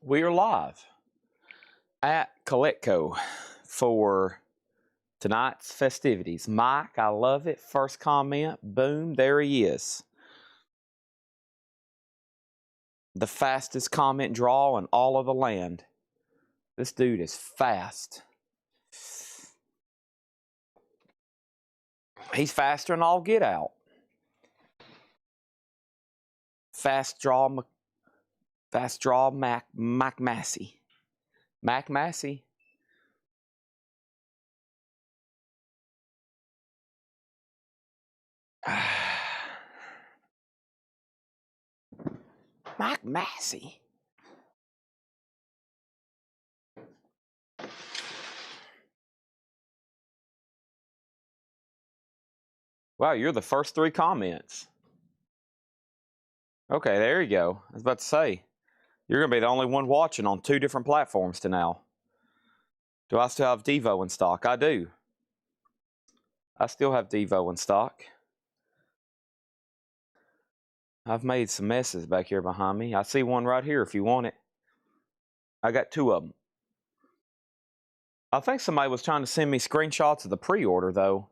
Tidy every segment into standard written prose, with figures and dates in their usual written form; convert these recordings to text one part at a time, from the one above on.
We are live at Kletco for tonight's festivities. Mike, I love it. First comment, boom, there he is. The fastest comment draw in all of the land. This dude is fast. He's faster than all get out. Fast draw Mac Massey. Mac Massey. Mac Massey. Wow, you're the first three comments. Okay, there you go. I was about to say, you're going to be the only one watching on two different platforms to now. Do I still have Devo in stock? I do. I still have Devo in stock. I've made some messes back here behind me. I see one right here if you want it. I got two of them. I think somebody was trying to send me screenshots of the pre-order, though.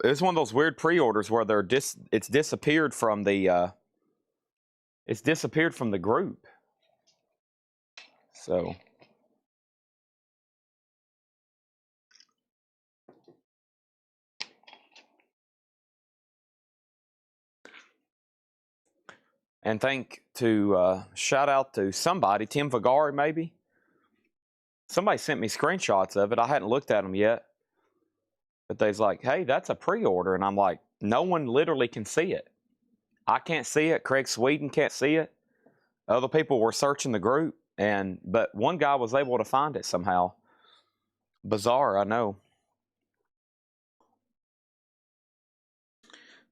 It's one of those weird pre-orders where it's disappeared from the group. So and shout out to somebody, Tim Vigari maybe. Somebody sent me screenshots of it. I hadn't looked at them yet. But they's like, hey, that's a pre-order. And I'm like, no one literally can see it. I can't see it. Craig Sweden can't see it. Other people were searching the group, but one guy was able to find it somehow. Bizarre, I know.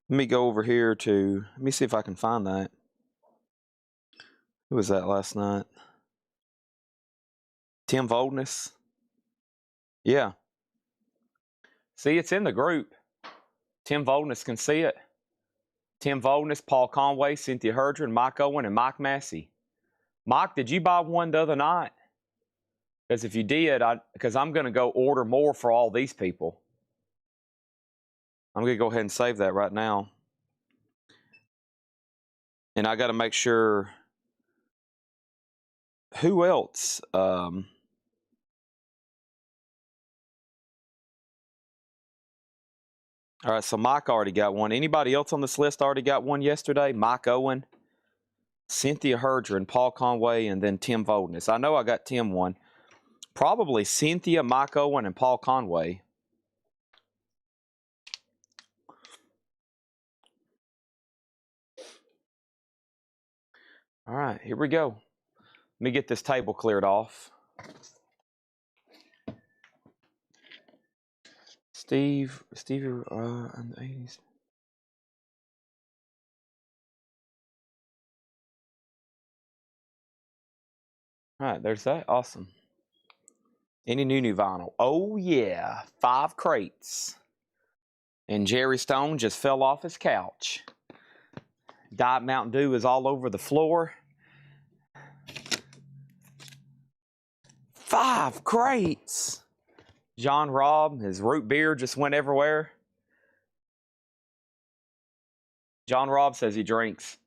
Let me go over here let me see if I can find that. Who was that last night? Tim Voldness. Yeah. See, it's in the group. Tim Voldness can see it. Tim Voldness, Paul Conway, Cynthia Herdron, Mike Owen, and Mike Massey. Mike, did you buy one the other night? Because if you did, because I'm going to go order more for all these people. I'm going to go ahead and save that right now. And I got to make sure. Who else? All right, so Mike already got one. Anybody else on this list already got one yesterday? Mike Owen, Cynthia Herdron, Paul Conway, and then Tim Voldness. I know I got Tim one. Probably Cynthia, Mike Owen, and Paul Conway. All right, here we go. Let me get this table cleared off. Stevie in the 80s. All right, there's that. Awesome. Any new vinyl? Oh, yeah. 5 crates. And Jerry Stone just fell off his couch. Diet Mountain Dew is all over the floor. 5 crates. John Robb, his root beer just went everywhere. John Robb says he drinks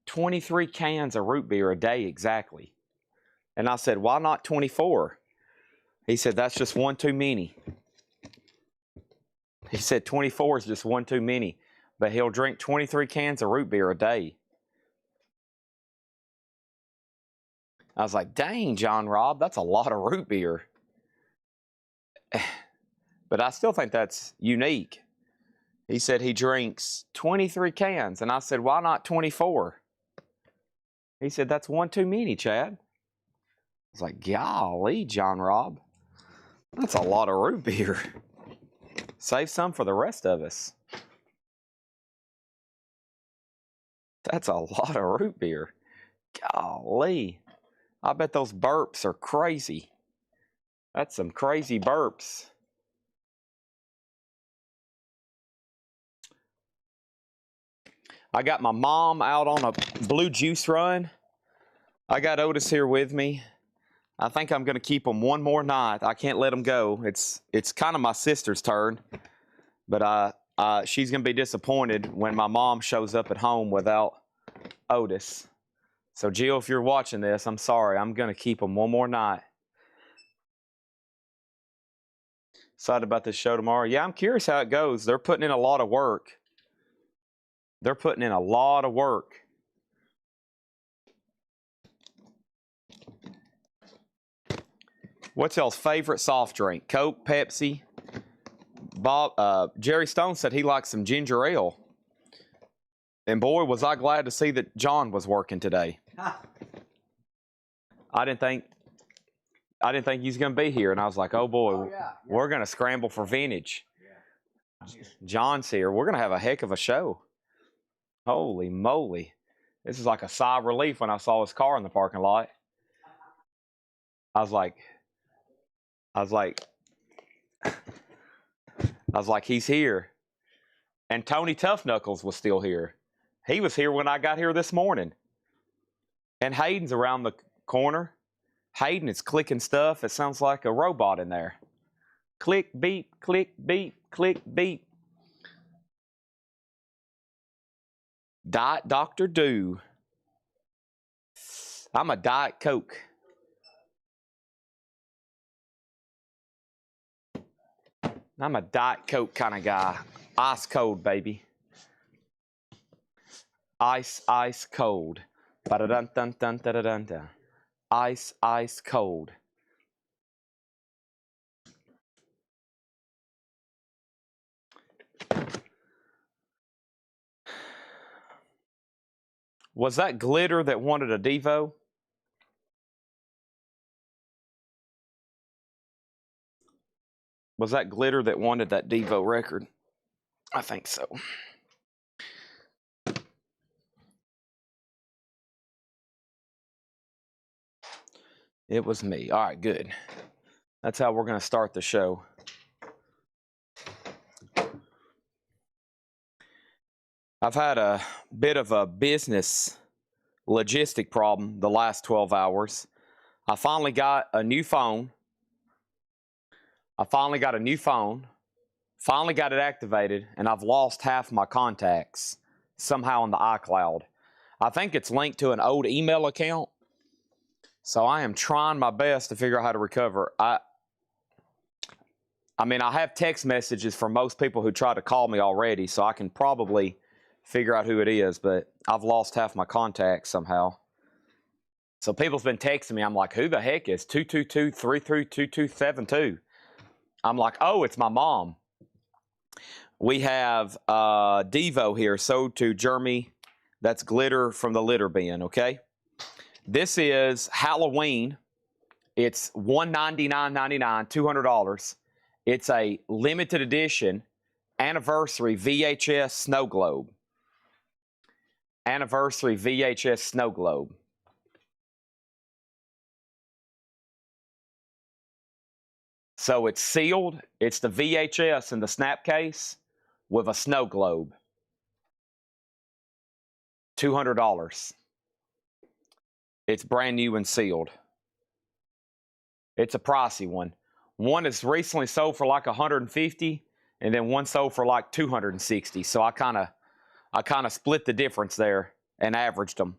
23 cans of root beer a day exactly. And I said, why not 24? He said, that's just one too many. He said 24 is just one too many. But he'll drink 23 cans of root beer a day. I was like, dang, John Robb, that's a lot of root beer. But I still think that's unique. He said he drinks 23 cans. And I said, why not 24? He said, that's one too many, Chad. I was like, golly, John Robb. That's a lot of root beer. Save some for the rest of us. That's a lot of root beer. Golly. I bet those burps are crazy. That's some crazy burps. I got my mom out on a blue juice run. I got Otis here with me. I think I'm going to keep him one more night. I can't let him go. It's kind of my sister's turn, but she's going to be disappointed when my mom shows up at home without Otis. So, Jill, if you're watching this, I'm sorry. I'm going to keep him one more night. Excited about this show tomorrow. Yeah, I'm curious how it goes. They're putting in a lot of work. They're putting in a lot of work. What's y'all's favorite soft drink? Coke, Pepsi? Jerry Stone said he likes some ginger ale. And boy, was I glad to see that John was working today. I didn't think he was going to be here, and I was like, oh boy, we're going to scramble for vintage. Yeah. John's here. We're going to have a heck of a show. Holy moly. This is like a sigh of relief when I saw his car in the parking lot. I was like, he's here. And Tony Tough Knuckles was still here. He was here when I got here this morning. And Hayden's around the corner. Hayden is clicking stuff. It sounds like a robot in there. Click, beep, click, beep, click, beep. Diet Dr. Do. I'm a Diet Coke. I'm a Diet Coke kind of guy. Ice cold, baby. Ice, ice cold. Ba-da-dun-dun-dun-da-da-dun-dun. Ice, ice cold. Was that Glitter that wanted a Devo? Was that Glitter that wanted that Devo record? I think so. It was me. All right, good. That's how we're going to start the show. I've had a bit of a business logistic problem the last 12 hours. I finally got a new phone. Finally got it activated, and I've lost half my contacts somehow in the iCloud. I think it's linked to an old email account. So I am trying my best to figure out how to recover. I mean, I have text messages from most people who try to call me already, so I can probably figure out who it is, but I've lost half my contacts somehow. So people's been texting me. I'm like, who the heck is 222-332272? I'm like, oh, it's my mom. We have Devo here, sold to Jeremy. That's Glitter from the litter bin, okay? This is Halloween. It's $199.99, $200. It's a limited edition anniversary VHS snow globe. Anniversary VHS snow globe. So it's sealed. It's the VHS in the snap case with a snow globe. $200. It's brand new and sealed. It's a pricey one. One is recently sold for like $150, and then one sold for like $260. So I kind of split the difference there and averaged them.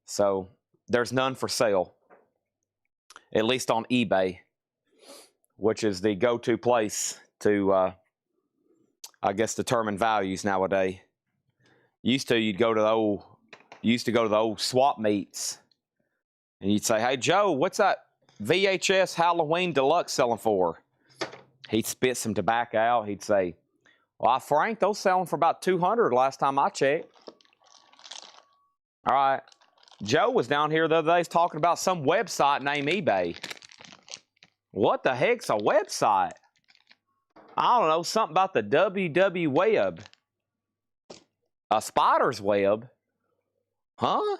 So there's none for sale, at least on eBay, which is the go-to place to, I guess, determine values nowadays. Used to go to the old swap meets, and you'd say, hey, Joe, what's that VHS Halloween Deluxe selling for? He'd spit some tobacco out. He'd say, well, Frank, those selling for about $200 last time I checked. All right. Joe was down here the other day talking about some website named eBay. What the heck's a website? I don't know, something about the WW web. A spider's web? Huh?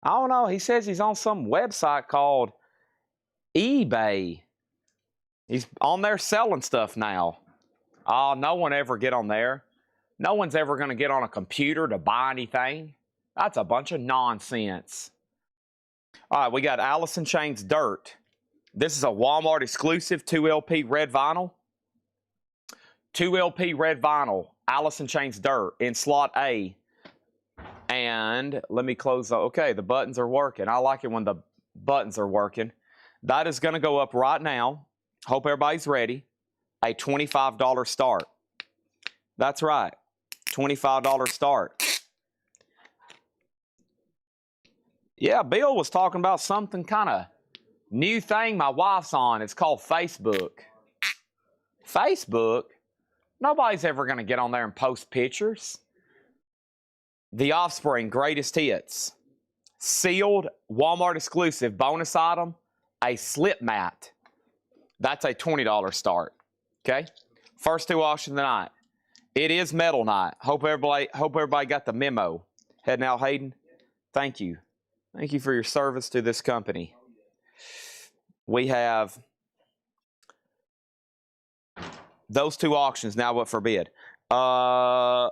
I don't know. He says he's on some website called eBay. He's on there selling stuff now. Oh, no one ever get on there. No one's ever going to get on a computer to buy anything. That's a bunch of nonsense. All right, we got Alice in Chains Dirt. This is a Walmart exclusive 2LP red vinyl. 2LP red vinyl, Alice in Chains Dirt in slot A. And let me close. Okay, the buttons are working. I like it when the buttons are working. That is going to go up right now. Hope everybody's ready. A $25 start. That's right. $25 start. Yeah, Bill was talking about something kind of new thing my wife's on. It's called Facebook. Facebook? Nobody's ever going to get on there and post pictures. The Offspring Greatest Hits. Sealed, Walmart exclusive bonus item, a slip mat. That's a $20 start. Okay? First two auctions tonight. It is metal night. Hope everybody got the memo. Heading out, Hayden. Thank you. Thank you for your service to this company. We have those two auctions now up for bid. What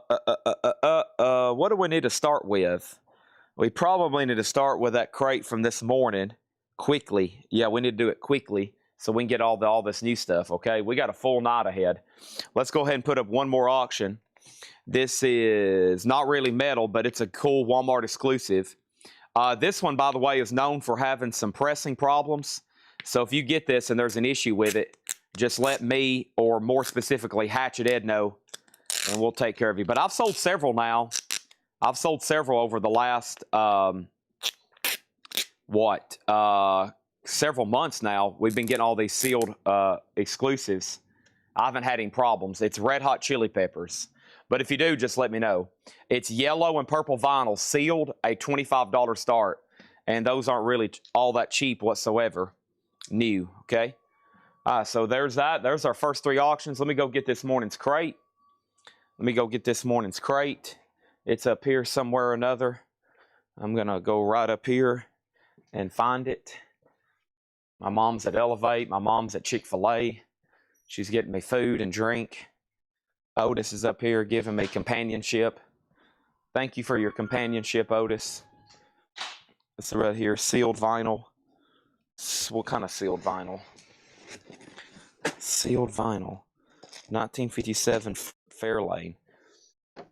do we need to start with? We probably need to start with that crate from this morning quickly. Yeah, we need to do it quickly so we can get all this new stuff, okay? We got a full night ahead. Let's go ahead and put up one more auction. This is not really metal, but it's a cool Walmart exclusive. This one, by the way, is known for having some pressing problems. So if you get this and there's an issue with it, just let me, or more specifically, Hatchet Ed know, and we'll take care of you. But I've sold several now. I've sold several over the last, several months now. We've been getting all these sealed exclusives. I haven't had any problems. It's Red Hot Chili Peppers. But if you do, just let me know. It's yellow and purple vinyl, sealed, a $25 start. And those aren't really all that cheap whatsoever. New, okay? So there's that. There's our first three auctions. Let me go get this morning's crate. It's up here somewhere or another. I'm going to go right up here and find it. My mom's at Elevate. My mom's at Chick-fil-A. She's getting me food and drink. Otis is up here giving me companionship. Thank you for your companionship, Otis. This right here, sealed vinyl. What kind of sealed vinyl? Sealed vinyl. 1957 Fairlane.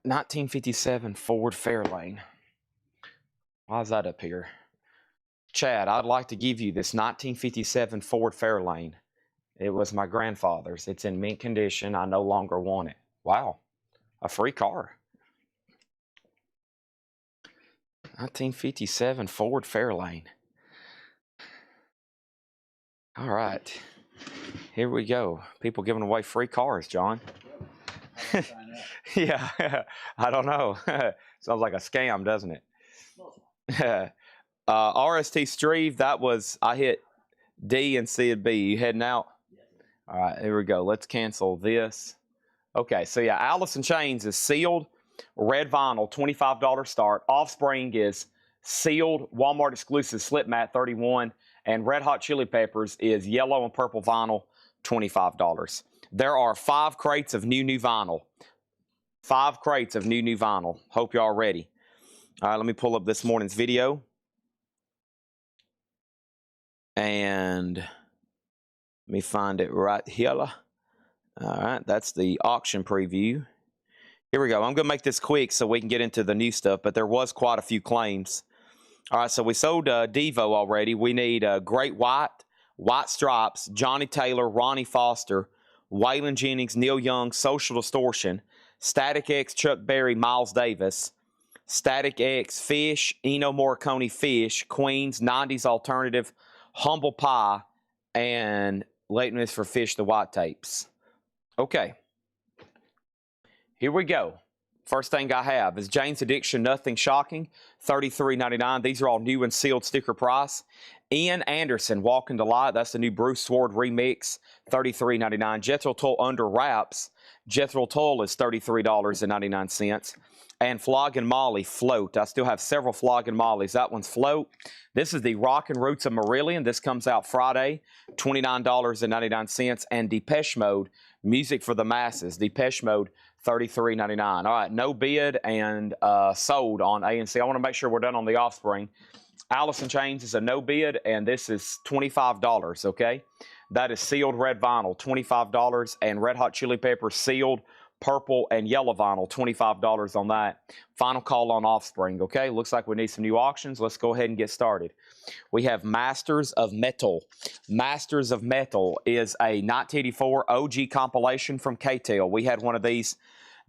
1957 Ford Fairlane. Why is that up here? Chad, I'd like to give you this 1957 Ford Fairlane. It was my grandfather's. It's in mint condition. I no longer want it. Wow. A free car. 1957 Ford Fairlane. All right. Here we go. People giving away free cars, John. Yeah, I don't know. Sounds like a scam, doesn't it? RST Streve, that was, I hit D and C and B. You heading out? All right, here we go. Let's cancel this. Okay, so yeah, Alice in Chains is sealed, red vinyl, $25 start. Offspring is sealed, Walmart exclusive slip mat, $31. And Red Hot Chili Peppers is yellow and purple vinyl, $25. There are 5 crates of new vinyl. 5 crates of new vinyl. Hope y'all are ready. All right, let me pull up this morning's video. And let me find it right here. All right, that's the auction preview. Here we go. I'm going to make this quick so we can get into the new stuff, but there was quite a few claims. All right, so we sold Devo already. We need Great White, White Stripes, Johnny Taylor, Ronnie Foster, Waylon Jennings, Neil Young, Social Distortion, Static X, Chuck Berry, Miles Davis, Static X, Fish, Eno Morricone, Fish, Queens, 90s Alternative, Humble Pie, and Leighton is for Fish, the White Tapes. Okay. Here we go. First thing I have is Jane's Addiction, Nothing Shocking, $33.99. These are all new and sealed sticker price. Ian Anderson, Walking to Light. That's the new Bruce Sword remix, $33.99. Jethro Tull, Under Wraps. Jethro Tull is $33.99. And Flogging Molly, Float. I still have several Flogging Mollys. That one's Float. This is the Rockin' Roots of Marillion. This comes out Friday, $29.99. And Depeche Mode, Music for the Masses, Depeche Mode, $33.99. All right, no bid and sold on ANC. I want to make sure we're done on the Offspring. Alice in Chains is a no bid, and this is $25, okay? That is sealed red vinyl, $25, and Red Hot Chili Peppers sealed purple and yellow vinyl, $25 on that. Final call on Offspring, okay? Looks like we need some new auctions. Let's go ahead and get started. We have Masters of Metal. Masters of Metal is a 1984 OG compilation from K-Tel. We had one of these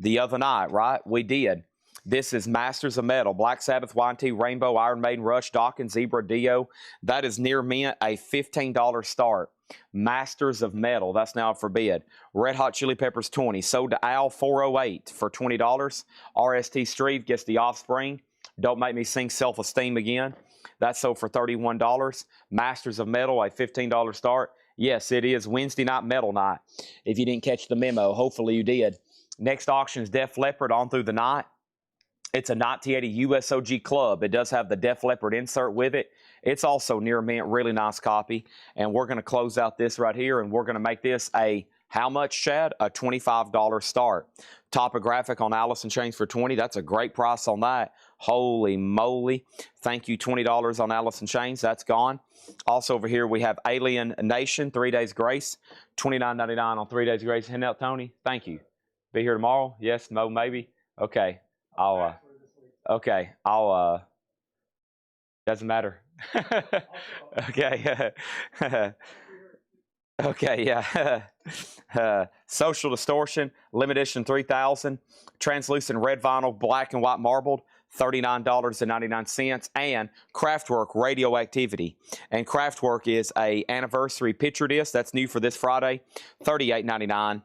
the other night, right? We did. This is Masters of Metal, Black Sabbath, Y&T, Rainbow, Iron Maiden, Rush, Dawkins, Zebra, Dio. That is near mint, a $15 start. Masters of Metal, that's now for bid. Red Hot Chili Peppers, 20. Sold to Al, 408 for $20. RST Streve gets the Offspring. Don't Make Me Sing Self-Esteem Again. That's sold for $31. Masters of Metal, a $15 start. Yes, it is Wednesday night metal night. If you didn't catch the memo, hopefully you did. Next auction is Def Leppard on through the night. It's a 1980 USOG Club. It does have the Def Leppard insert with it. It's also near mint, really nice copy. And we're going to close out this right here, and we're going to make this a, how much, Chad? A $25 start. Topographic on Alice in Chains for $20. That's a great price on that. Holy moly. Thank you, $20 on Alice in Chains. That's gone. Also over here, we have Alien Nation, 3 Days Grace, $29.99 on 3 Days Grace. Hand out, Tony. Thank you. Be here tomorrow? Yes, no, maybe? Okay. Doesn't matter. Okay. Okay, yeah. Social Distortion, Limited Edition 3000, Translucent Red Vinyl, Black and White Marbled, $39.99, and Kraftwerk Radioactivity. And Kraftwerk is a anniversary picture disc that's new for this Friday, $38.99.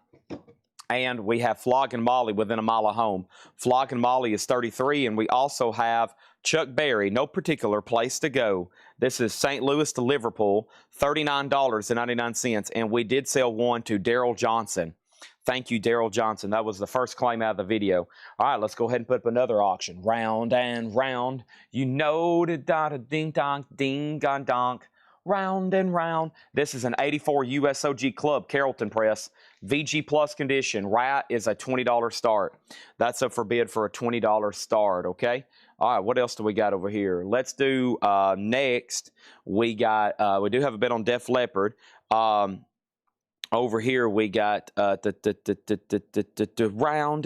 And we have Flog and Molly Within a Mile of Home. Flog and Molly is $33, and we also have Chuck Berry, No Particular Place to Go. This is St. Louis to Liverpool, $39.99, and we did sell one to Daryl Johnson. Thank you, Daryl Johnson. That was the first claim out of the video. All right, let's go ahead and put up another auction. Round and round, you know da da da ding dong ding dong donk. Round and round. This is an 84 USOG Club, Carrollton Press. VG Plus condition. Rat is a $20 start. That's up for bid for a $20 start, okay? All right, what else do we got over here? Let's do next. We do have a bid on Def Leppard. Over here we got round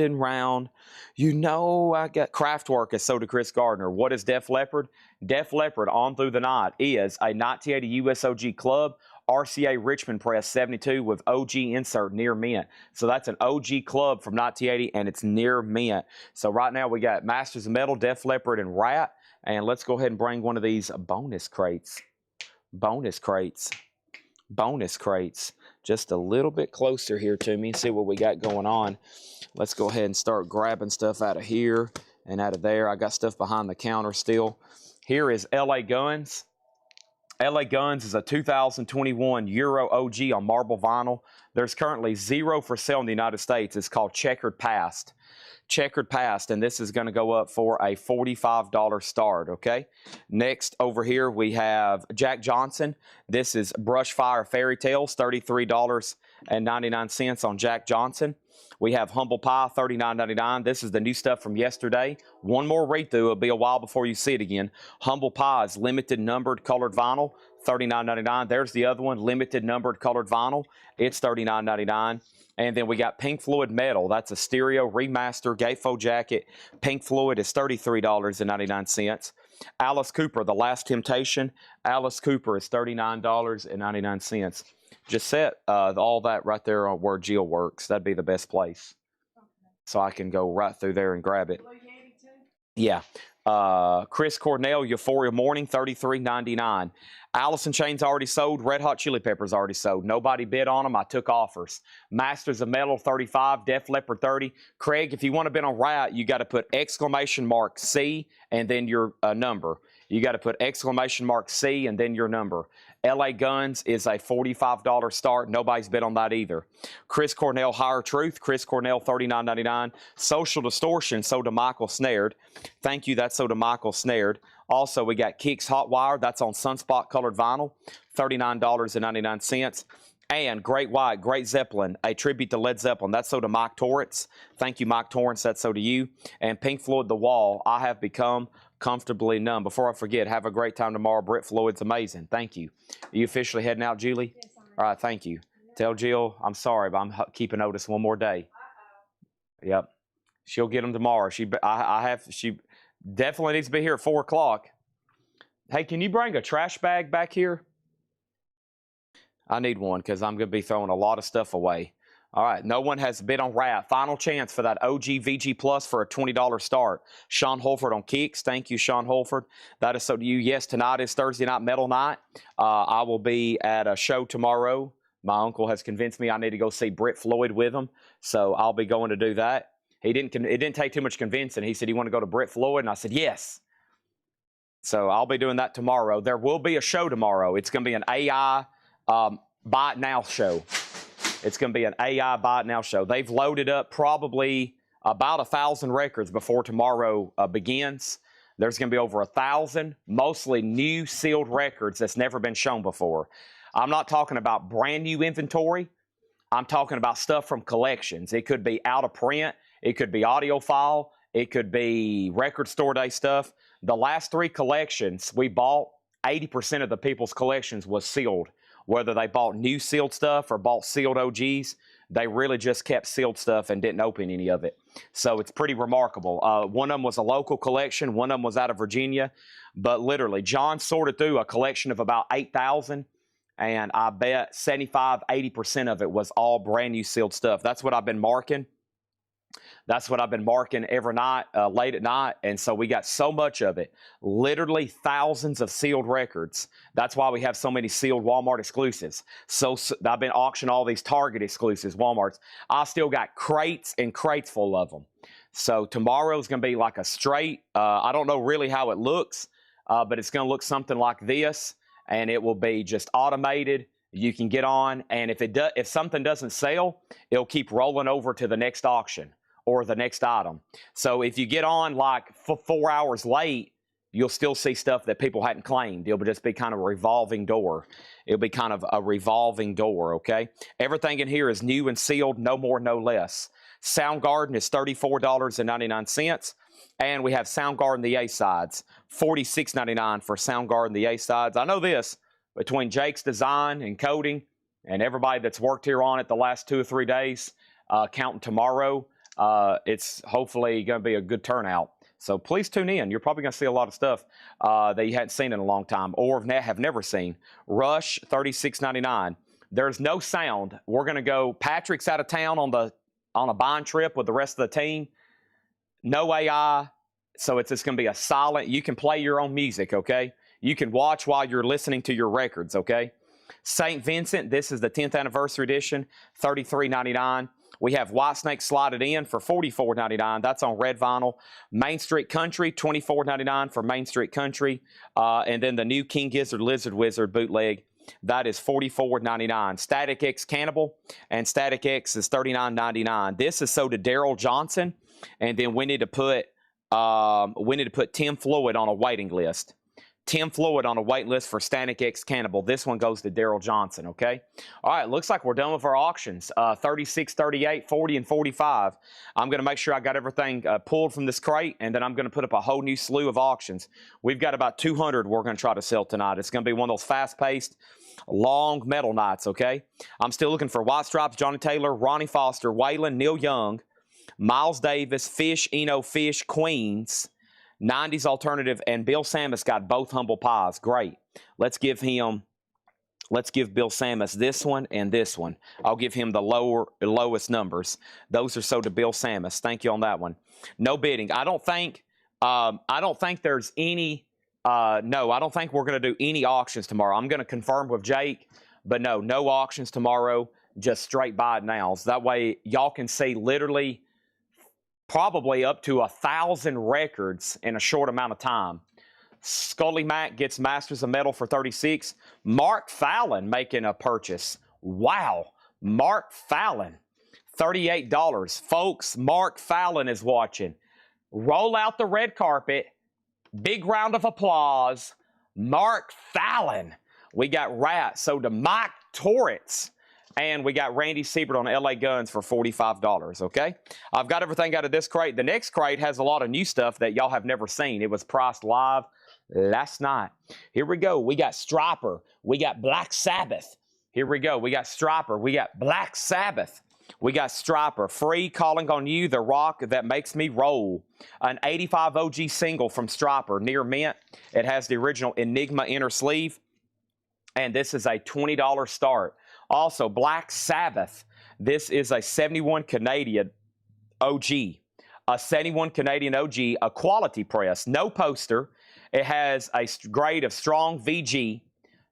and round. You know I got Kraftwerk is sold to Chris Gardner. What is Def Leppard? Def Leppard on through the night is a 1980 USOG Club RCA Richmond Press 72 with OG insert near mint. So that's an OG Club from 1980 and it's near mint. So right now we got Masters of Metal, Def Leppard, and Rat. And let's go ahead and bring one of these bonus crates. Bonus crates. Just a little bit closer here to me, see what we got going on. Let's go ahead and start grabbing stuff out of here and out of there. I got stuff behind the counter still. Here is LA Guns. LA Guns is a 2021 Euro OG on marble vinyl. There's currently 0 for sale in the United States. It's called Checkered Past. Checkered Past, and this is going to go up for a $45 start, okay? Next, over here, we have Jack Johnson. This is Brushfire Fairy Tales, $33.99 on Jack Johnson. We have Humble Pie, $39.99. This is the new stuff from yesterday. One more read-through. It'll be a while before you see it again. Humble Pie is limited numbered colored vinyl, $39.99. There's the other one, limited numbered colored vinyl. It's $39.99. And then we got Pink Floyd Metal. That's a stereo remaster gatefold jacket. Pink Floyd is $33.99. Alice Cooper, The Last Temptation. Alice Cooper is $39.99. Just set all that right there on where Jill works. That'd be the best place. So I can go right through there and grab it. Yeah. Chris Cornell, Euphoria Morning, $33.99. Alice in Chains already sold. Red Hot Chili Peppers already sold. Nobody bid on them. I took offers. Masters of Metal, $35. Def Leppard, $30. Craig, if you want to bid on Riot, you got to put !C and then your number. You got to put !C and then your number. LA Guns is a $45 start. Nobody's bid on that either. Chris Cornell, Higher Truth. Chris Cornell, $39.99. Social Distortion, sold to Michael Snared. Thank you. That's sold to Michael Snared. Also, we got Kicks Hot Wire. That's on Sunspot colored vinyl, $39.99. And Great White, Great Zeppelin, a tribute to Led Zeppelin. That's so to Mike Torrance. Thank you, Mike Torrance. That's so to you. And Pink Floyd, The Wall, I have become comfortably numb. Before I forget, have a great time tomorrow. Brett Floyd's amazing. Thank you. Are you officially heading out, Julie? Yes, all right, thank you. Tell Jill I'm sorry, but I'm keeping Otis one more day. Yep. She'll get him tomorrow. She definitely needs to be here at 4 o'clock. Hey, can you bring a trash bag back here? I need one because I'm going to be throwing a lot of stuff away. All right, no one has bid on Rat. Final chance for that OG VG Plus for a $20 start. Sean Holford on kicks. Thank you, Sean Holford. That is so to you. Yes, tonight is Thursday Night Metal Night. I will be at a show tomorrow. My uncle has convinced me I need to go see Brett Floyd with him, so I'll be going to do that. It didn't take too much convincing. He said, "You want to go to Brett Floyd?" And I said, "Yes." So I'll be doing that tomorrow. There will be a show tomorrow. It's going to be an AI Buy It Now show. It's going to be an AI Buy It Now show. They've loaded up probably about 1,000 records before tomorrow begins. There's going to be over 1,000, mostly new sealed records that's never been shown before. I'm not talking about brand new inventory. I'm talking about stuff from collections. It could be out of print. It could be audiophile. It could be record store day stuff. The last 3 collections we bought, 80% of the people's collections was sealed. Whether they bought new sealed stuff or bought sealed OGs, they really just kept sealed stuff and didn't open any of it. So it's pretty remarkable. One of them was a local collection. One of them was out of Virginia. But literally, John sorted through a collection of about 8,000, and I bet 75, 80% of it was all brand new sealed stuff. That's what I've been marking. That's what I've been marking every night, late at night. And so we got so much of it, literally thousands of sealed records. That's why we have so many sealed Walmart exclusives. So I've been auctioning all these Target exclusives, Walmarts. I still got crates and crates full of them. So tomorrow's going to be like a straight, I don't know really how it looks, but it's going to look something like this. And it will be just automated. You can get on, and if something doesn't sell, it'll keep rolling over to the next auction or the next item. So if you get on like 4 hours late, you'll still see stuff that people hadn't claimed. It'll just be kind of a revolving door. It'll be kind of a revolving door, okay? Everything in here is new and sealed, no more, no less. Soundgarden is $34.99. And we have Soundgarden the A-sides, $46.99 for Soundgarden the A-sides. I know this, between Jake's design and coding and everybody that's worked here on it the last 2 or 3 days, counting tomorrow, it's hopefully going to be a good turnout. So please tune in. You're probably going to see a lot of stuff that you hadn't seen in a long time or have never seen. Rush, $36.99. There's no sound. We're going to go. Patrick's out of town on a buying trip with the rest of the team. No AI. So it's just going to be a silent. You can play your own music, okay? You can watch while you're listening to your records, okay? St. Vincent, this is the 10th anniversary edition, $33.99. We have Whitesnake slotted in for $44.99. That's on red vinyl. Main Street Country, $24.99 for Main Street Country. And then the new King Gizzard Lizard Wizard bootleg, that is $44.99. Static X Cannibal and Static X is $39.99. This is so to Daryl Johnson, and then we need to put Tim Floyd on a waiting list. Tim Floyd on a wait list for Static X Cannibal. This one goes to Daryl Johnson, okay? All right, looks like we're done with our auctions. 36, 38, 40, and 45. I'm going to make sure I got everything pulled from this crate, and then I'm going to put up a whole new slew of auctions. We've got about 200 we're going to try to sell tonight. It's going to be one of those fast-paced, long metal nights, okay? I'm still looking for White Stripes, Johnny Taylor, Ronnie Foster, Waylon, Neil Young, Miles Davis, Fish, Eno, Fish, Queens, 90s Alternative, and Bill Samus got both Humble Pies. Great. Let's give Bill Samus this one and this one. I'll give him the lowest numbers. Those are so to Bill Samus. Thank you on that one. No bidding. I don't think there's any, no, I don't think we're going to do any auctions tomorrow. I'm going to confirm with Jake, but no auctions tomorrow, just straight buy it nows. That way y'all can see literally probably up to 1,000 records in a short amount of time. Scully Mack gets Masters of Metal for $36. Mark Fallon making a purchase. Wow. Mark Fallon, $38. Folks, Mark Fallon is watching. Roll out the red carpet. Big round of applause. Mark Fallon. We got Rat. So to Mike Torrance. And we got Randy Siebert on LA Guns for $45, okay? I've got everything out of this crate. The next crate has a lot of new stuff that y'all have never seen. It was priced live last night. Here we go. We got Striper. We got Black Sabbath. Here we go. We got Striper. We got Black Sabbath. We got Striper. Free Calling on You, the rock that makes me roll. An 85 OG single from Striper, near mint. It has the original Enigma inner sleeve. And this is a $20 start. Also, Black Sabbath. This is a 71 Canadian OG. A 71 Canadian OG, a quality press. No poster. It has a grade of strong VG.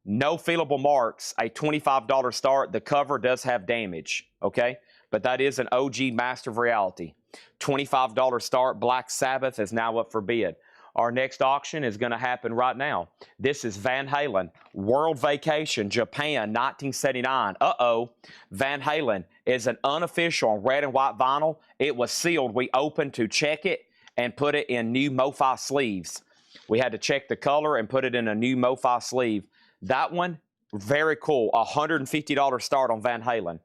No feelable marks. A $25 start. The cover does have damage. Okay? But that is an OG Master of Reality. $25 start. Black Sabbath is now up for bid. Our next auction is going to happen right now. This is Van Halen, World Vacation, Japan, 1979. Uh-oh. Van Halen is an unofficial red and white vinyl. It was sealed. We opened to check it and put it in new MoFi sleeves. We had to check the color and put it in a new MoFi sleeve. That one, very cool. $150 start on Van Halen.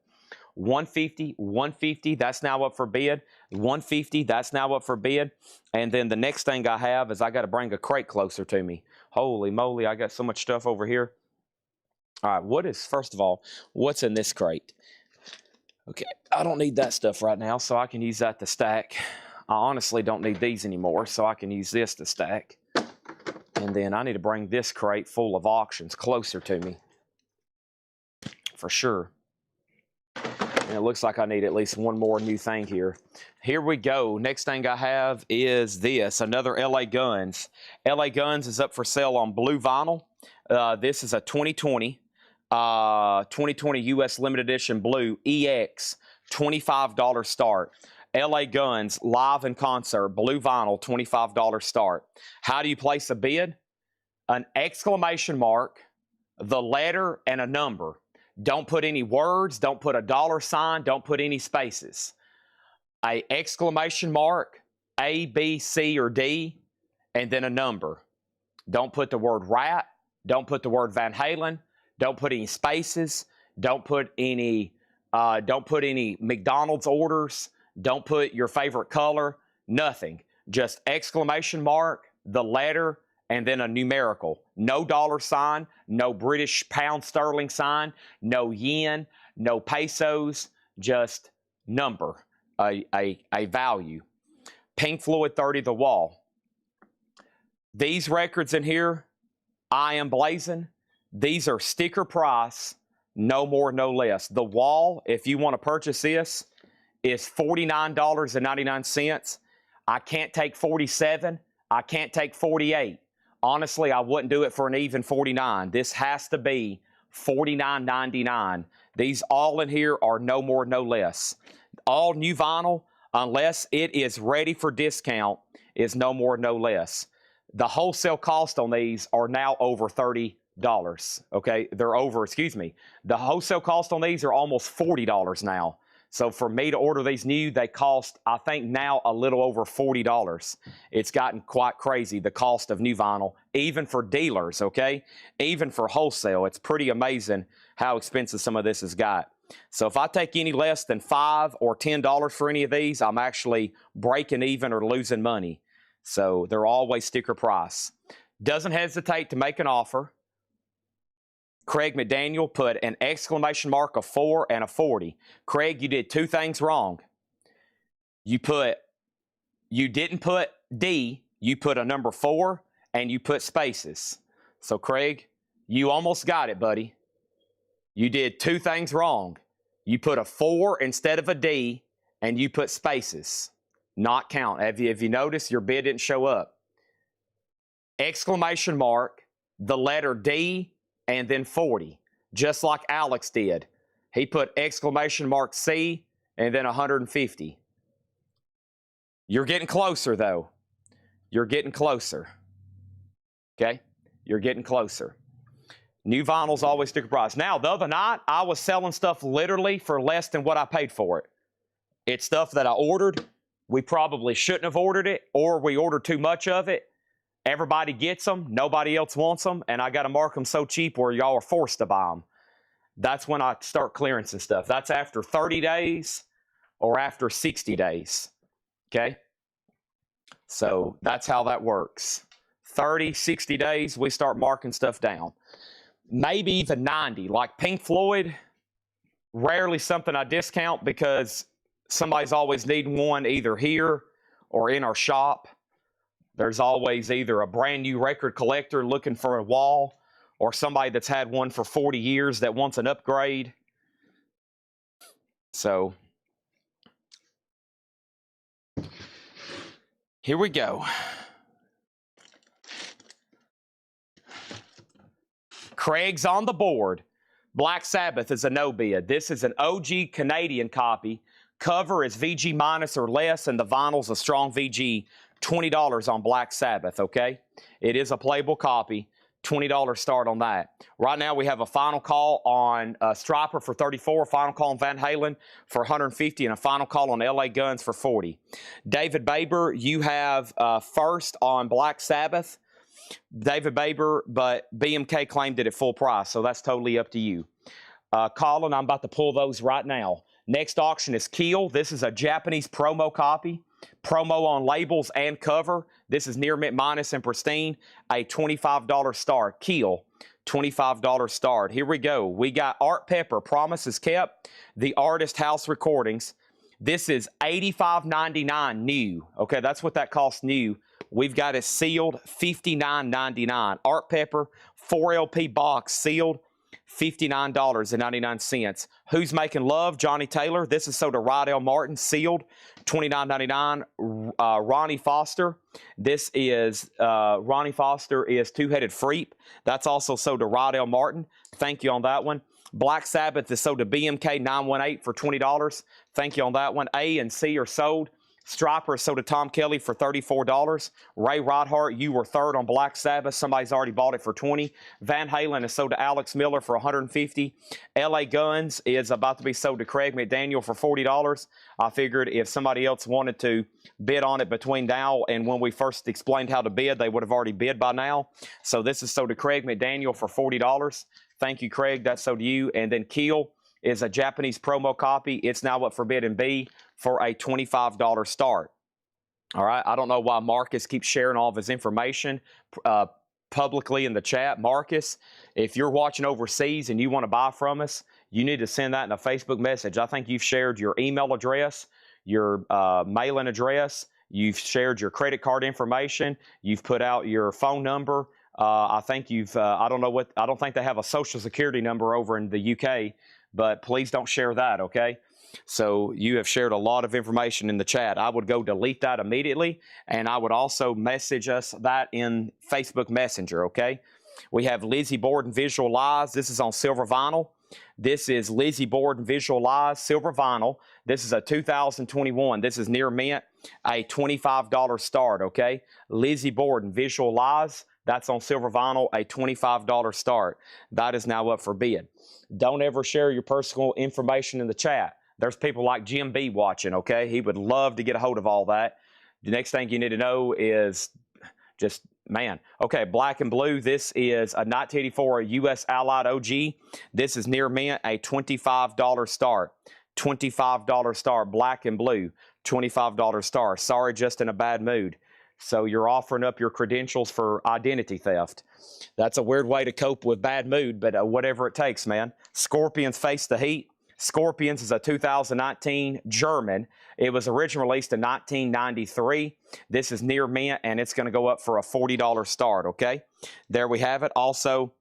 150, 150, that's now up for bid. 150, that's now up for bid. And then the next thing I have is I got to bring a crate closer to me. Holy moly, I got so much stuff over here. All right, first of all, what's in this crate? Okay, I don't need that stuff right now, so I can use that to stack. I honestly don't need these anymore, so I can use this to stack. And then I need to bring this crate full of auctions closer to me. For sure. And it looks like I need at least one more new thing here. Here we go. Next thing I have is this, another LA Guns. LA Guns is up for sale on blue vinyl. This is a 2020 US limited edition blue EX, $25 start. LA Guns, live in concert, blue vinyl, $25 start. How do you place a bid? An exclamation mark, the letter, and a number. Don't put any words, don't put a dollar sign, don't put any spaces. A exclamation mark, A, B, C, or D, and then a number. Don't put the word rat, don't put the word Van Halen, don't put any spaces, don't put any McDonald's orders, don't put your favorite color, nothing. Just exclamation mark, the letter, and then a numerical. No dollar sign, no British pound sterling sign, no yen, no pesos, just number, a value. Pink Floyd 30, The Wall. These records in here, I Am Blazing, these are sticker price, no more, no less. The Wall, if you want to purchase this, is $49.99. I can't take 47. I can't take 48. Honestly, I wouldn't do it for an even 49. This has to be $49.99. These all in here are no more, no less. All new vinyl, unless it is ready for discount, is no more, no less. The wholesale cost on these are now over $30. Okay, they're over, excuse me. The wholesale cost on these are almost $40 now. So for me to order these new, they cost, I think now, a little over $40. It's gotten quite crazy, the cost of new vinyl, even for dealers, okay? Even for wholesale, it's pretty amazing how expensive some of this has got. So if I take any less than $5 or $10 for any of these, I'm actually breaking even or losing money. So they're always sticker price. Doesn't hesitate to make an offer. Craig McDaniel put an exclamation mark, a 4, and a 40. Craig, you did two things wrong. You didn't put D, you put a number 4, and you put spaces. So Craig, you almost got it, buddy. You did two things wrong. You put a 4 instead of a D, and you put spaces. Not count. Have you noticed your bid didn't show up? Exclamation mark, the letter D, and then 40, just like Alex did. He put exclamation mark C and then 150. You're getting closer, though. You're getting closer. Okay? You're getting closer. New vinyl's always sticker price. Now, the other night, I was selling stuff literally for less than what I paid for it. It's stuff that I ordered. We probably shouldn't have ordered it, or we ordered too much of it. Everybody gets them. Nobody else wants them. And I got to mark them so cheap where y'all are forced to buy them. that's when I start clearance and stuff. That's after 30 days or after 60 days. Okay? So that's how that works. 30, 60 days, we start marking stuff down. Maybe even 90. Like Pink Floyd, rarely something I discount because somebody's always needing one either here or in our shop. There's always either a brand new record collector looking for a wall or somebody that's had one for 40 years that wants an upgrade. So here we go. Craig's on the board. Black Sabbath is a no bid. This is an OG Canadian copy. Cover is VG minus or less, and the vinyl's a strong VG. $20 on Black Sabbath, okay? It is a playable copy. $20 start on that. Right now we have a final call on Striper for $34, a final call on Van Halen for $150, and a final call on LA Guns for $40. David Baber, you have first on Black Sabbath. David Baber, but BMK claimed it at full price, so that's totally up to you. Colin, I'm about to pull those right now. Next auction is Keel. This is a Japanese promo copy. Promo on labels and cover. This is near mint minus and pristine. A $25 start. Keel, $25 start. Here we go. We got Art Pepper. Promise is kept. The Artist House Recordings. This is $85.99 new. Okay, that's what that costs new. We've got it sealed, $59.99. Art Pepper, 4LP box, sealed, $59.99. Who's Making Love? Johnny Taylor. This is sold to Rydell Martin, sealed, $29.99. Ronnie Foster. This is, Ronnie Foster is Two-Headed Freep. That's also sold to Rydell Martin. Thank you on that one. Black Sabbath is sold to BMK 918 for $20. Thank you on that one. A and C are sold. Striper is sold to Tom Kelly for $34. Ray Rodhart, you were third on Black Sabbath. Somebody's already bought it for $20. Van Halen is sold to Alex Miller for $150. LA Guns is about to be sold to Craig McDaniel for $40. I figured if somebody else wanted to bid on it between now and when we first explained how to bid, they would have already bid by now. So this is sold to Craig McDaniel for $40. Thank you, Craig. That's sold to you. And then Keel is a Japanese promo copy. It's now up for bid in B for a $25 start. All right. I don't know why Marcus keeps sharing all of his information publicly in the chat. Marcus, if you're watching overseas and you want to buy from us, you need to send that in a Facebook message. I think you've shared your email address, your mailing address. You've shared your credit card information. You've put out your phone number. I think you've, I don't think they have a social security number over in the UK, but please don't share that, okay? So you have shared a lot of information in the chat. I would go delete that immediately, and I would also message us that in Facebook Messenger, okay? We have Lizzie Borden Visual Lies. This is on silver vinyl. This is Lizzie Borden Visual Lies, silver vinyl. This is a 2021. This is near mint, a $25 start, okay? Lizzie Borden Visual Lies. That's on silver vinyl, a $25 start. That is now up for bid. Don't ever share your personal information in the chat. There's people like Jim B watching, okay? He would love to get a hold of all that. The next thing you need to know is just, man. Okay, black and blue. This is a 1984 U.S. Allied OG. This is near mint, a $25 start. $25 start, black and blue. $25 start. Sorry, just in a bad mood. So you're offering up your credentials for identity theft. That's a weird way to cope with bad mood, but whatever it takes, man. Scorpions Face the Heat. Scorpions is a 2019 German. It was originally released in 1993. This is near mint, and it's going to go up for a $40 start, okay? There we have it. Also,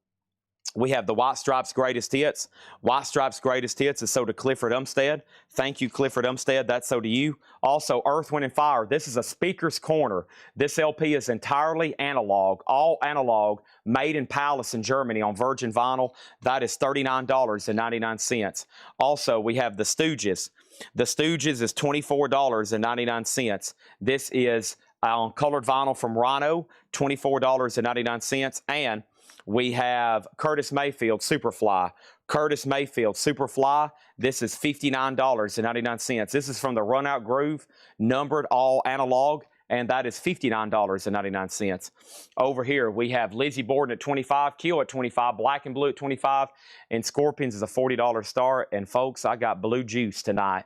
we have the White Stripes Greatest Hits. White Stripes Greatest Hits is sold to Clifford Umstead. Thank you, Clifford Umstead. That's sold to you. Also, Earth, Wind, and Fire. This is a Speaker's Corner. This LP is entirely analog, all analog, made in Palace in Germany on virgin vinyl. That is $39.99. Also, we have the Stooges. The Stooges is $24.99. This is on colored vinyl from Rhino, $24.99. And we have Curtis Mayfield Superfly. Curtis Mayfield Superfly. This is $59.99. This is from the Run Out Groove, numbered all analog, and that is $59.99. Over here, we have Lizzie Borden at 25, Keel at 25, Black and Blue at 25, and Scorpions is a $40 star. And folks, I got blue juice tonight.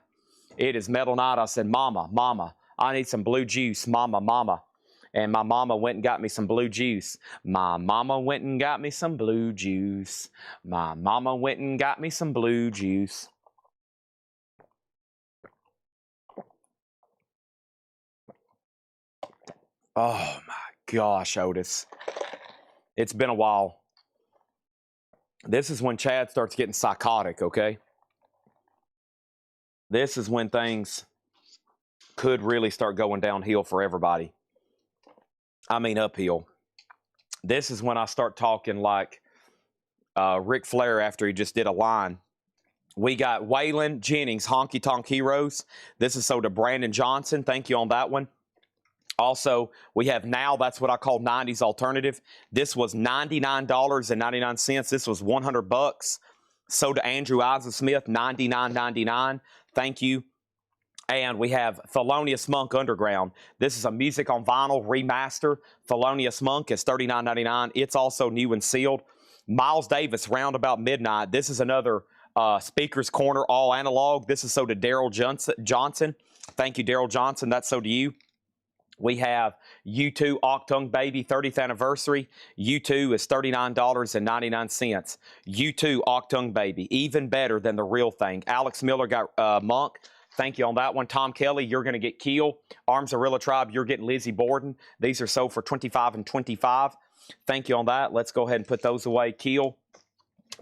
It is metal night. I said, Mama, Mama, I need some blue juice. Mama, Mama. And my mama went and got me some blue juice. My mama went and got me some blue juice. My mama went and got me some blue juice. Oh my gosh, Otis. It's been a while. This is when Chad starts getting psychotic, okay? This is when things could really start going downhill for everybody. I mean uphill. This is when I start talking like Ric Flair after he just did a line. We got Waylon Jennings, Honky Tonk Heroes. This is sold to Brandon Johnson. Thank you on that one. Also, we have Now, that's what I call 90s alternative. This was $99.99. This was $100. Sold to Andrew Eisen-Smith, $99.99. Thank you. And we have Thelonious Monk Underground. This is a music on vinyl remaster. Thelonious Monk is $39.99. It's also new and sealed. Miles Davis, Roundabout Midnight. This is another Speaker's Corner all analog. This is sold to Daryl Johnson. Thank you, Daryl Johnson. That's sold to you. We have U2 Octung Baby 30th anniversary. U2 is $39.99. U2 Octung Baby, even better than the real thing. Alex Miller got Monk. Thank you on that one. Tom Kelly, you're going to get Keel. Arms Arilla Tribe, you're getting Lizzie Borden. These are sold for $25 and $25. Thank you on that. Let's go ahead and put those away. Keel,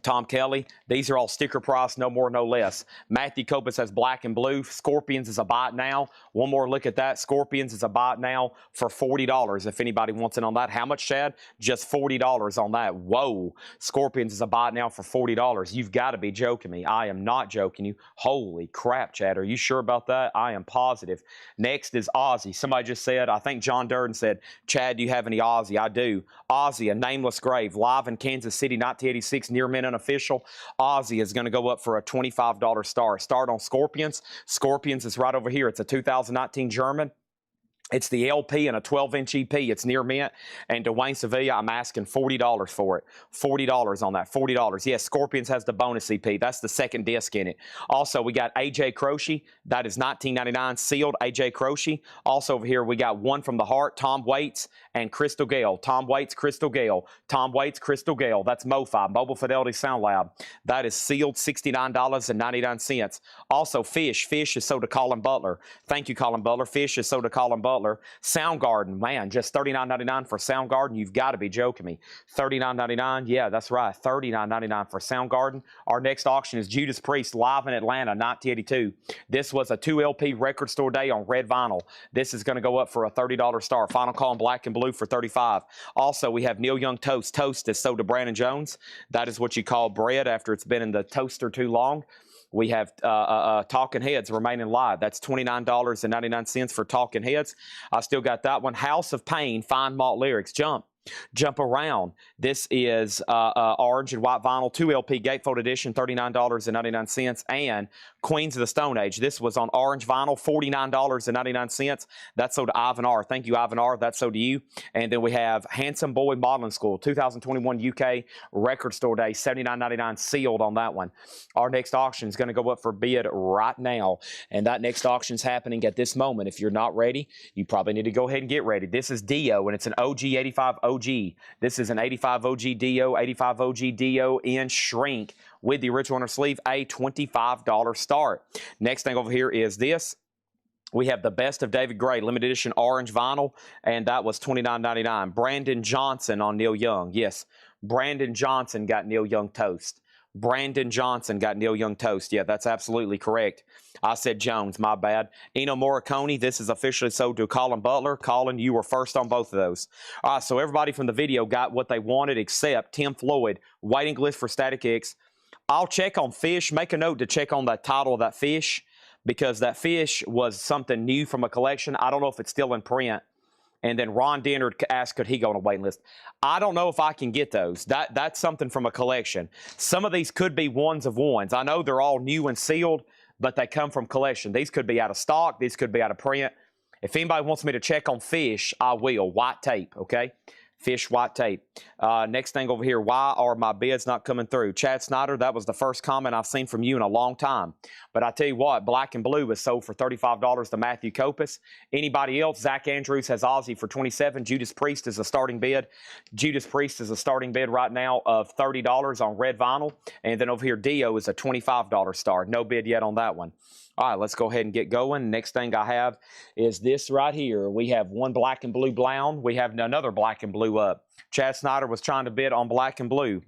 Tom Kelly, these are all sticker price, no more, no less. Matthew Copus has Black and Blue. Scorpions is a buy it now. One more look at that. Scorpions is a buy it now for $40. If anybody wants it on that. How much, Chad? Just $40 on that. Whoa. Scorpions is a buy it now for $40. You've got to be joking me. I am not joking you. Holy crap, Chad. Are you sure about that? I am positive. Next is Ozzy. Somebody just said, I think John Durden said, Chad, do you have any Ozzy? I do. Ozzy, A Nameless Grave, live in Kansas City, 1986, near mint unofficial. Ozzy is going to go up for a $25 star. Start on Scorpions. Scorpions is right over here. It's a 2019 German. It's the LP and a 12-inch EP. It's near mint. And Dwayne Sevilla, I'm asking $40 for it. $40 on that. $40. Yes, Scorpions has the bonus EP. That's the second disc in it. Also, we got A.J. Croce. That is $19.99 sealed. A.J. Croce. Also over here, we got One from the Heart, Tom Waits, and Crystal Gale. Tom Waits, Crystal Gale. Tom Waits, Crystal Gale. That's MoFi, Mobile Fidelity Sound Lab. That is sealed, $69.99. Also, Fish. Fish is sold to Colin Butler. Thank you, Colin Butler. Fish is sold to Colin Butler. Soundgarden, man, just $39.99 for Soundgarden. You've got to be joking me. $39.99, yeah, that's right. $39.99 for Soundgarden. Our next auction is Judas Priest, live in Atlanta, 1982. This was a 2 LP record store day on red vinyl. This is going to go up for a $30 star. Final call in Black and Blue for $35. Also, we have Neil Young Toast. Toast is sold to Brandon Jones. That is what you call bread after it's been in the toaster too long. We have Talking Heads remaining live. That's $29.99 for Talking Heads. I still got that one. House of Pain, Fine Malt Lyrics. Jump Around. This is orange and white vinyl, 2 LP gatefold edition, $39.99. And Queens of the Stone Age. This was on orange vinyl, $49.99. That's sold to Ivan R. Thank you, Ivan R. That's sold to you. And then we have Handsome Boy Modeling School, 2021 UK Record Store Day, $79.99 sealed on that one. Our next auction is going to go up for bid right now. And that next auction is happening at this moment. If you're not ready, you probably need to go ahead and get ready. This is Dio, and it's an OG 85 OG. This is an 85 OG Dio, 85 OG Dio in shrink with the original inner sleeve, a $25 start. Next thing over here is this. We have the Best of David Gray, limited edition orange vinyl, and that was $29.99. Brandon Johnson on Neil Young. Yes, Brandon Johnson got Neil Young Toast. Brandon Johnson got Neil Young Toast. Yeah, that's absolutely correct. I said Jones, my bad. Ennio Morricone, this is officially sold to Colin Butler. Colin, you were first on both of those. All right, so everybody from the video got what they wanted except Tim Floyd. Waiting list for Static X. I'll check on Fish. Make a note to check on the title of that Fish, because that Fish was something new from a collection. I don't know if it's still in print. And then Ron Dennard asked, could he go on a waiting list? I don't know if I can get those. That's something from a collection. Some of these could be ones of ones. I know they're all new and sealed, but they come from collection. These could be out of stock. These could be out of print. If anybody wants me to check on fish, I will. White tape, okay? Fish, white tape. Next thing over here, why are my bids not coming through? Chad Snyder, that was the first comment I've seen from you in a long time. But I tell you what, black and blue is sold for $35 to Matthew Kopus. Anybody else? Zach Andrews has Ozzy for $27. Judas Priest is a starting bid. Judas Priest is a starting bid right now of $30 on red vinyl. And then over here, Dio is a $25 star. No bid yet on that one. All right, let's go ahead and get going. Next thing I have is this right here. We have one black and blue blound. We have another black and blue up. Chad Snyder was trying to bid on black and blue.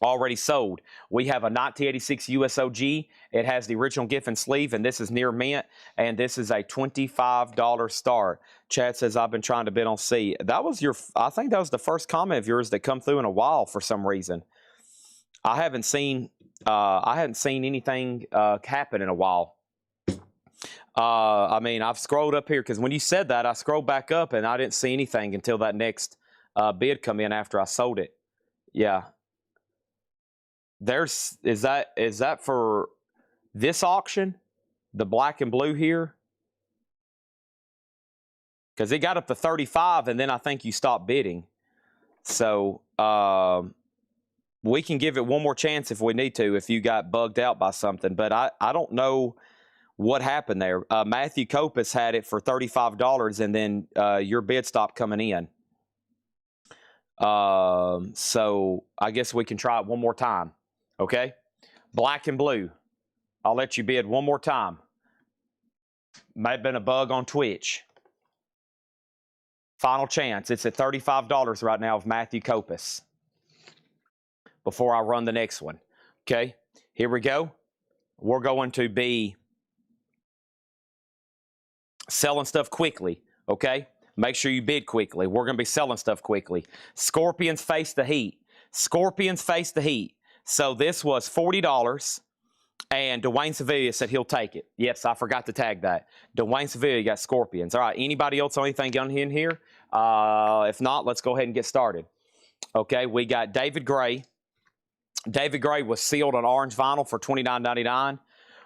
Already sold. We have a 1986 USOG. It has the original Giffen sleeve, and this is near mint, and this is a $25 start. Chad says, I've been trying to bid on C. That was I think that was the first comment of yours that come through in a while for some reason. I hadn't seen anything happen in a while. I mean, I've scrolled up here because when you said that, I scrolled back up and I didn't see anything until that next bid come in after I sold it. Yeah. Is that for this auction? The black and blue here? Because it got up to 35 and then I think you stopped bidding. So we can give it one more chance if we need to, if you got bugged out by something. But I don't know what happened there. Matthew Kopus had it for $35 and then your bid stopped coming in. So I guess we can try it one more time. Okay? Black and blue. I'll let you bid one more time. Might have been a bug on Twitch. Final chance. It's at $35 right now of Matthew Kopus. Before I run the next one. Okay? Here we go. We're going to be selling stuff quickly, okay? Make sure you bid quickly. We're going to be selling stuff quickly. Scorpions face the heat. Scorpions face the heat. So this was $40, and Dwayne Sevilla said he'll take it. Yes, I forgot to tag that. Dwayne Sevilla got Scorpions. All right, anybody else on anything on in here? If not, let's go ahead and get started. Okay, we got David Gray. David Gray was sealed on orange vinyl for $29.99.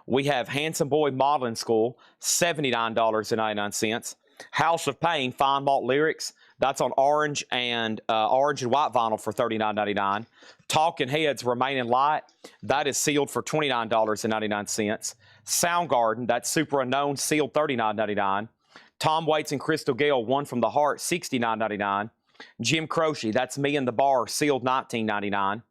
We have Handsome Boy Modeling School, $79.99. House of Pain, Fine Malt Lyrics, that's on orange and white vinyl for $39.99. Talking Heads, Remaining Light, that is sealed for $29.99. Soundgarden, that's Super Unknown, sealed $39.99. Tom Waits and Crystal Gale, One from the Heart, $69.99. Jim Croce, that's Me in the Bar, sealed $19.99.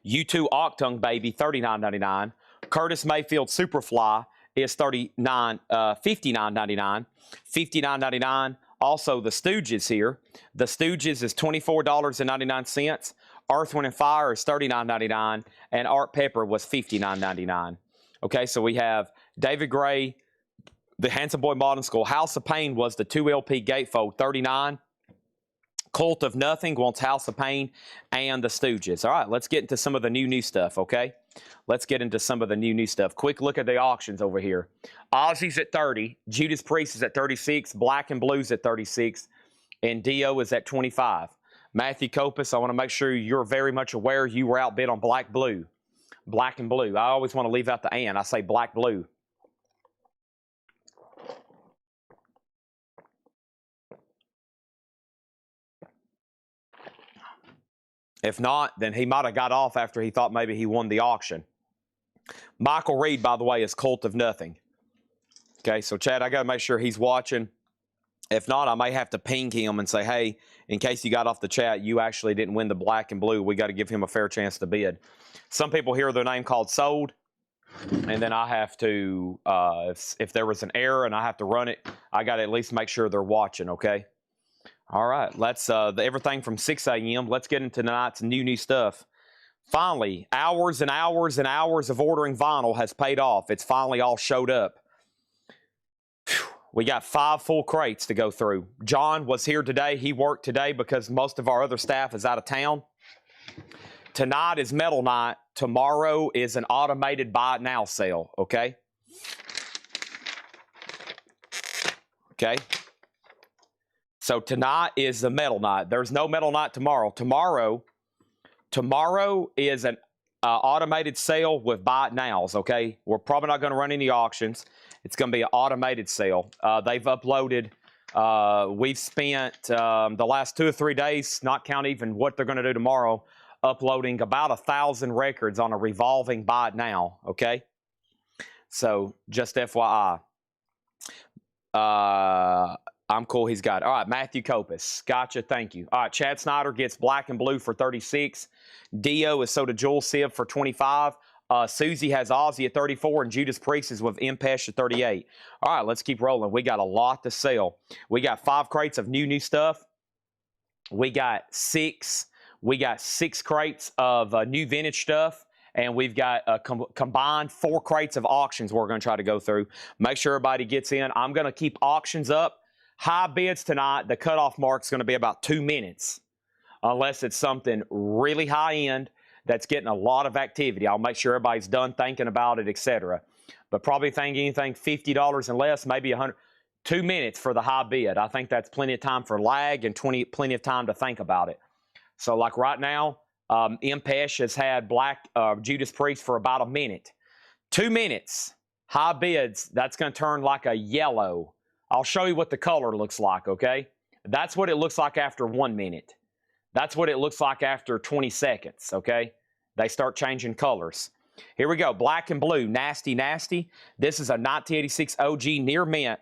U2 Octung Baby, $39.99. Curtis Mayfield Superfly is $59.99. $59.99. Also, the Stooges here. The Stooges is $24.99. Earth, Wind & Fire is $39.99. And Art Pepper was $59.99. Okay, so we have David Gray, the Handsome Boy Modern School. House of Pain was the 2LP gatefold, $39. Cult of Nothing wants House of Pain and the Stooges. All right, let's get into some of the new stuff, okay? Let's get into some of the new stuff. Quick look at the auctions over here. Ozzy's at 30. Judas Priest is at 36. Black and Blue's at 36. And Dio is at 25. Matthew Kopus, I want to make sure you're very much aware you were outbid on black and blue. I always want to leave out the and. I say black blue. If not, then he might have got off after he thought maybe he won the auction. Michael Reed, by the way, is Cult of Nothing. Okay, so Chad, I got to make sure he's watching. If not, I may have to ping him and say, hey, in case you got off the chat, you actually didn't win the black and blue. We got to give him a fair chance to bid. Some people hear their name called sold, and then I have to, if there was an error and I have to run it, I got to at least make sure they're watching, okay? All right, let's everything from 6 a.m. Let's get into tonight's new stuff. Finally, hours and hours and hours of ordering vinyl has paid off. It's finally all showed up. Whew. We got 5 full crates to go through. John was here today. He worked today because most of our other staff is out of town. Tonight is metal night. Tomorrow is an automated buy it now sale, okay? Okay. So tonight is the metal night. There's no metal night tomorrow. Tomorrow is an automated sale with buy it nows, okay? We're probably not going to run any auctions. It's going to be an automated sale. They've uploaded. We've spent the last 2 or 3 days, not count even what they're going to do tomorrow, uploading about 1,000 records on a revolving buy it now. Okay, so just FYI. I'm cool. He's got it. All right, Matthew Copus. Gotcha. Thank you. All right, Chad Snyder gets black and blue for 36. Dio is sold to Joel Siv for 25. Susie has Ozzy at 34, and Judas Priest is with Impesh at 38. All right, let's keep rolling. We got a lot to sell. We got 5 crates of new stuff. We got 6 crates of new vintage stuff. And we've got a combined 4 crates of auctions we're going to try to go through. Make sure everybody gets in. I'm going to keep auctions up. High bids tonight. The cutoff mark is going to be about 2 minutes. Unless it's something really high-end that's getting a lot of activity. I'll make sure everybody's done thinking about it, etc. But probably think anything $50 and less, maybe 100. 2 minutes for the high bid. I think that's plenty of time for lag and plenty of time to think about it. So like right now, Impesh has had black Judas Priest for about a minute. 2 minutes. High bids, that's going to turn like a yellow. I'll show you what the color looks like, okay? That's what it looks like after 1 minute. That's what it looks like after 20 seconds, okay? They start changing colors. Here we go. Black and blue. Nasty, nasty. This is a 1986 OG near mint.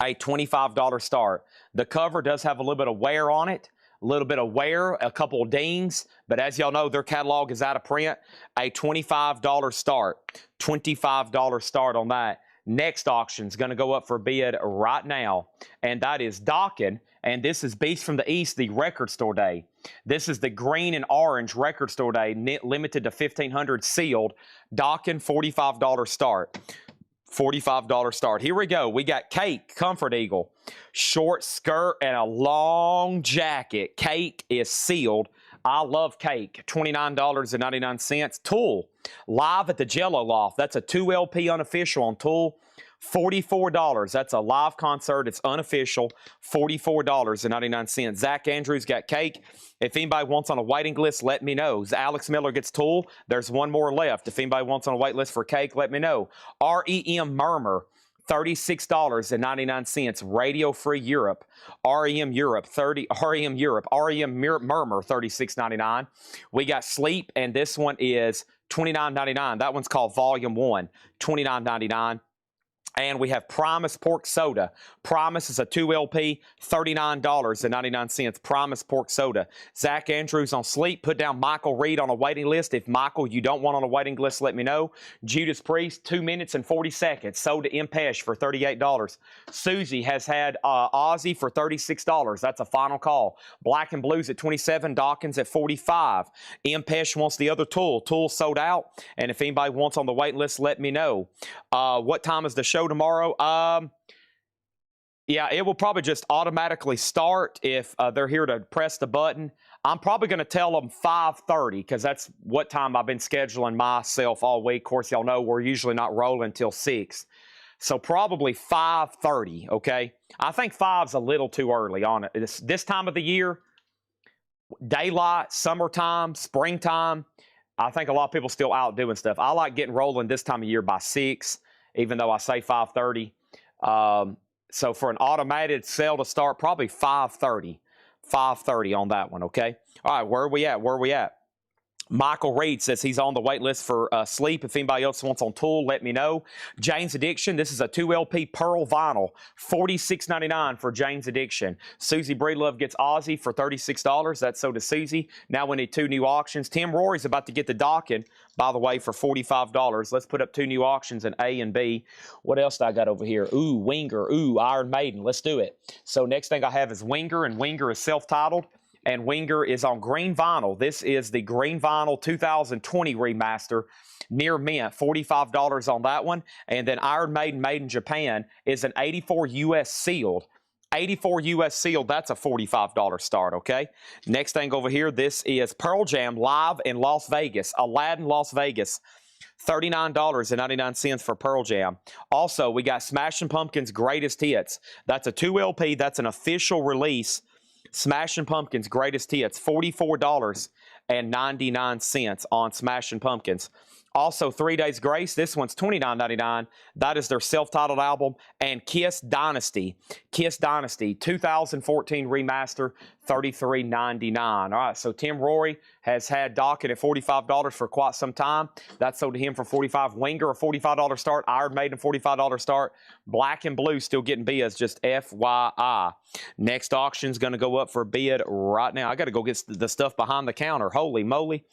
A $25 start. The cover does have a little bit of wear on it. A little bit of wear, a couple of dings, but as y'all know, their catalog is out of print. A $25 start. $25 start on that. Next auction is going to go up for bid right now, and that is Dockin, and this is Beast from the East, the record store day. This is the green and orange record store day, limited to 1,500 sealed. Dockin, $45 start. $45 start. Here we go. We got Cake, Comfort Eagle, short skirt and a long jacket. Cake is sealed. I love Cake. $29.99. Tool, live at the Jello Loft. That's a 2 LP unofficial on Tool. $44. That's a live concert. It's unofficial. $44.99. Zach Andrews got Cake. If anybody wants on a waiting list, let me know. Alex Miller gets Tool. There's 1 more left. If anybody wants on a wait list for Cake, let me know. REM Murmur, $36.99. Radio Free Europe. REM Europe, REM Murmur, $36.99. We got Sleep, and this one is $29.99. That one's called Volume 1, $29.99. And we have Primus Pork Soda. Primus is a 2 LP, $39.99. Primus Pork Soda. Zach Andrews on Sleep. Put down Michael Reed on a waiting list. If Michael, you don't want on a waiting list, let me know. Judas Priest, 2 minutes and 40 seconds. Sold to Impesh for $38. Susie has had Ozzy for $36. That's a final call. Black and Blues at $27. Dawkins at $45. Impesh wants the other Tool. Tool sold out. And if anybody wants on the waiting list, let me know. What time is the show tomorrow? Yeah, it will probably just automatically start if they're here to press the button. I'm probably going to tell them 5:30 because that's what time I've been scheduling myself all week. Of course, y'all know we're usually not rolling until 6. So probably 5:30, okay? I think 5's a little too early on it. This time of the year, daylight, summertime, springtime, I think a lot of people still out doing stuff. I like getting rolling this time of year by 6. Even though I say 5:30. So for an automated sale to start, probably 5:30. 5:30 on that one, okay? All right, where are we at? Michael Reed says he's on the wait list for Sleep. If anybody else wants on Tool, let me know. Jane's Addiction, this is a 2 LP Pearl Vinyl. $46.99 for Jane's Addiction. Susie Breedlove gets Ozzy for $36. That's so does Susie. Now we need 2 new auctions. Tim Rory's about to get the Dockin, by the way, for $45. Let's put up 2 new auctions in A and B. What else do I got over here? Ooh, Winger. Ooh, Iron Maiden. Let's do it. So next thing I have is Winger, and Winger is self-titled. And Winger is on green vinyl. This is the green vinyl 2020 remaster, near mint, $45 on that one. And then Iron Maiden, made in Japan, is an 84 US sealed. 84 US sealed, that's a $45 start, okay? Next thing over here, this is Pearl Jam live in Las Vegas, Aladdin, Las Vegas. $39.99 for Pearl Jam. Also, we got Smashing Pumpkins Greatest Hits. That's a 2 LP, that's an official release. Smashing Pumpkins Greatest Hits, $44.99 on Smashing Pumpkins. Also, 3 Days Grace. This one's $29.99. That is their self-titled album. And Kiss Dynasty. Kiss Dynasty, 2014 remaster, $33.99. All right, so Tim Rory has had Docket at $45 for quite some time. That sold to him for $45. Winger, a $45 start. Iron Maiden, $45 start. Black and Blue still getting bids, just FYI. Next auction's going to go up for bid right now. I got to go get the stuff behind the counter. Holy moly.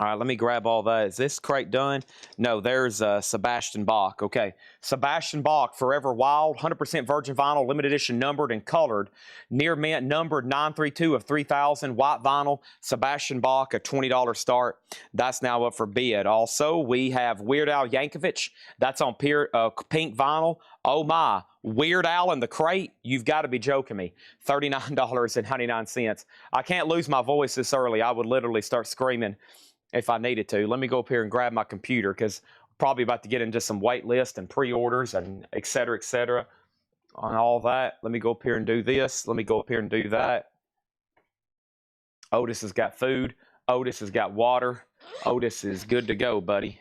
All right, let me grab all that. Is this crate done? No, there's Sebastian Bach. Okay, Sebastian Bach, Forever Wild, 100% virgin vinyl, limited edition, numbered and colored. Near mint, numbered 932 of 3000, white vinyl. Sebastian Bach, a $20 start. That's now up for bid. Also, we have Weird Al Yankovic. That's on pink vinyl. Oh my, Weird Al in the crate? You've got to be joking me. $39.99. I can't lose my voice this early. I would literally start screaming if I needed to. Let me go up here and grab my computer because I'm probably about to get into some wait list and pre-orders and et cetera, on all that. Let me go up here and do this. Let me go up here and do that. Otis has got food. Otis has got water. Otis is good to go, buddy.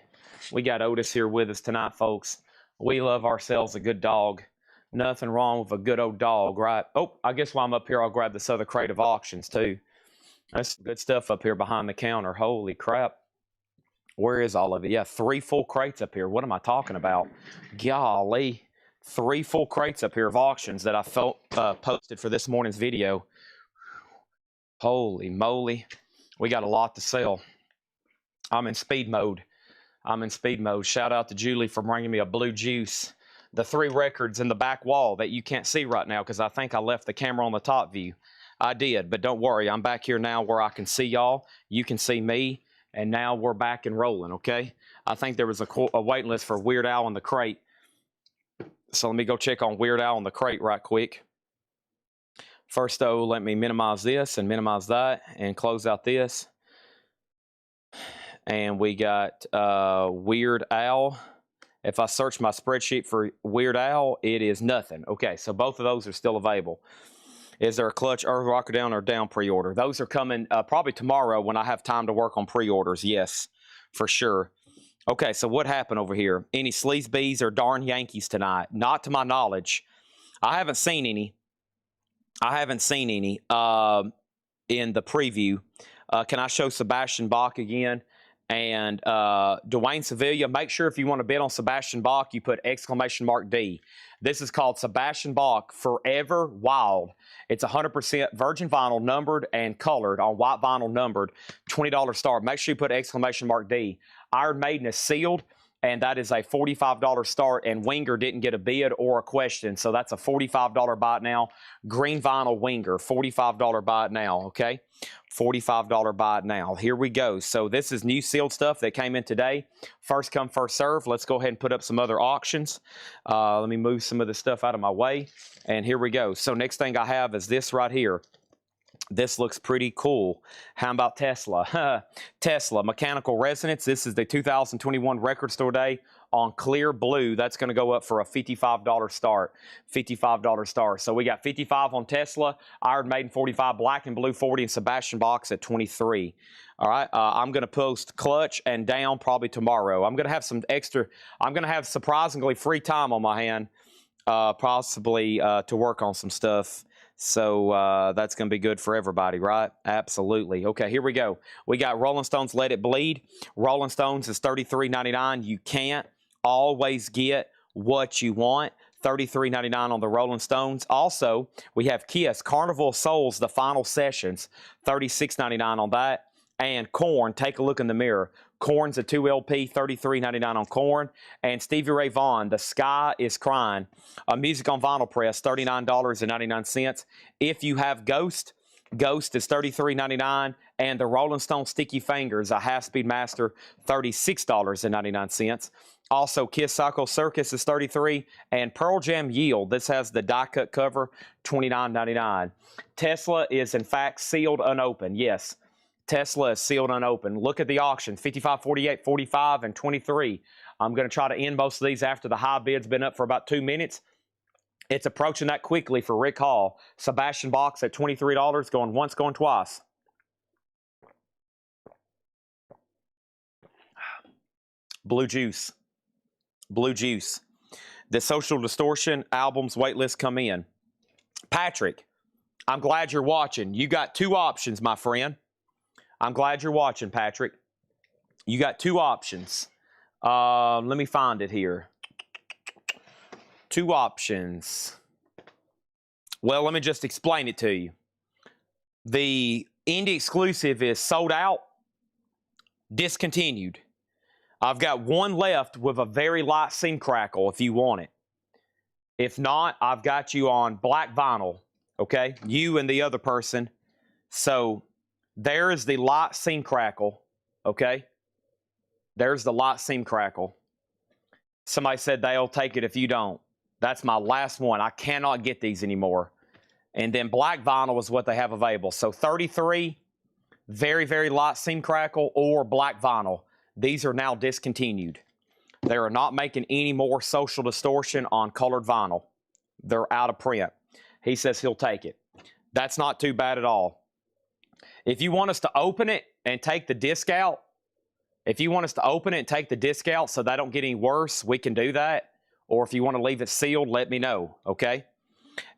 We got Otis here with us tonight, folks. We love ourselves a good dog. Nothing wrong with a good old dog, right? Oh, I guess while I'm up here, I'll grab this other crate of auctions, too. That's good stuff up here behind the counter. Holy crap. Where is all of it? Yeah, 3 full crates up here. What am I talking about? Golly. 3 full crates up here of auctions that I posted for this morning's video. Holy moly. We got a lot to sell. I'm in speed mode. I'm in speed mode. Shout out to Julie for bringing me a blue juice. The 3 records in the back wall that you can't see right now because I think I left the camera on the top view. I did, but don't worry. I'm back here now where I can see y'all. You can see me, and now we're back and rolling, okay? I think there was a waiting list for Weird Al in the crate. So let me go check on Weird Al in the crate right quick. First, though, let me minimize this and minimize that and close out this. And we got Weird Al. If I search my spreadsheet for Weird Al, it is nothing. Okay, so both of those are still available. Is there a Clutch, Earth Rocker Down, or Down pre-order? Those are coming probably tomorrow when I have time to work on pre-orders. Yes, for sure. Okay, so what happened over here? Any Sleazebees or darn Yankees tonight? Not to my knowledge. I haven't seen any. I haven't seen any in the preview. Can I show Sebastian Bach again? And Dwayne Sevilla, make sure if you want to bid on Sebastian Bach, you put !D. This is called Sebastian Bach Forever Wild. It's 100% virgin vinyl, numbered and colored on white vinyl, numbered, $20 start. Make sure you put !D. Iron Maiden is sealed, and that is a $45 start, and Winger didn't get a bid or a question, so that's a $45 buy it now. Green vinyl Winger, $45 buy it now, okay? $45 buy it now. Here we go. So this is new sealed stuff that came in today. First come, first serve. Let's go ahead and put up some other auctions. Let me move some of this stuff out of my way, and here we go. So next thing I have is this right here. This looks pretty cool. How about Tesla? Tesla, Mechanical Resonance. This is the 2021 Record Store Day on clear blue. That's going to go up for a $55 start. $55 start. So we got 55 on Tesla, Iron Maiden 45, Black and Blue 40, and Sebastian Bach at 23. All right. I'm going to post Clutch and Down probably tomorrow. I'm going to have some extra. I'm going to have surprisingly free time on my hand, possibly to work on some stuff. So that's going to be good for everybody, right? Absolutely. Okay, here we go. We got Rolling Stones Let It Bleed. Rolling Stones is $33.99. You can't always get what you want. $33.99 on the Rolling Stones. Also, we have Kiss Carnival of Souls, the final sessions, $36.99 on that. And Korn, take a look in the mirror. Korn's a 2LP, $33.99 on Korn. And Stevie Ray Vaughan, The Sky is Crying. A music on vinyl press, $39.99. If you have Ghost, Ghost is $33.99. And the Rolling Stone Sticky Fingers, a half-speed master, $36.99. Also, Kiss Psycho Circus is $33. And Pearl Jam Yield, this has the die-cut cover, $29.99. Tesla is, in fact, sealed unopened. Yes. Tesla is sealed unopened. Look at the auction, 55, 48, 45, and 23. I'm going to try to end most of these after the high bid's been up for about 2 minutes. It's approaching that quickly for Rick Hall. Sebastian Bach at $23, going once, going twice. Blue Juice. Blue Juice. The Social Distortion albums waitlist come in. Patrick, I'm glad you're watching. You got two options, my friend. I'm glad you're watching, Patrick. You got two options. Let me find it here. Two options. Well, let me just explain it to you. The indie exclusive is sold out, discontinued. I've got one left with a very light seam crackle if you want it. If not, I've got you on black vinyl, okay? You and the other person. So there is the light seam crackle, okay? There's the light seam crackle. Somebody said they'll take it if you don't. That's my last one. I cannot get these anymore. And then black vinyl is what they have available. So 33, very, very light seam crackle, or black vinyl. These are now discontinued. They are not making any more Social Distortion on colored vinyl. They're out of print. He says he'll take it. That's not too bad at all. If you want us to open it and take the disc out, so they don't get any worse, we can do that. Or if you want to leave it sealed, let me know, okay?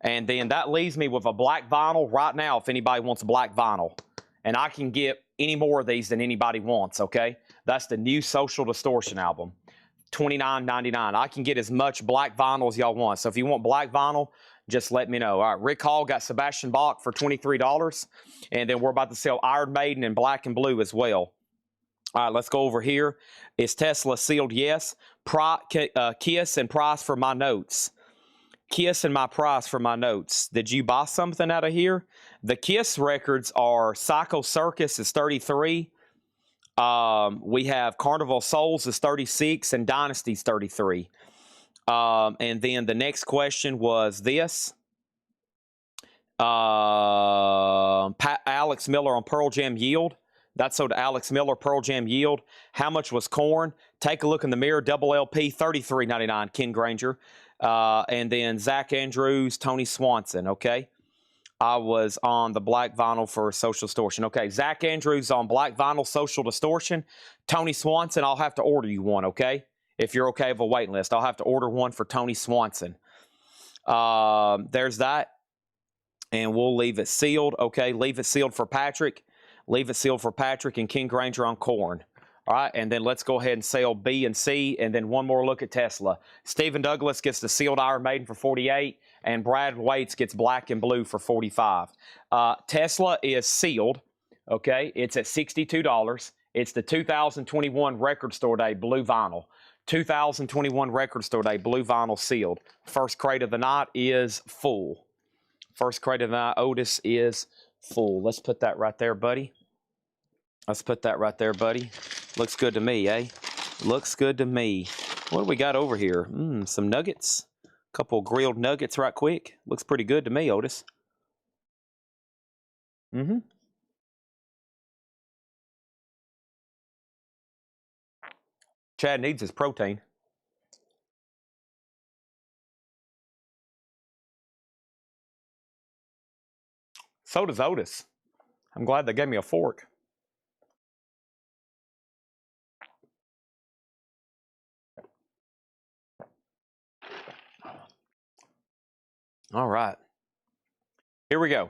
And then that leaves me with a black vinyl right now if anybody wants black vinyl. And I can get any more of these than anybody wants, okay? That's the new Social Distortion album, $29.99. I can get as much black vinyl as y'all want. So if you want black vinyl, just let me know. All right, Rick Hall got Sebastian Bach for $23. And then we're about to sell Iron Maiden in black and blue as well. All right, let's go over here. Is Tesla sealed? Yes. Kiss and price for my notes. Kiss and my price for my notes. Did you buy something out of here? The Kiss records are Psycho Circus is 33. We have Carnival Souls is 36 and Dynasty's 33. And then the next question was this. Alex Miller on Pearl Jam Yield. That's sold to Alex Miller, Pearl Jam Yield. How much was Korn? Take a look in the mirror, double LP, $33.99, Ken Granger. And then Zach Andrews, Tony Swanson, okay? I was on the black vinyl for Social Distortion. Okay, Zach Andrews on black vinyl, Social Distortion. Tony Swanson, I'll have to order you one, okay? If you're okay with a wait list, I'll have to order one for Tony Swanson. There's that. And we'll leave it sealed, okay? Leave it sealed for Patrick. Leave it sealed for Patrick and King Granger on Korn. All right, and then let's go ahead and sell B and C, and then one more look at Tesla. Stephen Douglas gets the sealed Iron Maiden for $48, and Brad Waits gets black and blue for $45. Tesla is sealed, okay? It's at $62. It's the 2021 Record Store Day blue vinyl. 2021 Record Store Day blue vinyl sealed. First crate of the night is full. First crate of the night, Otis is full. Let's put that right there, buddy. Let's put that right there, buddy. Looks good to me, eh? Looks good to me. What do we got over here? Some nuggets. Couple grilled nuggets right quick. Looks pretty good to me, Otis. Chad needs his protein. So does Otis. I'm glad they gave me a fork. All right. Here we go.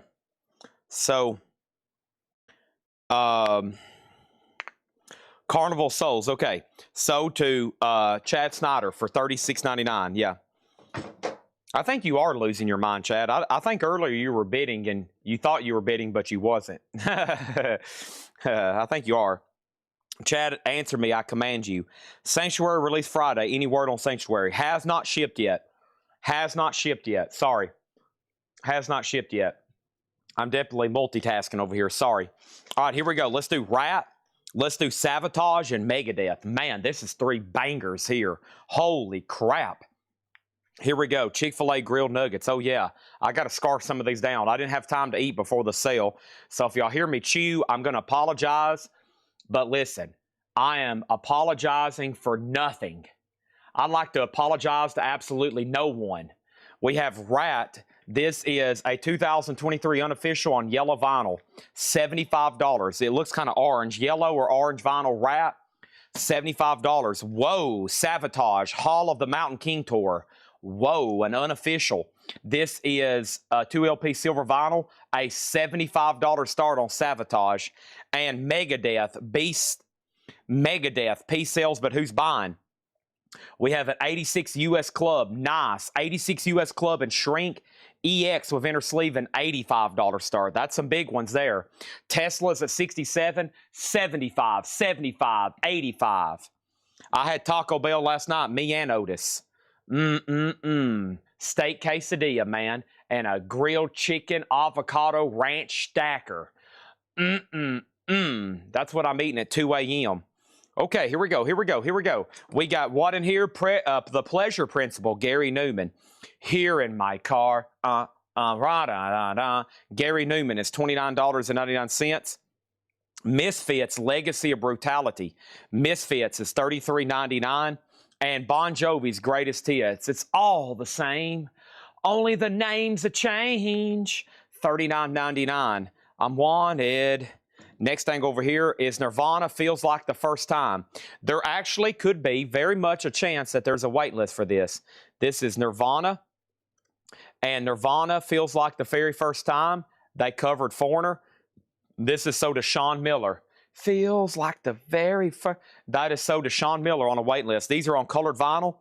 So, Carnival Souls. Okay. So to Chad Snyder for $36.99. Yeah. I think you are losing your mind, Chad. I think earlier you were bidding and you thought you were bidding, but you wasn't. I think you are. Chad, answer me. I command you. Sanctuary release Friday. Any word on Sanctuary? Has not shipped yet. Has not shipped yet. Sorry. Has not shipped yet. I'm definitely multitasking over here. Sorry. All right, here we go. Let's do Rat. Let's do Sabotage and Megadeth. Man, this is three bangers here. Holy crap. Here we go. Chick-fil-A grilled nuggets. Oh, yeah. I got to scarf some of these down. I didn't have time to eat before the sale. So if y'all hear me chew, I'm going to apologize. But listen, I am apologizing for nothing. I'd like to apologize to absolutely no one. We have Rat. This is a 2023 unofficial on yellow vinyl. $75. It looks kind of orange. Yellow or orange vinyl Rat. $75. Whoa, Savatage, Hall of the Mountain King Tour. Whoa, an unofficial. This is 2LP silver vinyl, a $75 start on Savatage. And Megadeth, Beast Megadeth, P sales, but who's buying? We have an 86 US Club, nice. 86 US Club and Shrink. EX with inner sleeve, an $85 start. That's some big ones there. Tesla's at 67, 75, 75, 85. I had Taco Bell last night, me and Otis. Steak quesadilla, man, and a grilled chicken avocado ranch stacker. That's what I'm eating at 2 a.m. Okay, here we go. We got what in here? The Pleasure Principle, Gary Newman. Here in my car, Gary Newman is $29.99. Misfits, Legacy of Brutality. Misfits is $33.99. And Bon Jovi's Greatest Hits. It's all the same. Only the names a change. $39.99. I'm wanted. Next thing over here is Nirvana, Feels Like the First Time. There actually could be very much a chance that there's a wait list for this. This is Nirvana. And Nirvana, Feels Like the Very First Time. They covered Foreigner. This is so to Sean Miller. Feels like the very first. That is so to Sean Miller on a wait list. These are on colored vinyl.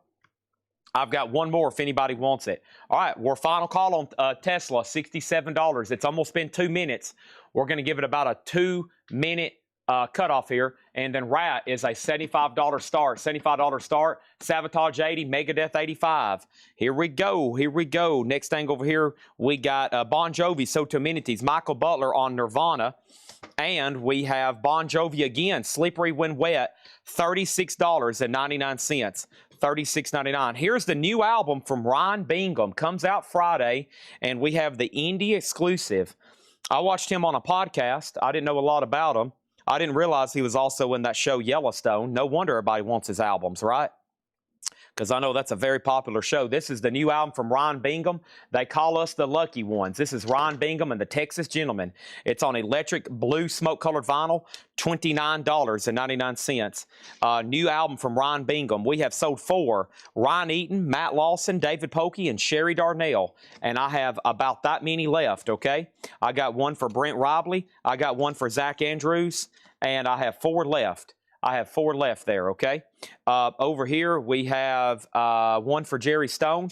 I've got one more if anybody wants it. All right, we're final call on Tesla, $67. It's almost been 2 minutes. We're going to give it about a 2-minute cutoff here. And then Rat is a $75 start. $75 start. Savatage 80, Megadeth 85. Here we go. Next thing over here, we got Bon Jovi, So to Amenities, Michael Butler on Nirvana. And we have Bon Jovi again, Slippery When Wet, $36.99. $36.99. Here's the new album from Ryan Bingham. Comes out Friday, and we have the indie exclusive. I watched him on a podcast. I didn't know a lot about him. I didn't realize he was also in that show Yellowstone. No wonder everybody wants his albums, right? Because I know that's a very popular show. This is the new album from Ryan Bingham. They call us the lucky ones. This is Ryan Bingham and the Texas Gentleman. It's on electric blue smoke-colored vinyl, $29.99. New album from Ryan Bingham. We have sold 4. Ryan Eaton, Matt Lawson, David Pokey, and Sherry Darnell. And I have about that many left, okay? I got one for Brent Robley. I got one for Zach Andrews. And I have 4 left. I have 4 left there, okay? Over here, we have one for Jerry Stone,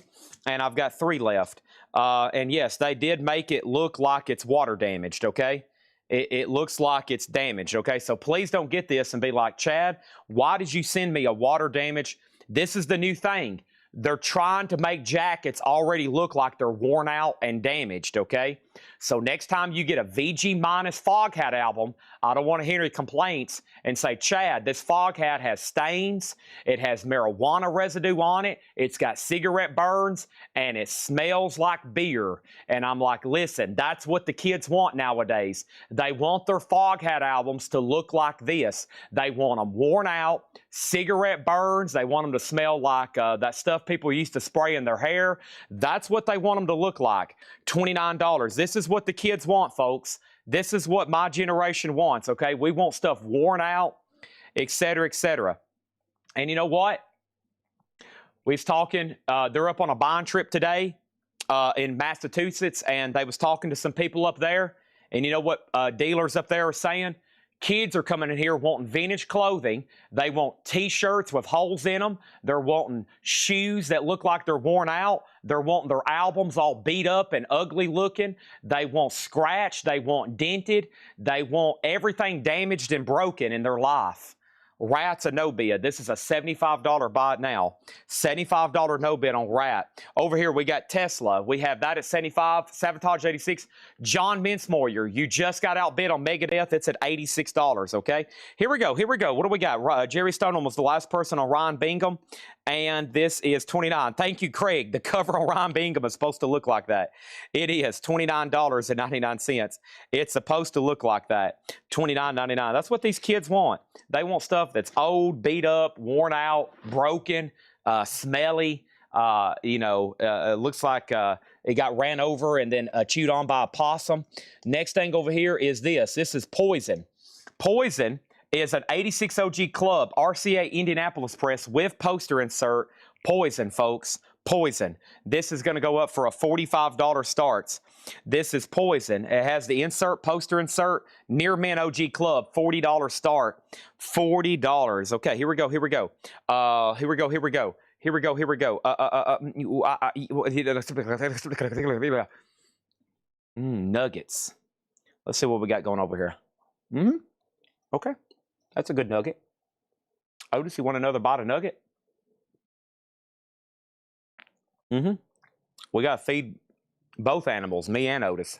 and I've got 3 left. And yes, they did make it look like it's water damaged, okay? It looks like it's damaged, okay? So please don't get this and be like, Chad, why did you send me a water damage? This is the new thing. They're trying to make jackets already look like they're worn out and damaged, okay? So next time you get a VG minus Fog Hat album, I don't want to hear any complaints and say, Chad, this Fog Hat has stains, it has marijuana residue on it, it's got cigarette burns, and it smells like beer. And I'm like, listen, that's what the kids want nowadays. They want their Fog Hat albums to look like this. They want them worn out, cigarette burns, they want them to smell like that stuff people used to spray in their hair. That's what they want them to look like. $29. This is what the kids want, folks. This is what my generation wants, okay? We want stuff worn out, etc., etc. And you know what? We was talking, they're up on a buying trip today in Massachusetts, and they was talking to some people up there. And you know what dealers up there are saying? Kids are coming in here wanting vintage clothing. They want T-shirts with holes in them. They're wanting shoes that look like they're worn out. They're wanting their albums all beat up and ugly looking. They want scratched. They want dented. They want everything damaged and broken in their life. Rat's a no bid. This is a $75 buy it now. $75 no bid on Rat. Over here we got Tesla. We have that at $75. Savatage 86. John Mincemoyer, you just got outbid on Megadeth. It's at $86. Okay. Here we go. What do we got? Jerry Stone was the last person on Ryan Bingham, and this is $29. Thank you, Craig. The cover on Ryan Bingham is supposed to look like that. It is $29.99. It's supposed to look like that. $29.99. That's what these kids want. They want stuff that's old, beat up, worn out, broken, smelly. It looks like it got ran over and then chewed on by a possum. Next thing over here is this. This is Poison. Poison is an 86 OG Club RCA Indianapolis press with poster insert. Poison, folks. Poison. This is going to go up for a $45 starts. This is Poison. It has the insert, poster insert, near mint OG Club, $40 start. $40. Okay, here we go. Here we go. Here we go. Here we go. Here we go. Here we go. Nuggets. Let's see what we got going over here. Okay. That's a good nugget. Otis, you want another bite of nugget? We got to feed both animals, me and Otis.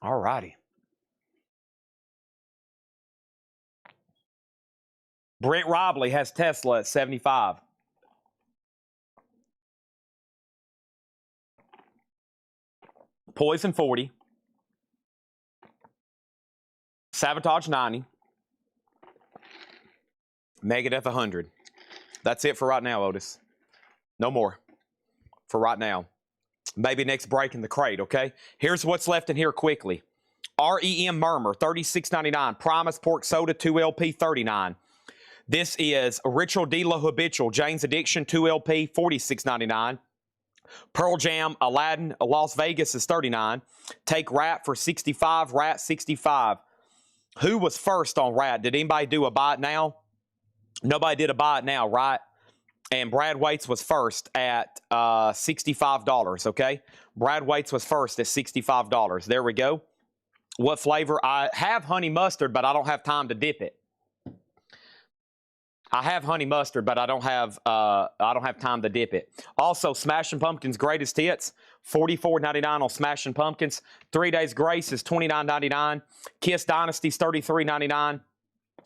All righty. Brent Robley has Tesla at 75. Poison 40. Sabotage 90. Megadeth 100. That's it for right now, Otis. No more for right now. Maybe next break in the crate, okay? Here's what's left in here quickly. REM Murmur, $36.99. Primus Pork Soda, 2LP, $39. This is Ritual De La Habitual, Jane's Addiction, 2LP, $46.99. Pearl Jam, Aladdin, Las Vegas is $39. Take Rat for $65. Rat, $65. Who was first on Rat? Did anybody do a buy it now? Nobody did a buy it now, right? And Brad Waits was first at $65, okay? Brad Waits was first at $65. There we go. What flavor? I have honey mustard, but I don't have time to dip it. I have honey mustard, but I don't have time to dip it. Also, Smashing Pumpkins Greatest Hits, $44.99 on Smashing Pumpkins. 3 Days Grace is $29.99. Kiss Dynasty's $33.99.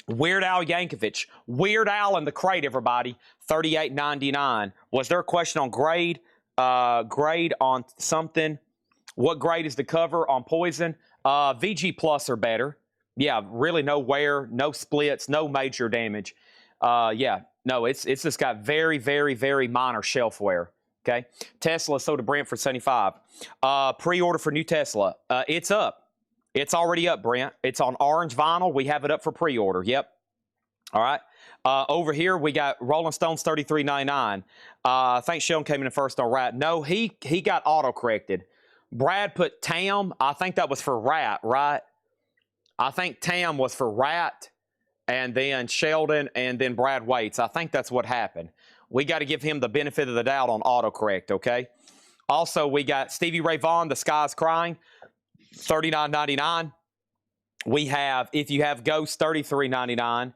Weird Al Yankovic, Weird Al in the crate, everybody, $38.99. Was there a question on grade? Grade on something? What grade is the cover on Poison? VG Plus or better. Yeah, really no wear, no splits, no major damage. Yeah, no, it's just got very, very, very minor shelf wear. Okay, Tesla sold to Brent for 75. Pre-order for new Tesla. It's up. It's already up, Brent. It's on orange vinyl. We have it up for pre-order. Yep. All right. Over here, we got Rolling Stones $33.99. I think Sheldon came in first on Rat. No, he got auto-corrected. Brad put Tam. I think that was for Rat, right? I think Tam was for Rat, and then Sheldon, and then Brad Waits. I think that's what happened. We got to give him the benefit of the doubt on autocorrect, okay? Also, we got Stevie Ray Vaughan, The Sky's Crying, $39.99. We have, if you have Ghost, $33.99.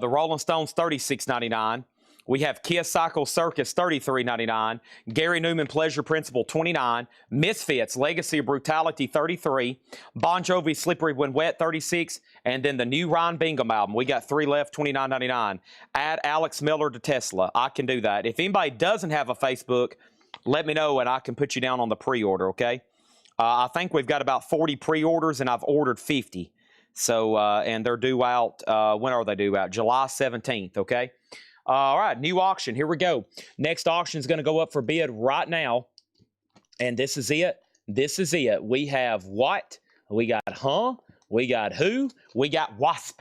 The Rolling Stones, $36.99. We have Kiss Cycle Circus, $33.99. Gary Newman Pleasure Principle, $29. Misfits Legacy of Brutality, $33. Bon Jovi Slippery When Wet, $36. And then the new Ryan Bingham album. We got 3 left, $29.99. Add Alex Miller to Tesla. I can do that. If anybody doesn't have a Facebook, let me know and I can put you down on the pre-order, okay? I think we've got about 40 pre-orders and I've ordered 50. So, and they're due out, when are they due out? July 17th, okay? All right, new auction. Here we go. Next auction is going to go up for bid right now. And this is it. This is it. We have what? We got we got who? We got Wasp.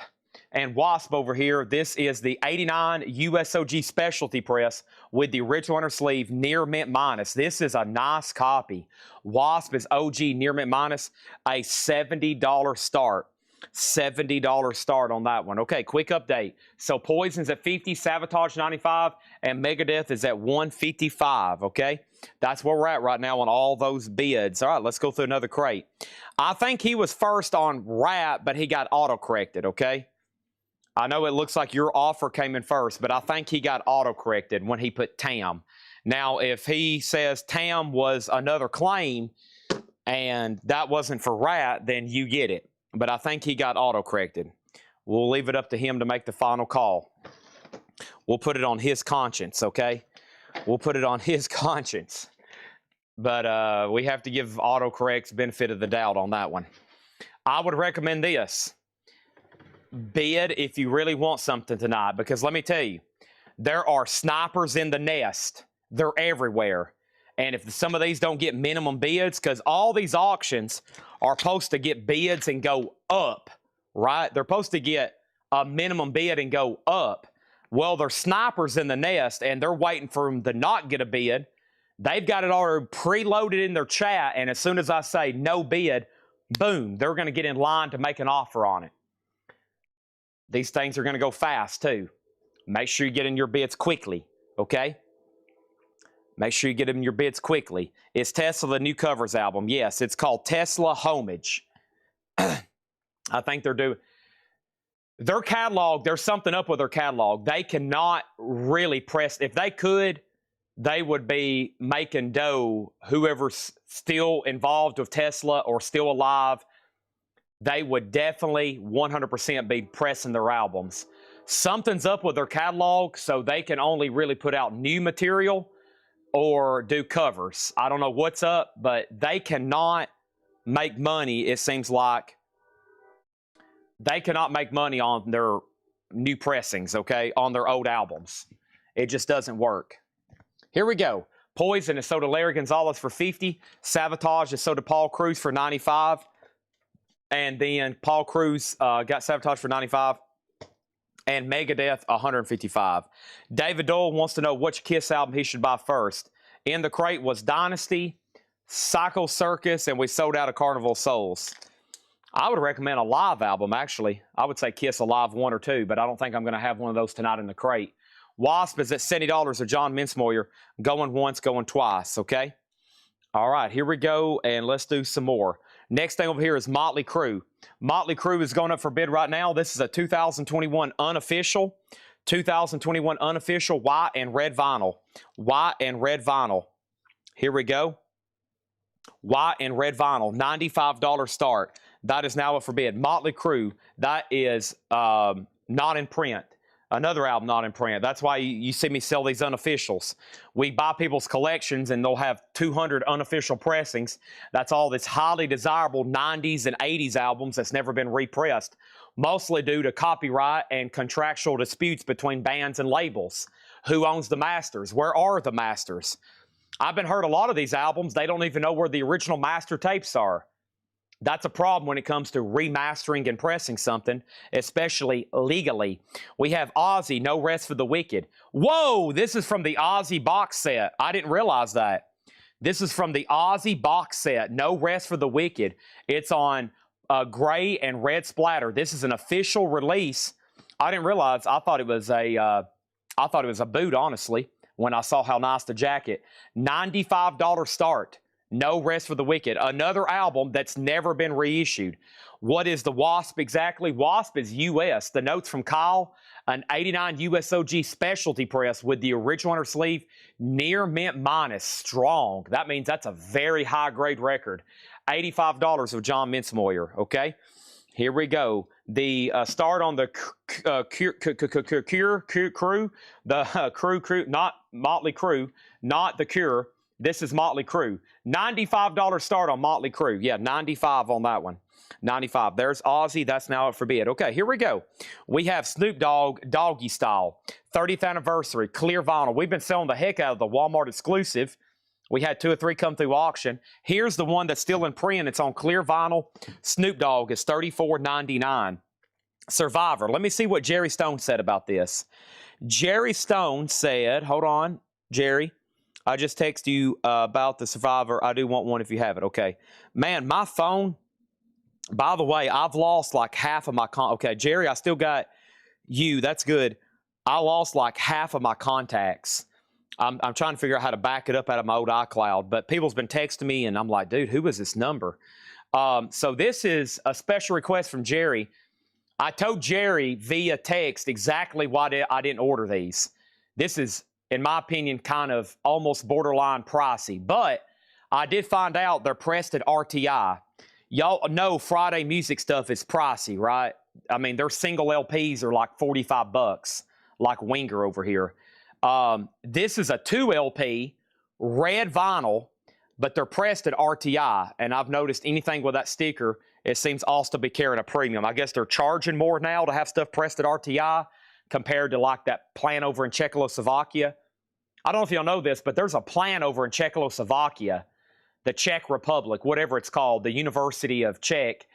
And Wasp over here, this is the 89 USOG specialty press with the original inner sleeve near mint minus. This is a nice copy. Wasp is OG near mint minus, a $70 start. $70 start on that one. Okay, quick update. So Poison's at 50, Sabotage 95, and Megadeth is at 155, okay? That's where we're at right now on all those bids. All right, let's go through another crate. I think he was first on Rat, but he got auto-corrected, okay? I know it looks like your offer came in first, but I think he got auto-corrected when he put Tam. Now, if he says Tam was another claim and that wasn't for Rat, then you get it. But I think he got auto-corrected. We'll leave it up to him to make the final call. We'll put it on his conscience, okay? We'll put it on his conscience. But we have to give autocorrects benefit of the doubt on that one. I would recommend this. Bid if you really want something tonight. Because let me tell you, there are snipers in the nest. They're everywhere. And if some of these don't get minimum bids, because all these auctions are supposed to get bids and go up, right? They're supposed to get a minimum bid and go up. Well, they're snipers in the nest, and they're waiting for them to not get a bid. They've got it already preloaded in their chat, and as soon as I say no bid, boom, they're going to get in line to make an offer on it. These things are going to go fast, too. Make sure you get in your bids quickly, okay? Make sure you get in your bids quickly. Is Tesla the new covers album? Yes, it's called Tesla Homage. I think they're doing... Their catalog, there's something up with their catalog. They cannot really press... If they could, they would be making dough. Whoever's still involved with Tesla or still alive, they would definitely 100% be pressing their albums. Something's up with their catalog, so they can only really put out new material or do covers. I don't know what's up, but they cannot make money, it seems like. They cannot make money on their new pressings, okay, on their old albums. It just doesn't work. Here we go. Poison is sold to Larry Gonzalez for $50. Sabotage is sold to Paul Cruz for $95. And then Paul Cruz got Sabotage for $95. And Megadeth, $155. David Doyle wants to know which Kiss album he should buy first. In the crate was Dynasty, Psycho Circus, and we sold out of Carnival of Souls. I would recommend a live album, actually. I would say Kiss Alive 1 or 2, but I don't think I'm going to have one of those tonight in the crate. Wasp is at $70 of John Mincemoyer. Going once, going twice, okay? All right, here we go, and let's do some more. Next thing over here is Motley Crue. Motley Crue is going up for bid right now. This is a 2021 unofficial. 2021 unofficial white and red vinyl. White and red vinyl. Here we go. White and red vinyl. $95 start. That is now up for bid. Motley Crue. That is not in print. Another album not in print. That's why you see me sell these unofficials. We buy people's collections and they'll have 200 unofficial pressings. That's all this highly desirable 90s and 80s albums that's never been repressed, mostly due to copyright and contractual disputes between bands and labels. Who owns the masters? Where are the masters? I've been heard a lot of these albums, they don't even know where the original master tapes are. That's a problem when it comes to remastering and pressing something, especially legally. We have Ozzy, No Rest for the Wicked. Whoa, this is from the Ozzy box set. I didn't realize that. This is from the Ozzy box set, No Rest for the Wicked. It's on gray and red splatter. This is an official release. I didn't realize. I thought it was a boot, honestly, when I saw how nice the jacket. $95 start. No Rest for the Wicked. Another album that's never been reissued. What is the Wasp exactly? Wasp is US. The notes from Kyle, an 89 USOG specialty press with the original inner sleeve, near mint minus, strong. That means that's a very high grade record. $85 of John Mincemoyer, okay? Here we go. The start on the Crew, the Crew, not Motley Crue, not the Cure. This is Motley Crue. $95 start on Motley Crue. Yeah, 95 on that one. 95. There's Ozzy. That's now up for bid. Okay, here we go. We have Snoop Dogg, Doggy Style. 30th anniversary, clear vinyl. We've been selling the heck out of the Walmart exclusive. We had 2 or 3 come through auction. Here's the one that's still in print. It's on clear vinyl. Snoop Dogg is $34.99. Survivor. Let me see what Jerry Stone said about this. Jerry Stone said, hold on, Jerry. I just texted you about the Survivor. I do want one if you have it. Okay. Man, my phone, by the way, I've lost like half of my okay, Jerry, I still got you. That's good. I lost like half of my contacts. I'm trying to figure out how to back it up out of my old iCloud, but people's been texting me, and I'm like, dude, who is this number? So this is a special request from Jerry. I told Jerry via text exactly why I didn't order these. This is, in my opinion, kind of almost borderline pricey. But I did find out they're pressed at RTI. Y'all know Friday music stuff is pricey, right? I mean, their single LPs are like 45 bucks, like Winger over here. This is a 2 LP, red vinyl, but they're pressed at RTI. And I've noticed anything with that sticker, it seems also to be carrying a premium. I guess they're charging more now to have stuff pressed at RTI compared to like that plant over in Czechoslovakia. I don't know if y'all know this, but there's a plant over in Czechoslovakia, the Czech Republic, whatever it's called, the University of Czech.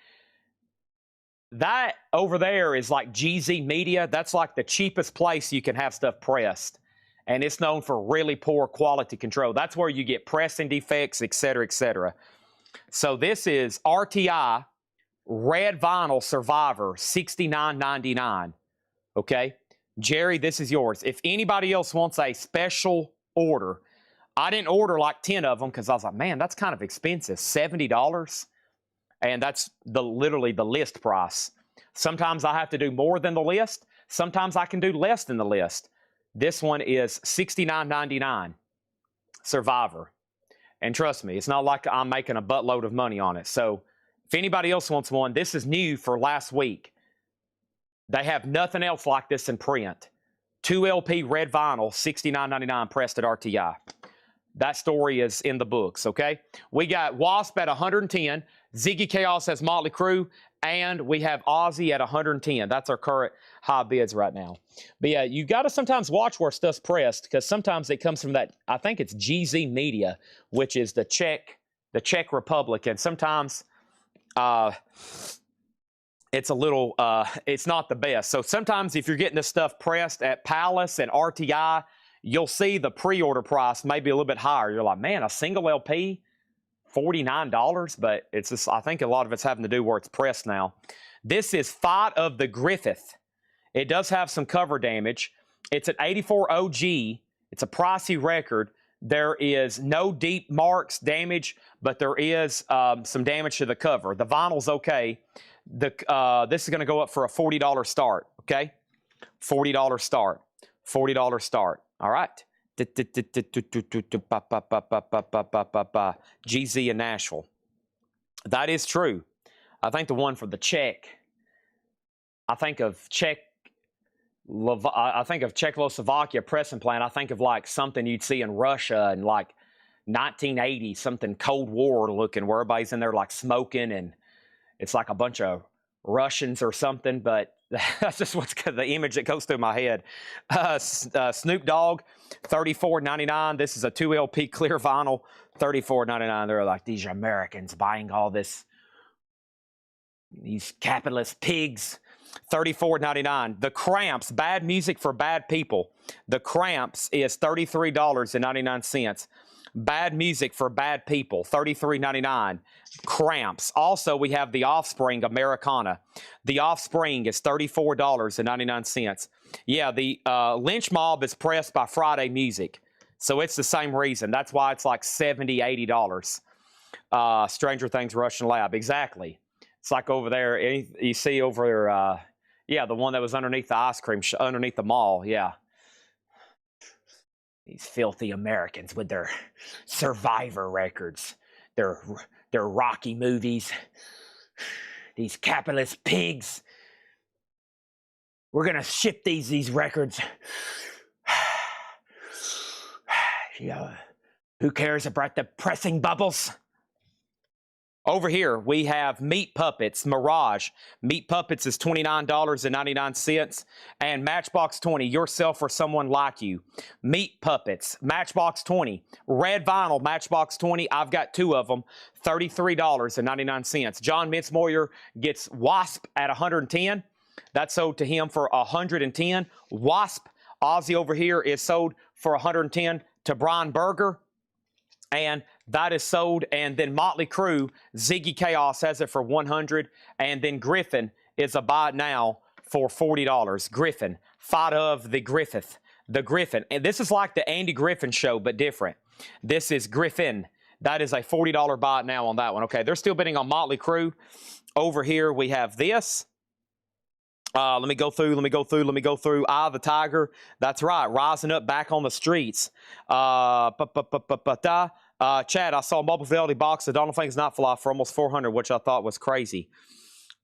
That over there is like GZ Media. That's like the cheapest place you can have stuff pressed. And it's known for really poor quality control. That's where you get pressing defects, et cetera, et cetera. So this is RTI Red Vinyl Survivor, $69.99. Okay? Jerry, this is yours. If anybody else wants a special order, I didn't order like 10 of them because I was like, man, that's kind of expensive, $70. And that's literally the list price. Sometimes I have to do more than the list. Sometimes I can do less than the list. This one is $69.99, Survivor. And trust me, it's not like I'm making a buttload of money on it. So if anybody else wants one, this is new for last week. They have nothing else like this in print. 2 LP red vinyl, $69.99 pressed at RTI. That story is in the books, okay? We got Wasp at 110. Ziggy Chaos has Motley Crue. And we have Ozzy at 110. That's our current high bids right now. But yeah, you got to sometimes watch where stuff's pressed because sometimes it comes from that, I think it's GZ Media, which is the Czech Republic. And sometimes it's a little, it's not the best. So sometimes if you're getting this stuff pressed at Palace and RTI, you'll see the pre-order price maybe a little bit higher. You're like, man, a single LP, $49, but it's just, I think a lot of it's having to do where it's pressed now. This is Fight of the Griffith. It does have some cover damage. It's an 84 OG. It's a pricey record. There is no deep marks damage, but there is some damage to the cover. The vinyl's okay. This is going to go up for a $40 start, okay? $40 start. $40 start. All right. GZ in Nashville. That is true. I think the one for the Czech. I think of Czechoslovakia pressing plant. I think of like something you'd see in Russia in like 1980, something Cold War looking, where everybody's in there like smoking and it's like a bunch of Russians or something. But that's just what's the image that goes through my head. Snoop Dogg, $34.99. This is a 2 LP clear vinyl, $34.99. They're like, these Americans buying all this, these capitalist pigs. $34.99. The Cramps, Bad Music for Bad People. The Cramps is $33.99. Bad Music for Bad People, $33.99. Cramps. Also, we have The Offspring, Americana. The Offspring is $34.99. Yeah, the Lynch Mob is pressed by Friday Music. So it's the same reason. That's why it's like $70, $80. Stranger Things Russian Lab. Exactly. It's like over there. You see over there, yeah, the one that was underneath the ice cream, underneath the mall. Yeah. These filthy Americans with their Survivor records, their Rocky movies, these capitalist pigs. We're going to ship these records. Yeah. Who cares about the pressing bubbles? Over here, we have Meat Puppets, Mirage. Meat Puppets is $29.99. And Matchbox 20, Yourself or Someone Like You. Meat Puppets, Matchbox 20. Red Vinyl, Matchbox 20. I've got 2 of them, $33.99. John Mitzmoyer gets Wasp at 110. That's sold to him for 110. Wasp, Ozzy over here, is sold for 110 to Brian Berger. And that is sold. And then Motley Crue, Ziggy Chaos has it for 100. And then Griffin is a buy now for $40. Griffin, Fight of the Griffith. The Griffin. And this is like the Andy Griffin show, but different. This is Griffin. That is a $40 buy now on that one. Okay, they're still bidding on Motley Crue. Over here, we have this. Let me go through. Eye of the Tiger. That's right. Rising up back on the streets. Chad, I saw a Mobile Fidelity box of Donald Fagen's Night Fly for almost 400, which I thought was crazy.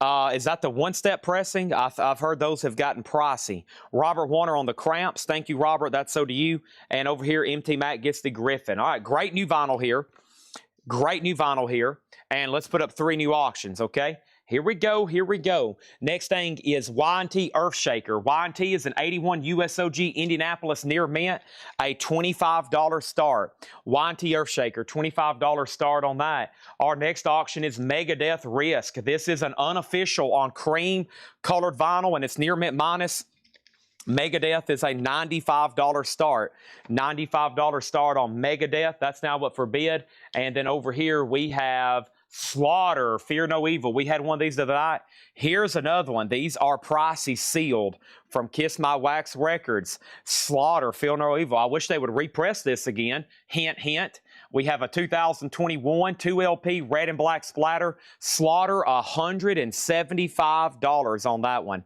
Is that the one-step pressing? I've heard those have gotten pricey. Robert Warner on the Cramps. Thank you, Robert. That's so do you. And over here, MT Mac gets the Griffin. All right, great new vinyl here. Great new vinyl here. And let's put up 3 new auctions, okay? Here we go. Here we go. Next thing is Y&T Earthshaker. Y&T is an 81 USOG Indianapolis near mint, a $25 start. Y&T Earthshaker, $25 start on that. Our next auction is Megadeth Risk. This is an unofficial on cream colored vinyl, and it's near mint minus. Megadeth is a $95 start. $95 start on Megadeth. That's now up for bid. And then over here we have Slaughter, Fear No Evil. We had one of these the other night. Here's another one. These are pricey sealed from Kiss My Wax Records. Slaughter, Fear No Evil. I wish they would repress this again. Hint, hint. We have a 2021 2LP red and black splatter. Slaughter, $175 on that one.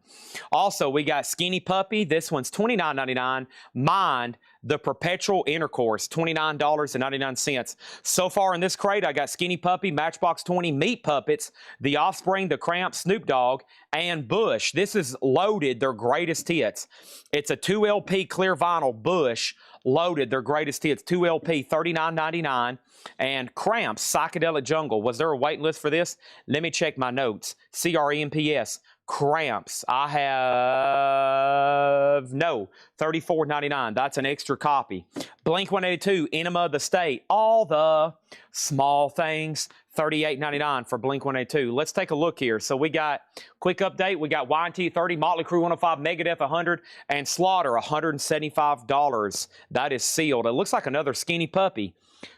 Also, we got Skinny Puppy. This one's $29.99. Mind the Perpetual Intercourse, $29.99. So far in this crate, I got Skinny Puppy, Matchbox 20, Meat Puppets, The Offspring, The Cramps, Snoop Dogg, and Bush. This is loaded, their greatest hits. It's a 2LP clear vinyl Bush loaded, their greatest hits. 2LP, $39.99. And Cramps, Psychedelic Jungle. Was there a wait list for this? Let me check my notes. CREMPS. Cramps, I have no, $34.99. That's an extra copy. Blink-182, Enema of the State, all the small things, $38.99 for Blink-182. Let's take a look here. So we got, quick update, we got Y&T 30, Motley Crue 105, Megadeth 100, and Slaughter $175. That is sealed. It looks like another Skinny Puppy.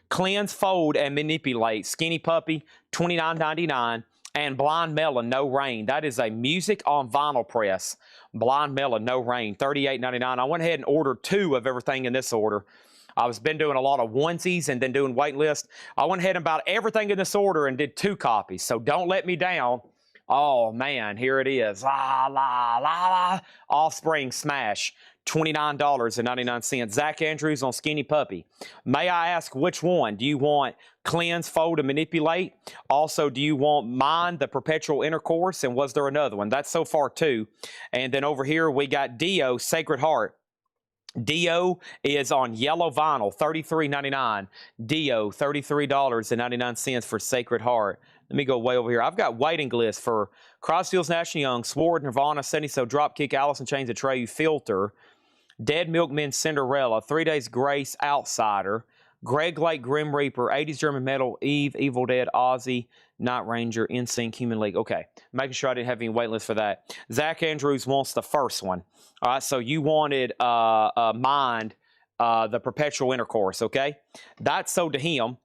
Cleanse, Fold, and Manipulate. Skinny Puppy, $29.99. And Blind Melon, No Rain. That is a music on vinyl press. Blind Melon, No Rain, $38.99. I went ahead and ordered 2 of everything in this order. I've been doing a lot of onesies and then doing wait list. I went ahead and bought everything in this order and did 2 copies. So don't let me down. Oh, man, here it is. La, la, la, la. Offspring Smash. $29.99. Zach Andrews on Skinny Puppy. May I ask which one? Do you want Cleanse, Fold, and Manipulate? Also, do you want Mind, the Perpetual Intercourse? And was there another one? That's so far 2. And then over here, we got Dio, Sacred Heart. Dio is on yellow vinyl, $33.99. Dio, $33.99 for Sacred Heart. Let me go way over here. I've got waiting lists for Crossfields, Nash & Young, Sword, Nirvana, Sunny So, Dropkick, Alice in Chains, Atreyu, Filter, Dead Milkmen, Cinderella, 3 Days Grace, Outsider, Greg Lake, Grim Reaper, 80s German Metal, Eve, Evil Dead, Ozzy, Night Ranger, NSYNC, Human League. Okay, making sure I didn't have any wait list for that. Zach Andrews wants the first one. All right, so you wanted Mind, the Perpetual Intercourse, okay? That's sold to him.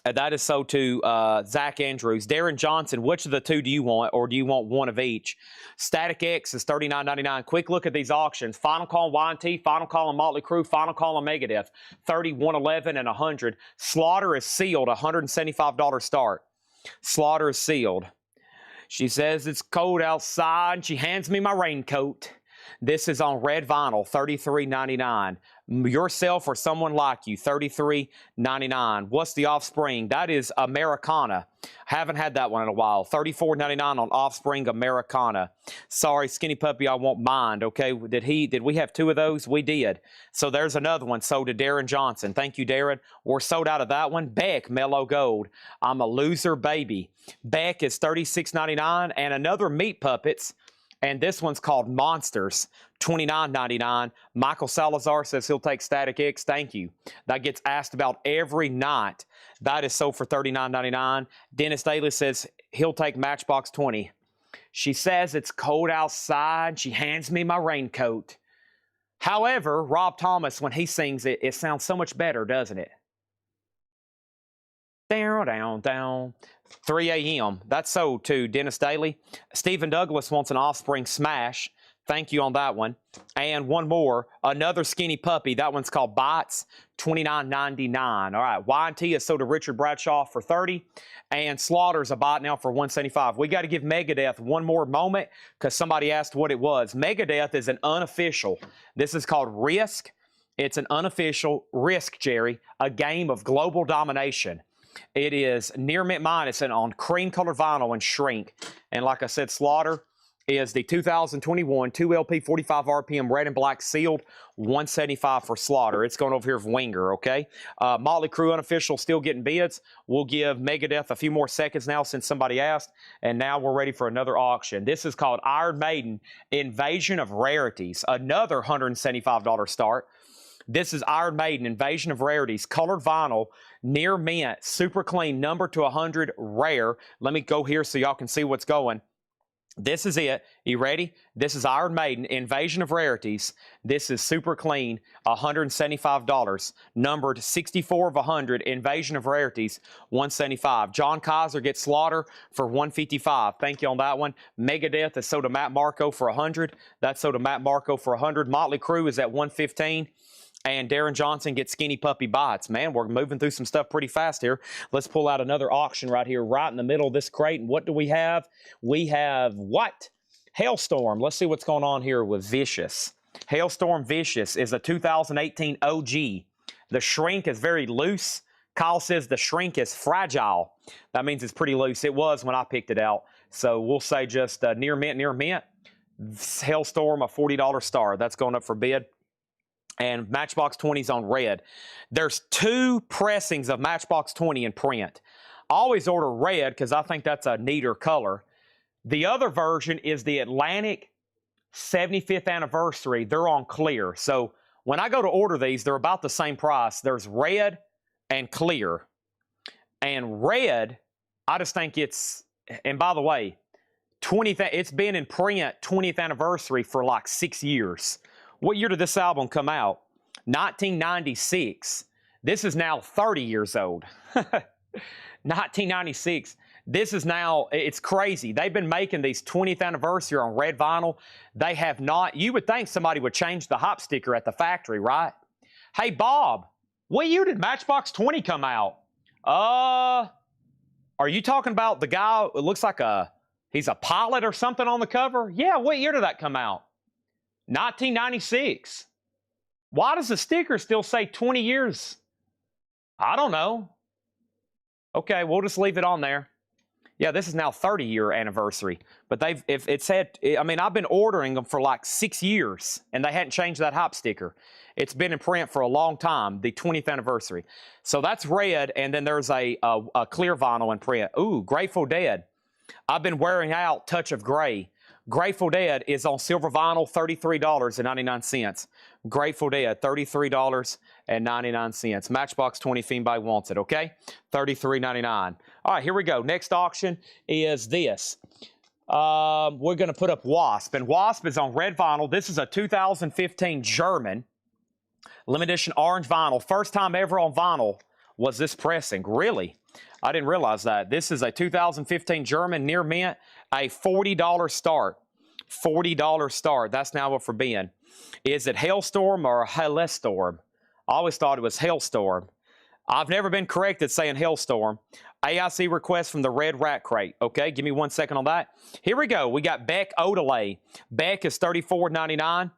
That is so to Zach Andrews. Darren Johnson, which of the 2 do you want, or do you want one of each? Static X is $39.99. Quick look at these auctions. Final Call on Y&T, Final Call on Motley Crue, Final Call on Megadeth, $30, $111, and $100. Slaughter is sealed, $175 start. Slaughter is sealed. She says it's cold outside, and she hands me my raincoat. This is on red vinyl, $33.99. Yourself or someone like you, $33.99. What's the Offspring? That is Americana. Haven't had that one in a while. $34.99 on Offspring Americana. Sorry, Skinny Puppy, I want Mind. Okay, did we have 2 of those? We did. So there's another one sold to Darren Johnson. Thank you, Darren. We're sold out of that one. Beck, Mellow Gold. I'm a loser, baby. Beck is $36.99, and another Meat Puppets. And this one's called Monsters, $29.99. Michael Salazar says he'll take Static X. Thank you. That gets asked about every night. That is sold for $39.99. Dennis Daly says he'll take Matchbox 20. She says it's cold outside. She hands me my raincoat. However, Rob Thomas, when he sings it, it sounds so much better, doesn't it? Down, down, down. 3 a.m. That's sold to Dennis Daly. Stephen Douglas wants an Offspring Smash. Thank you on that one. And one more, another Skinny Puppy. That one's called Bites, $29.99. All right, Y&T is sold to Richard Bradshaw for $30, and Slaughter's a bot now for $175. We got to give Megadeth one more moment because somebody asked what it was. Megadeth is an unofficial. This is called Risk. It's an unofficial Risk, Jerry, a game of global domination. It is near mint minus and on cream colored vinyl and shrink. And like I said, Slaughter, is the 2021 2LP 45 RPM red and black sealed, 175 for slaughter. It's going over here for Winger, okay? Motley Crue unofficial still getting bids. We'll give Megadeth a few more seconds now since somebody asked, and now we're ready for another auction. This is called Iron Maiden Invasion of Rarities, another $175 start. This is Iron Maiden Invasion of Rarities, colored vinyl, near mint, super clean, number to 100, rare. Let me go here so y'all can see what's going. This is it. You ready? This is Iron Maiden, Invasion of Rarities. This is super clean, $175. Numbered 64 of 100, Invasion of Rarities, 175. John Kaiser gets Slaughter for 155. Thank you on that one. Megadeth is sold to Matt Marco for 100. That's sold to Matt Marco for 100. Motley Crue is at 115. And Darren Johnson gets Skinny Puppy Bites. Man, we're moving through some stuff pretty fast here. Let's pull out another auction right here, right in the middle of this crate. And what do we have? We have what? Hailstorm. Let's see what's going on here with Vicious. Hailstorm Vicious is a 2018 OG. The shrink is very loose. Kyle says the shrink is fragile. That means it's pretty loose. It was when I picked it out. So we'll say just near mint, near mint. Hailstorm, a $40 star. That's going up for bid. And Matchbox 20's on red. There's two pressings of Matchbox 20 in print. I always order red because I think that's a neater color. The other version is the Atlantic 75th anniversary. They're on clear. So when I go to order these, they're about the same price. There's red and clear. And red, I just think it's, and by the way, it's been in print 20th anniversary for like 6 years. What year did this album come out? 1996. This is now 30 years old. 1996. This is now, it's crazy. They've been making these 20th anniversary on red vinyl. They have not. You would think somebody would change the hop sticker at the factory, right? Hey, Bob, what year did Matchbox 20 come out? Are you talking about the guy, it looks like he's a pilot or something on the cover? Yeah, what year did that come out? 1996. Why does the sticker still say 20 years? I don't know. Okay, we'll just leave it on there. Yeah, this is now 30-year anniversary. But if it said, I mean, I've been ordering them for like 6 years, and they hadn't changed that hop sticker. It's been in print for a long time, the 20th anniversary. So that's red, and then there's a clear vinyl in print. Ooh, Grateful Dead. I've been wearing out Touch of Grey. Grateful Dead is on silver vinyl, $33.99. Grateful Dead, $33.99. Matchbox 20, if anybody wants it, okay? $33.99. All right, here we go. Next auction is this. We're going to put up Wasp, and Wasp is on red vinyl. This is a 2015 German limited edition orange vinyl. First time ever on vinyl was this pressing. Really? I didn't realize that. This is a 2015 German near mint, a $40 start. $40 start. That's now what for being. Is it Hailstorm or Hailstorm? I always thought it was Hailstorm. I've never been corrected saying Hailstorm. AIC request from the Red Rat Crate. Okay, give me 1 second on that. Here we go. We got Beck Odelay. Beck is $34.99.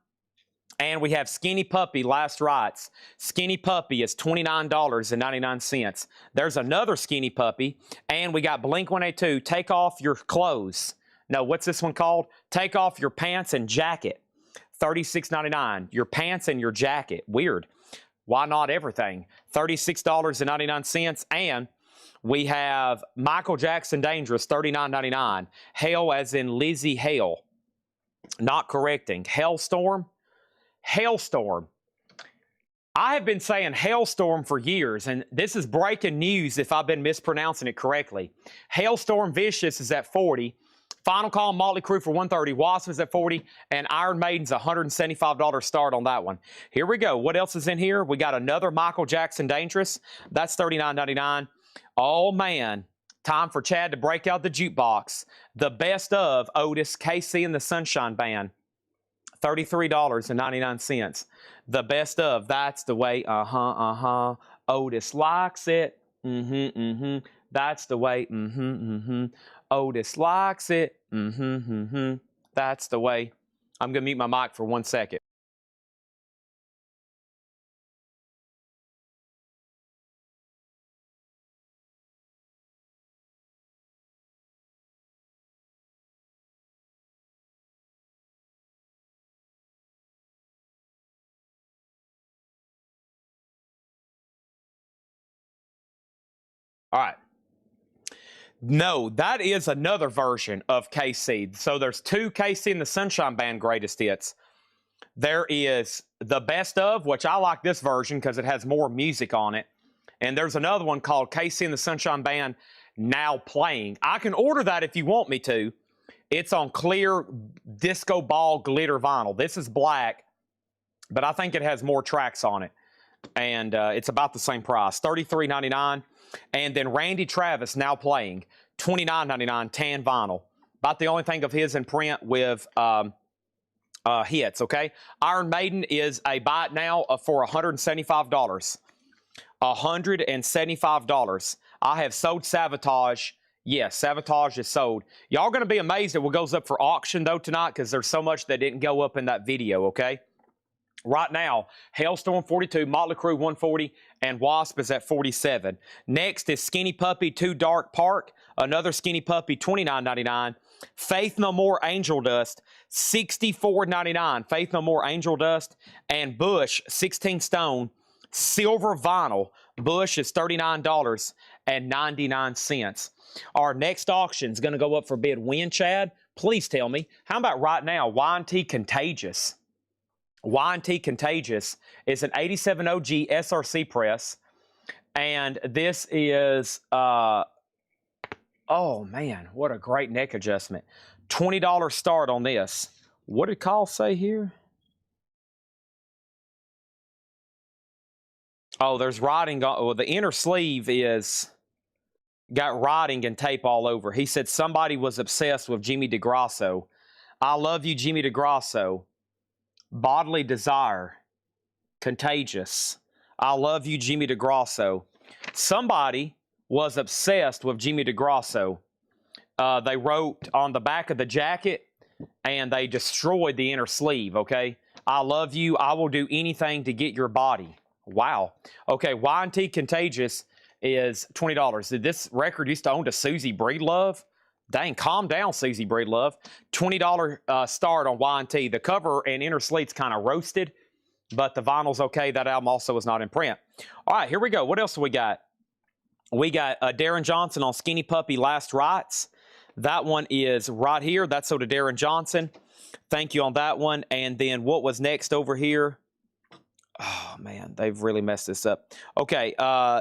And we have Skinny Puppy, Last Rites. Skinny Puppy is $29.99. There's another Skinny Puppy. And we got Blink-182, Take Off Your Clothes. No, what's this one called? Take Off Your Pants and Jacket. $36.99. Your pants and your jacket. Weird. Why not everything? $36.99. And we have Michael Jackson Dangerous, $39.99. Hail as in Lizzie Hale. Not correcting. Hailstorm. Hailstorm. I have been saying Hailstorm for years, and this is breaking news if I've been mispronouncing it correctly. Hailstorm Vicious is at 40. Final Call Motley Crue for 130. Wasp is at 40, and Iron Maiden's $175 start on that one. Here we go. What else is in here? We got another Michael Jackson Dangerous. That's $39.99. Oh, man. Time for Chad to break out the jukebox. The best of Otis, KC, and the Sunshine Band. $33.99. The best of That's the Way, Otis likes it, That's the way, Otis likes it, That's the way. I'm going to mute my mic for 1 second. All right. No, that is another version of KC. So there's two KC and the Sunshine Band greatest hits. There is the best of, which I like this version because it has more music on it. And there's another one called KC and the Sunshine Band Now Playing. I can order that if you want me to. It's on clear disco ball glitter vinyl. This is black, but I think it has more tracks on it. And it's about the same price, $33.99. And then Randy Travis Now Playing, $29.99, tan vinyl. About the only thing of his in print with hits, okay? Iron Maiden is a buy it now for $175. $175. I have sold Sabotage. Yes, Sabotage is sold. Y'all going to be amazed at what goes up for auction, though, tonight, because there's so much that didn't go up in that video, okay? Right now, Hailstorm 42, Motley Crue 140, and Wasp is at 47. Next is Skinny Puppy 2 Dark Park, another Skinny Puppy $29.99. Faith No More Angel Dust $64.99. Faith No More Angel Dust, and Bush 16 Stone silver vinyl. Bush is $39.99. Our next auction is going to go up for bid. When, Chad? Please tell me. How about right now? Y&T Contagious. Y&T Contagious is an 87 OG SRC press, and this is oh man, what a great neck adjustment. $20 start on this. What did Call say here? Oh, there's writing. Well, the inner sleeve is got writing and tape all over. He said somebody was obsessed with Jimmy DeGrasso. I love you, Jimmy DeGrasso. Bodily Desire, Contagious. I love you, Jimmy DeGrasso. Somebody was obsessed with Jimmy DeGrasso. They wrote on the back of the jacket, and they destroyed the inner sleeve, okay? I love you. I will do anything to get your body. Wow. Okay, Y&T Contagious is $20. This record used to own to Susie Breedlove. Dang, calm down, Susie Breedlove. $20 start on Y&T. The cover and inner sleeve's kind of roasted, but the vinyl's okay. That album also is not in print. All right, here we go. What else do we got? We got Darren Johnson on Skinny Puppy Last Rites. That one is right here. That's so to Darren Johnson. Thank you on that one. And then what was next over here? Oh, man, they've really messed this up. Okay,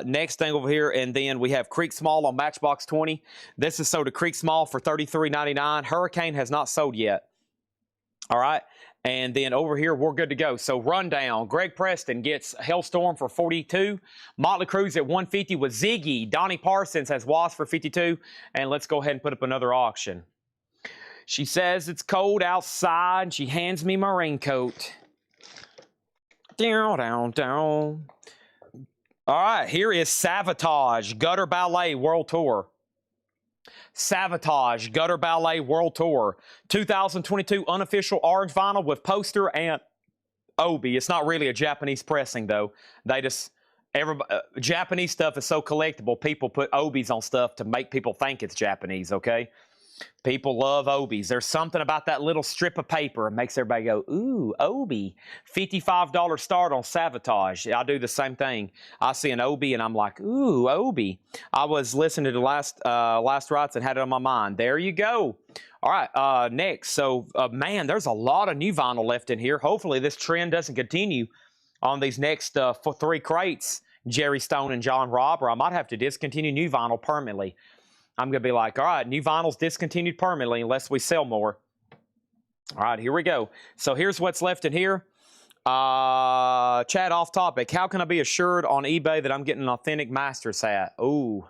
next thing over here, and then we have Creek Small on Matchbox 20. This is sold to Creek Small for $33.99. Hurricane has not sold yet. All right, and then over here, we're good to go. So rundown, Greg Preston gets Hailstorm for $42. Motley Crue's at $150 with Ziggy. Donnie Parsons has Wasp for $52. And let's go ahead and put up another auction. She says it's cold outside, and she hands me my raincoat. Down, down, down. All right, here is Sabotage, Gutter Ballet World Tour. Sabotage, Gutter Ballet World Tour. 2022 unofficial orange vinyl with poster and Obi. It's not really a Japanese pressing, though. They just, Japanese stuff is so collectible, people put Obis on stuff to make people think it's Japanese, okay? People love Obies. There's something about that little strip of paper that makes everybody go, ooh, Obi. $55 start on Sabotage. I do the same thing. I see an Obi and I'm like, ooh, Obi. I was listening to the Last Rites and had it on my mind. There you go. All right, next. So, man, there's a lot of new vinyl left in here. Hopefully this trend doesn't continue on these next 3 crates, Jerry Stone and John Robb, or I might have to discontinue new vinyl permanently. I'm going to be like, all right, new vinyl's discontinued permanently unless we sell more. All right, here we go. So here's what's left in here. Chat off topic. How can I be assured on eBay that I'm getting an authentic Masters hat? Ooh.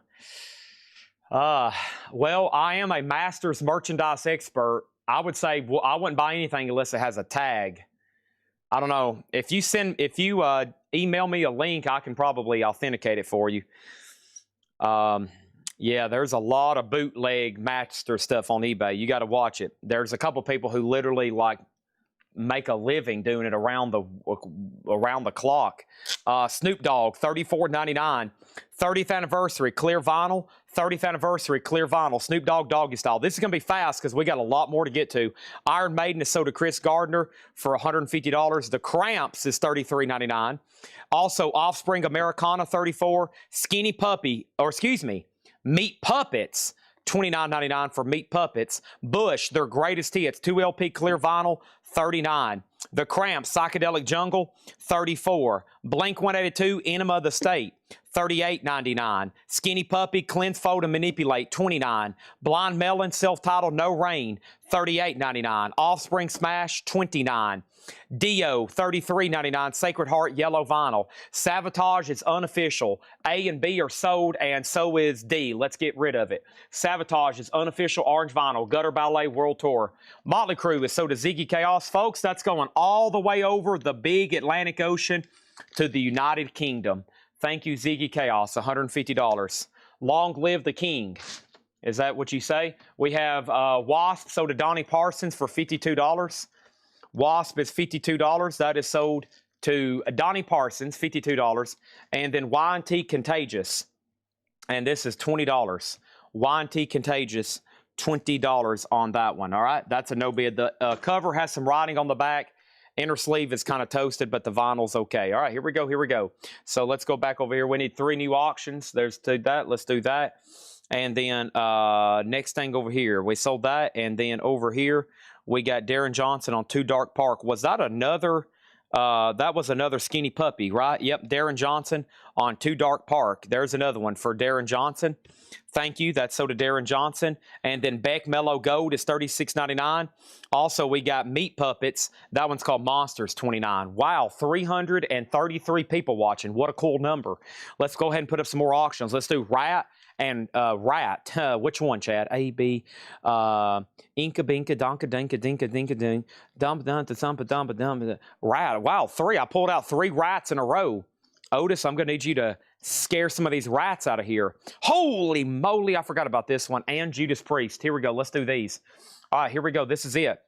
Well, I am a Masters merchandise expert. I would say I wouldn't buy anything unless it has a tag. I don't know. If you email me a link, I can probably authenticate it for you. Yeah, there's a lot of bootleg Master stuff on eBay. You got to watch it. There's a couple people who literally like make a living doing it around the clock. Snoop Dogg, $34.99. 30th anniversary clear vinyl, 30th anniversary clear vinyl, Snoop Dogg Doggy Style. This is going to be fast because we got a lot more to get to. Iron Maiden is sold to Chris Gardner for $150. The Cramps is $33.99. Also, Offspring Americana, $34. Skinny Puppy, or excuse me, Meat Puppets, $29.99 for Meat Puppets. Bush, their greatest hits, 2 LP clear vinyl, $39. The Cramps, Psychedelic Jungle, $34. Blink-182, Enema of the State, $38.99. Skinny Puppy, Cleanse, Fold, and Manipulate, $29. Blind Melon, self-titled No Rain, $38.99. Offspring Smash, $29. Dio, $33.99. Sacred Heart, Yellow Vinyl. Sabotage is unofficial. A and B are sold, and so is D. Let's get rid of it. Sabotage is unofficial orange vinyl. Gutter Ballet World Tour. Motley Crue is sold to Ziggy Chaos. Folks, that's going all the way over the big Atlantic Ocean to the United Kingdom. Thank you, Ziggy Chaos, $150. Long live the king. Is that what you say? We have Wasp sold to Donnie Parsons for $52. Wasp is $52. That is sold to Donnie Parsons, $52. And then Y&T Contagious, and this is $20. Y&T Contagious, $20 on that one. All right, that's a no bid. The cover has some writing on the back. Inner sleeve is kind of toasted, but the vinyl's okay. All right, here we go, here we go. So let's go back over here. We need 3 new auctions. There's that. Let's do that. And then next thing over here, we sold that. And then over here, we got Darren Johnson on 2 Dark Park. Was that another? That was another Skinny Puppy, right? Yep, Darren Johnson on 2 Dark Park. There's another one for Darren Johnson. Thank you. That's so to Darren Johnson. And then Beck Mellow Gold is $36.99. Also, we got Meat Puppets. That one's called Monsters, $29. Wow, 333 people watching. What a cool number. Let's go ahead and put up some more auctions. Let's do Rat and Rat. Which one, Chad? A, B, Inka, Binka, Donka, Dinka, Dinka, Dinka, Ding, Dump, Dump, Dump, Dump, Dump, Rat. Wow, 3. I pulled out 3 rats in a row. Otis, I'm going to need you to scare some of these rats out of here. Holy moly, I forgot about this one. And Judas Priest. Here we go. Let's do these. All right, here we go. This is it.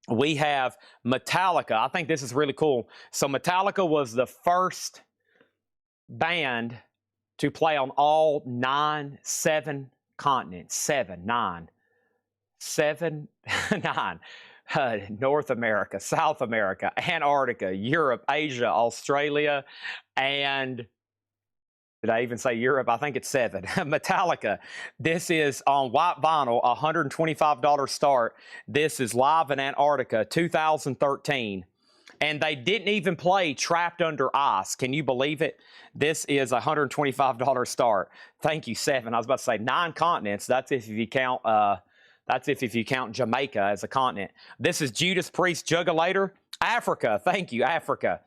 We have Metallica. I think this is really cool. So Metallica was the first band to play on all 7 continents. 7, 9. 7, 9. North America, South America, Antarctica, Europe, Asia, Australia, and did I even say Europe? I think it's 7. Metallica. This is on white vinyl, $125 start. This is live in Antarctica, 2013. And they didn't even play Trapped Under Ice. Can you believe it? This is $125 start. Thank you, 7. I was about to say 9 continents. That's if you count if you count Jamaica as a continent. This is Judas Priest Jugulator. Africa. Thank you, Africa.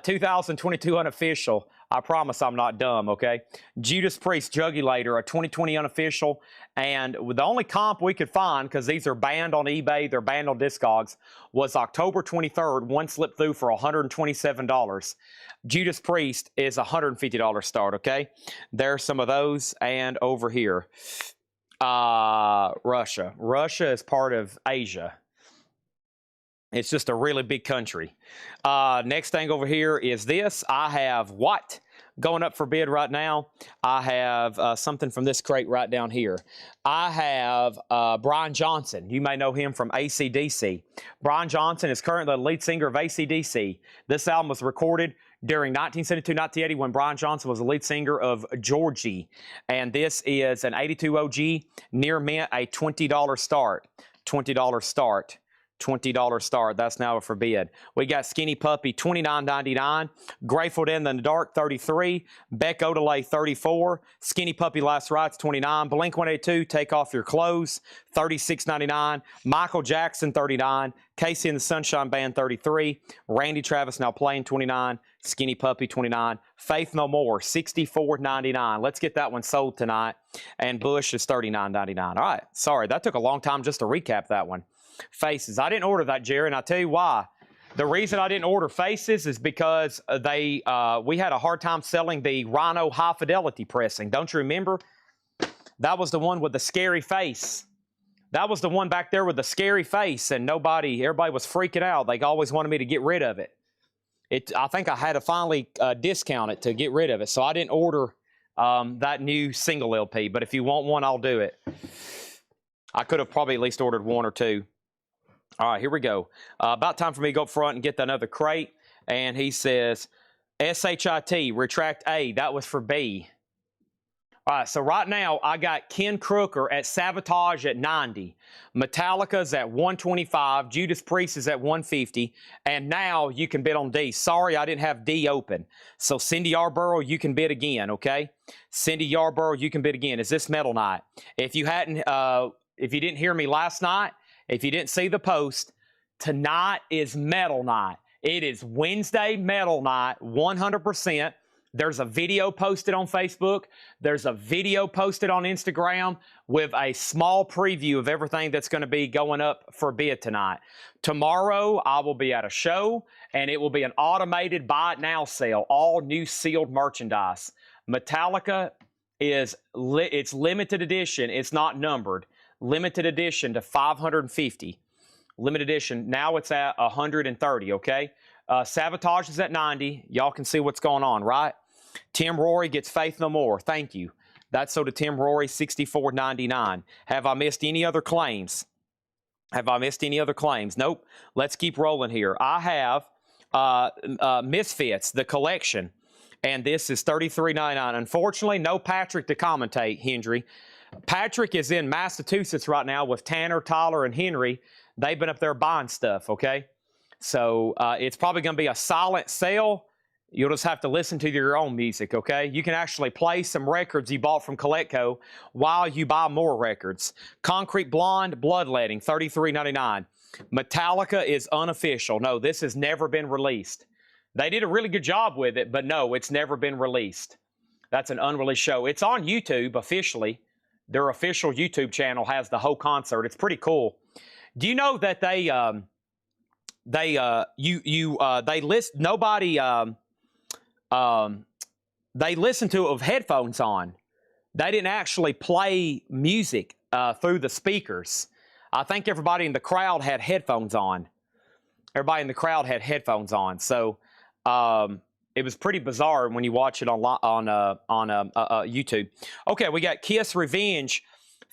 2022 unofficial. I promise I'm not dumb, okay? Judas Priest Jugulator, a 2020 unofficial. And the only comp we could find, because these are banned on eBay, they're banned on Discogs, was October 23rd. One slipped through for $127. Judas Priest is $150 start, okay? There's some of those. And over here, Russia. Russia is part of Asia. It's just a really big country. Next thing over here is this. I have what going up for bid right now? I have something from this crate right down here. I have Brian Johnson. You may know him from AC/DC. Brian Johnson is currently the lead singer of AC/DC. This album was recorded during 1972-1980 when Brian Johnson was the lead singer of Georgie. And this is an 82 OG, near mint, a $20 start. $20 start. $20 start. That's now for bid. We got Skinny Puppy, $29.99. Grateful Dead in the Dark, $33. Beck Odelay, $34. Skinny Puppy Last Rites, $29. Blink-182, Take Off Your Clothes, $36.99. Michael Jackson, $39. Casey and the Sunshine Band, $33. Randy Travis Now Playing, $29. Skinny Puppy, $29. Faith No More, $64.99. Let's get that one sold tonight. And Bush is $39.99. All right. Sorry, that took a long time just to recap that one. Faces. I didn't order that, Jerry, and I'll tell you why. The reason I didn't order Faces is because we had a hard time selling the Rhino High Fidelity pressing. Don't you remember? That was the one with the scary face. That was the one back there with the scary face, and everybody was freaking out. They always wanted me to get rid of it. I think I had to finally discount it to get rid of it, so I didn't order that new single LP. But if you want one, I'll do it. I could have probably at least ordered one or two. All right, here we go. About time for me to go up front and get another crate. And he says, SHIT, retract A. That was for B. All right, so right now I got Ken Crooker at Sabotage at 90. Metallica's at 125. Judas Priest is at 150. And now you can bid on D. Sorry, I didn't have D open. So Cindy Yarborough, you can bid again, okay? Cindy Yarborough, you can bid again. Is this Metal Night? If you didn't hear me last night, if you didn't see the post, tonight is Metal Night. It is Wednesday Metal Night, 100%. There's a video posted on Facebook. There's a video posted on Instagram with a small preview of everything that's going to be going up for bid tonight. Tomorrow, I will be at a show, and it will be an automated buy it now sale, all new sealed merchandise. Metallica it's limited edition. It's not numbered. Limited edition to 550. Limited edition. Now it's at 130, okay? Sabotage is at 90. Y'all can see what's going on, right? Tim Rory gets Faith No More. Thank you. That's so to Tim Rory, $64.99. Have I missed any other claims? Have I missed any other claims? Nope. Let's keep rolling here. I have Misfits, the collection, and this is $33.99. Unfortunately, no Patrick to commentate, Hendry. Patrick is in Massachusetts right now with Tanner, Tyler, and Henry. They've been up there buying stuff, okay? So it's probably going to be a silent sale. You'll just have to listen to your own music, okay? You can actually play some records you bought from Kletco while you buy more records. Concrete Blonde, Bloodletting, $33.99. Metallica is unofficial. No, this has never been released. They did a really good job with it, but no, it's never been released. That's an unreleased show. It's on YouTube officially. Their official YouTube channel has the whole concert. It's pretty cool. Do you know that they listen to it with headphones on. They didn't actually play music through the speakers. I think everybody in the crowd had headphones on. Everybody in the crowd had headphones on. So it was pretty bizarre when you watch it on YouTube. Okay, we got Kiss Revenge,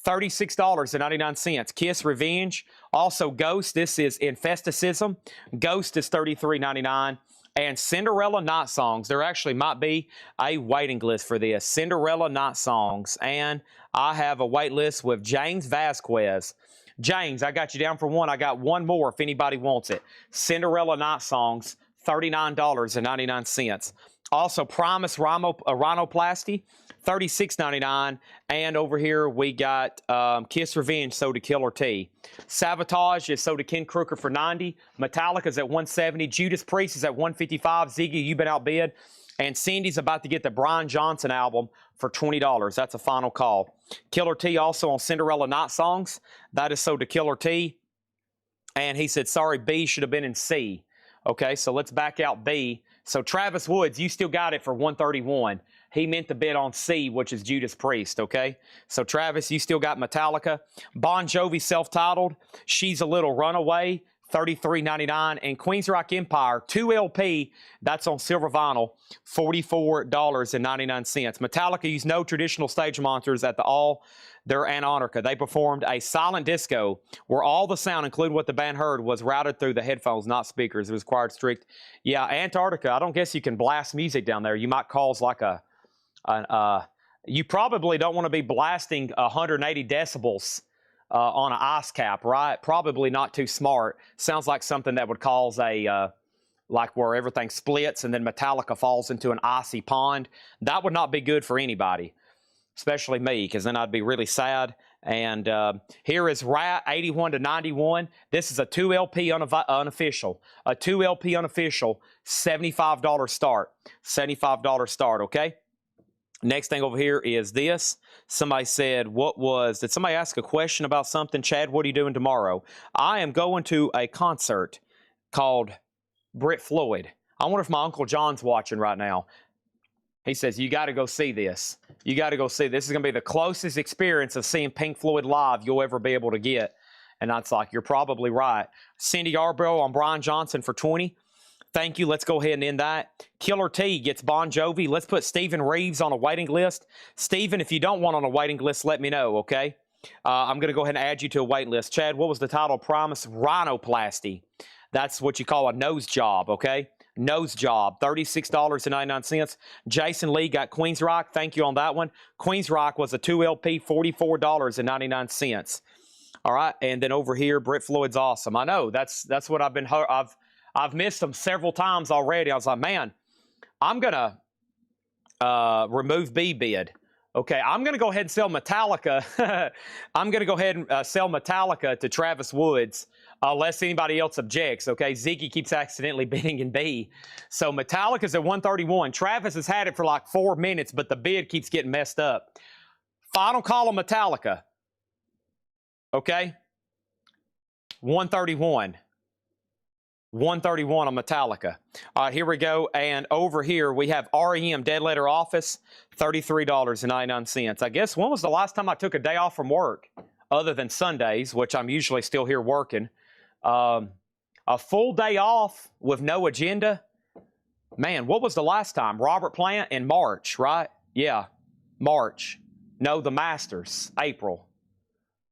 $36.99. Kiss Revenge. Also Ghost, this is Infesticism. Ghost is $33.99. And Cinderella Night Songs. There actually might be a waiting list for this. Cinderella Night Songs. And I have a wait list with James Vasquez. James, I got you down for one. I got one more if anybody wants it. Cinderella Night Songs, $39.99. Also, Primus Rhinoplasty, $36.99. And over here, we got Kiss Revenge, sold to Killer T. Sabotage is sold to Ken Crooker for $90. Metallica's at $170. Judas Priest is at $155. Ziggy, you've been outbid. And Cindy's about to get the Brian Johnson album for $20. That's a final call. Killer T also on Cinderella Night Songs. That is sold to Killer T. And he said, sorry, B should have been in C. Okay, so let's back out B. So Travis Woods, you still got it for $131. He meant to bid on C, which is Judas Priest, okay? So Travis, you still got Metallica. Bon Jovi self-titled, She's a Little Runaway, $33.99. And Queens Rock Empire, 2 LP, that's on silver vinyl, $44.99. Metallica used no traditional stage monsters at the All Their Antarctica. They performed a silent disco where all the sound, including what the band heard, was routed through the headphones, not speakers. It was required strict. Yeah, Antarctica, I don't guess you can blast music down there. You might cause like you probably don't want to be blasting 180 decibels on an ice cap, right? Probably not too smart. Sounds like something that would cause like where everything splits and then Metallica falls into an icy pond. That would not be good for anybody, especially me, because then I'd be really sad. And here is Rat, 81 to 91. This is a 2 LP unofficial. A 2 LP unofficial, $75 start. $75 start, okay? Next thing over here is this. Somebody said, did somebody ask a question about something? Chad, what are you doing tomorrow? I am going to a concert called Brit Floyd. I wonder if my Uncle John's watching right now. He says, you got to go see this. You got to go see this. This is going to be the closest experience of seeing Pink Floyd live you'll ever be able to get. And that's like, you're probably right. Cindy Yarborough on Brian Johnson for $20. Thank you. Let's go ahead and end that. Killer T gets Bon Jovi. Let's put Stephen Reeves on a waiting list. Stephen, if you don't want on a waiting list, let me know, okay? I'm going to go ahead and add you to a waiting list. Chad, what was the title? Promise? Rhinoplasty. That's what you call a nose job, okay? Nose job, $36.99. Jason Lee got Queens Rock. Thank you on that one. Queens Rock was a 2LP, $44.99. All right, and then over here, Britt Floyd's awesome. I know that's what I've missed them several times already. I was like, man, I'm gonna remove B bid. Okay, I'm gonna go ahead and sell Metallica. I'm gonna go ahead and sell Metallica to Travis Woods, unless anybody else objects. Okay, Ziggy keeps accidentally bidding in B, so Metallica's at 131. Travis has had it for like 4 minutes, but the bid keeps getting messed up. Final call on Metallica. Okay, 131. 131 on Metallica. All right, here we go. And over here, we have REM Dead Letter Office, $33.99. I guess, when was the last time I took a day off from work? Other than Sundays, which I'm usually still here working. A full day off with no agenda. Man, what was the last time? Robert Plant in March, right? Yeah, March. No, the Masters, April.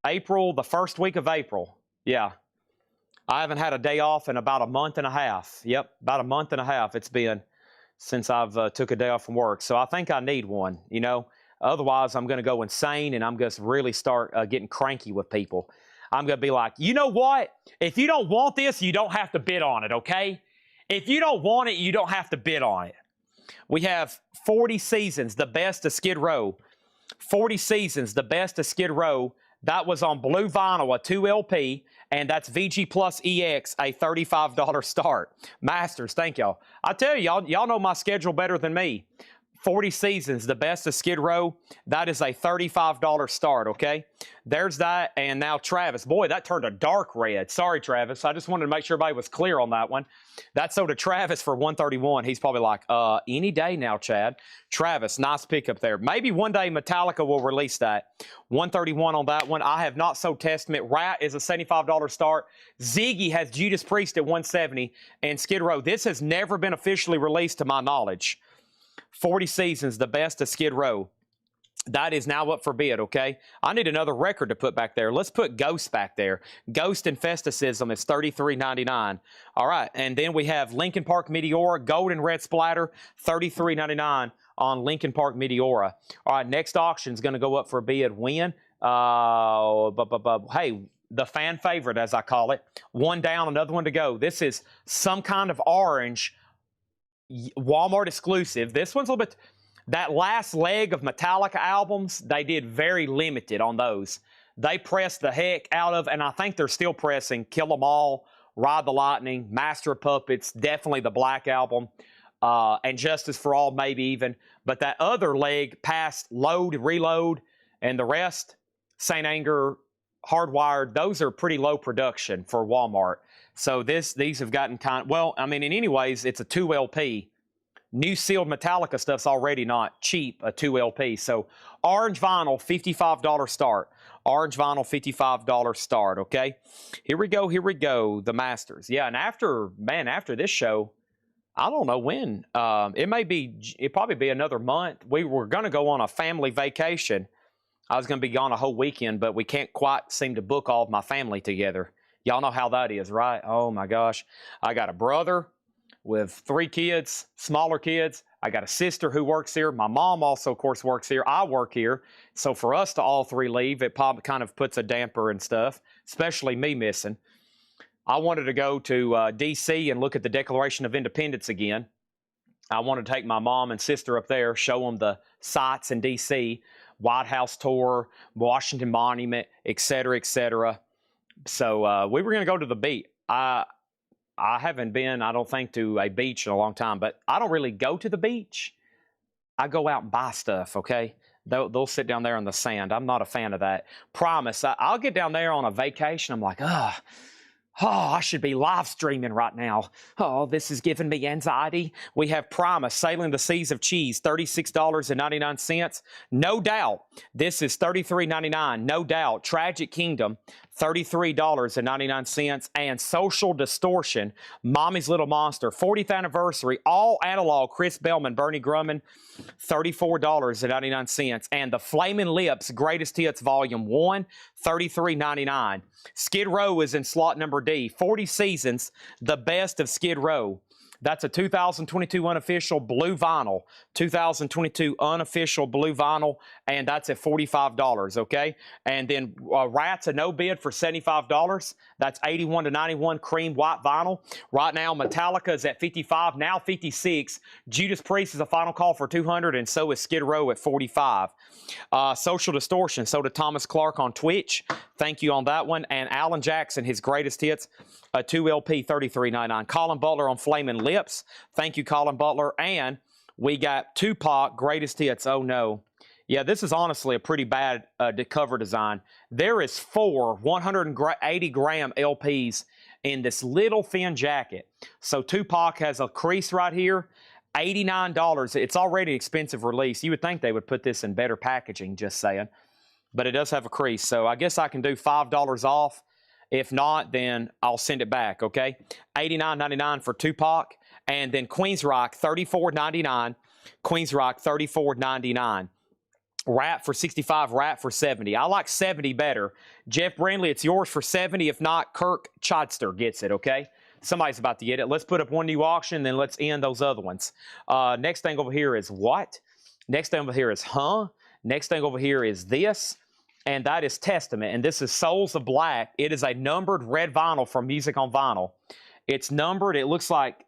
April, the first week of April. Yeah. I haven't had a day off in about a month and a half. Yep, about a month and a half it's been since I've took a day off from work. So I think I need one, you know. Otherwise, I'm going to go insane, and I'm going to really start getting cranky with people. I'm going to be like, you know what? If you don't want this, you don't have to bid on it, okay? If you don't want it, you don't have to bid on it. We have 40 Seasons, the best of Skid Row. 40 Seasons, the best of Skid Row. That was on blue vinyl, a 2LP, and that's VG Plus EX, a $35 start. Masters, thank y'all. I tell you, y'all know my schedule better than me. 40 Seasons, the best of Skid Row. That is a $35 start, okay? There's that, and now Travis. Boy, that turned a dark red. Sorry, Travis. I just wanted to make sure everybody was clear on that one. That sold to Travis for 131. He's probably like, any day now, Chad. Travis, nice pickup there. Maybe one day Metallica will release that. 131 on that one. I have not sold Testament. Rat is a $75 start. Ziggy has Judas Priest at 170. And Skid Row, this has never been officially released to my knowledge. 40 Seasons, the best of Skid Row. That is now up for bid, okay? I need another record to put back there. Let's put Ghost back there. Ghost Infesticism is $33.99. All right, and then we have Linkin Park Meteora, Gold and Red Splatter, $33.99 on Linkin Park Meteora. All right, next auction is going to go up for bid when? Hey, the fan favorite, as I call it. One down, another one to go. This is some kind of orange Walmart exclusive. This one's a little bit, that last leg of Metallica albums, they did very limited on those. They pressed the heck out of, and I think they're still pressing Kill 'Em All, Ride the Lightning, Master of Puppets, definitely the Black Album, and Justice for All maybe even. But that other leg past Load, Reload, and the rest, Saint Anger, Hardwired, those are pretty low production for Walmart. So these have gotten well, I mean, in any ways, it's a 2LP. New sealed Metallica stuff's already not cheap, a 2LP. So orange vinyl, $55 start. Orange vinyl, $55 start, okay? Here we go, the Masters. Yeah, and after this show, I don't know when. It'll probably be another month. We were going to go on a family vacation. I was going to be gone a whole weekend, but we can't quite seem to book all of my family together. Y'all know how that is, right? Oh, my gosh. I got a brother with 3 kids, smaller kids. I got a sister who works here. My mom also, of course, works here. I work here. So for us to all 3 leave, it probably kind of puts a damper and stuff, especially me missing. I wanted to go to D.C. and look at the Declaration of Independence again. I wanted to take my mom and sister up there, show them the sites in D.C., White House tour, Washington Monument, etc., etc. So we were going to go to the beach. I haven't been, I don't think, to a beach in a long time, but I don't really go to the beach. I go out and buy stuff, okay? They'll sit down there on the sand. I'm not a fan of that. Promise, I'll get down there on a vacation. I'm like, I should be live streaming right now. Oh, this is giving me anxiety. We have Promise, Sailing the Seas of Cheese, $36.99. No doubt, this is $33.99. No doubt. Tragic Kingdom, $33.99. And Social Distortion, Mommy's Little Monster, 40th anniversary, all analog, Chris Bellman, Bernie Grumman, $34.99. And the Flamin' Lips Greatest Hits Volume 1, $33.99. Skid Row is in slot number D. 40 Seasons, the best of Skid Row. That's a 2022 unofficial blue vinyl. 2022 unofficial blue vinyl, and that's at $45, okay? And then Rat's a no bid for $75. That's 81 to 91 cream white vinyl. Right now, Metallica is at $55, now $56. Judas Priest is a final call for $200, and so is Skid Row at $45. Social Distortion, so did Thomas Clark on Twitch. Thank you on that one. And Alan Jackson, his greatest hits, a 2LP, $33.99. Colin Butler on Flamin' Lips. Thank you, Colin Butler. And we got Tupac, greatest hits. Oh, no. Yeah, this is honestly a pretty bad cover design. There is 4 180-gram LPs in this little thin jacket. So Tupac has a crease right here. $89. It's already an expensive release. You would think they would put this in better packaging, just saying. But it does have a crease. So I guess I can do $5 off. If not, then I'll send it back, okay? $89.99 for Tupac. And then Queensryche, $34.99. Queensryche, $34.99. Rat for $65, Rat for $70. I like $70 better. Jeff Brindley, it's yours for $70. If not, Kirk Chodster gets it, okay? Somebody's about to get it. Let's put up one new auction, then let's end those other ones. Next thing over here is what? Next thing over here is huh? Next thing over here is this. And that is Testament. And this is Souls of Black. It is a numbered red vinyl from Music on Vinyl. It's numbered. It looks like,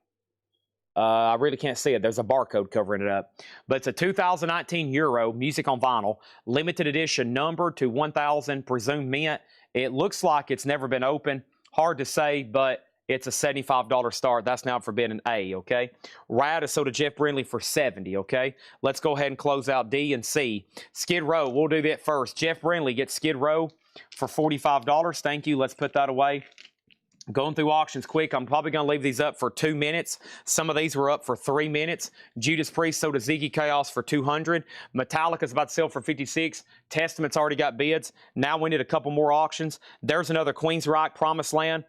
I really can't see it. There's a barcode covering it up. But it's a 2019 Euro Music on Vinyl. Limited edition, numbered to 1,000, presumed mint. It looks like it's never been opened. Hard to say, but it's a $75 start. That's now Forbidden A, okay? Rad is so to Jeff Brindley for $70, okay? Let's go ahead and close out D and C. Skid Row, we'll do that first. Jeff Brindley gets Skid Row for $45. Thank you. Let's put that away. Going through auctions quick. I'm probably going to leave these up for 2 minutes. Some of these were up for 3 minutes. Judas Priest sold to Ziggy Chaos for $200. Metallica's about to sell for $56. Testament's already got bids. Now we need a couple more auctions. There's another Queensryche Promised Land.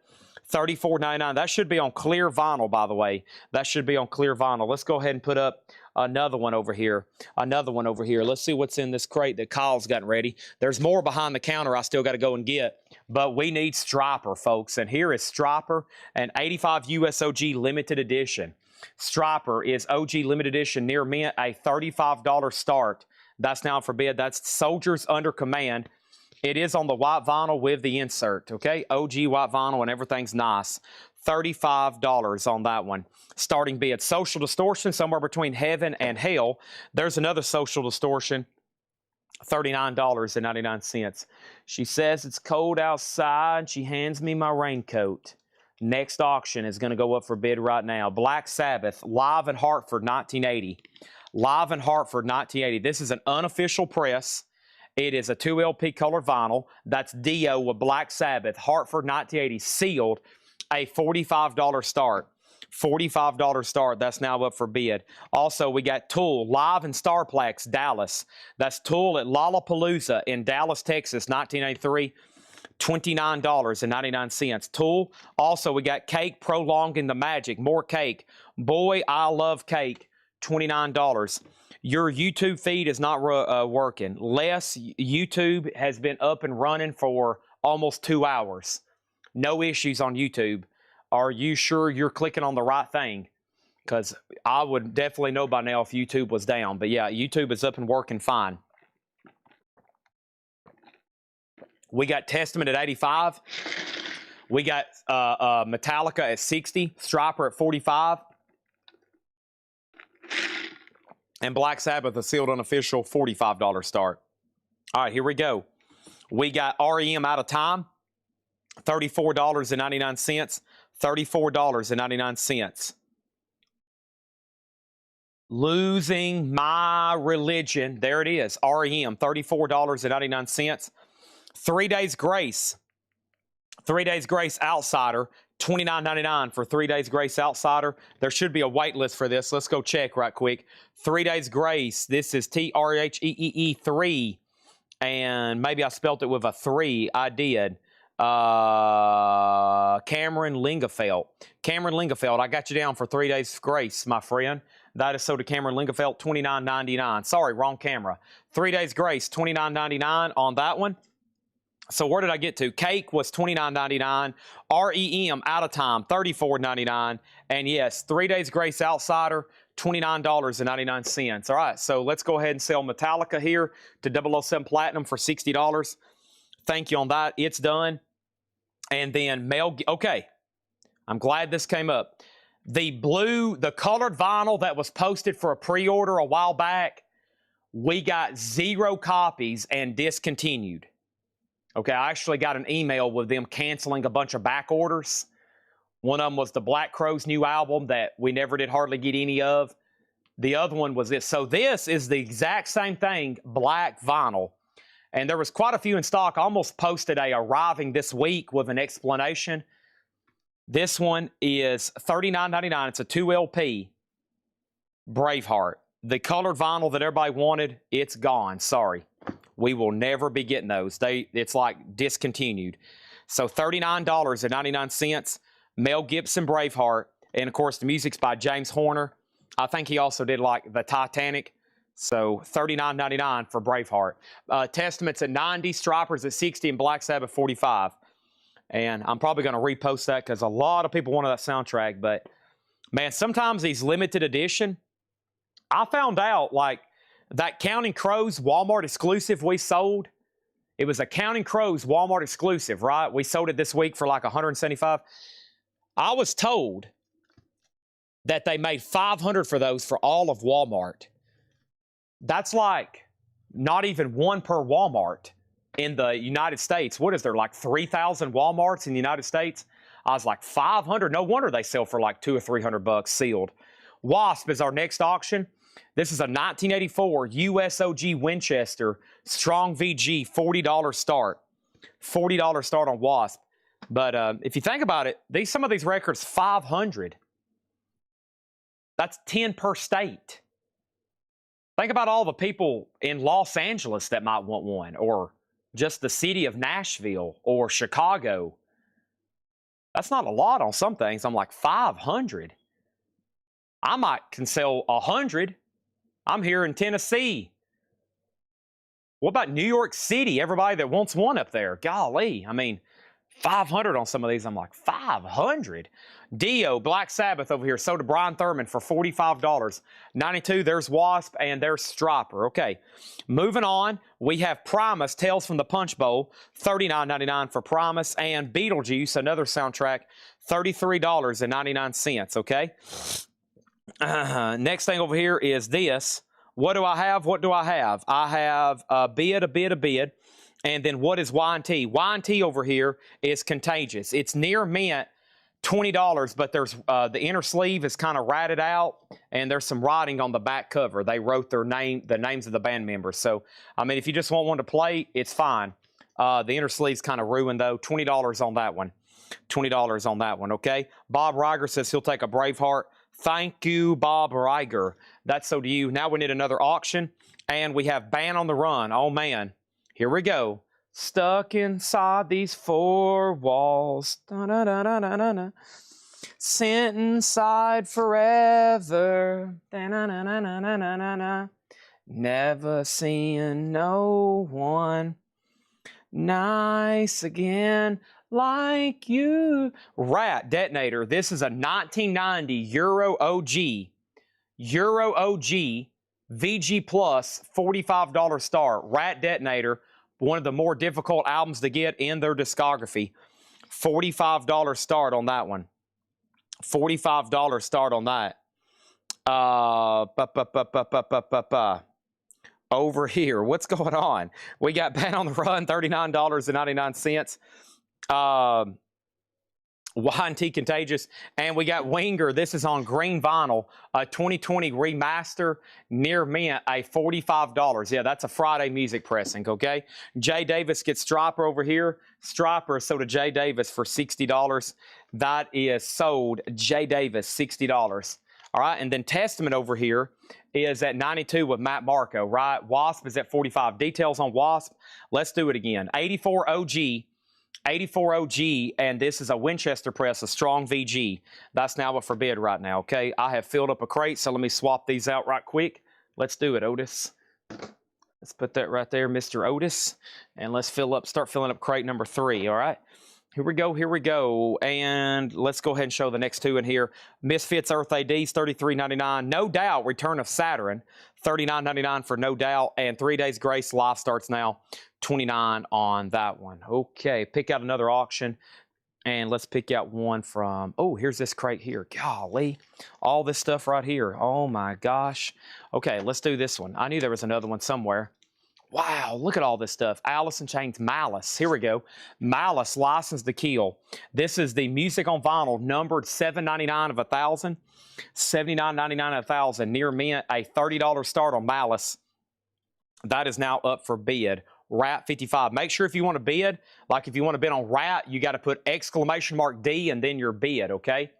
$34.99. That should be on clear vinyl, by the way. That should be on clear vinyl. Let's go ahead and put up another one over here. Another one over here. Let's see what's in this crate that Kyle's gotten ready. There's more behind the counter I still got to go and get. But we need Striper, folks. And here is Striper, an 85 USOG limited edition. Striper is OG limited edition near mint, a $35 start. That's now for bid. That's Soldiers Under Command. It is on the white vinyl with the insert, okay? OG white vinyl and everything's nice. $35 on that one. Starting bid. Social Distortion, somewhere between Heaven and Hell. There's another Social Distortion. $39.99. She says it's cold outside. She hands me my raincoat. Next auction is going to go up for bid right now. Black Sabbath, live in Hartford, 1980. Live in Hartford, 1980. This is an unofficial press. It is a 2LP color vinyl. That's Dio with Black Sabbath, Hartford, 1980, sealed, a $45 start. $45 start. That's now up for bid. Also, we got Tool, live in Starplex, Dallas. That's Tool at Lollapalooza in Dallas, Texas, 1983. $29.99. Tool. Also, we got Cake, Prolonging the Magic. More Cake. Boy, I Love Cake. $29. Your YouTube feed is not working. Les, YouTube has been up and running for almost 2 hours. No issues on YouTube. Are you sure you're clicking on the right thing? Because I would definitely know by now if YouTube was down. But yeah, YouTube is up and working fine. We got Testament at 85. We got Metallica at 60. Striper at 45. And Black Sabbath, a sealed unofficial, $45 start. All right, here we go. We got REM Out of Time, $34.99. $34.99. Losing My Religion. There it is. REM, $34.99. 3 Days Grace. 3 Days Grace Outsider, $29.99 for 3 Days Grace Outsider. There should be a wait list for this. Let's go check right quick. 3 Days Grace. This is TREEE 3. And maybe I spelt it with a 3. I did. Cameron Lingefeld. Cameron Lingefeld, I got you down for 3 days grace, my friend. That is so to Cameron Lingefeld, $29.99. Sorry, wrong camera. 3 days grace, $29.99 on that one. So where did I get to? Cake was $29.99. REM out of time, $34.99. And yes, 3 days grace outsider, $29.99. All right, so let's go ahead and sell Metallica here to 007 Platinum for $60. Thank you on that. It's done. And then okay, I'm glad this came up. The colored vinyl that was posted for a pre-order a while back, we got 0 copies and discontinued. Okay, I actually got an email with them canceling a bunch of back orders. One of them was the Black Crowes' new album that we never did hardly get any of. The other one was this. So this is the exact same thing, black vinyl. And there was quite a few in stock. I almost posted a arriving this week with an explanation. This one is $39.99. It's a 2 LP Braveheart. The colored vinyl that everybody wanted, it's gone. Sorry. We will never be getting those. It's like discontinued. So $39.99. Mel Gibson Braveheart. And of course, the music's by James Horner. I think he also did like the Titanic. So $39.99 for Braveheart. Testament's at $90, Stripers at $60, and Black Sabbath $45. And I'm probably going to repost that because a lot of people wanted that soundtrack. But man, sometimes these limited edition, I found out like that Counting Crows Walmart exclusive we sold. It was a Counting Crows Walmart exclusive, right? We sold it this week for like $175. I was told that they made $500 for those for all of Walmart. That's like not even one per Walmart in the United States. What is there, like 3,000 Walmarts in the United States? I was like, 500? No wonder they sell for like $200 or $300 sealed. Wasp is our next auction. This is a 1984 USOG Winchester Strong VG $40 start. $40 start on Wasp. But if you think about it, some of these records, 500. That's 10 per state. Think about all the people in Los Angeles that might want one, or just the city of Nashville or Chicago. That's not a lot on some things. I'm like, 500. I can sell 100. I'm here in Tennessee. What about New York City? Everybody that wants one up there. Golly, I mean, 500 on some of these. I'm like, 500? Dio, Black Sabbath over here, sold to Brian Thurman for $45. 92, there's Wasp, and there's Stryper. Okay, moving on, we have Primus, Tales from the Punch Bowl, $39.99 for Primus, and Beetlejuice, another soundtrack, $33.99, okay? Next thing over here is this. What do I have? What do I have? I have a bid. And then what is Y&T? Y&T over here is Contagious. It's near mint, $20, but there's the inner sleeve is kind of ratted out, and there's some writing on the back cover. They wrote the names of the band members. So, I mean, if you just want one to play, it's fine. The inner sleeve's kind of ruined, though. $20 on that one. $20 on that one, okay? Bob Riger says he'll take a Braveheart. Thank you, Bob Riger. That's so to you. Now we need another auction, and we have Band on the Run. Oh, man. Here we go. Stuck inside these four walls. Da-da-da-da-da-da. Sent inside forever. Da-na-na-na-na-na-na-na. Never seeing no one nice again like you. Rat Detonator. This is a 1990 Euro OG. Euro OG VG Plus $45 star. Rat Detonator. One of the more difficult albums to get in their discography. $45 start on that one. $45 start on that. Over here, what's going on? We got Band on the Run, $39.99. Y&T Contagious, and we got Winger. This is on green vinyl, a 2020 remaster, near mint, a $45. Yeah, that's a Friday music pressing, okay? Jay Davis gets Stryper over here. Stryper sold to Jay Davis for $60. That is sold Jay Davis, $60. All right, and then Testament over here is at 92 with Matt Marco, right? Wasp is at 45. Details on Wasp, let's do it again. 84 OG. 84 OG, and this is a Winchester press, a strong VG. That's now up for bid right now, okay? I have filled up a crate, so let me swap these out right quick. Let's do it, Otis. Let's put that right there, Mr. Otis. And let's start filling up crate number 3, all right? Here we go. And let's go ahead and show the next 2 in here. Misfits Earth ADs, $33.99. No Doubt, Return of Saturn, $39.99 for No Doubt. And 3 Days Grace live starts now, $29 on that one. Okay, pick out another auction. And let's pick out one from, oh, here's this crate here. Golly, all this stuff right here. Oh my gosh. Okay, let's do this one. I knew there was another one somewhere. Wow, look at all this stuff. Alice in Chains Malice. Here we go. Malice, License to Kill. This is the music on vinyl, numbered $7.99 of 1,000, $79.99 of 1,000. Near mint, a $30 start on Malice. That is now up for bid. Rat 55. Make sure if you want to bid, like if you want to bid on Rat, you got to put !D and then your bid, okay?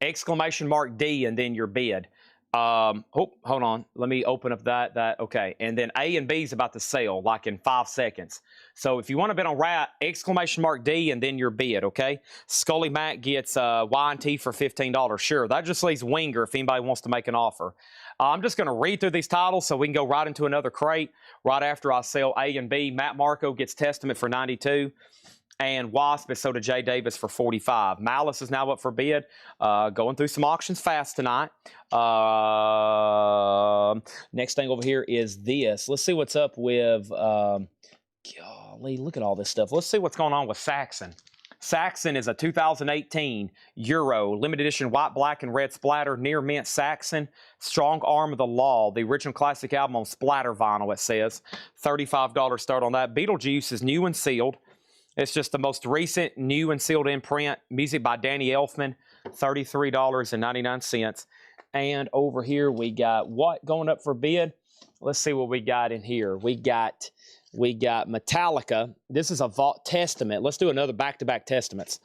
!D and then your bid. Oh, hold on. Let me open up that. Okay. And then A and B is about to sell like in 5 seconds. So if you want to bid on Rat, !D and then your bid, okay? Scully Mac gets Y&T for $15. Sure. That just leaves Winger if anybody wants to make an offer. I'm just going to read through these titles so we can go right into another crate right after I sell A and B. Matt Marco gets Testament for $92. And Wasp is sold to Jay Davis for $45. Malice is now up for bid. Going through some auctions fast tonight. Next thing over here is this. Let's see what's up with, golly, look at all this stuff. Let's see what's going on with Saxon. Saxon is a 2018 Euro limited edition white, black, and red splatter, near mint Saxon. Strong Arm of the Law, the original classic album on splatter vinyl, it says. $35 start on that. Beetlejuice is new and sealed. It's just the most recent new and sealed imprint. Music by Danny Elfman, $33.99. And over here we got what going up for bid? Let's see what we got in here. We got Metallica. This is a Testament. Let's do another back-to-back Testaments.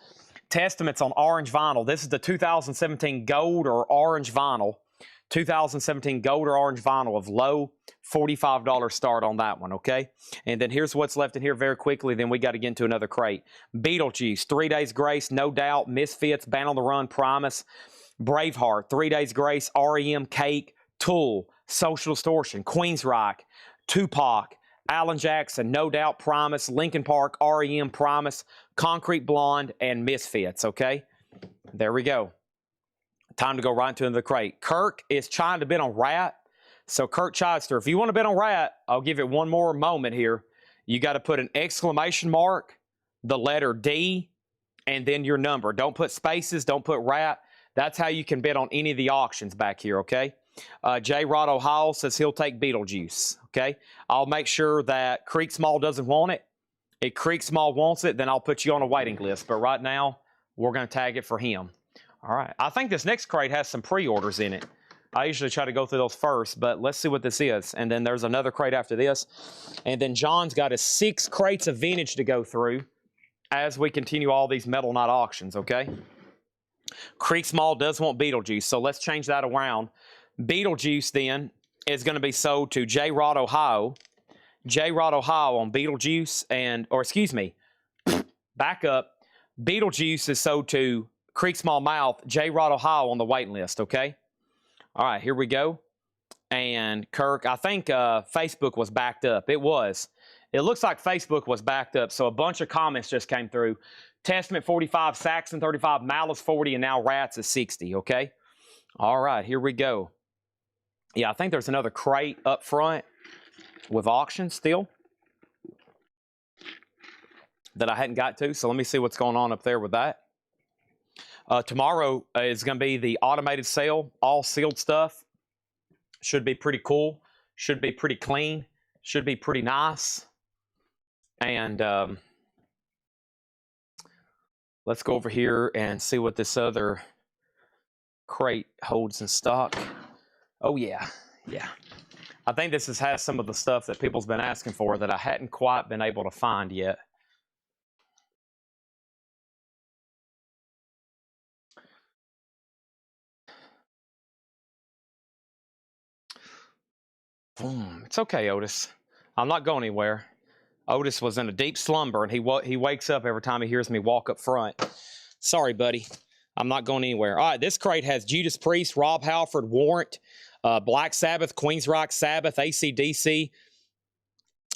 Testaments on orange vinyl. This is the 2017 gold or orange vinyl. 2017 gold or orange vinyl of low, $45 start on that one, okay? And then here's what's left in here very quickly, then we got to get into another crate. Beetlejuice, 3 Days Grace, No Doubt, Misfits, Band on the Run, Primus, Braveheart, 3 Days Grace, REM, Cake, Tool, Social Distortion, Queensryche, Tupac, Alan Jackson, No Doubt, Primus, Linkin Park, REM, Primus, Concrete Blonde, and Misfits, okay? There we go. Time to go right into the crate. Kirk is trying to bid on Rat. So Kirk Chidester, if you want to bid on Rat, I'll give it one more moment here. You got to put an exclamation mark, the letter D, and then your number. Don't put spaces. Don't put Rat. That's how you can bid on any of the auctions back here, okay? J. Rod Ohio says he'll take Beetlejuice, okay? I'll make sure that Creek Small doesn't want it. If Creek Small wants it, then I'll put you on a waiting list. But right now, we're going to tag it for him. All right. I think this next crate has some pre-orders in it. I usually try to go through those first, but let's see what this is. And then there's another crate after this. And then John's got his 6 crates of vintage to go through as we continue all these Metal Night auctions, okay? Creek Small does want Beetlejuice, so let's change that around. Beetlejuice, then, is going to be sold to J. Rod Ohio. J. Rod Ohio on Beetlejuice back up. Beetlejuice is sold to Creek Small Mouth, J. Rod Ohio on the waiting list, okay? All right, here we go. And Kirk, I think Facebook was backed up. It was. It looks like Facebook was backed up, so a bunch of comments just came through. Testament 45, Saxon 35, Malice 40, and now Rats is 60, okay? All right, here we go. Yeah, I think there's another crate up front with auctions still that I hadn't got to, so let me see what's going on up there with that. Tomorrow is going to be the automated sale, all sealed stuff. Should be pretty cool. Should be pretty clean. Should be pretty nice. And let's go over here and see what this other crate holds in stock. Oh, yeah. Yeah. I think this has some of the stuff that people's been asking for that I hadn't quite been able to find yet. It's okay, Otis. I'm not going anywhere. Otis was in a deep slumber, and he wakes up every time he hears me walk up front. Sorry, buddy. I'm not going anywhere. All right, this crate has Judas Priest, Rob Halford, Warrant, Black Sabbath, Queensryche Sabbath, AC/DC,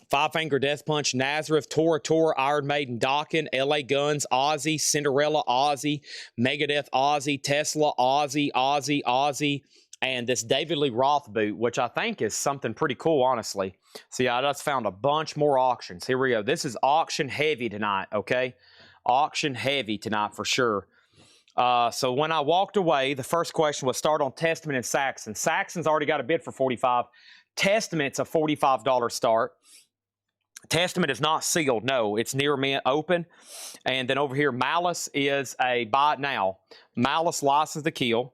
Five Finger Death Punch, Nazareth, Tora, Iron Maiden, Dokken, LA Guns, Ozzy, Cinderella, Ozzy, Megadeth, Ozzy, Tesla, Ozzy, and this David Lee Roth boot, which I think is something pretty cool, honestly. See, I just found a bunch more auctions. Here we go. This is auction heavy tonight, okay? Auction heavy tonight for sure. So when I walked away, the first question was start on Testament and Saxon. Saxon's already got a bid for $45. Testament's a $45 start. Testament is not sealed. No, it's near mint open. And then over here, Malice is a buy it now. Malice license to kill.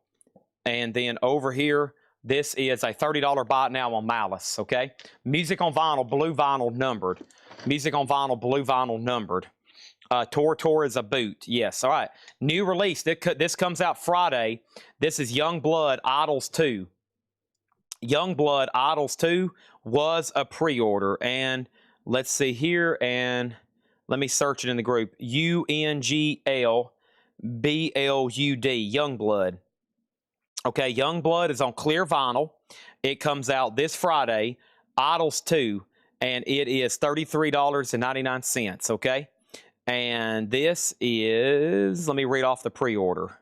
And then over here, this is a $30 buy it now on Malice, okay? Music on vinyl, blue vinyl numbered. Music on vinyl, blue vinyl numbered. Tor is a boot. Yes, all right. New release. This comes out Friday. This is Youngblood Idols 2. Youngblood Idols 2 was a pre-order. And let's see here, and let me search it in the group. UNGLBLUD, Youngblood. Okay, Youngblood is on clear vinyl. It comes out this Friday, Idols 2, and it is $33.99, okay? And this is, let me read off the pre-order.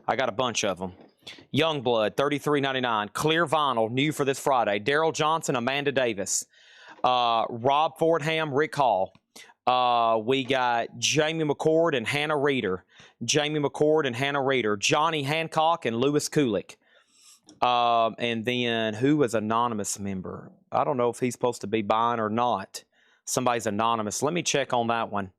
I got a bunch of them. Youngblood, $33.99. Clear vinyl, new for this Friday. Daryl Johnson, Amanda Davis. Rob Fordham, Rick Hall. We got Jamie McCord and Hannah Reeder. Jamie McCord and Hannah Reeder. Johnny Hancock and Lewis Kulik. And then who was anonymous member? I don't know if he's supposed to be buying or not. Somebody's anonymous. Let me check on that one.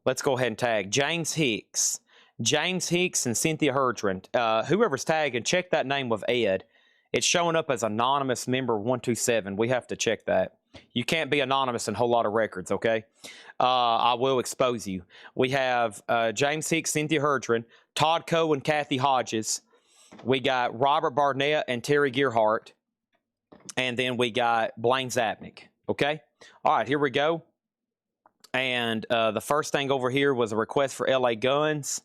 Let's go ahead and tag James Hicks. James Hicks and Cynthia Herdran. Whoever's tagging, check that name with Ed. It's showing up as anonymous member 127. We have to check that. You can't be anonymous in a whole lot of records, okay? I will expose you. We have James Hicks, Cynthia Herdran, Todd Coe and Kathy Hodges. We got Robert Barnett and Terry Gearhart. And then we got Blaine Zapnick, okay? All right, here we go. And the first thing over here was a request for LA Guns.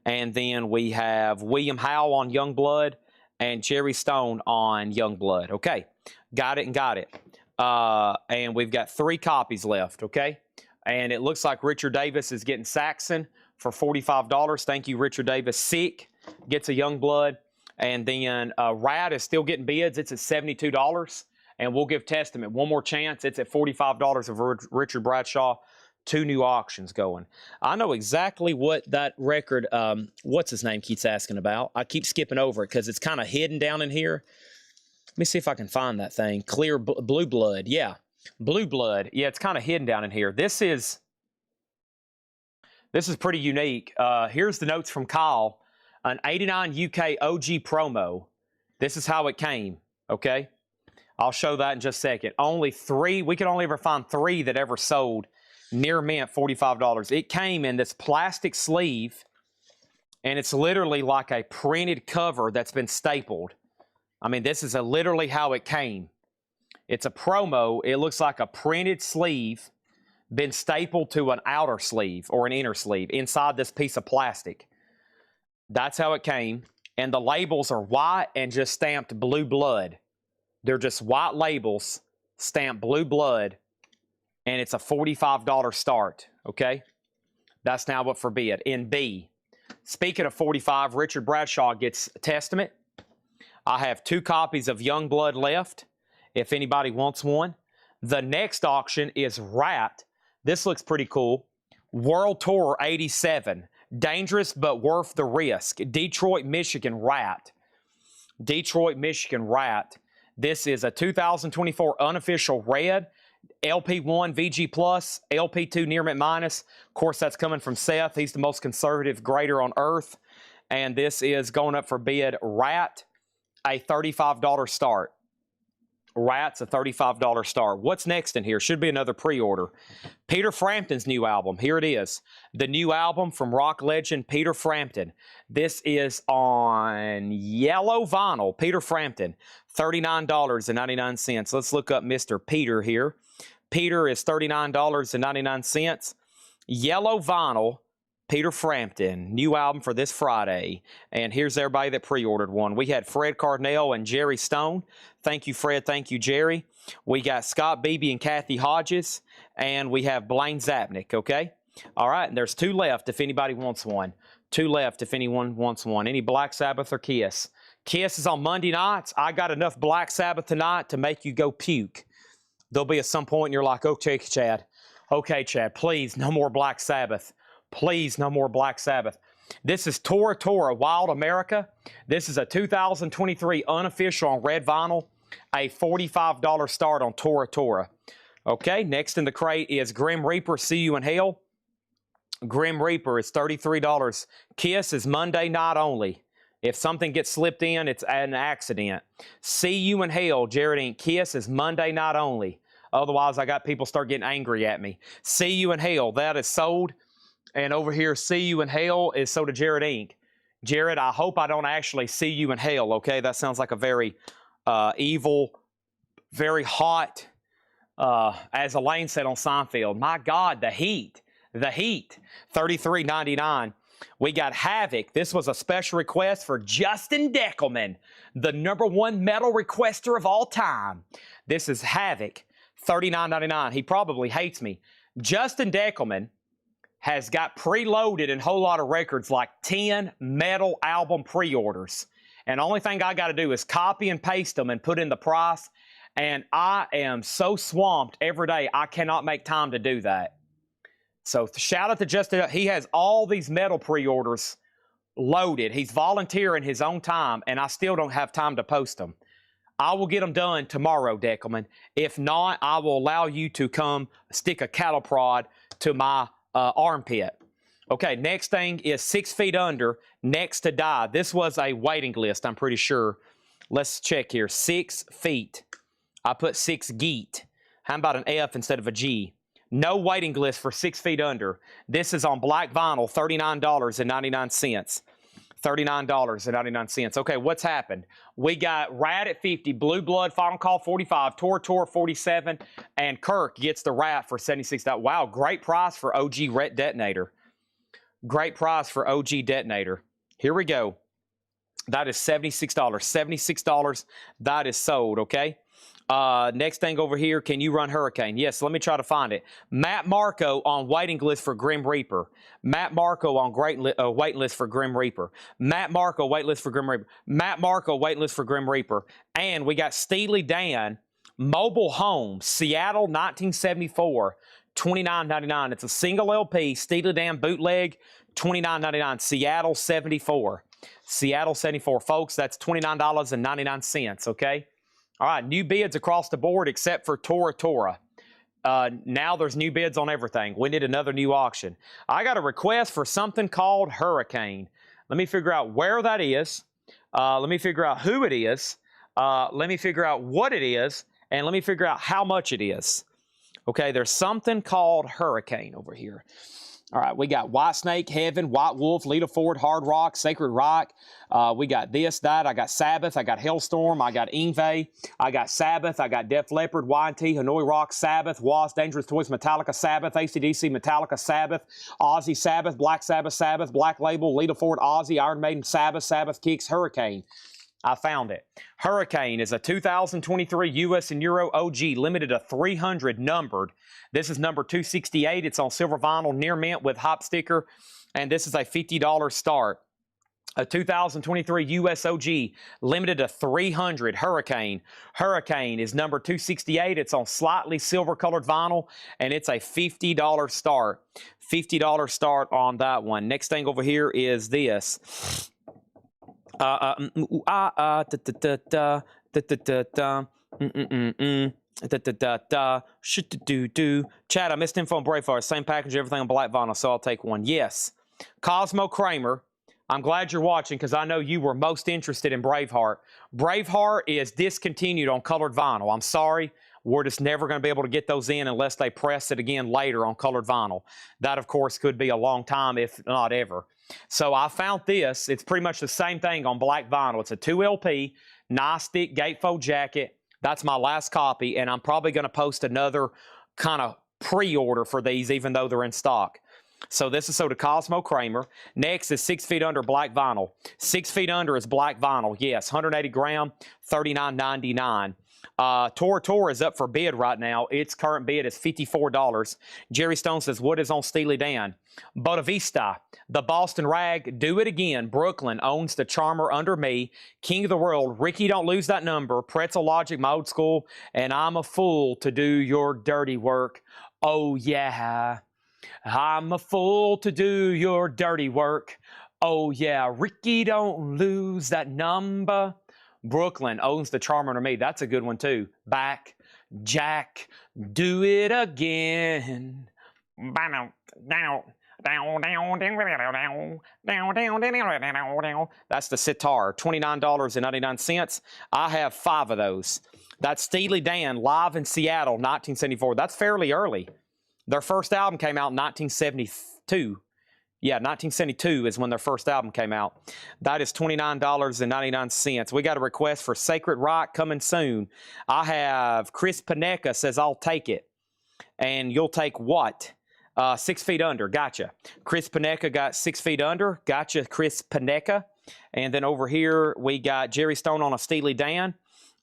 And then we have William Howe on Youngblood and Jerry Stone on Youngblood. Okay, got it and got it. And we've got 3 copies left, okay? And it looks like Richard Davis is getting Saxon for $45. Thank you, Richard Davis. Sick gets a Youngblood. And then Rad is still getting bids. It's at $72. And we'll give Testament one more chance. It's at $45 of Richard Bradshaw. 2 new auctions going. I know exactly what that record, what's his name, keeps asking about. I keep skipping over it because it's kind of hidden down in here. Let me see if I can find that thing. Clear Blue Blood. Yeah, Blue Blood. Yeah, it's kind of hidden down in here. This is pretty unique. Here's the notes from Kyle. An 89 UK OG promo. This is how it came, okay? I'll show that in just a second. Only 3, we could only ever find 3 that ever sold near mint $45. It came in this plastic sleeve, and it's literally like a printed cover that's been stapled. I mean, this is literally how it came. It's a promo. It looks like a printed sleeve been stapled to an outer sleeve or an inner sleeve inside this piece of plastic. That's how it came. And the labels are white and just stamped Blue Blood. They're just white labels stamped Blue Blood. And it's a $45 start, okay? That's now what for bid. In B, speaking of 45, Richard Bradshaw gets Testament. I have 2 copies of Youngblood left, if anybody wants one. The next auction is Rat. This looks pretty cool. World Tour 87. Dangerous but worth the risk. Detroit, Michigan Rat. Detroit, Michigan Rat. This is a 2024 unofficial red. LP1 VG Plus, LP2 Near Mint Minus. Of course, that's coming from Seth. He's the most conservative grader on earth. And this is going up for bid. Rat, a $35 start. Rat's a $35 start. What's next in here? Should be another pre-order. Peter Frampton's new album. Here it is. The new album from rock legend Peter Frampton. This is on yellow vinyl. Peter Frampton, $39.99. Let's look up Mr. Peter here. Peter is $39.99. Yellow Vinyl, Peter Frampton, new album for this Friday. And here's everybody that pre-ordered one. We had Fred Cardinale and Jerry Stone. Thank you, Fred. Thank you, Jerry. We got Scott Beebe and Kathy Hodges. And we have Blaine Zapnick, okay? All right, and there's 2 left if anybody wants one. 2 left if anyone wants one. Any Black Sabbath or Kiss? Kiss is on Monday nights. I got enough Black Sabbath tonight to make you go puke. There'll be at some point and you're like, okay, Chad. Okay, Chad, please, no more Black Sabbath. Please, no more Black Sabbath. This is Tora Tora, Wild America. This is a 2023 unofficial on red vinyl. A $45 start on Tora Tora. Okay, next in the crate is Grim Reaper, See You in Hell. Grim Reaper is $33. Kiss is Monday night only. If something gets slipped in, it's an accident. See You in Hell, Jared Inc. Kiss is Monday night only. Otherwise, I got people start getting angry at me. See You in Hell, that is sold. And over here, See You in Hell is sold to Jared Inc. Jared, I hope I don't actually see you in hell, okay? That sounds like a very evil, very hot, as Elaine said on Seinfeld. My God, the heat. The heat. $33.99. We got Havoc. This was a special request for Justin Deckelman, the #1 metal requester of all time. This is Havoc, $39.99. He probably hates me. Justin Deckelman has got preloaded in a whole lot of records, like 10 metal album pre-orders. And the only thing I got to do is copy and paste them and put in the price. And I am so swamped every day, I cannot make time to do that. So shout out to Justin. He has all these metal pre-orders loaded. He's volunteering his own time, and I still don't have time to post them. I will get them done tomorrow, Deckelman. If not, I will allow you to come stick a cattle prod to my armpit. Okay, next thing is 6 Feet Under, Next to Die. This was a waiting list, I'm pretty sure. Let's check here. 6 feet. I put 6 geet. How about an F instead of a G? No waiting list for 6 Feet Under. This is on black vinyl, $39.99. $39.99. Okay, what's happened? We got Rat at 50, Blue Blood, Final Call 45, Tor 47, and Kirk gets the Rat for $76. Wow, great price for OG Ret Detonator. Great price for OG Detonator. Here we go. That is $76. $76. That is sold, okay? Next thing over here, can you run Hurricane? Yes, let me try to find it. Matt Marco on waiting list for Grim Reaper. Matt Marco on waiting list for Grim Reaper. Matt Marco wait list for Grim Reaper. Matt Marco waiting list for Grim Reaper. And we got Steely Dan, Mobile Home, Seattle 1974, $29.99. It's a single LP, Steely Dan bootleg, $29.99. Seattle 74. Seattle 74, folks, that's $29.99, okay? All right, new bids across the board except for Tora Tora. Now there's new bids on everything. We need another new auction. I got a request for something called Hurricane. Let me figure out where that is. Let me figure out who it is. Let me figure out what it is. And let me figure out how much it is. Okay, there's something called Hurricane over here. All right, we got Whitesnake, Heaven, White Wolf, Lita Ford, Hard Rock, Sacred Rock. We got this, that. I got Sabbath. I got Hellstorm. I got Ingve. I got Sabbath. I got Def Leppard, Y&T, Hanoi Rock, Sabbath, Wasp, Dangerous Toys, Metallica, Sabbath, AC/DC, Metallica, Sabbath, Ozzy, Sabbath, Black Sabbath, Sabbath, Black Label, Lita Ford, Ozzy, Iron Maiden, Sabbath, Sabbath Kicks, Hurricane. I found it. Hurricane is a 2023 US and Euro OG, limited to 300, numbered. This is number 268. It's on silver vinyl, near mint with hop sticker, and this is a $50 start. A 2023 US OG, limited to 300, Hurricane. Hurricane is number 268. It's on slightly silver-colored vinyl, and it's a $50 start. $50 start on that one. Next thing over here is this. Chad, I missed info on Braveheart. Same package, everything on black vinyl, so I'll take one. Yes. Cosmo Kramer, I'm glad you're watching because I know you were most interested in Braveheart. Braveheart is discontinued on colored vinyl. I'm sorry. We're just never going to be able to get those in unless they press it again later on colored vinyl. That, of course, could be a long time, if not ever. So I found this. It's pretty much the same thing on black vinyl. It's a 2 LP, nice thick gatefold jacket. That's my last copy, and I'm probably going to post another kind of pre-order for these, even though they're in stock. So this is to Cosmo Kramer. Next is 6 Feet Under Black Vinyl. 6 Feet Under is black vinyl. Yes, 180 gram, $39.99. Tora is up for bid right now. Its current bid is $54. Jerry Stone says, what is on Steely Dan? Buena Vista, the Boston Rag, Do It Again. Brooklyn owns the Charmer Under Me. King of the World, Ricky Don't Lose That Number. Pretzel Logic, my old school. And I'm a Fool to Do Your Dirty Work. Oh yeah. I'm a fool to do your dirty work. Oh yeah, Ricky Don't Lose That Number. Brooklyn owns the Charmer Under Me. That's a good one too. Back, Jack, Do It Again. That's the sitar, $29.99. I have 5 of those. That's Steely Dan live in Seattle, 1974. That's fairly early. Their first album came out in 1972. Yeah, 1972 is when their first album came out. That is $29.99. We got a request for Sacred Right coming soon. I have Chris Paneca says, I'll take it. And you'll take what? 6 Feet Under. Gotcha. Chris Paneca got 6 Feet Under. Gotcha, Chris Paneca. And then over here, we got Jerry Stone on a Steely Dan.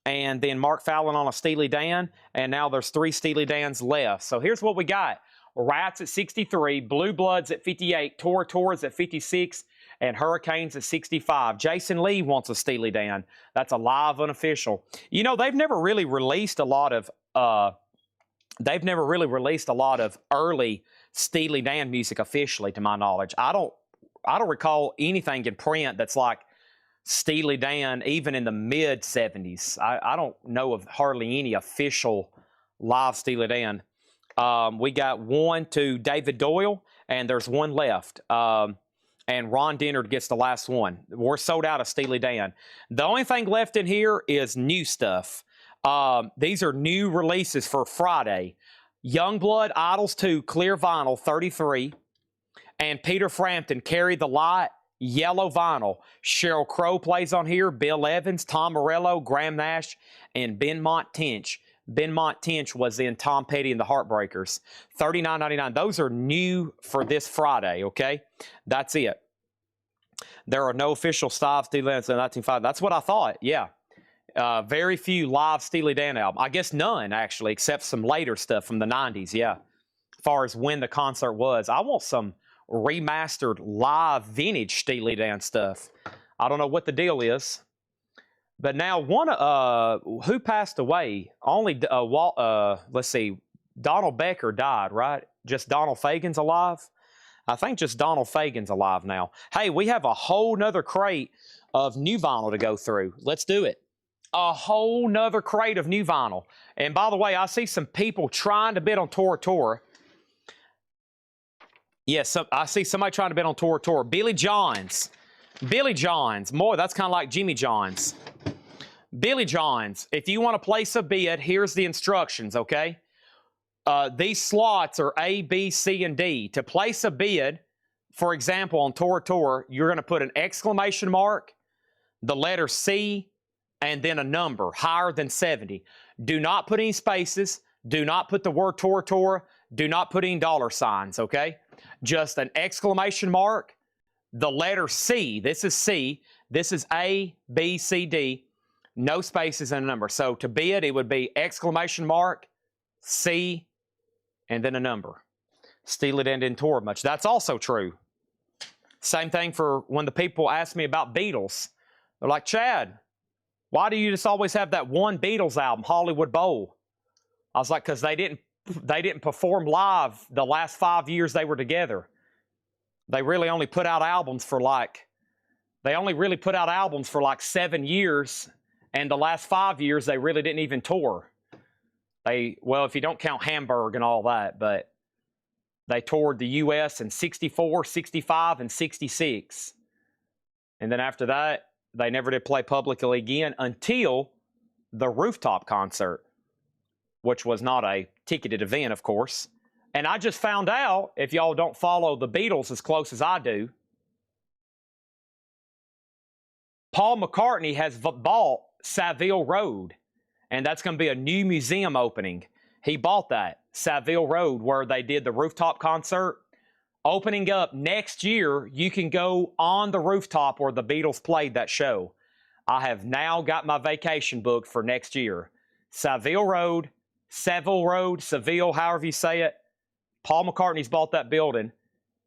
And then Mark Fallon on a Steely Dan. And now there's 3 Steely Dans left. So here's what we got. Rats at 63, Blue Bloods at 58, Tora's at 56, and Hurricanes at 65. Jason Lee wants a Steely Dan. That's a live unofficial. You know, they've never really released a lot of early Steely Dan music officially, to my knowledge. I don't recall anything in print that's like Steely Dan even in the mid 70s. I don't know of hardly any official live Steely Dan. We got 1 to David Doyle, and there's 1 left. And Ron Dennard gets the last one. We're sold out of Steely Dan. The only thing left in here is new stuff. These are new releases for Friday. Youngblood Idols 2 Clear Vinyl 33, and Peter Frampton Carry the Light Yellow Vinyl. Sheryl Crow plays on here. Bill Evans, Tom Morello, Graham Nash, and Benmont Tench. Benmont Tench was in Tom Petty and the Heartbreakers. $39.99. Those are new for this Friday, okay? That's it. There are no official live Steely Dan since 1905. That's what I thought, yeah. Very few live Steely Dan albums. I guess none, actually, except some later stuff from the 90s, yeah. As far as when the concert was. I want some remastered live vintage Steely Dan stuff. I don't know what the deal is. But now, who passed away? Only, let's see, Donald Becker died, right? Just Donald Fagen's alive? I think just Donald Fagen's alive now. Hey, we have a whole nother crate of new vinyl to go through. Let's do it. A whole nother crate of new vinyl. And by the way, I see some people trying to bid on Tora. Yes, I see somebody trying to bid on Tora. Billy Johns. Billy Johns. More, that's kind of like Jimmy Johns. Billy Johns, if you want to place a bid, here's the instructions, okay? These slots are A, B, C, and D. To place a bid, for example, on Tora, you're going to put an exclamation mark, the letter C, and then a number higher than 70. Do not put any spaces. Do not put the word Tora. Do not put any dollar signs, okay? Just an exclamation mark, the letter C. This is C. This is A, B, C, D. No spaces and a number. So to bid, it would be exclamation mark, C, and then a number. Steely Dan didn't tour much. That's also true. Same thing for when the people ask me about Beatles. They're like, Chad, why do you just always have that one Beatles album, Hollywood Bowl? I was like, because they didn't perform live the last 5 years they were together. They really only put out albums for like 7 years. And the last 5 years, they really didn't even tour. Well, if you don't count Hamburg and all that, but they toured the U.S. in 64, 65, and 66. And then after that, they never did play publicly again until the rooftop concert, which was not a ticketed event, of course. And I just found out, if y'all don't follow the Beatles as close as I do, Paul McCartney has bought Savile Road, and that's going to be a new museum opening. He bought that. Savile Road, where they did the rooftop concert. Opening up next year, you can go on the rooftop where the Beatles played that show. I have now got my vacation booked for next year. Savile Road, Seville, however you say it. Paul McCartney's bought that building.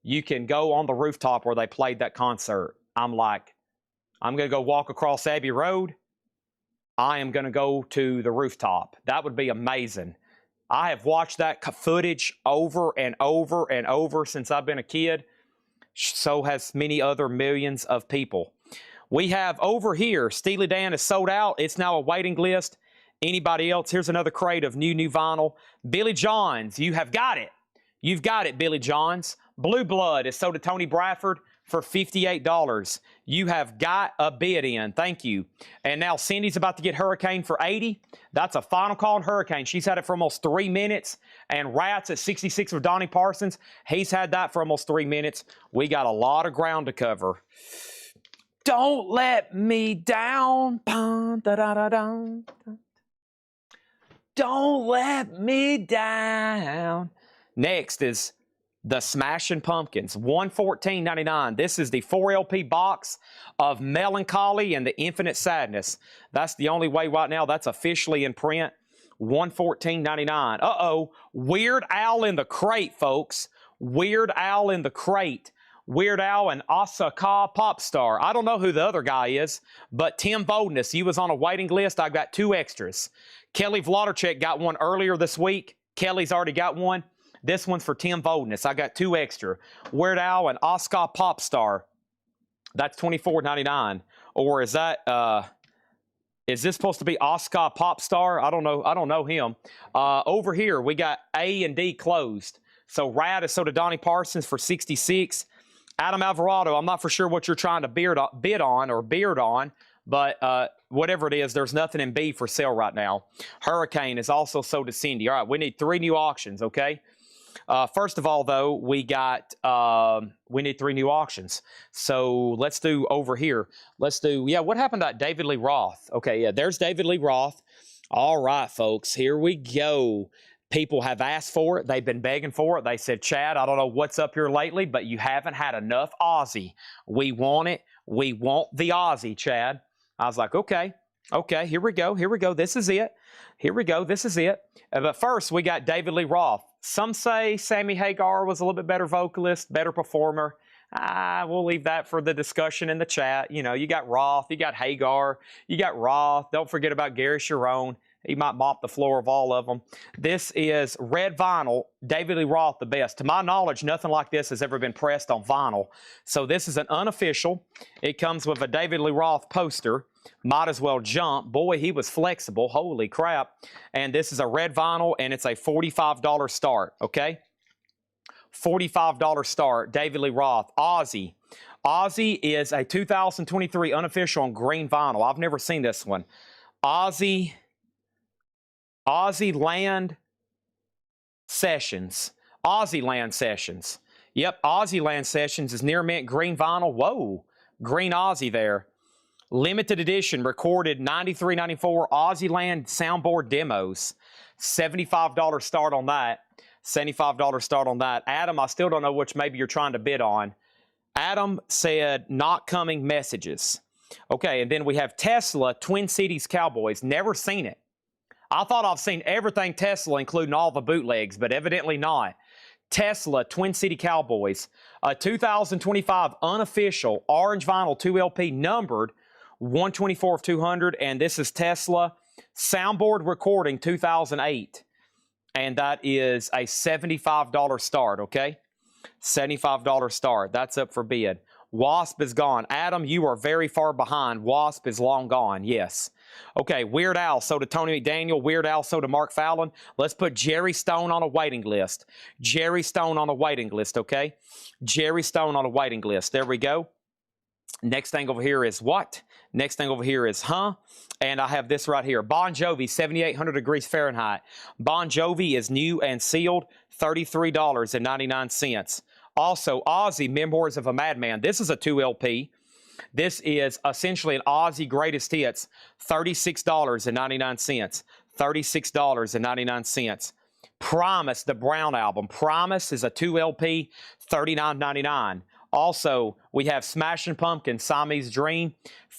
You can go on the rooftop where they played that concert. I'm like, I'm going to go walk across Abbey Road. I am going to go to the rooftop. That would be amazing. I have watched that footage over and over and over since I've been a kid. So has many other millions of people. We have over here, Steely Dan is sold out. It's now a waiting list. Anybody else? Here's another crate of new vinyl. Billy John's, you have got it. You've got it, Billy John's. Blue Blood is sold to Tony Bradford for $58. You have got a bid in. Thank you. And now Cindy's about to get Hurricane for $80. That's a final call on Hurricane. She's had it for almost 3 minutes. And Rats at 66 with Donnie Parsons. He's had that for almost 3 minutes. We got a lot of ground to cover. Don't let me down. Don't let me down. Next is the Smashing Pumpkins, $114.99. This is the 4 LP box of Melancholy and the Infinite Sadness. That's the only way right now that's officially in print. $114.99. Uh-oh. Weird Al in the crate, folks. Weird Al in the crate. Weird Al and Asaka Popstar. I don't know who the other guy is, but Tim Boldness, he was on a waiting list. I got 2 extras. Kelly Vlodarchek got one earlier this week. Kelly's already got one. This one's for Tim Boldness. I got 2 extra. Weird Al and Oscar Popstar. That's $24.99. Or is that is this supposed to be Oscar Popstar? I don't know. I don't know him. Over here we got A and D closed. So Rad is sold to Donnie Parsons for $66. Adam Alvarado, I'm not for sure what you're trying to bid on, but whatever it is, there's nothing in B for sale right now. Hurricane is also sold to Cindy. All right, we need 3 new auctions, okay? First of all, though, we need 3 new auctions. So let's do over here. Let's do, yeah, what happened to David Lee Roth? Okay, yeah, there's David Lee Roth. All right, folks, here we go. People have asked for it. They've been begging for it. They said, Chad, I don't know what's up here lately, but you haven't had enough Aussie. We want it. We want the Aussie, Chad. I was like, okay, here we go. Here we go. This is it. Here we go. This is it. But first, we got David Lee Roth. Some say Sammy Hagar was a little bit better vocalist, better performer. We'll leave that for the discussion in the chat. You know, you got Roth, you got Hagar, you got Roth. Don't forget about Gary Sharon. He might mop the floor of all of them. This is red vinyl, David Lee Roth, the best. To my knowledge, nothing like this has ever been pressed on vinyl. So this is an unofficial. It comes with a David Lee Roth poster. Might as well jump. Boy, he was flexible. Holy crap. And this is a red vinyl, and it's a $45 start, okay? $45 start, David Lee Roth. Aussie. Aussie is a 2023 unofficial on green vinyl. I've never seen this one. Aussie Land Sessions. Aussie Land Sessions. Yep, Aussie Land Sessions is near mint green vinyl. Whoa, green Aussie there. Limited edition, recorded 93-94 Aussie Land soundboard demos. $75 start on that. $75 start on that. Adam, I still don't know which maybe you're trying to bid on. Adam said, not coming messages. Okay, and then we have Tesla, Twin Cities Cowboys. Never seen it. I thought I've seen everything Tesla, including all the bootlegs, but evidently not. Tesla, Twin City Cowboys, a 2025 unofficial orange vinyl 2LP numbered 124 of 200, and this is Tesla soundboard recording 2008, and that is a $75 start, okay? $75 start. That's up for bid. Wasp is gone. Adam, you are very far behind. Wasp is long gone. Yes. Okay, Weird Al sold to Tony McDaniel. Weird Al sold to Mark Fallon. Let's put Jerry Stone on a waiting list. Jerry Stone on a waiting list, okay? Jerry Stone on a waiting list. There we go. Next thing over here is what? Next thing over here is huh? And I have this right here. Bon Jovi, 7,800 degrees Fahrenheit. Bon Jovi is new and sealed, $33.99. Also, Ozzy, Memoirs of a Madman. This is a 2LP. This is essentially an Ozzy greatest hits, $36.99. $36.99. Promise, the Brown album. Promise is a 2 LP, $39.99. Also, we have Smashing Pumpkins, Siamese Dream,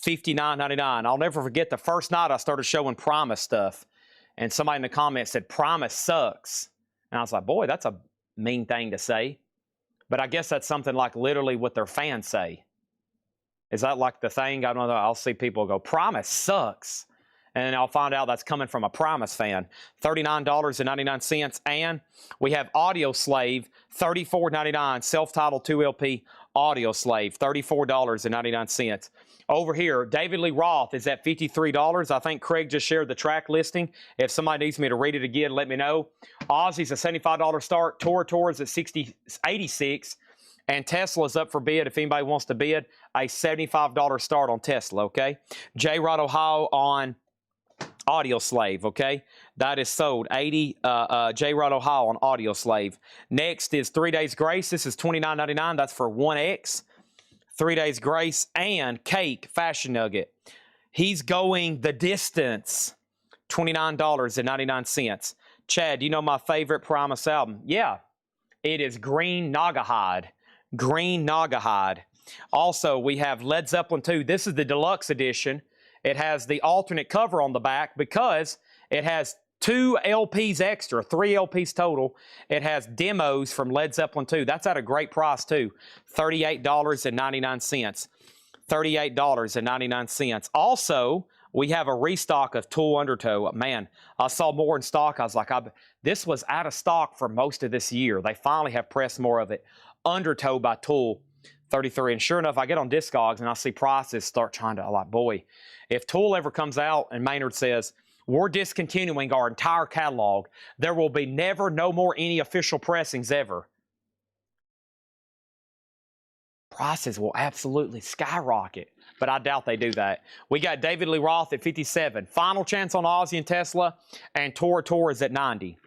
$59.99. I'll never forget the first night I started showing Promise stuff, and somebody in the comments said, Promise sucks. And I was like, boy, that's a mean thing to say. But I guess that's something like literally what their fans say. Is that like the thing? I don't know. I'll see people go, Promise sucks. And I'll find out that's coming from a Promise fan. $39.99. And we have Audio Slave, $34.99. Self-titled 2 LP Audio Slave, $34.99. Over here, David Lee Roth is at $53. I think Craig just shared the track listing. If somebody needs me to read it again, let me know. Ozzy's a $75 start. Tour is at $86. And Tesla's up for bid if anybody wants to bid. A $75 start on Tesla, okay? J. Rod Ohio on Audio Slave, okay? That is sold. 80 J. Rod Ohio on Audio Slave. Next is 3 Days Grace. This is $29.99. That's for 1X. 3 Days Grace and Cake Fashion Nugget. He's going the distance. $29.99. Chad, do you know my favorite Primus album? Yeah, it is Green Naugahyde. Green Naugahyde. Also, we have Led Zeppelin 2. This is the deluxe edition. It has the alternate cover on the back because it has 2 LPs extra, 3 LPs total. It has demos from Led Zeppelin 2. That's at a great price too, $38.99. $38.99. Also, we have a restock of Tool Undertow. Man, I saw more in stock. I was like, this was out of stock for most of this year. They finally have pressed more of it. Undertow by Tool, $33. And sure enough, I get on Discogs and I see prices start trying to, I'm like, boy, if Tool ever comes out and Maynard says, we're discontinuing our entire catalog, there will be no more any official pressings ever, prices will absolutely skyrocket. But I doubt they do that. We got David Lee Roth at 57. Final chance on Ozzy and Tesla. And Tour is at 90.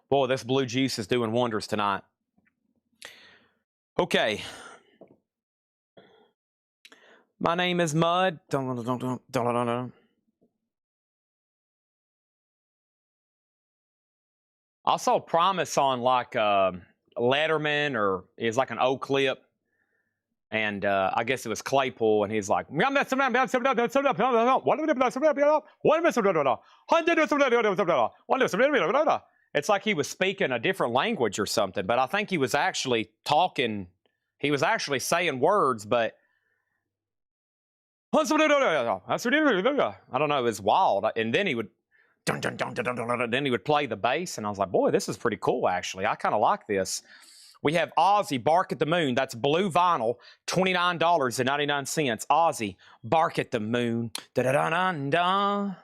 Boy, this blue juice is doing wonders tonight. Okay. My name is Mud. I saw Promise on like Letterman, or it was like an old clip. And I guess it was Claypool, and he's like, it's like he was speaking a different language or something, but I think he was actually talking, he was actually saying words, but I don't know, it was wild. And then he would, then he would play the bass, and I was like, boy, this is pretty cool, actually. I kind of like this. We have Ozzy, Bark at the Moon. That's blue vinyl, $29.99. Ozzy, Bark at the Moon. Da-da-da-da-da.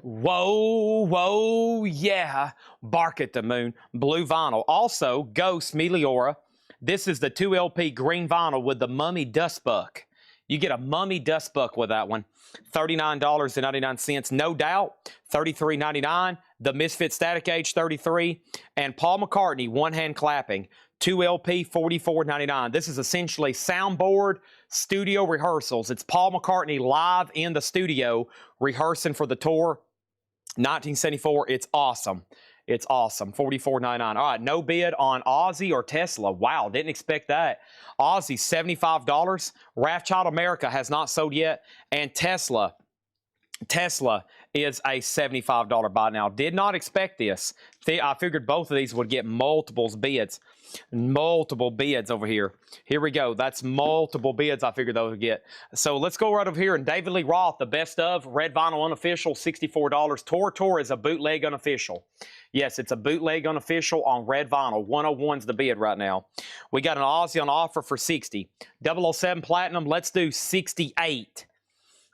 Whoa, whoa, yeah. Bark at the Moon, blue vinyl. Also, Ghost, Meliora. This is the 2 LP green vinyl with the Mummy Dustbuck. You get a Mummy Dustbuck with that one. $39.99. No Doubt, $33.99. The Misfit Static Age, $33. And Paul McCartney, One Hand Clapping, 2 LP, $44.99. This is essentially soundboard studio rehearsals. It's Paul McCartney live in the studio rehearsing for the tour. 1974. It's awesome. It's awesome. $44.99. All right, no bid on Ozzy or Tesla. Wow, didn't expect that. Ozzy, $75. Wrathchild America has not sold yet. And Tesla is a $75 buy now. Did not expect this. I figured both of these would get multiple bids. Multiple bids over here. Here we go. That's multiple bids I figured those would get. So let's go right over here. And David Lee Roth, the best of, red vinyl unofficial, $64. Tour is a bootleg unofficial. Yes, it's a bootleg unofficial on red vinyl. 101's the bid right now. We got an Ozzy on offer for $60. 007 Platinum, let's do $68.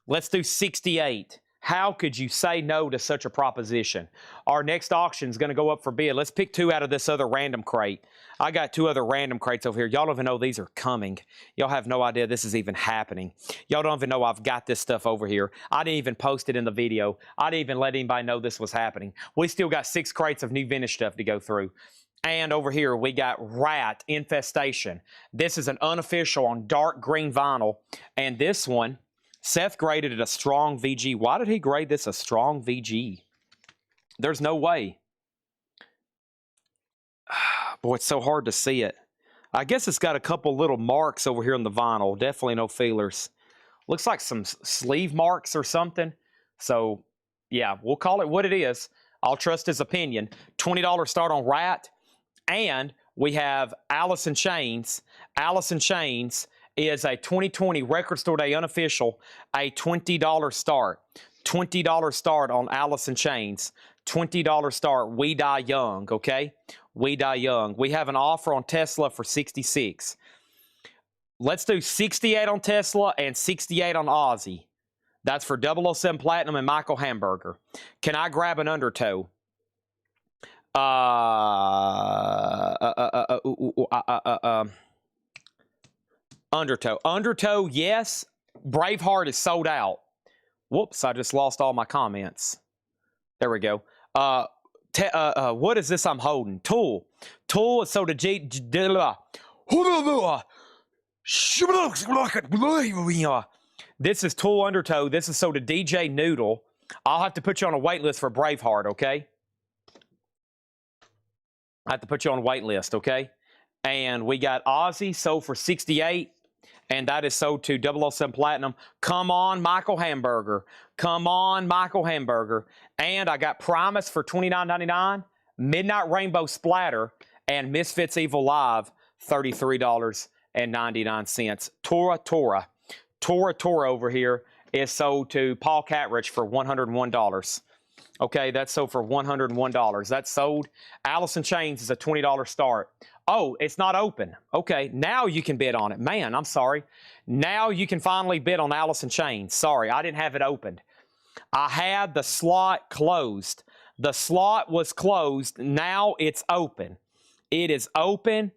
Let's do $68. How could you say no to such a proposition? Our next auction is going to go up for bid. Let's pick 2 out of this other random crate. I got 2 other random crates over here. Y'all don't even know these are coming. Y'all have no idea this is even happening. Y'all don't even know I've got this stuff over here. I didn't even post it in the video. I didn't even let anybody know this was happening. We still got 6 crates of new vintage stuff to go through. And over here, we got Rat Infestation. This is an unofficial on dark green vinyl. And this one Seth graded it a strong VG. Why did he grade this a strong VG? There's no way. Boy, it's so hard to see it. I guess it's got a couple little marks over here on the vinyl. Definitely no feelers. Looks like some sleeve marks or something. So, yeah, we'll call it what it is. I'll trust his opinion. $20 start on Rat. And we have Alice in Chains. Alice in Chains is a 2020 Record Store Day unofficial, a $20 start. $20 start on Alice in Chains. $20 start. We Die Young, okay? We Die Young. We have an offer on Tesla for 66. Let's do 68 on Tesla and 68 on Aussie. That's for 007 Platinum and Michael Hamburger. Can I grab an undertow? Undertow. Undertow, yes. Braveheart is sold out. Whoops, I just lost all my comments. There we go. What is this I'm holding? Tool. Tool is sold to This is Tool Undertow. This is sold to DJ Noodle. I'll have to put you on a wait list for Braveheart, okay? I have to put you on a wait list, okay? And we got Aussie sold for 68, and that is sold to 007 Platinum. Come on, Michael Hamburger. Come on, Michael Hamburger. And I got Primus for $29.99, Midnight Rainbow Splatter, and Misfits Evil Live, $33.99. Tora over here is sold to Paul Catrich for $101. Okay, that's sold for $101. That's sold. Alice in Chains is a $20 start. Oh, it's not open. Okay, now you can bid on it. Man, I'm sorry. Now you can finally bid on Alice in Chains. Sorry, I didn't have it opened. I had the slot closed. The slot was closed. Now it's open. It is open,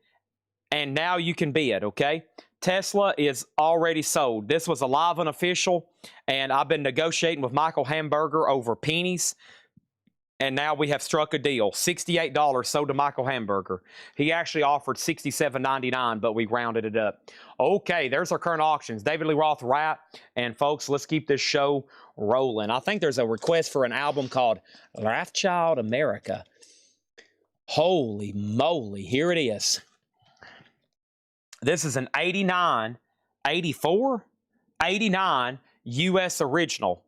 and now you can bid, okay? Tesla is already sold. This was a live unofficial, and I've been negotiating with Michael Hamburger over pennies, and now we have struck a deal. $68 sold to Michael Hamburger. He actually offered $67.99, but we rounded it up. Okay, there's our current auctions. David Lee Roth Rat, and folks, let's keep this show rolling. I think there's a request for an album called Wrathchild America. Holy moly, here it is. This is an 89, 84, 89 U.S. original.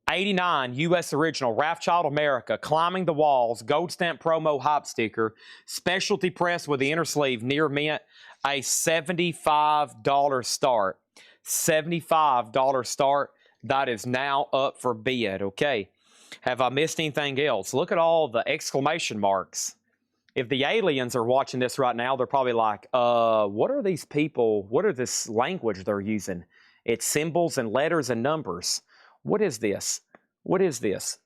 89 U.S. original, Wrathchild America, Climbing the Walls, Gold Stamp Promo Hop Sticker, Specialty Press with the inner sleeve, near mint, a $75 start. $75 start. That is now up for bid, okay? Have I missed anything else? Look at all the exclamation marks. If the aliens are watching this right now, they're probably like, what are these people, what are this language they're using? It's symbols and letters and numbers. What is this? What is this?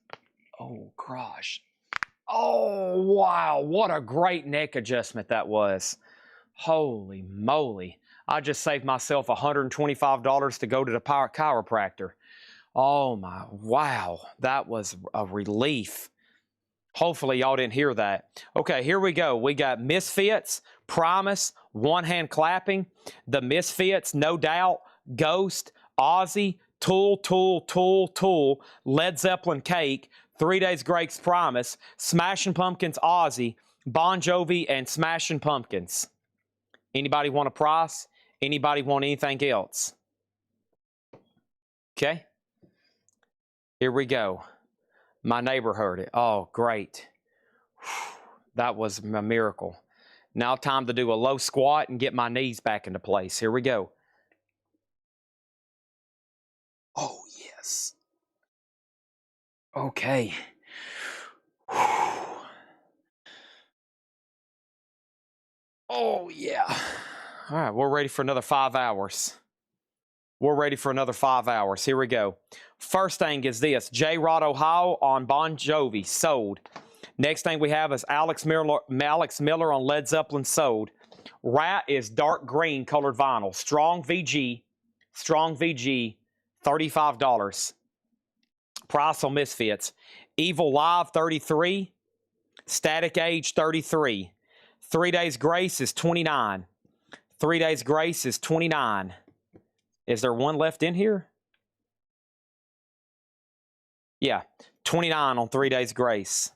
Oh, gosh. Oh, wow. What a great neck adjustment that was. Holy moly. I just saved myself $125 to go to the chiropractor. Oh, my. Wow. That was a relief. Hopefully, y'all didn't hear that. Okay, here we go. We got Misfits, Primus, One Hand Clapping, The Misfits, No Doubt, Ghost, Aussie, Tool, Led Zeppelin Cake, 3 Days Grace Primus, Smashing Pumpkins Aussie, Bon Jovi, and Smashing Pumpkins. Anybody want a price? Anybody want anything else? Okay. Here we go. My neighbor heard it. Oh, great. That was a miracle. Now time to do a low squat and get my knees back into place. Here we go. Oh, yes. Okay. Oh, yeah. All right, we're ready for another 5 hours. We're ready for another 5 hours. Here we go. First thing is this. J-Rod, Ohio on Bon Jovi, sold. Next thing we have is Alex Miller on Led Zeppelin, sold. Rat is dark green colored vinyl. Strong VG, $35. Price on Misfits. Evil Live, $33. Static Age, $33. 3 Days Grace is $29. 3 Days Grace is $29. Is there one left in here? Yeah, 29 on 3 Days Grace.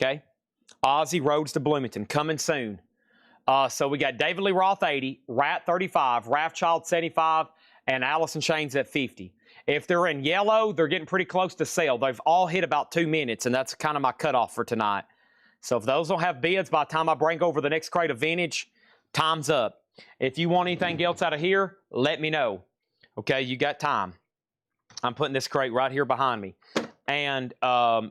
Okay. Ozzy Roads to Bloomington coming soon. So we got David Lee Roth 80, Rat 35, Rathchild 75, and Allison Chains at 50. If they're in yellow, they're getting pretty close to sale. They've all hit about 2 minutes, and that's kind of my cutoff for tonight. So if those don't have bids by the time I bring over the next crate of vintage, time's up. If you want anything else out of here, let me know. Okay, you got time. I'm putting this crate right here behind me. And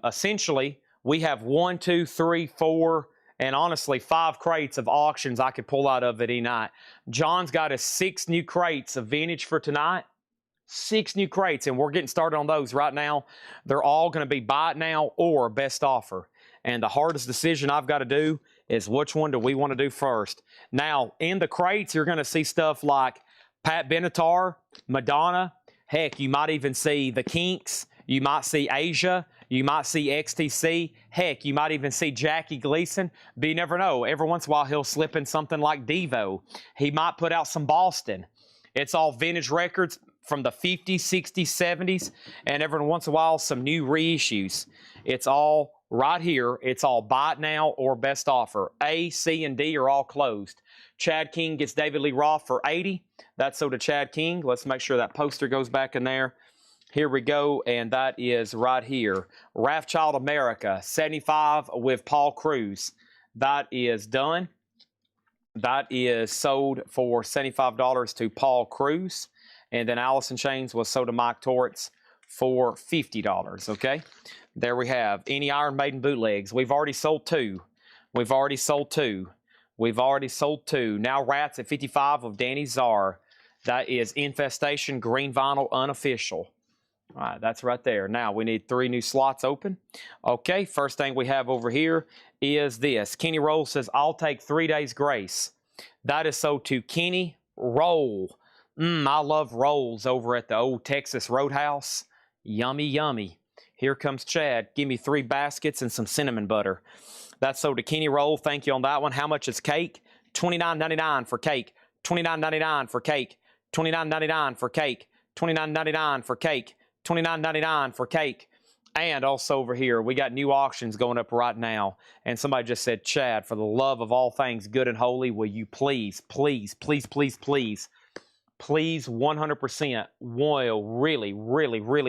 essentially, we have 1, 2, 3, 4, and honestly, 5 crates of auctions I could pull out of it any night. John's got us 6 new crates of vintage for tonight. 6 new crates, and we're getting started on those right now. They're all going to be buy it now or best offer. And the hardest decision I've got to do is which one do we want to do first. Now, in the crates, you're going to see stuff like Pat Benatar, Madonna. Heck, you might even see the Kinks. You might see Asia. You might see XTC. Heck, you might even see Jackie Gleason. But you never know. Every once in a while, he'll slip in something like Devo. He might put out some Boston. It's all vintage records from the 50s, 60s, 70s, and every once in a while, some new reissues. It's all right here. It's all buy it now or best offer. A, C, and D are all closed. Chad King gets David Lee Roth for 80. That's so to Chad King. Let's make sure that poster goes back in there. Here we go, and that is right here. Rathchild America, 75 with Paul Cruz. That is done. That is sold for $75 to Paul Cruz. And then Allison Chains was sold to Mike Torrance for $50, okay? There we have any Iron Maiden bootlegs. We've already sold 2. We've already sold 2. We've already sold 2. Now Rats at 55 of Danny Czar. That is Infestation Green Vinyl Unofficial. All right, that's right there. Now we need 3 new slots open. Okay, first thing we have over here is this. Kenny Roll says, I'll take 3 Days Grace. That is sold to Kenny Roll. I love rolls over at the old Texas Roadhouse. Yummy, yummy. Here comes Chad. Give me 3 baskets and some cinnamon butter. That's sold to Kenny Roll. Thank you on that one. How much is cake? $29.99 for cake. $29.99 for cake. $29.99 for cake. $29.99 for cake. $29.99 for cake. And also over here, we got new auctions going up right now. And somebody just said, Chad, for the love of all things good and holy, will you please, please, please, please, please, please 100% really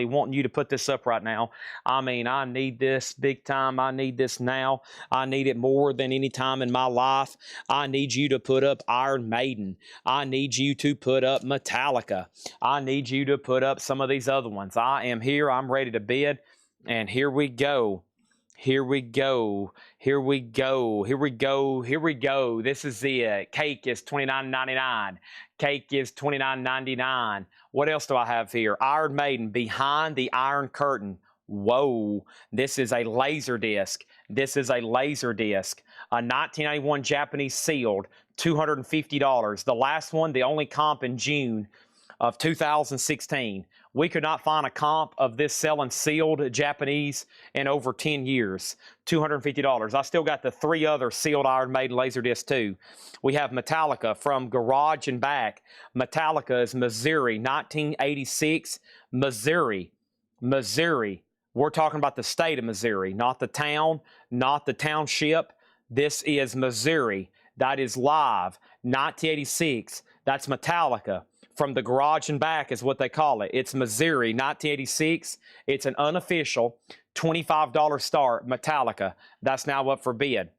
wanting you to put this up right now. I mean, I need this big time. I need this now. I need it more than any time in my life. I need you to put up Iron Maiden. I need you to put up Metallica. I need you to put up some of these other ones. I am here. I'm ready to bid. And here we go. Here we go. Here we go. Here we go. Here we go. This is it. Cake is $29.99. Cake is $29.99. What else do I have here? Iron Maiden, Behind the Iron Curtain. Whoa. This is a laser disc. This is a laser disc. A 1991 Japanese sealed, $250. The last one, the only comp in June of 2016. We could not find a comp of this selling sealed Japanese in over 10 years. $250. I still got the 3 other sealed Iron Maiden Laserdisc too. We have Metallica from Garage and Back. Metallica is Missouri, 1986. Missouri. We're talking about the state of Missouri, not the town, not the township. This is Missouri. That is live. 1986. That's Metallica. From the Garage and Back is what they call it. It's Missouri, 1986. It's an unofficial $25 start, Metallica. That's now up for bid.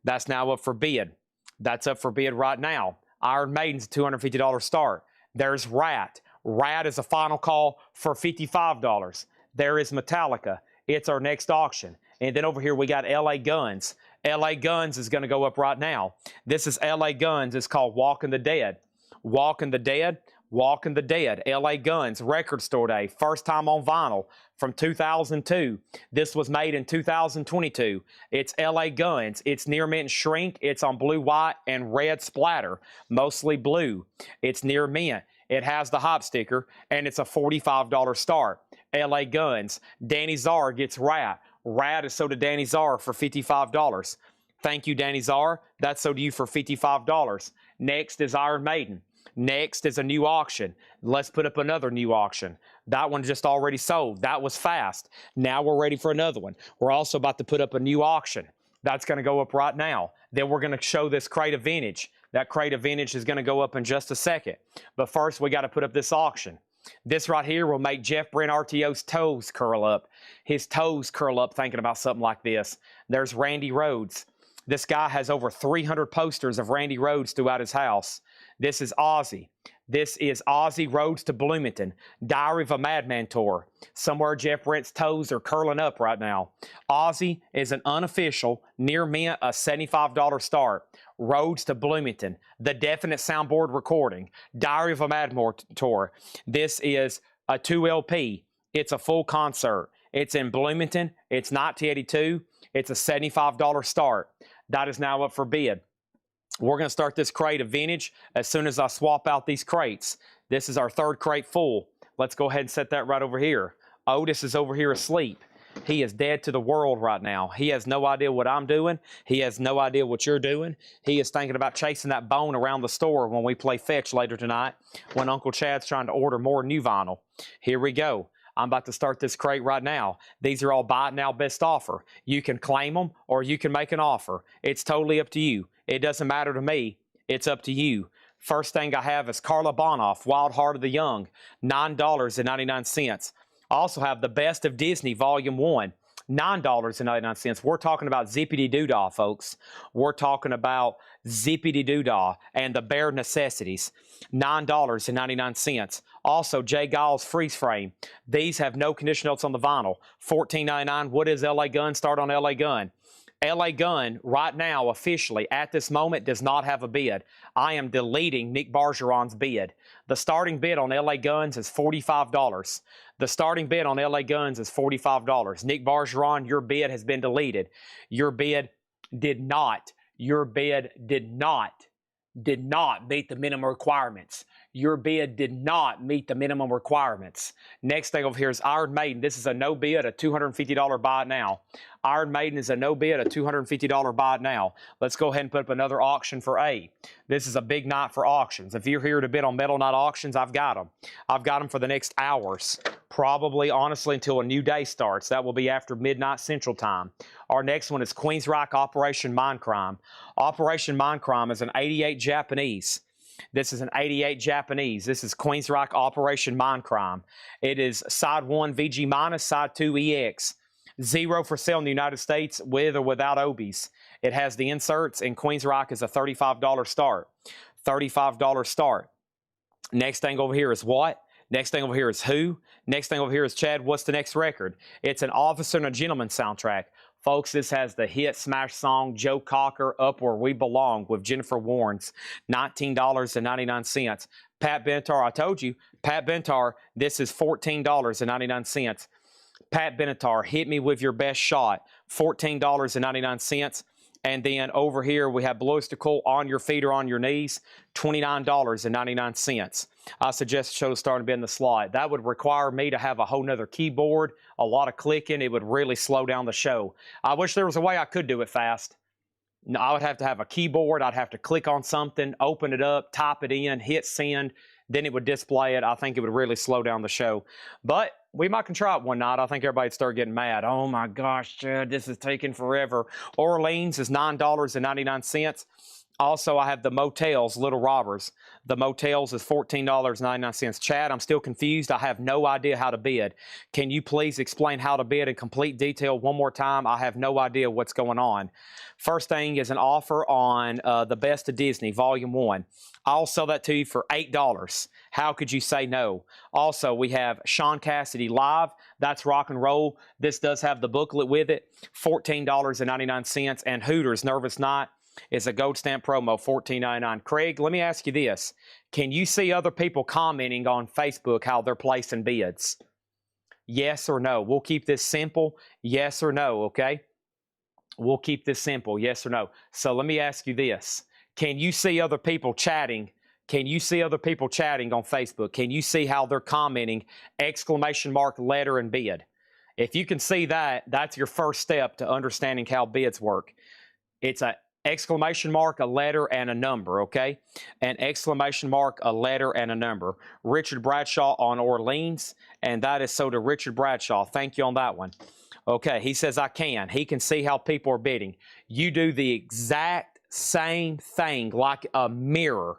That's now up for bid. That's up for bid right now. Iron Maiden's a $250 start. There's Rat. Rat is a final call for $55. There is Metallica. It's our next auction. And then over here we got LA Guns. LA Guns is going to go up right now. This is LA Guns. It's called Walking the Dead. Walking the Dead. Walking the Dead, LA Guns, Record Store Day, first time on vinyl from 2002. This was made in 2022. It's LA Guns. It's near mint shrink. It's on blue, white, and red splatter, mostly blue. It's near mint. It has the hop sticker, and it's a $45 start. LA Guns. Danny Czar gets Rat. Rat is sold to Danny Czar for $55. Thank you, Danny Czar. That's sold to you for $55. Next is Iron Maiden. Next is a new auction. Let's put up another new auction. That one just already sold. That was fast. Now we're ready for another one. We're also about to put up a new auction. That's going to go up right now. Then we're going to show this crate of vintage. That crate of vintage is going to go up in just a second. But first, we got to put up this auction. This right here will make Jeff Brent RTO's toes curl up. His toes curl up thinking about something like this. There's Randy Rhoads. This guy has over 300 posters of Randy Rhoads throughout his house. This is Ozzy. This is Ozzy Roads to Bloomington, Diary of a Madman tour. Somewhere Jeff Brent's toes are curling up right now. Ozzy is an unofficial, near mint, a $75 start. Roads to Bloomington, the definite soundboard recording, Diary of a Madman tour. This is a 2 LP. It's a full concert. It's in Bloomington. It's 1982. It's a $75 start. That is now up for bid. We're going to start this crate of vintage as soon as I swap out these crates. This is our third crate full. Let's go ahead and set that right over here. Otis is over here asleep. He is dead to the world right now. He has no idea what I'm doing. He has no idea what you're doing. He is thinking about chasing that bone around the store when we play fetch later tonight, when Uncle Chad's trying to order more new vinyl. Here we go. I'm about to start this crate right now. These are all buy now best offer. You can claim them or you can make an offer. It's totally up to you. It doesn't matter to me. It's up to you. First thing I have is Carla Bonoff, Wild Heart of the Young, $9.99. I also have The Best of Disney, Volume 1, $9.99. We're talking about Zippity Doodah, folks. We're talking about Zippity Doodah and the Bare Necessities, $9.99. Also, Jay Giles Freeze Frame. These have no condition notes on the vinyl, $14.99. What is LA Gun? Start on LA Gun. LA Gun, right now, officially, at this moment, does not have a bid. I am deleting Nick Bergeron's bid. The starting bid on LA Guns is $45. The starting bid on LA Guns is $45. Nick Bergeron, your bid has been deleted. Your bid did not meet the minimum requirements. Your bid did not meet the minimum requirements. Next thing over here is Iron Maiden. This is a no bid, a $250 buy it now. Iron Maiden is a no bid, a $250 buy it now. Let's go ahead and put up another auction for A. This is a big night for auctions. If you're here to bid on Metal Night Auctions, I've got them. I've got them for the next hours. Probably, honestly, until a new day starts. That will be after midnight Central Time. Our next one is Queensryche Operation Mindcrime. Operation Mindcrime is an 88 Japanese. This is an 88 Japanese. This is Queensryche Operation Mindcrime. It is side 1 VG minus, side 2 EX. 0 for sale in the United States with or without obies. It has the inserts, and Queensryche is a $35 start. $35 start. Next thing over here is what? Next thing over here is who? Next thing over here is Chad, what's the next record? It's an Officer and a Gentleman soundtrack. Folks, this has the hit smash song Joe Cocker, Up Where We Belong with Jennifer Warnes, $19.99. Pat Benatar, I told you, Pat Benatar, this is $14.99. Pat Benatar, Hit Me With Your Best Shot, $14.99. And then over here, we have Bloistercool, On Your Feet or On Your Knees, $29.99. I suggest the show starting to be in the slide. That would require me to have a whole nother keyboard, a lot of clicking. It would really slow down the show. I wish there was a way I could do it fast. No, I would have to have a keyboard. I'd have to click on something, open it up, type it in, hit send. Then it would display it. I think it would really slow down the show. But we might can try it one night. I think everybody'd start getting mad. Oh my gosh, Chad, this is taking forever. Orleans is $9.99. Also, I have the Motels, Little Robbers. The Motels is $14.99. Chad, I'm still confused. I have no idea how to bid. Can you please explain how to bid in complete detail one more time? I have no idea what's going on. First thing is an offer on The Best of Disney, Volume 1. I'll sell that to you for $8. How could you say no? Also, we have Sean Cassidy Live. That's rock and roll. This does have the booklet with it, $14.99. And Hooters, Nervous Night, is a gold stamp promo, $14.99. Craig, let me ask you this. Can you see other people commenting on Facebook how they're placing bids? Yes or no? We'll keep this simple. Yes or no, okay? We'll keep this simple. Yes or no? So let me ask you this. Can you see other people chatting? Can you see other people chatting on Facebook? Can you see how they're commenting, exclamation mark, letter, and bid? If you can see that, that's your first step to understanding how bids work. It's a exclamation mark, a letter, and a number, okay? An exclamation mark, a letter, and a number. Richard Bradshaw on Orleans, and that is so to Richard Bradshaw. Thank you on that one. Okay, he says I can. He can see how people are bidding. You do the exact same thing like a mirror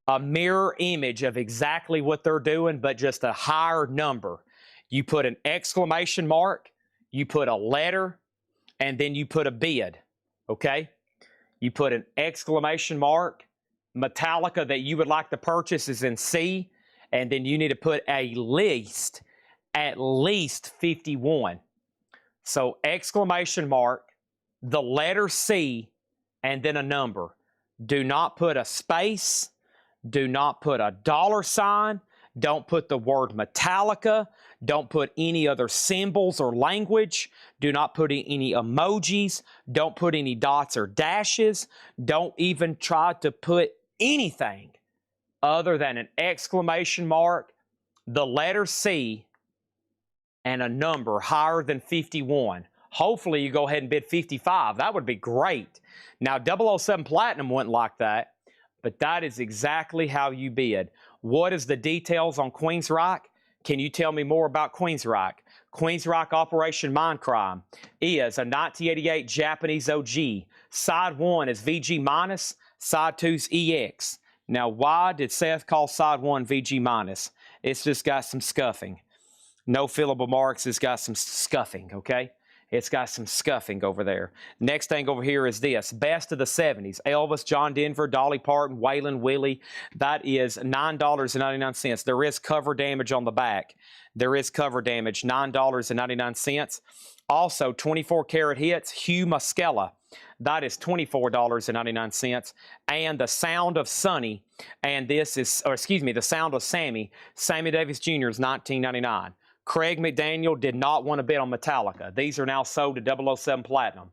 image of exactly what they're doing, but just a higher number. You put an exclamation mark, you put a letter, and then you put a bid, okay? You put an exclamation mark, Metallica that you would like to purchase is in C, and then you need to put at least 51. So exclamation mark, the letter C, and then a number. Do not put a space. Do not put a $sign. Don't put the word Metallica. Don't put any other symbols or language. Do not put any emojis. Don't put any dots or dashes. Don't even try to put anything other than an exclamation mark, the letter C, and a number higher than 51. Hopefully you go ahead and bid 55. That would be great. Now 007 Platinum wouldn't like that, but that is exactly how you bid. What is the details on Queensryche? Can you tell me more about Queensryche? Queensryche Operation Mindcrime is a 1988 Japanese OG. Side 1 is VG minus, side 2's EX. Now why did Seth call side 1 VG minus? It's just got some scuffing. No fillable marks, it's got some scuffing, okay? It's got some scuffing over there. Next thing over here is this. Best of the 70s. Elvis, John Denver, Dolly Parton, Waylon Willie. That is $9.99. There is cover damage on the back. There is cover damage, $9.99. Also, 24 karat hits, Hugh Muscella. That is $24.99. And the Sound of Sonny, and this is, or excuse me, the Sound of Sammy. Sammy Davis Jr. is $19.99. Craig McDaniel did not want to bid on Metallica. These are now sold to 007 Platinum.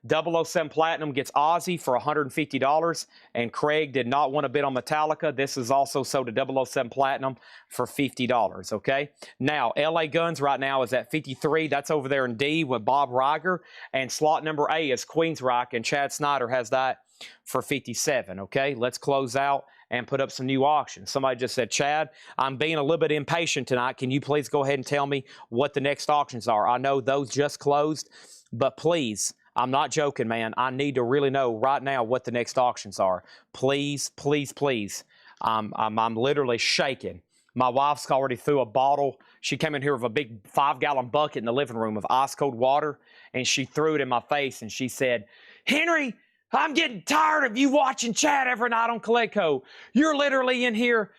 007 Platinum gets Ozzy for $150, and Craig did not want to bid on Metallica. This is also sold to 007 Platinum for $50, okay? Now, LA Guns right now is at 53. That's over there in D with Bob Riger, and slot number A is Queensryche, and Chad Snyder has that for 57, okay? Let's close out and put up some new auctions. Somebody just said, Chad, I'm being a little bit impatient tonight. Can you please go ahead and tell me what the next auctions are? I know those just closed, but please, I'm not joking, man. I need to really know right now what the next auctions are. Please, please, please. I'm literally shaking. My wife's already threw a bottle. She came in here with a big 5-gallon bucket in the living room of ice-cold water, and she threw it in my face, and she said, Henry, I'm getting tired of you watching Chad every night on Kletco. You're literally in here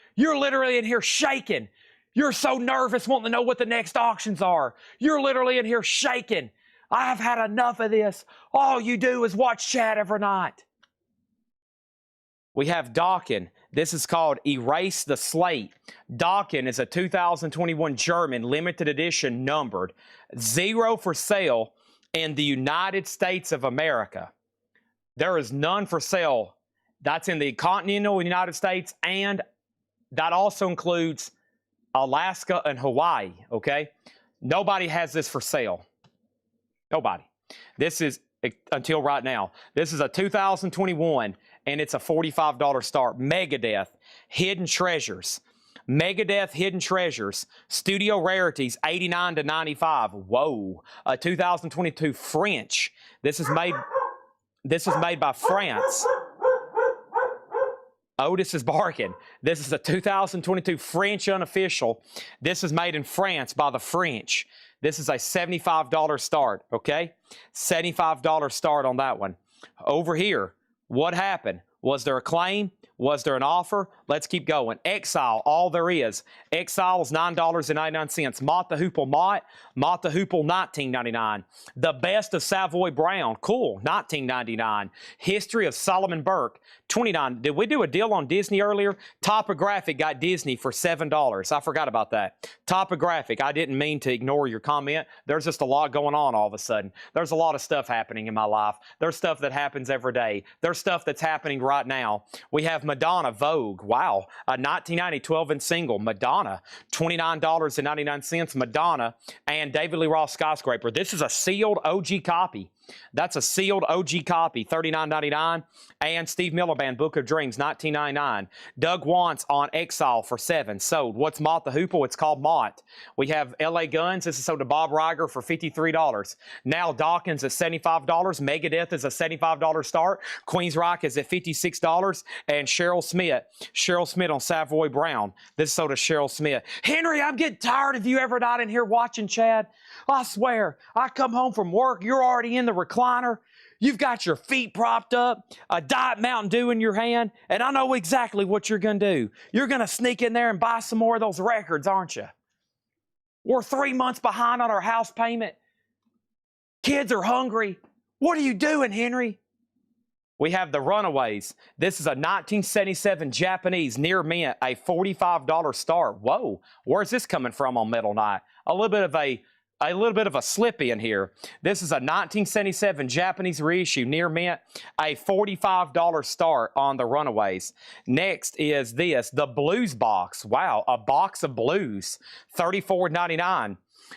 shaking. You're so nervous wanting to know what the next auctions are. You're literally in here shaking. I've had enough of this. All you do is watch Chad every night. We have Dokken. This is called Erase the Slate. Dokken is a 2021 German limited edition numbered. 0 for sale in the United States of America. There is none for sale. That's in the continental United States, and that also includes Alaska and Hawaii, okay? Nobody has this for sale. Nobody. This is, until right now, this is a 2021, and it's a $45 start. Megadeth, Hidden Treasures. Megadeth Hidden Treasures. Studio Rarities, $89 to $95. Whoa. A 2022 French. This is made by France. Otis is barking. This is a 2022 French unofficial. This is made in France by the French. This is a $75 start, okay? $75 start on that one. Over here, what happened? Was there a claim? Was there an offer? Let's keep going. Exile, all there is. Exile is $9.99. Mott the Hoople Mott the Hoople, $19.99. The Best of Savoy Brown, cool, $19.99. History of Solomon Burke, $29. Did we do a deal on Disney earlier? Topographic got Disney for $7. I forgot about that. Topographic, I didn't mean to ignore your comment. There's just a lot going on all of a sudden. There's a lot of stuff happening in my life. There's stuff that happens every day. There's stuff that's happening right now. We have Madonna Vogue. Wow. A 1990 12-inch single. Madonna. $29.99. Madonna. And David Lee Roth Skyscraper. This is a sealed OG copy. That's a sealed OG copy, $39.99. And Steve Miller Band, Book of Dreams, $19.99. Doug Wants on Exile for $7. Sold. What's Mott the Hoople? It's called Mott. We have LA Guns. This is sold to Bob Riger for $53. Now Dawkins at $75. Megadeth is a $75 start. Queensryche is at $56. And Cheryl Smith on Savoy Brown. This is sold to Cheryl Smith. Henry, I'm getting tired of you ever not in here watching, Chad. I swear, I come home from work, you're already in the recliner. You've got your feet propped up, a Diet Mountain Dew in your hand, and I know exactly what you're going to do. You're going to sneak in there and buy some more of those records, aren't you? We're 3 months behind on our house payment. Kids are hungry. What are you doing, Henry? We have the Runaways. This is a 1977 Japanese near mint, a $45 start. Whoa, where's this coming from on Metal Night? A little bit of a slip in here. This is a 1977 Japanese reissue near mint, a $45 start on the Runaways. Next is this, the Blues box. Wow, a box of blues, $34.99.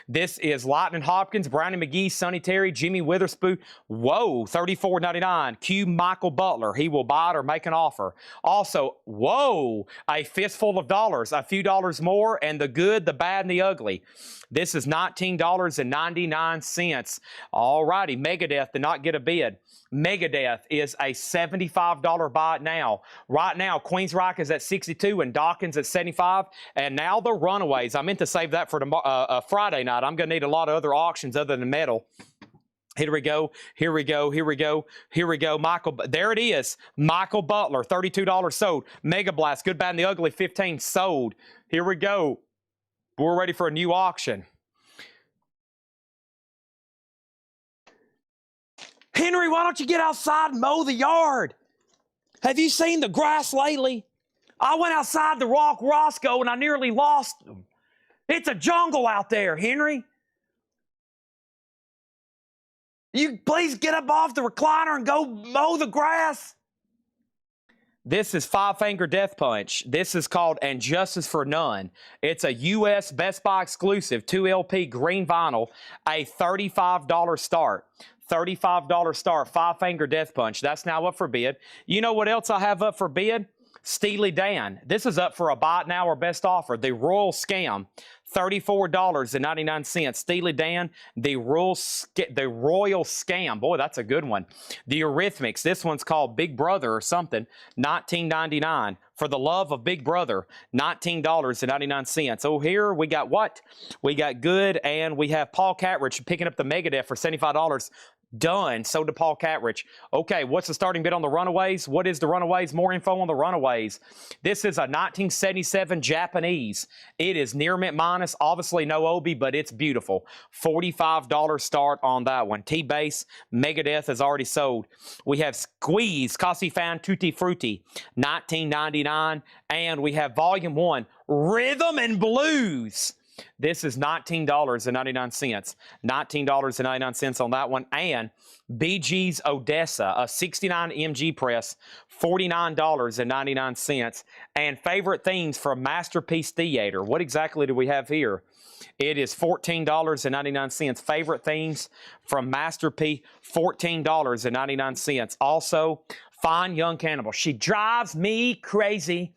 This is Lightning Hopkins, Brownie McGee, Sonny Terry, Jimmy Witherspoon. Whoa, $34.99. Q Michael Butler. He will buy it or make an offer. Also, whoa, a fistful of dollars, a few dollars more, and the good, the bad, and the ugly. This is $19.99. All righty, Megadeth did not get a bid. Megadeth is a $75 buy now. Right now, Queensryche is at $62 and Dawkins at $75. And now the Runaways. I meant to save that for tomorrow, Friday night. I'm going to need a lot of other auctions other than metal. Here we go. Here we go. Here we go. Here we go. There it is. Michael Butler, $32 sold. Mega Blast, Good, Bad, and the Ugly, $15 sold. Here we go. We're ready for a new auction. Henry, why don't you get outside and mow the yard? Have you seen the grass lately? I went outside the Rock Roscoe and I nearly lost them. It's a jungle out there, Henry. You please get up off the recliner and go mow the grass. This is Five Finger Death Punch. This is called And Justice for None. It's a U.S. Best Buy exclusive 2LP green vinyl, a $35 start. $35 start, Five Finger Death Punch. That's now up for bid. You know what else I have up for bid? Steely Dan. This is up for a buy it now or best offer. The Royal Scam, $34.99. Steely Dan, the Royal Scam. Boy, that's a good one. The Eurythmics. This one's called Big Brother or something. $19.99. For the Love of Big Brother, $19.99. Oh, here we got what? We got Good, and we have Paul Catridge picking up the Megadeth for $75. Done. So to Paul Catridge. Okay, what's the starting bid on the Runaways? What is the Runaways? More info on the Runaways. This is a 1977 Japanese. It is near mint minus. Obviously no Obi, but it's beautiful. $45 start on that one. T-Base, Megadeth is already sold. We have Squeeze, Cossi Fan Tutti Frutti, $19.99. And we have Volume 1, Rhythm and Blues. This is $19.99. $19.99 on that one. And BG's Odessa, a 69 MG press, $49.99. And Favorite Themes from Masterpiece Theater. What exactly do we have here? It is $14.99. Favorite Themes from Masterpiece, $14.99. Also, Fine Young Cannibal. She drives me crazy.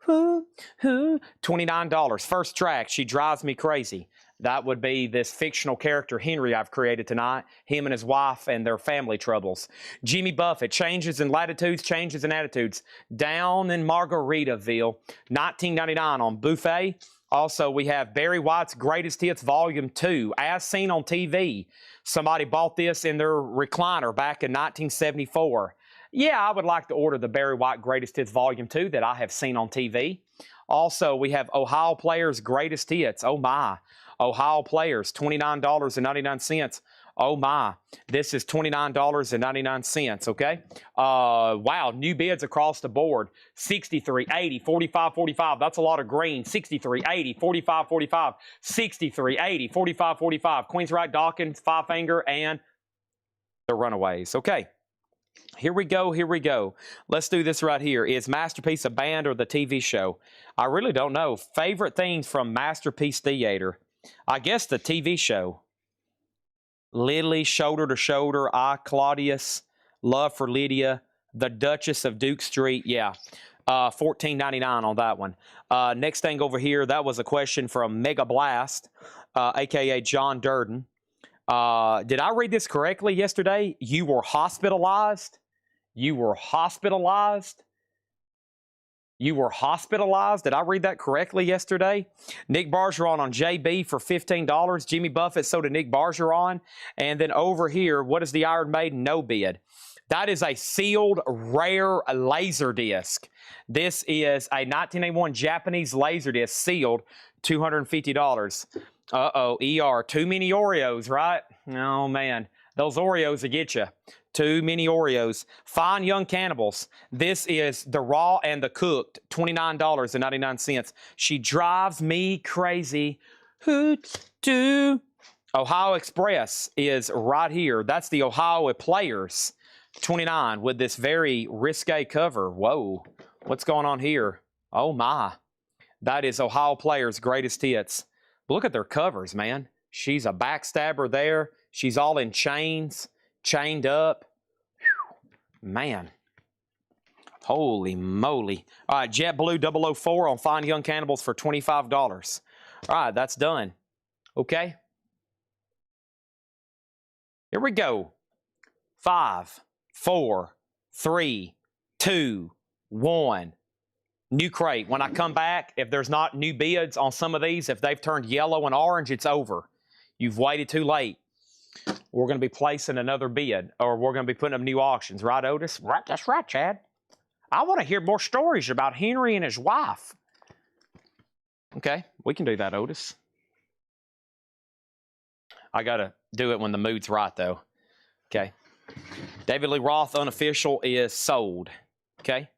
$29. First track, She Drives Me Crazy. That would be this fictional character, Henry, I've created tonight. Him and his wife and their family troubles. Jimmy Buffett, Changes in Latitudes, Changes in Attitudes. Down in Margaritaville, $19.99 on Buffet. Also, we have Barry White's Greatest Hits Volume 2, As Seen on TV. Somebody bought this in their recliner back in 1974. Yeah, I would like to order the Barry White Greatest Hits Volume 2 that I have seen on TV. Also, we have Ohio Players Greatest Hits. Oh, my. Ohio Players, $29.99. Oh, my. This is $29.99, okay? Wow, new bids across the board. 63, 80, 45, 45. That's a lot of green. 63, 80, 45, 45. 63, 80, 45, 45. Queensryche, Dawkins, Five Finger, and the Runaways. Okay. Here we go, here we go. Let's do this right here. Is Masterpiece a band or the TV show? I really don't know. Favorite Themes from Masterpiece Theater. I guess the TV show. Lily, shoulder to shoulder. I, Claudius, love for Lydia. The Duchess of Duke Street. Yeah. $14.99 on that one. Next thing over here, that was a question from Mega Blast, a.k.a. John Durden. Did I read this correctly yesterday? You were hospitalized? You were hospitalized? You were hospitalized? Did I read that correctly yesterday? Nick Bergeron on JB for $15. Jimmy Buffett sold to Nick Bergeron. And then over here, what is the Iron Maiden no bid? That is a sealed rare laser disc. This is a 1981 Japanese laser disc, sealed, $250. Uh-oh, ER. Too many Oreos, right? Oh, man. Those Oreos will get you. Too many Oreos. Fine Young Cannibals. This is the raw and the cooked, $29.99. She drives me crazy. Hoot-doo. Ohio Express is right here. That's the Ohio Players, $29, with this very risque cover. Whoa, what's going on here? Oh, my. That is Ohio Players' greatest hits. Look at their covers, man. She's a backstabber there. She's all in chains, chained up. Whew. Man. Holy moly. All right, JetBlue 004 on Fine Young Cannibals for $25. All right, that's done. Okay. Here we go. 5, 4, 3, 2, 1. New crate. When I come back, if there's not new bids on some of these, if they've turned yellow and orange, it's over. You've waited too late. We're going to be placing another bid, or we're going to be putting up new auctions. Right, Otis? Right, that's right, Chad. I want to hear more stories about Henry and his wife. Okay, we can do that, Otis. I got to do it when the mood's right, though. Okay. David Lee Roth unofficial is sold. Okay.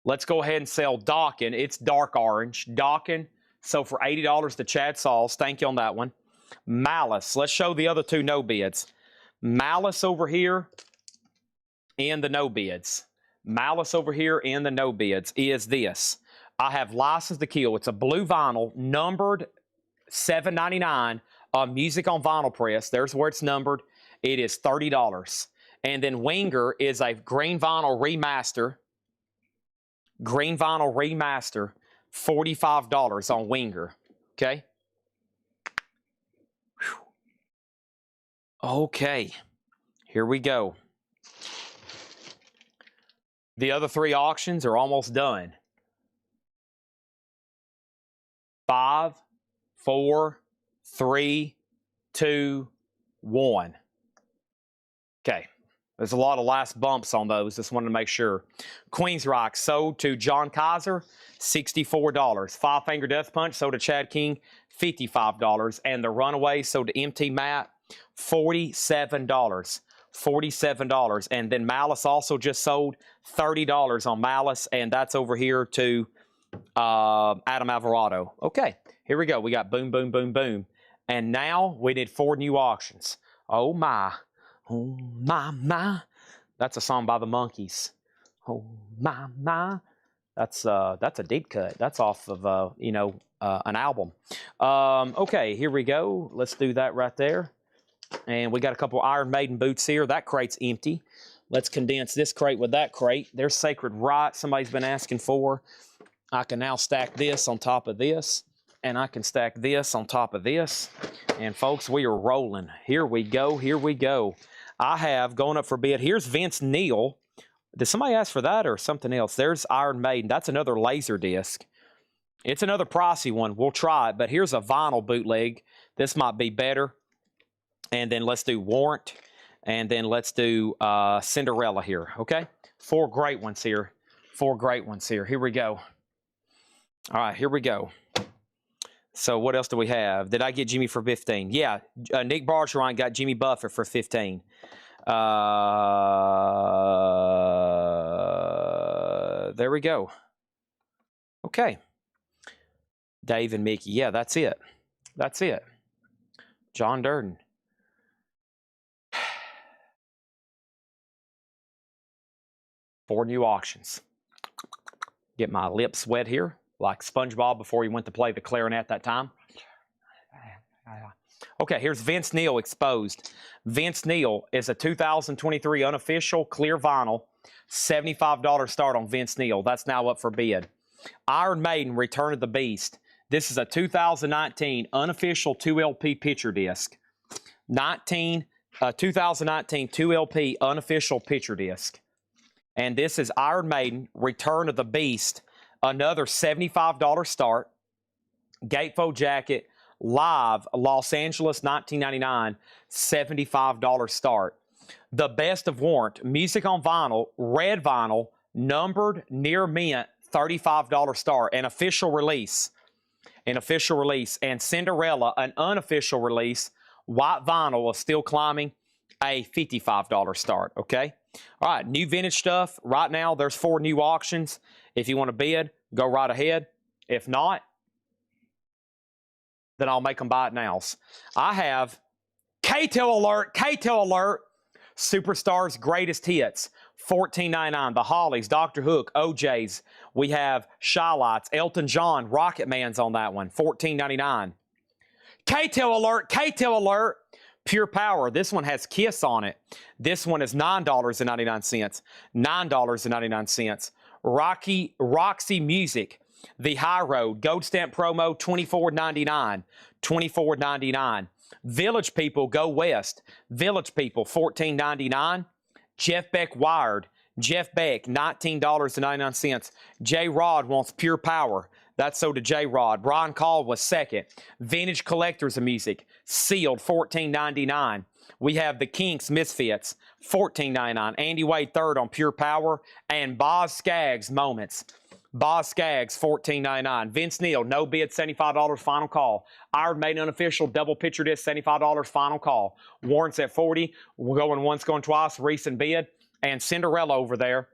Let's go ahead and sell Dawkin. It's dark orange. Dawkin, so for $80 to Chad Sauls. Thank you on that one. Malice. Let's show the other two no bids. Malice over here in the no bids. Malice over here in the no bids is this. I have License to Kill. It's a blue vinyl, numbered $7.99 on Music on Vinyl Press. There's where it's numbered. It is $30. And then Winger is a green vinyl remaster. Green vinyl remaster, $45 on Winger. Okay? Whew. Okay. Here we go. The other three auctions are almost done. 5, 4, 3, 2, 1. Okay. There's a lot of last bumps on those. Just wanted to make sure. Queensryche sold to John Kaiser, $64. Five Finger Death Punch sold to Chad King, $55. And the Runaway sold to MT Matt, $47. $47. And then Malice also just sold $30 on Malice, and that's over here to Adam Alvarado. Okay, here we go. We got boom, boom, boom, boom. And now we need 4 new auctions. Oh, my. Oh, my, my. That's a song by the Monkees. Oh, my, my. That's a deep cut. That's off of, an album. Okay, here we go. Let's do that right there. And we got a couple Iron Maiden boots here. That crate's empty. Let's condense this crate with that crate. There's Sacred Right somebody's been asking for. I can now stack this on top of this. And I can stack this on top of this. And, folks, we are rolling. Here we go. Here we go. I have going up for bid. Here's Vince Neil. Did somebody ask for that or something else? There's Iron Maiden. That's another laser disc. It's another pricey one. We'll try it. But here's a vinyl bootleg. This might be better. And then let's do Warrant. And then let's do Cinderella here. Okay? 4 great ones here. 4 great ones here. Here we go. All right, here we go. So what else do we have? Did I get Jimmy for 15? Yeah, Nick Bergeron got Jimmy Buffett for 15. There we go. Okay. Dave and Mickey. Yeah, that's it. That's it. John Durden. Four new auctions. Get my lips wet here. like SpongeBob before he went to play the clarinet that time. Okay, here's Vince Neil exposed. Vince Neil is a 2023 unofficial clear vinyl, $75 start on Vince Neil. That's now up for bid. Iron Maiden, Return of the Beast. This is a 2019 unofficial 2LP picture disc. 2019 2LP unofficial picture disc. And this is Iron Maiden, Return of the Beast. Another $75 start. Gatefold jacket. Live, Los Angeles, 1999, $75 start. The Best of Warrant, music on vinyl, red vinyl, numbered, near mint, $35 start. An official release. And Cinderella, an unofficial release, white vinyl is still climbing, a $55 start, okay? All right, new vintage stuff. Right now, there's 4 new auctions. If you want to bid, go right ahead. If not, then I'll make them buy it now. I have K-Tail alert, Superstars Greatest Hits, $14.99. The Hollies, Dr. Hook, OJ's. We have Shy Lights, Elton John, Rocket Man's on that one, $14.99. K-Tail alert, Pure Power. This one has Kiss on it. This one is $9.99. $9.99. Roxy Music. The High Road, Gold Stamp promo, $24.99. $24.99. Village People, Go West. Village People, $14.99. Jeff Beck Wired. Jeff Beck, $19.99. J Rod wants Pure Power. That's so to J Rod. Brian Call was second. Vintage Collectors of Music, Sealed, $14.99. We have the Kinks Misfits, $14.99. Andy Wade third on Pure Power. And Boz Scaggs Moments. Boz Scaggs, $14.99. Vince Neil, no bid, $75, final call. Iron Maiden unofficial, double picture disc, $75, final call. Warrants at $40. We're going once, going twice, recent bid. And Cinderella over there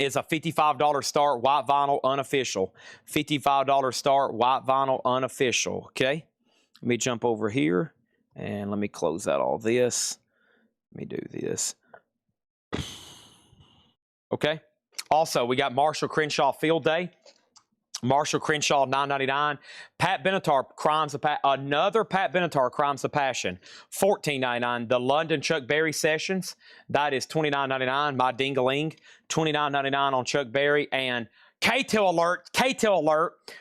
is a $55 start, white vinyl, unofficial. $55 start, white vinyl, unofficial, okay? Let me jump over here, and let me close out all this. Let me do this. Okay? Also, we got Marshall Crenshaw Field Day. Marshall Crenshaw, $9.99. Pat Benatar, another Pat Benatar, Crimes of Passion, $14.99. The London Chuck Berry Sessions, that is $29.99. My Ding-a-Ling, $29.99 on Chuck Berry. And K-Tail alert,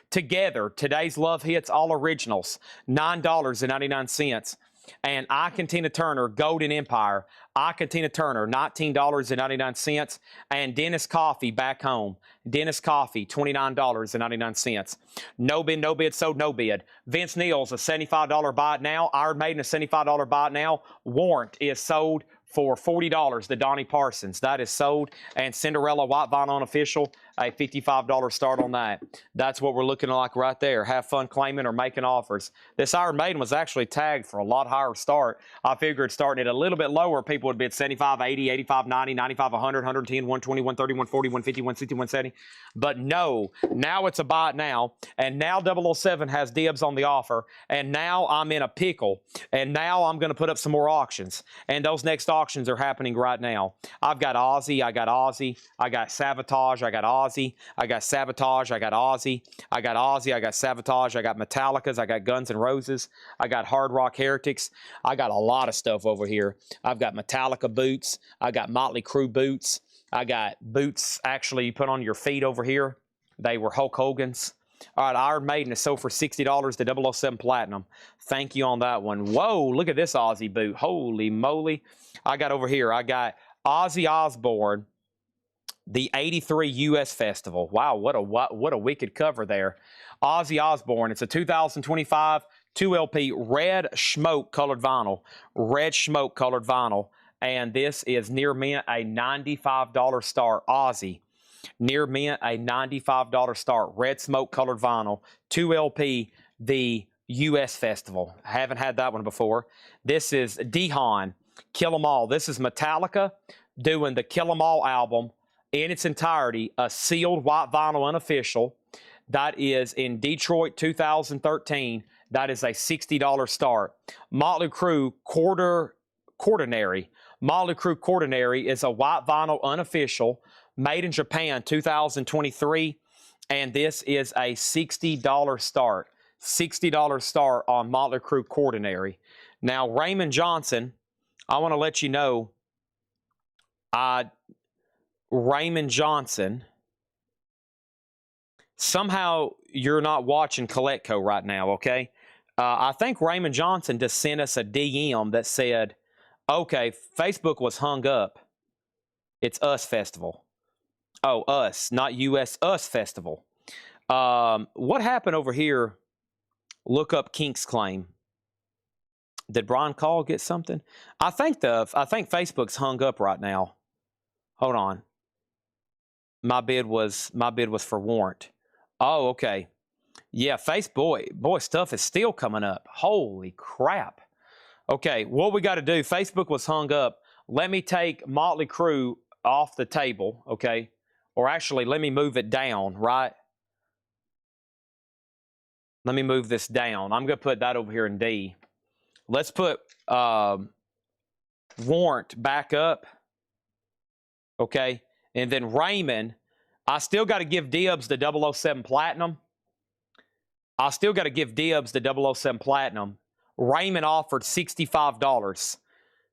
together, today's Love Hits, all originals, $9.99. And Ike and Tina Turner, Golden Empire. Ike and Tina Turner, $19.99. And Dennis Coffee, Back Home. Dennis Coffee, $29.99. No bid, sold no bid. Vince Neil's a $75 buy it now. Iron Maiden, a $75 buy it now. Warrant is sold for $40, the Donnie Parsons. That is sold. And Cinderella White Vinyl Unofficial, a $55 start on that. That's what we're looking like right there. Have fun claiming or making offers. This Iron Maiden was actually tagged for a lot higher start. I figured starting it a little bit lower, people would bid 75, 80, 85, 90, 95, 100, 110, 120, 130, 140, 150, 160, 170. But no, now it's a buy it now. And now 007 has dibs on the offer. And now I'm in a pickle. And now I'm going to put up some more auctions. And those next auctions are happening right now. I've got Ozzy, I got Savatage, I got Ozzy, I got Sabotage, I got Ozzy, I got Ozzy, I got Savatage, I got Metallicas, I got Guns N' Roses, I got Hard Rock Heretics. I got a lot of stuff over here. I've got Metallica boots, I got Motley Crue boots, I got boots actually you put on your feet over here. They were Hulk Hogan's. All right, Iron Maiden is sold for $60, the 007 Platinum. Thank you on that one. Whoa, look at this Ozzy boot. Holy moly. I got over here, I got Ozzy Osbourne, the 83 U.S. Festival. Wow, what a wicked cover there. Ozzy Osbourne, it's a 2025 2LP red smoke colored vinyl. Red smoke colored vinyl. And this is near mint, a $95 start. Ozzy. Near mint, a $95 start. Red smoke colored vinyl. 2LP, the U.S. Festival. I haven't had that one before. This is Dehon, Kill 'Em All. This is Metallica doing the Kill 'Em All album in its entirety, a sealed white vinyl unofficial. That is in Detroit 2013. That is a $60 start. Motley Crue Quaternary. Motley Crue Quaternary is a white vinyl unofficial, made in Japan 2023, And this is a $60 start. $60 start on Motley Crue Quaternary. Now, Raymond Johnson, I want to let you know, Raymond Johnson, somehow you're not watching Kletco right now, okay? I think Raymond Johnson just sent us a DM that said, okay, Facebook was hung up. It's Us Festival. Oh, Us, not US, Us Festival. What happened over here? Look up Kink's claim. Did Brian Call get something? I think Facebook's hung up right now. Hold on. My bid was for warrant. Oh, okay. Yeah, boy, stuff is still coming up. Holy crap. Okay, what we got to do, Facebook was hung up. Let me take Motley Crue off the table, okay? Or actually, let me move it down, right? Let me move this down. I'm going to put that over here in D. Let's put warrant back up, okay? And then Raymond, I still got to give Dibs the 007 Platinum. I still got to give Dibs the 007 Platinum. Raymond offered $65.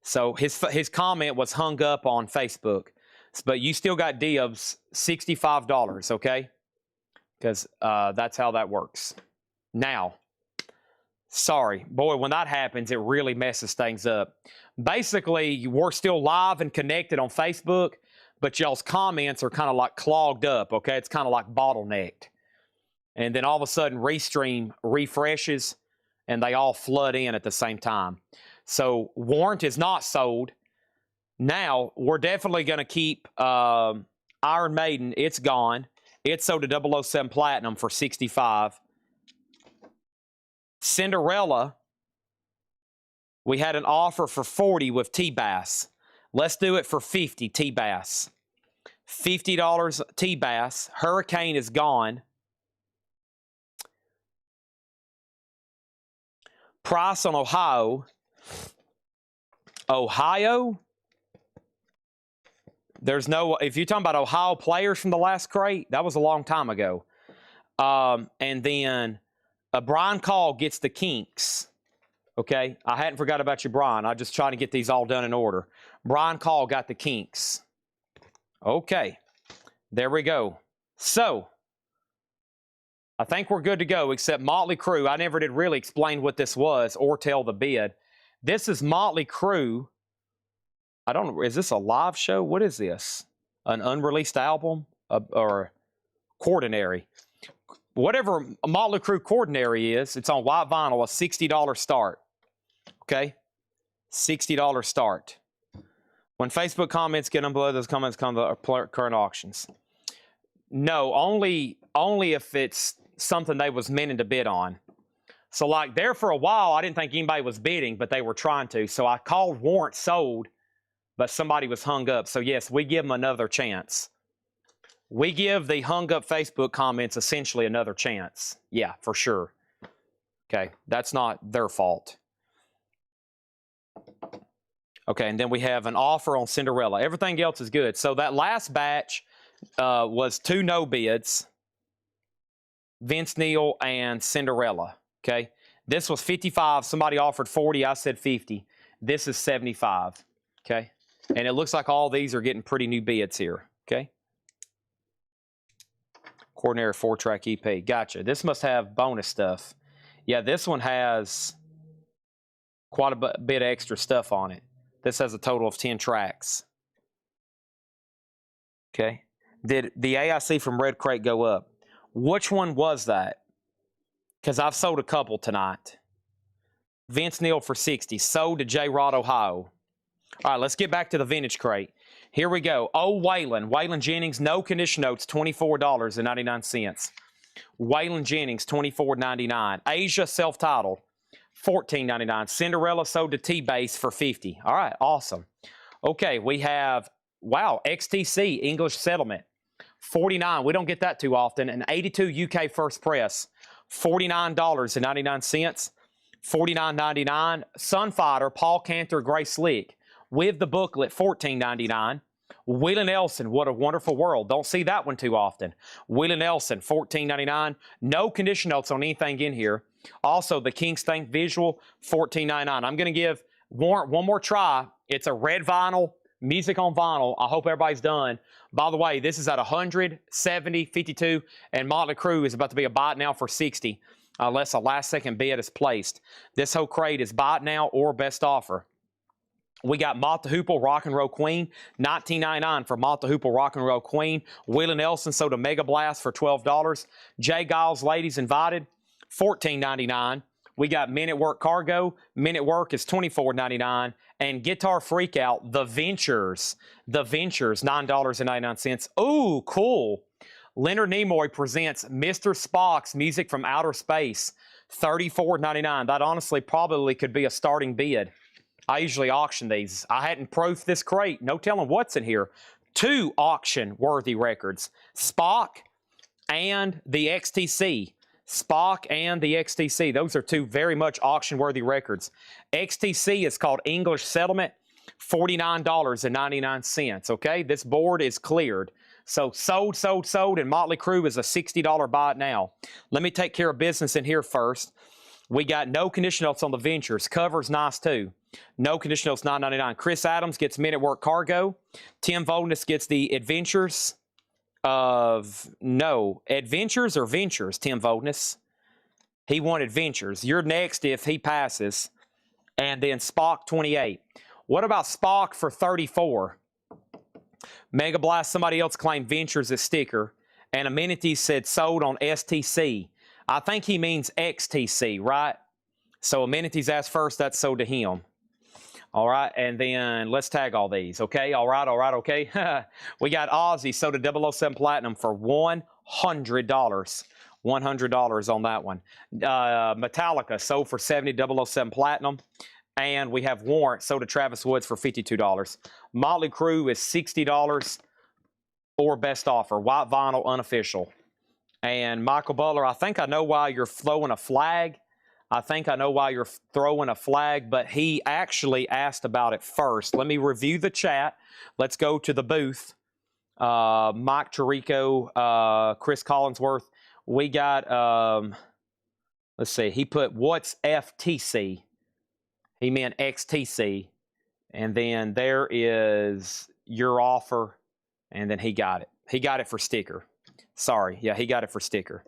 So his comment was hung up on Facebook. But you still got Dibs $65, okay? Because that's how that works. Now, sorry. Boy, when that happens, it really messes things up. Basically, we're still live and connected on Facebook, but y'all's comments are kind of like clogged up, okay? It's kind of like bottlenecked. And then all of a sudden, Restream refreshes, and they all flood in at the same time. So warrant is not sold. Now, we're definitely going to keep Iron Maiden. It's gone. It sold to 007 Platinum for $65. Cinderella, we had an offer for $40 with T-Bass. Let's do it for $50, T-Bass. $50 T-Bass. Hurricane is gone. Price on Ohio. Ohio? There's no, if you're talking about Ohio players from the last crate, that was a long time ago. And then Brian Call gets the Kinks. Okay? I hadn't forgot about you, Brian. I'm just trying to get these all done in order. Brian Call got the Kinks. Okay. There we go. So, I think we're good to go, except Motley Crue. I never did really explain what this was or tell the bid. This is Motley Crue. I don't know. Is this a live show? What is this? An unreleased album? Or Quaternary? Whatever Motley Crue Quaternary is, it's on white vinyl, a $60 start. Okay? $60 start. When Facebook comments get them below, those comments come to the current auctions. No, only if it's something they was meaning to bid on. So like there for a while, I didn't think anybody was bidding, but they were trying to. So I called warrant sold, but somebody was hung up. So yes, we give them another chance. We give the hung up Facebook comments essentially another chance. Yeah, for sure. Okay, that's not their fault. Okay, and then we have an offer on Cinderella. Everything else is good. So that last batch was 2 no bids. Vince Neil and Cinderella. Okay, this was 55. Somebody offered 40. I said 50. This is 75. Okay, and it looks like all these are getting pretty new bids here. Okay, Quaternary 4-track EP. Gotcha. This must have bonus stuff. Yeah, this one has quite a bit of extra stuff on it. This has a total of 10 tracks. Okay. Did the AIC from Red Crate go up? Which one was that? Because I've sold a couple tonight. Vince Neil for 60. Sold to J. Rod, Ohio. All right, let's get back to the vintage crate. Here we go. Oh, Waylon Jennings, no condition notes, $24.99. Waylon Jennings, $24.99. Asia, self-titled, $14.99. Cinderella sold to T-Base for $50. All right, awesome. Okay, we have, wow, XTC, English Settlement, $49. We don't get that too often. And 82 UK First Press, $49.99. $49.99. Sunfighter, Paul Cantor, Gray Slick, with the booklet, $14.99. Willie Nelson, what a wonderful world. Don't see that one too often. Willie Nelson, $14.99. No condition notes on anything in here. Also, the King Stank Visual, $14.99. I'm going to give Warrant one more try. It's a red vinyl, music on vinyl. I hope everybody's done. By the way, this is at 100, 70, 52, and Motley Crue is about to be a buy it now for 60, unless a last-second bid is placed. This whole crate is buy it now or best offer. We got Mott the Hoople Rock and Roll Queen, $19.99 for Mott the Hoople Rock and Roll Queen. Willie Nelson sold a Mega Blast for $12. Jay Giles Ladies Invited, $14.99. We got Men at Work Cargo. Men at Work is $24.99. And Guitar Freakout, The Ventures, $9.99. Ooh, cool. Leonard Nimoy presents Mr. Spock's Music from Outer Space, $34.99. That honestly probably could be a starting bid. I usually auction these. I hadn't proofed this crate. No telling what's in here. 2 auction-worthy records. Spock and the XTC. Spock and the XTC. Those are 2 very much auction-worthy records. XTC is called English Settlement, $49.99. Okay, this board is cleared. So sold, and Motley Crue is a $60 buy it now. Let me take care of business in here first. We got no condition notes on the Ventures. Cover's nice too. No condition notes, $9.99. Chris Adams gets Men at Work Cargo. Tim Voldness gets the Adventures of, no, Adventures or Ventures, Tim Voldness. He won Adventures. You're next if he passes. And then Spock, 28. What about Spock for 34? Mega Blast, somebody else claimed Ventures as sticker. And Amenities said sold on STC. I think he means XTC, right? So Amenities asked first, that's sold to him. All right, and then let's tag all these, okay? All right, okay. We got Ozzy sold a 007 Platinum for $100. $100 on that one. Metallica sold for $70 007 Platinum. And we have Warrant sold to Travis Woods for $52. Motley Crue is $60 or best offer. White vinyl, unofficial. And Michael Butler, I think I know why you're throwing a flag. But he actually asked about it first. Let me review the chat. Let's go to the booth. Mike Tirico, Chris Collinsworth. We got, let's see, he put, what's FTC? He meant XTC. And then there is your offer. And then he got it. He got it for sticker. Sorry. Yeah, he got it for sticker.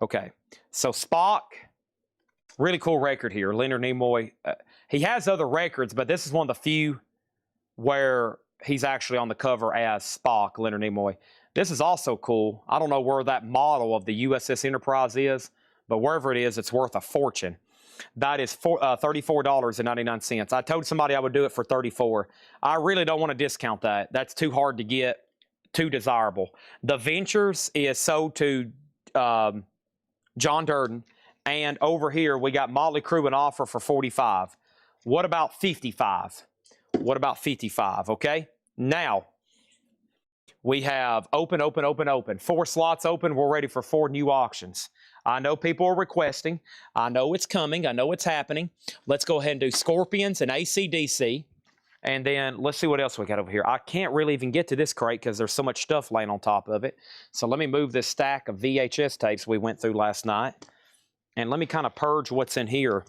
Okay. So Spock. Really cool record here. Leonard Nimoy. He has other records, but this is one of the few where he's actually on the cover as Spock, Leonard Nimoy. This is also cool. I don't know where that model of the USS Enterprise is, but wherever it is, it's worth a fortune. That is $34.99. I told somebody I would do it for $34. I really don't want to discount that. That's too hard to get, too desirable. The Ventures is sold to John Durden. And over here, we got Motley Crue an offer for $45. What about $55? Okay? Now, we have open. 4 slots open. We're ready for 4 new auctions. I know people are requesting. I know it's coming. I know it's happening. Let's go ahead and do Scorpions and AC/DC. And then let's see what else we got over here. I can't really even get to this crate because there's so much stuff laying on top of it. So let me move this stack of VHS tapes we went through last night. And let me kind of purge what's in here.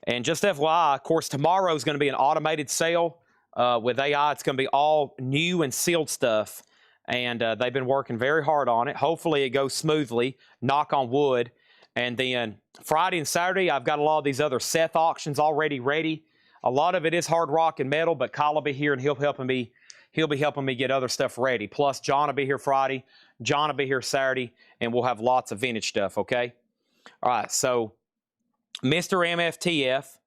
And just FYI, of course, tomorrow is going to be an automated sale with AI. It's going to be all new and sealed stuff. And they've been working very hard on it. Hopefully it goes smoothly. Knock on wood. And then Friday and Saturday, I've got a lot of these other Seth auctions already ready. A lot of it is hard rock and metal, but Kyle will be here and he'll be helping me get other stuff ready. Plus, John will be here Friday. John will be here Saturday. And we'll have lots of vintage stuff, okay? All right, so Mr. MFTF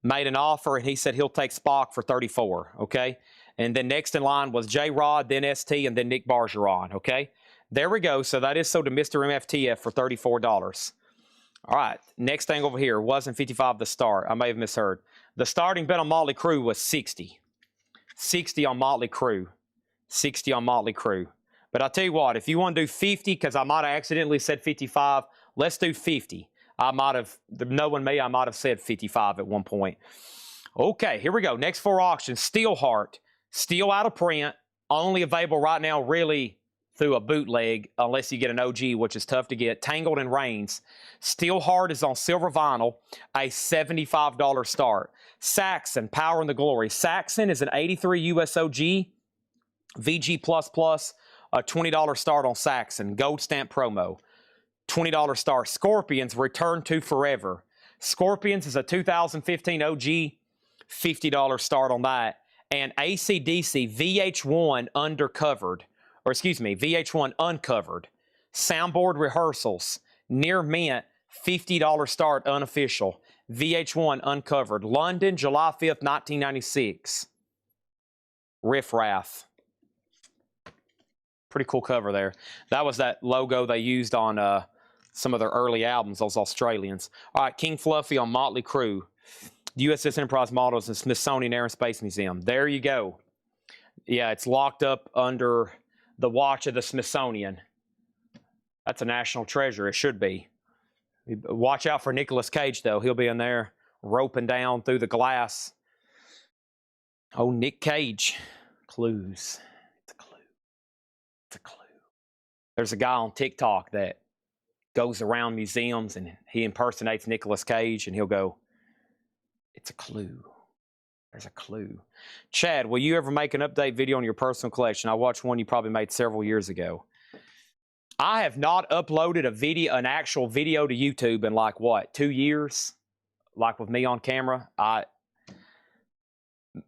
made an offer, and he said he'll take Spock for $34, okay? And then next in line was J-Rod, then ST, and then Nick Bargeron, okay? There we go. So that is sold to Mr. MFTF for $34. All right, next thing over here, wasn't 55 to start. I may have misheard. The starting bet on Motley Crue was 60. 60 on Motley Crue. 60 on Motley Crue. But I'll tell you what, if you want to do 50, because I might have accidentally said 55, let's do 50. I might have, knowing me, I might have said 55 at one point. Okay, here we go. Next 4 auctions. Steelheart. Still out of print. Only available right now really through a bootleg, unless you get an OG, which is tough to get. Tangled and Reigns. Still Hard is on silver vinyl, a $75 start. Saxon, Power and the Glory. Saxon is an 83 US OG, VG++, a $20 start on Saxon. Gold stamp promo. $20 start. Scorpions, Return to Forever. Scorpions is a 2015 OG, $50 start on that. And AC/DC VH1 Undercovered. Or excuse me, VH1 Uncovered. Soundboard Rehearsals. Near Mint, $50 start unofficial. VH1 Uncovered. London, July 5th, 1996. Riff Raff. Pretty cool cover there. That was that logo they used on some of their early albums, those Australians. All right, King Fluffy on Motley Crue. USS Enterprise models in Smithsonian Air and Space Museum. There you go. Yeah, it's locked up under the watch of the Smithsonian. That's a national treasure. It should be. Watch out for Nicolas Cage, though. He'll be in there roping down through the glass. Oh, Nick Cage. Clues. It's a clue. It's a clue. There's a guy on TikTok that goes around museums and he impersonates Nicolas Cage and he'll go, "It's a clue. There's a clue." Chad, will you ever make an update video on your personal collection? I watched one you probably made several years ago. I have not uploaded an actual video to YouTube in like, what, 2 years? Like with me on camera?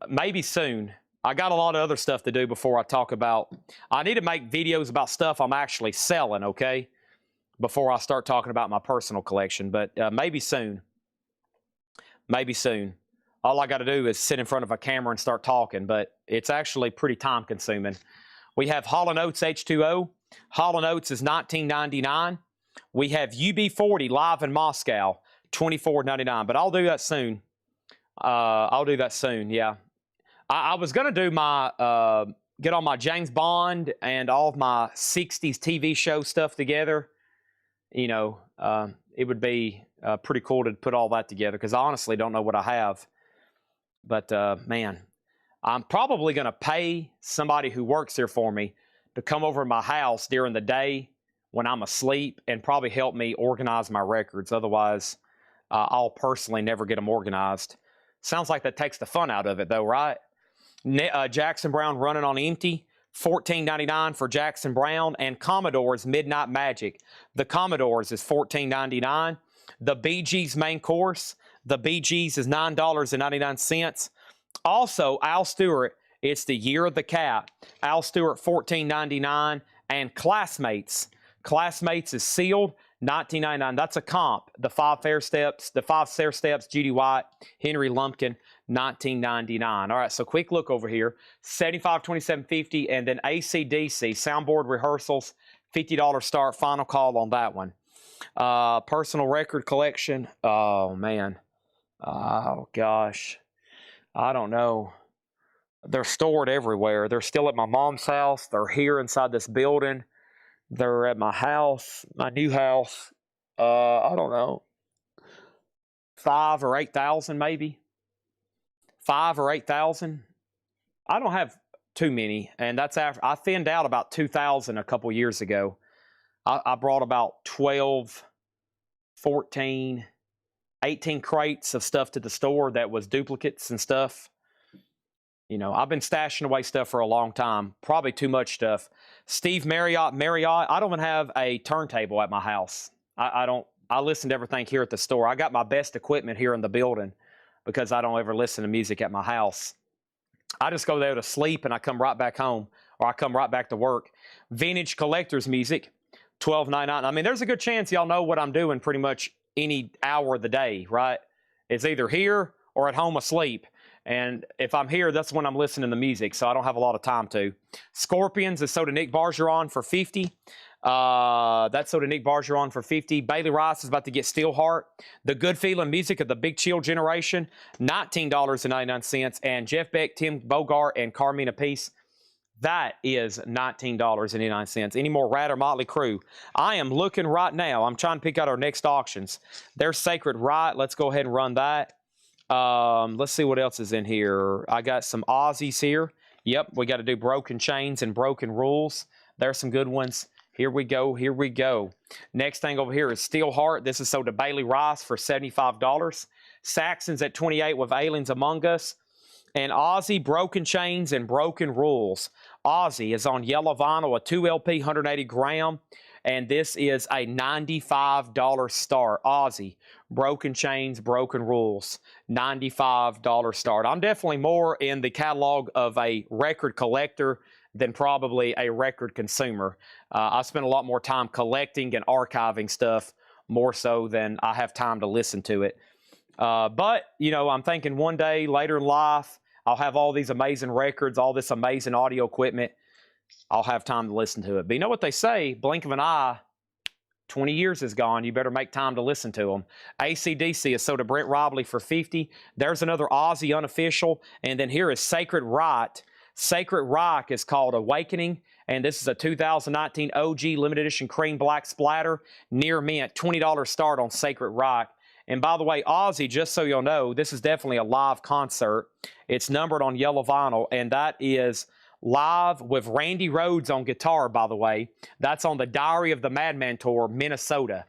Maybe soon. I got a lot of other stuff to do before I talk about. I need to make videos about stuff I'm actually selling, okay? Before I start talking about my personal collection. But maybe soon. Maybe soon. All I got to do is sit in front of a camera and start talking, but it's actually pretty time consuming. We have Hall & Oates H2O. Hall & Oates is $19.99. We have UB40 live in Moscow, $24.99, but I'll do that soon. Yeah. I was going to do my, get all my James Bond and all of my 60s TV show stuff together. You know, it would be pretty cool to put all that together because I honestly don't know what I have. But, man, I'm probably going to pay somebody who works here for me to come over to my house during the day when I'm asleep and probably help me organize my records. Otherwise, I'll personally never get them organized. Sounds like that takes the fun out of it, though, right? Jackson Browne Running on Empty, $14.99 for Jackson Browne, and Commodore's Midnight Magic. The Commodore's is $14.99. The Bee Gees Main Course, the Bee Gees is $9.99. Also, Al Stewart, it's the Year of the Cat. Al Stewart, $14.99. And Classmates. Classmates is sealed, $19.99. That's a comp. The Five Stair Steps, Judy White, Henry Lumpkin, $19.99. All right, so quick look over here. $75, $27.50, and then AC/DC, Soundboard Rehearsals, $50 start. Final call on that one. Personal record collection. Oh, man. Oh, gosh. I don't know. They're stored everywhere. They're still at my mom's house. They're here inside this building. They're at my house, my new house. I don't know. 5 or 8,000 maybe. 5 or 8,000. I don't have too many, and that's after I thinned out about 2,000 a couple years ago. I brought about 12, 14, 18 crates of stuff to the store that was duplicates and stuff. You know, I've been stashing away stuff for a long time. Probably too much stuff. Steve Marriott. I don't even have a turntable at my house. I listen to everything here at the store. I got my best equipment here in the building because I don't ever listen to music at my house. I just go there to sleep and I come right back home, or I come right back to work. Vintage Collector's Music, $12.99. I mean, there's a good chance y'all know what I'm doing pretty much any hour of the day, right? It's either here or at home asleep. And if I'm here, that's when I'm listening to music, so I don't have a lot of time to. Scorpions is sold to Nick Bargeron for $50. That's sold to Nick Bargeron for $50. Bailey Rice is about to get Steelheart. The Good Feeling Music of the Big Chill Generation, $19.99. And Jeff Beck, Tim Bogart, and Carmina Peace, that is $19.99. Any more Rat or Motley Crue? I am looking right now. I'm trying to pick out our next auctions. There's Sacred Right. Let's go ahead and run that. Let's see what else is in here. I got some Aussies here. Yep, we got to do Broken Chains and Broken Rules. There's some good ones. Here we go. Here we go. Next thing over here is Steel Heart. This is sold to Bailey Rice for $75. Saxons at 28 with Aliens Among Us. And Aussie Broken Chains and Broken Rules. Aussie is on yellow vinyl, a 2 LP, 180 gram. And this is a $95 start. Aussie Broken Chains, Broken Rules. $95 start. I'm definitely more in the catalog of a record collector than probably a record consumer. I spend a lot more time collecting and archiving stuff more so than I have time to listen to it. But, you know, I'm thinking one day later in life, I'll have all these amazing records, all this amazing audio equipment. I'll have time to listen to it. But you know what they say, blink of an eye, 20 years is gone. You better make time to listen to them. AC/DC is sold to Brent Robley for $50. There's another Aussie unofficial. And then here is Sacred Right. Sacred Rock is called Awakening, and this is a 2019 OG limited edition cream black splatter, near mint, $20 start on Sacred Rock. And by the way, Aussie, just so you'll know, this is definitely a live concert. It's numbered on yellow vinyl, and that is live with Randy Rhoads on guitar, by the way. That's on the Diary of the Madman Tour, Minnesota.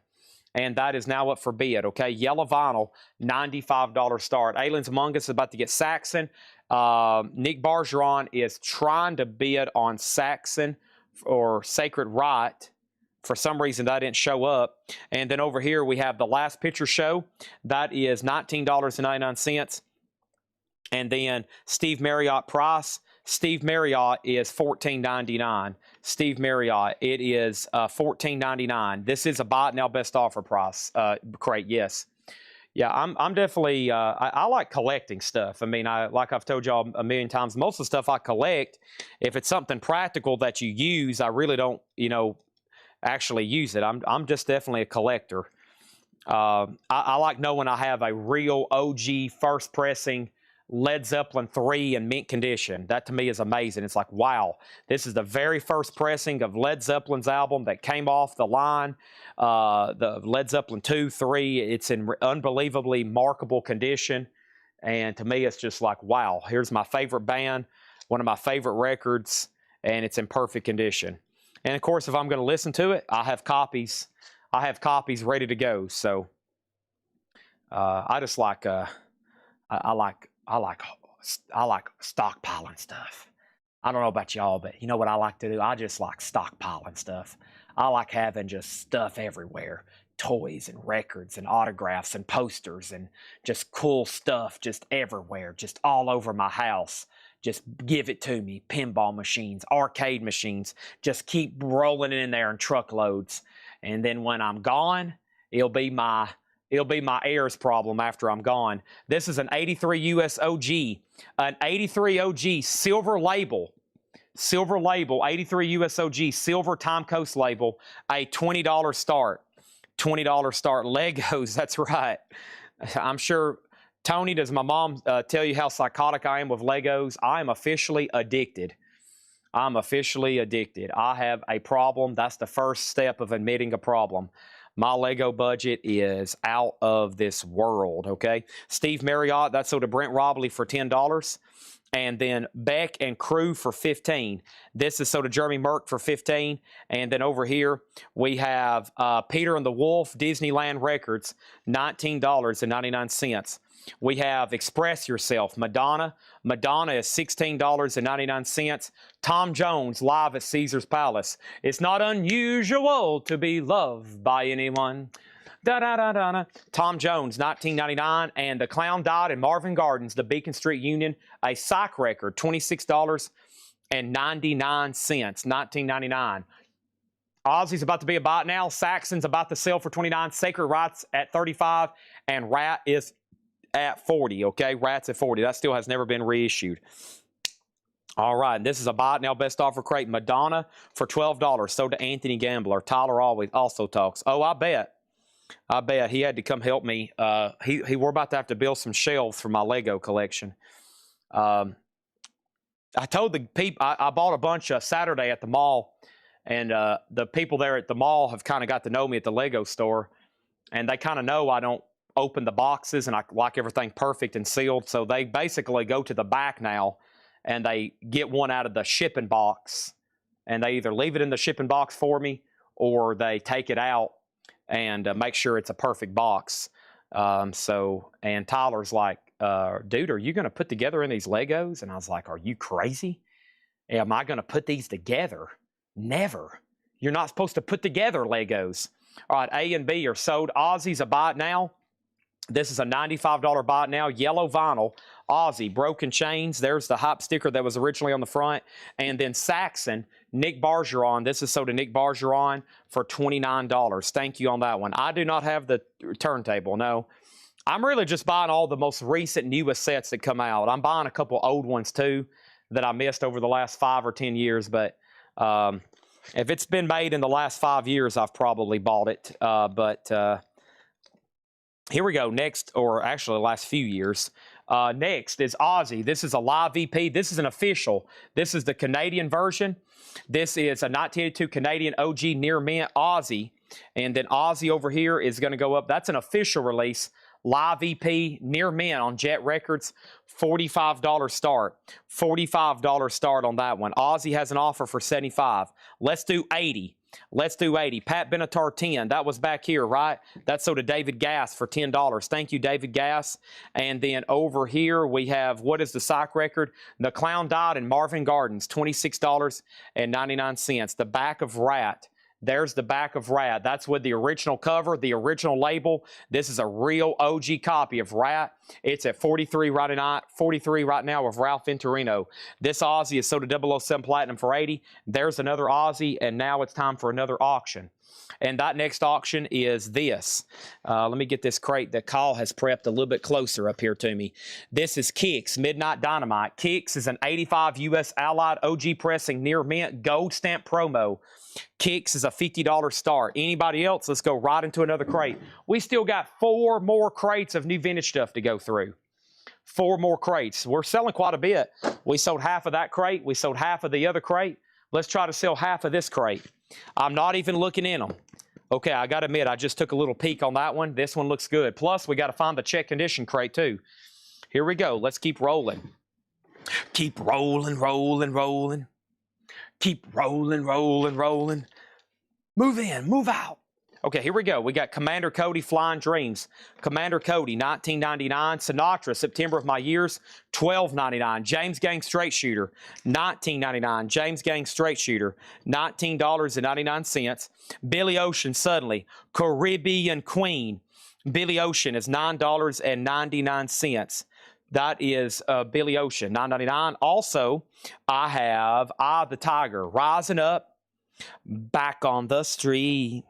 And that is now up for bid, okay? Yellow vinyl, $95 start. Aliens Among Us is about to get Saxon. Nick Bargeron is trying to bid on Saxon or Sacred Right. For some reason, that didn't show up. And then over here, we have The Last Picture Show. That is $19.99. And then Steve Marriott price. Steve Marriott is $14.99. Steve Marriott, it is $14.99. This is a buy it now best offer price crate, yes. Yeah, I'm definitely, I like collecting stuff. I mean, like I've told y'all a million times, most of the stuff I collect, if it's something practical that you use, I really don't, you know, actually use it. I'm just definitely a collector. I like knowing I have a real OG first pressing Led Zeppelin 3 in mint condition. That to me is amazing. It's like, wow, this is the very first pressing of Led Zeppelin's album that came off the line. The Led Zeppelin 2, 3, it's in unbelievably markable condition. And to me, it's just like, wow, here's my favorite band, one of my favorite records, and it's in perfect condition. And of course, if I'm going to listen to it, I have copies. I have copies ready to go. So I just like, I like stockpiling stuff. I don't know about y'all, but you know what I like to do? I just like stockpiling stuff. I like having just stuff everywhere. Toys and records and autographs and posters and just cool stuff just everywhere, just all over my house. Just give it to me. Pinball machines, arcade machines. Just keep rolling it in there in truckloads. And then when I'm gone, it'll be my heirs problem after I'm gone. This is an 83 US OG, an 83 OG silver label, 83 US OG silver Time Coast label, a $20 start, $20 start. Legos, that's right. I'm sure, Tony, does my mom tell you how psychotic I am with Legos? I am officially addicted. I'm officially addicted. I have a problem. That's the first step of admitting a problem. My Lego budget is out of this world, okay? Steve Marriott, that's sold to Brent Robley for $10. And then Beck and Crew for $15. This is sold to Jeremy Merck for $15. And then over here, we have Peter and the Wolf, Disneyland Records, $19.99. We have Express Yourself, Madonna. Madonna is $16.99. Tom Jones, live at Caesar's Palace. It's not unusual to be loved by anyone. Da, da, da, da, da. Tom Jones, $19.99. And The Clown Died in Marvin Gardens, the Beacon Street Union, a psych record, $26.99, $19.99. Aussie's about to be a buy it now. Saxon's about to sell for $29. Sacred Rights at $35. And Rat is at $40, okay? Rat's at $40. That still has never been reissued. All right, this is a buy it now best offer crate. Madonna for $12. Sold to Anthony Gambler. Tyler always also talks. Oh, I bet he had to come help me. We're about to have to build some shelves for my Lego collection. I told the people I bought a bunch Saturday at the mall, and the people there at the mall have kind of got to know me at the Lego store, and they kind of know I don't open the boxes and I like everything perfect and sealed. So they basically go to the back now and they get one out of the shipping box, and they either leave it in the shipping box for me or they take it out and make sure it's a perfect box. And Tyler's like, dude, are you going to put together in these Legos? And I was like, are you crazy? Am I going to put these together? Never. You're not supposed to put together Legos. All right, A and B are sold. Ozzy's a buy it now. This is a $95 buy it now. Yellow vinyl. Ozzy, broken chains. There's the hype sticker that was originally on the front. And then Saxon, Nick Bargeron. This is sold to Nick Bargeron for $29. Thank you on that one. I do not have the turntable, no. I'm really just buying all the most recent, newest sets that come out. I'm buying a couple old ones, too, that I missed over the last 5 or 10 years. But if it's been made in the last 5 years, I've probably bought it. Here we go. Next, or actually the last few years. Next is Ozzy. This is a live VP. This is an official. This is the Canadian version. This is a 1982 Canadian OG near mint Ozzy. And then Ozzy over here is going to go up. That's an official release. Live EP near mint on Jet Records. $45 start. $45 start on that one. Ozzy has an offer for $75. Let's do $80. Let's do 80. Pat Benatar 10. That was back here, right? That's sold to David Gass for $10. Thank you, David Gass. And then over here we have, what is the psych record? The Clown Died in Marvin Gardens, $26.99. The back of Rat. There's the back of Rat. That's with the original cover, the original label. This is a real OG copy of Rat. It's at $43 right now with Ralph Venturino. This Ozzy is sold to 007 Platinum for $80. There's another Ozzy, and now it's time for another auction. And that next auction is this. Let me get this crate that Kyle has prepped a little bit closer up here to me. This is Kicks Midnight Dynamite. Kicks is an 85 U.S. Allied OG pressing near mint gold stamp promo. Kicks is a $50 start. Anybody else? Let's go right into another crate. We still got 4 more crates of new vintage stuff to go through. 4 more crates. We're selling quite a bit. We sold half of that crate. We sold half of the other crate. Let's try to sell half of this crate. I'm not even looking in them. Okay, I got to admit, I just took a little peek on that one. This one looks good. Plus, we got to find the check condition crate, too. Here we go. Let's keep rolling. Keep rolling, rolling, rolling. Keep rolling, rolling, rolling. Move in, move out. Okay, here we go. We got Commander Cody Flying Dreams. Commander Cody, $19.99. Sinatra, September of My Years, $12.99. James Gang Straight Shooter, $19.99. James Gang Straight Shooter, $19.99. Billy Ocean, Suddenly. Caribbean Queen. Billy Ocean is $9.99. That is Billy Ocean, $9.99. Also, I have Eye of the Tiger, Rising Up, Back on the Street.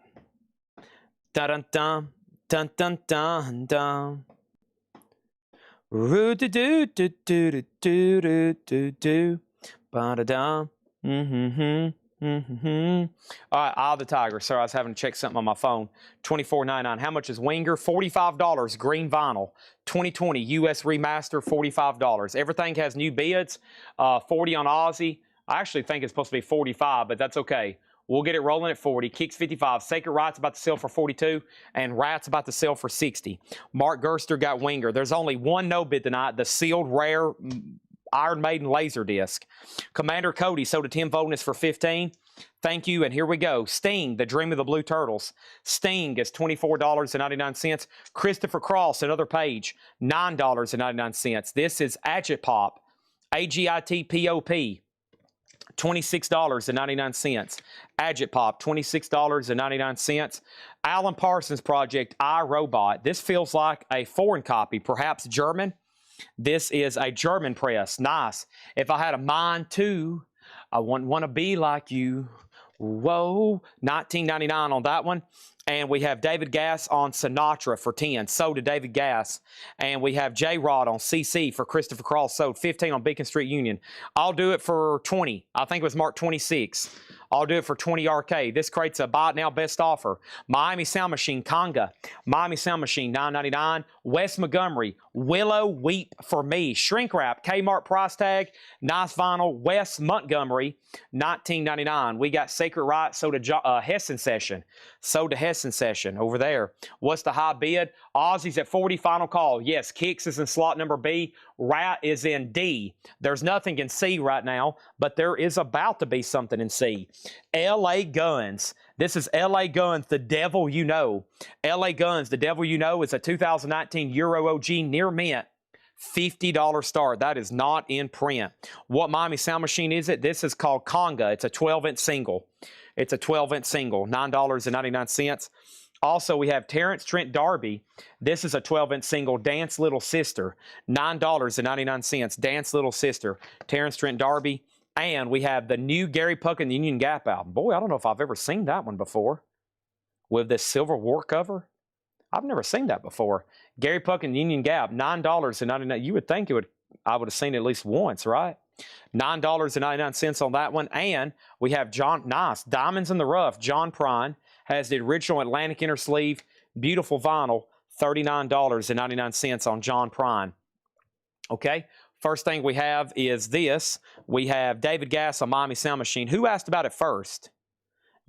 Dun dun dun dun dun dun. Roo do do do do do do do do. Ba da dum. All right, Eye of the Tiger. Sorry, I was having to check something on my phone. $24.99. How much is Winger? $45. Green vinyl. 2020 US remaster. $45. Everything has new bids. 40 on Ozzy. I actually think it's supposed to be 45, but that's okay. We'll get it rolling at 40. Kicks 55. Sacred Right's about to sell for 42. And Rat's about to sell for 60. Mark Gerster got Winger. There's only one no bid tonight. The sealed rare Iron Maiden laser disc. Commander Cody sold to Tim Voldness for 15. Thank you. And here we go. Sting, The Dream of the Blue Turtles. Sting is $24.99. Christopher Cross, another page, $9.99. This is Agitpop. AGITPOP. $26.99. Agitpop, $26.99. Alan Parsons Project, iRobot. This feels like a foreign copy, perhaps German. This is a German press. Nice. If I had a mind too, I wouldn't want to be like you. Whoa. $19.99 on that one. And we have David Gass on Sinatra for 10. Sold to David Gass. And we have J-Rod on CC for Christopher Cross. Sold 15 on Beacon Street Union. I'll do it for 20. I think it was marked 26. I'll do it for 20 RK. This crate's a buy it now best offer. Miami Sound Machine, Conga. Miami Sound Machine, $9.99. Wes Montgomery, Willow Weep for Me. Shrink wrap, Kmart price tag, nice vinyl, Wes Montgomery, $19.99. We got Sacred Right, sold to Hessen Session. Sold to Hessen Session over there. What's the high bid? Aussie's at 40, final call. Yes, Kicks is in slot number B. Rat is in D. There's nothing in C right now, but there is about to be something in C. LA Guns. This is LA Guns, The Devil You Know. LA Guns, The Devil You Know is a 2019 Euro OG near mint. $50 start. That is not in print. What Miami Sound Machine is it? This is called Conga. It's a 12-inch single. It's a 12-inch single, $9.99. Also, we have Terrence Trent D'Arby. This is a 12-inch single, Dance Little Sister, $9.99. Dance Little Sister, Terrence Trent D'Arby. And we have the new Gary Puckett and the Union Gap album. Boy, I don't know if I've ever seen that one before. With this silver wart cover. I've never seen that before. Gary Puckett and the Union Gap, $9.99. You would think I would have seen it at least once, right? $9.99 on that one. And we have Diamonds in the Rough. John Prine has the original Atlantic inner sleeve, beautiful vinyl, $39.99 on John Prine. Okay, first thing we have is this. We have David Gass on Miami Sound Machine. Who asked about it first?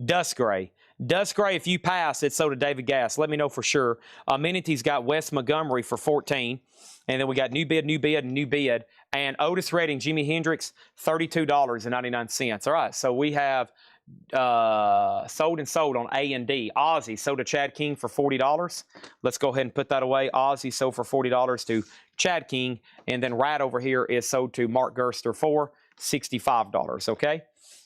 Dust Gray. Dust Gray, if you pass, it's so to David Gass. Let me know for sure. Amenity's got Wes Montgomery for 14. And then we got new bid. And Otis Redding, Jimi Hendrix, $32.99. All right, so we have sold on A and D. Ozzy sold to Chad King for $40. Let's go ahead and put that away. Ozzy sold for $40 to Chad King. And then Rat over here is sold to Mark Gerster for $65, okay?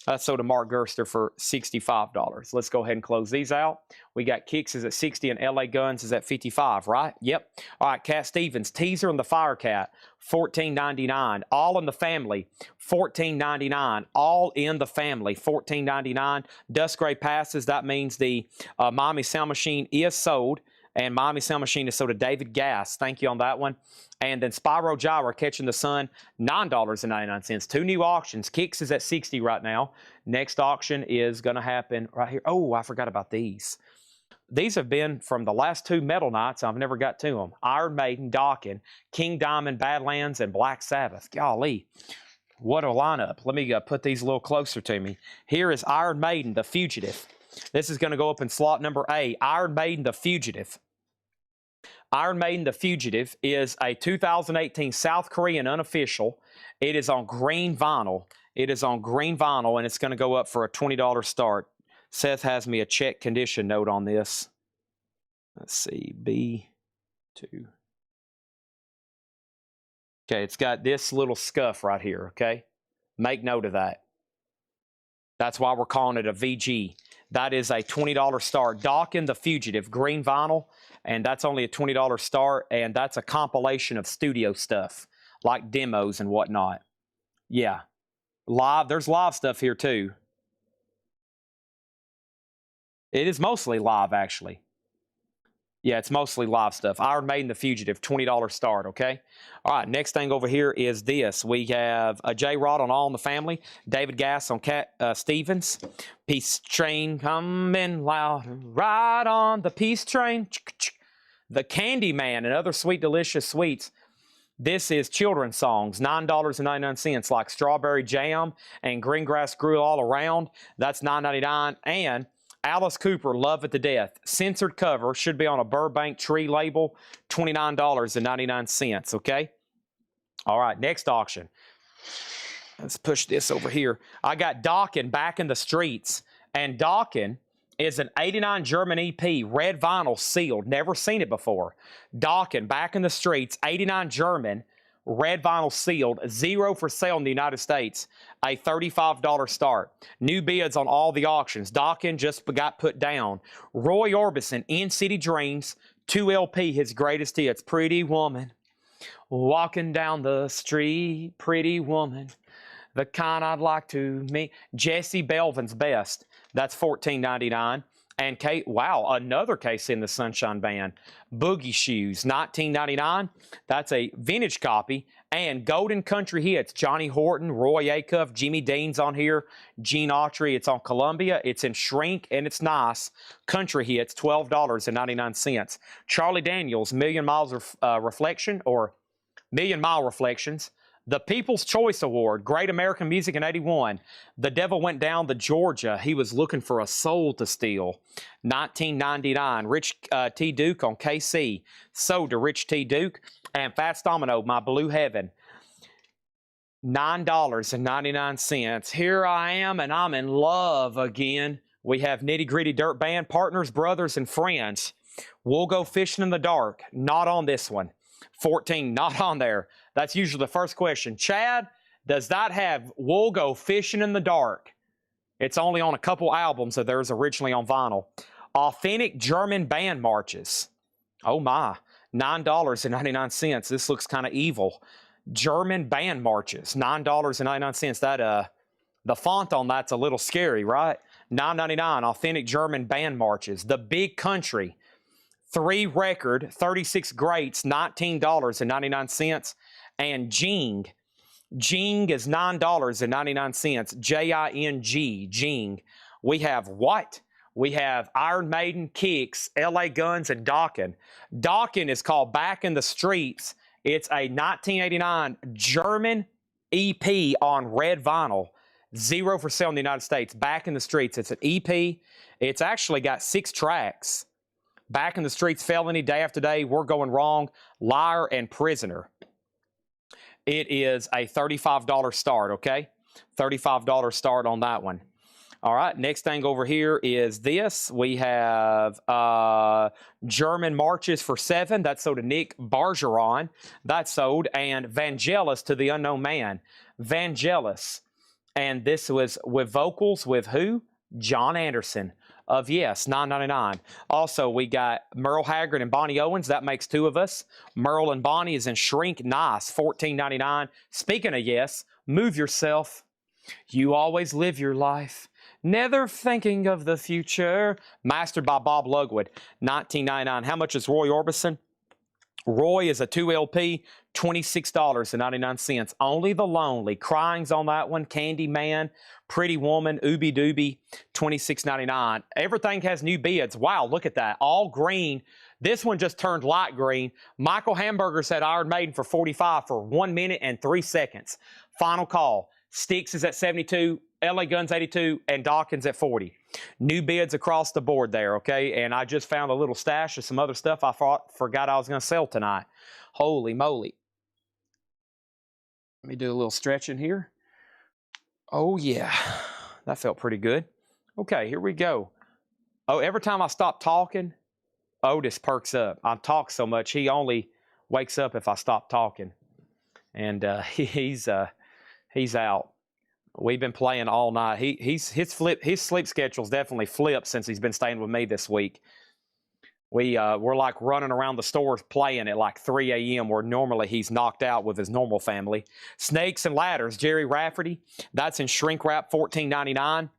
That's sold to Mark Gerster for $65. Let's go ahead and close these out. We got Kicks is at 60 and LA Guns is at 55, right? Yep. All right, Cat Stevens, Teaser and the Firecat, $14.99. All in the Family, $14.99. All in the Family, $14.99. Dust Gray passes. That means the Miami Sound Machine is sold. And Miami Sound Machine is sold to David Gass. Thank you on that one. And then Spyro Gyra, Catching the Sun, $9.99. Two new auctions. Kicks is at 60 right now. Next auction is going to happen right here. Oh, I forgot about these. These have been from the last two metal nights. I've never got to them. Iron Maiden, Dokken, King Diamond, Badlands, and Black Sabbath. Golly, what a lineup. Let me put these a little closer to me. Here is Iron Maiden, The Fugitive. This is going to go up in slot number A. Iron Maiden, The Fugitive. Iron Maiden, The Fugitive is a 2018 South Korean unofficial. It is on green vinyl. It is on green vinyl, and it's going to go up for a $20 start. Seth has me a check condition note on this. Let's see, B2. Okay, it's got this little scuff right here, okay? Make note of that. That's why we're calling it a VG. That is a $20 start. Dokken, The Fugitive, green vinyl, and that's only a $20 start, and that's a compilation of studio stuff, like demos and whatnot. Yeah. Live, there's live stuff here too. It is mostly live, actually. Yeah, it's mostly live stuff. Iron Maiden, The Fugitive, $20 start, okay? All right, next thing over here is this. We have a J-Rod on All in the Family, David Gass on Cat Stevens, Peace Train coming loud, ride on the Peace Train, The Candyman and Other Sweet Delicious Sweets. This is children's songs, $9.99, like Strawberry Jam and Green Grass Grew All Around. That's $9.99, and Alice Cooper, Love It to Death. Censored cover, should be on a Burbank Tree label, $29.99, okay? All right, next auction. Let's push this over here. I got Dokken, Back in the Streets, and Dokken is an 89 German EP, red vinyl sealed. Never seen it before. Dokken, Back in the Streets, 89 German, red vinyl sealed, 0 for sale in the United States, a $35 start. New bids on all the auctions. Dokken just got put down. Roy Orbison, In City Dreams, 2 LP, his greatest hits. Pretty Woman, walking down the street, pretty woman, the kind I'd like to meet. Jesse Belvin's Best, that's $14.99. And wow, another case in the Sunshine Band. Boogie Shoes, $19.99. That's a vintage copy. And Golden Country Hits, Johnny Horton, Roy Acuff, Jimmy Dean's on here, Gene Autry. It's on Columbia. It's in shrink, and it's nice. Country Hits, $12.99. Charlie Daniels, Million Miles Reflection, or Million Mile Reflections. The People's Choice Award, Great American Music in 81. The Devil Went Down to Georgia. He was looking for a soul to steal. 1999. Rich T. Duke on KC. Sold to Rich T. Duke. And Fats Domino, My Blue Heaven. $9.99. Here I am, and I'm in love again. We have Nitty Gritty Dirt Band, Partners, Brothers, and Friends. We'll Go Fishing in the Dark. Not on this one. 14, not on there. That's usually the first question. Chad, does that have We'll Go Fishing in the Dark? It's only on a couple albums of theirs originally on vinyl. Authentic German Band Marches. Oh my, $9.99. This looks kind of evil. German Band Marches, $9.99. That the font on that's a little scary, right? $9.99. Authentic German Band Marches. The Big Country. 3 record, 36 greats, $19.99. And Jing. Jing is $9.99. J-I-N-G, Jing. We have what? We have Iron Maiden, Kicks, LA Guns, and Dokken. Dokken is called Back in the Streets. It's a 1989 German EP on red vinyl. 0 for sale in the United States. Back in the Streets. It's an EP. It's actually got 6 tracks. Back in the Streets, Felony, Day After Day, We're Going Wrong, Liar, and Prisoner. It is a $35 start, okay? $35 start on that one. All right, next thing over here is this. We have German Marches for $7. That's sold to Nick Bargeron. That's sold. And Vangelis to the Unknown Man. Vangelis. And this was with vocals with who? John Anderson of Yes, $9.99. Also, we got Merle Haggard and Bonnie Owens. That makes 2 of us. Merle and Bonnie is in Shrink. Nice, $14.99. Speaking of Yes, Move Yourself. You always live your life, never thinking of the future. Mastered by Bob Lugwood, $19.99. How much is Roy Orbison? Roy is a 2 LP, $26.99. Only the Lonely. Crying's on that one. Candyman, Pretty Woman, Ooby Dooby, $26.99. Everything has new bids. Wow, look at that. All green. This one just turned light green. Michael Hamburger said Iron Maiden for $45 for 1 minute and 3 seconds. Final call. Styx is at $72, LA Guns $82, and Dawkins at $40. New bids across the board there, okay? And I just found a little stash of some other stuff I forgot I was going to sell tonight. Holy moly. Let me do a little stretching here. Oh, yeah. That felt pretty good. Okay, here we go. Oh, every time I stop talking, Otis perks up. I talk so much, he only wakes up if I stop talking. And he's out. We've been playing all night. His sleep schedule's definitely flipped since he's been staying with me this week. We're like running around the stores playing at like 3 a.m. where normally he's knocked out with his normal family. Snakes and Ladders, Jerry Rafferty. That's in shrink wrap, $14.99.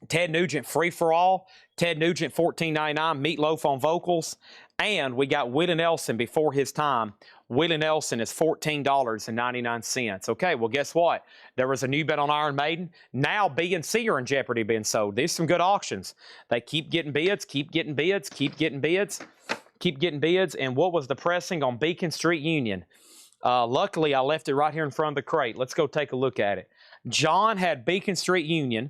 Ted Nugent, Free for All. Ted Nugent, $14.99. Meatloaf on vocals. And we got Willie Nelson before his time. Willie Nelson is $14.99. Okay, well, guess what? There was a new bet on Iron Maiden. Now B and C are in jeopardy being sold. These are some good auctions. They keep getting bids, keep getting bids, keep getting bids, keep getting bids. And what was the pressing on Beacon Street Union? Luckily, I left it right here in front of the crate. Let's go take a look at it. John had Beacon Street Union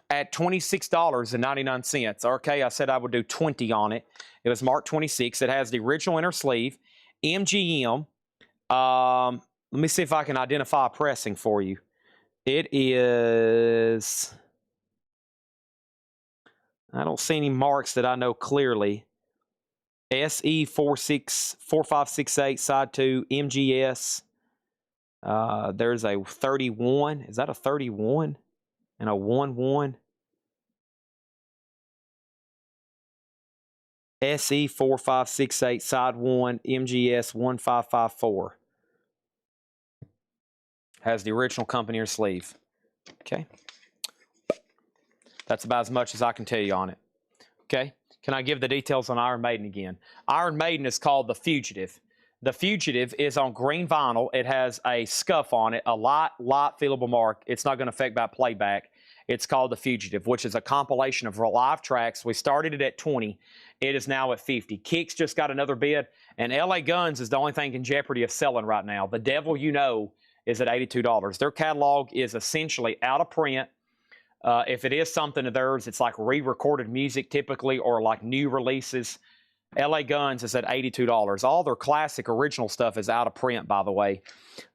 at $26.99. Okay, I said I would do 20 on it. It was marked 26. It has the original inner sleeve. MGM. Let me see if I can identify pressing for you. It is... I don't see any marks that I know clearly. SE4568, side 2, MGS. There's a 31. Is that a 31? And a 1-1. SE4568, side 1, MGS 1554. Has the original company or sleeve. Okay. That's about as much as I can tell you on it. Okay. Can I give the details on Iron Maiden again? Iron Maiden is called The Fugitive. The Fugitive is on green vinyl. It has a scuff on it, a light feelable mark. It's not going to affect by playback. It's called The Fugitive, which is a compilation of live tracks. We started it at 20. It is now at 50. Kicks just got another bid, and LA Guns is the only thing in jeopardy of selling right now. The Devil You Know is at $82. Their catalog is essentially out of print. If it is something of theirs, it's like re-recorded music typically, or like new releases. LA Guns is at $82. All their classic original stuff is out of print, by the way.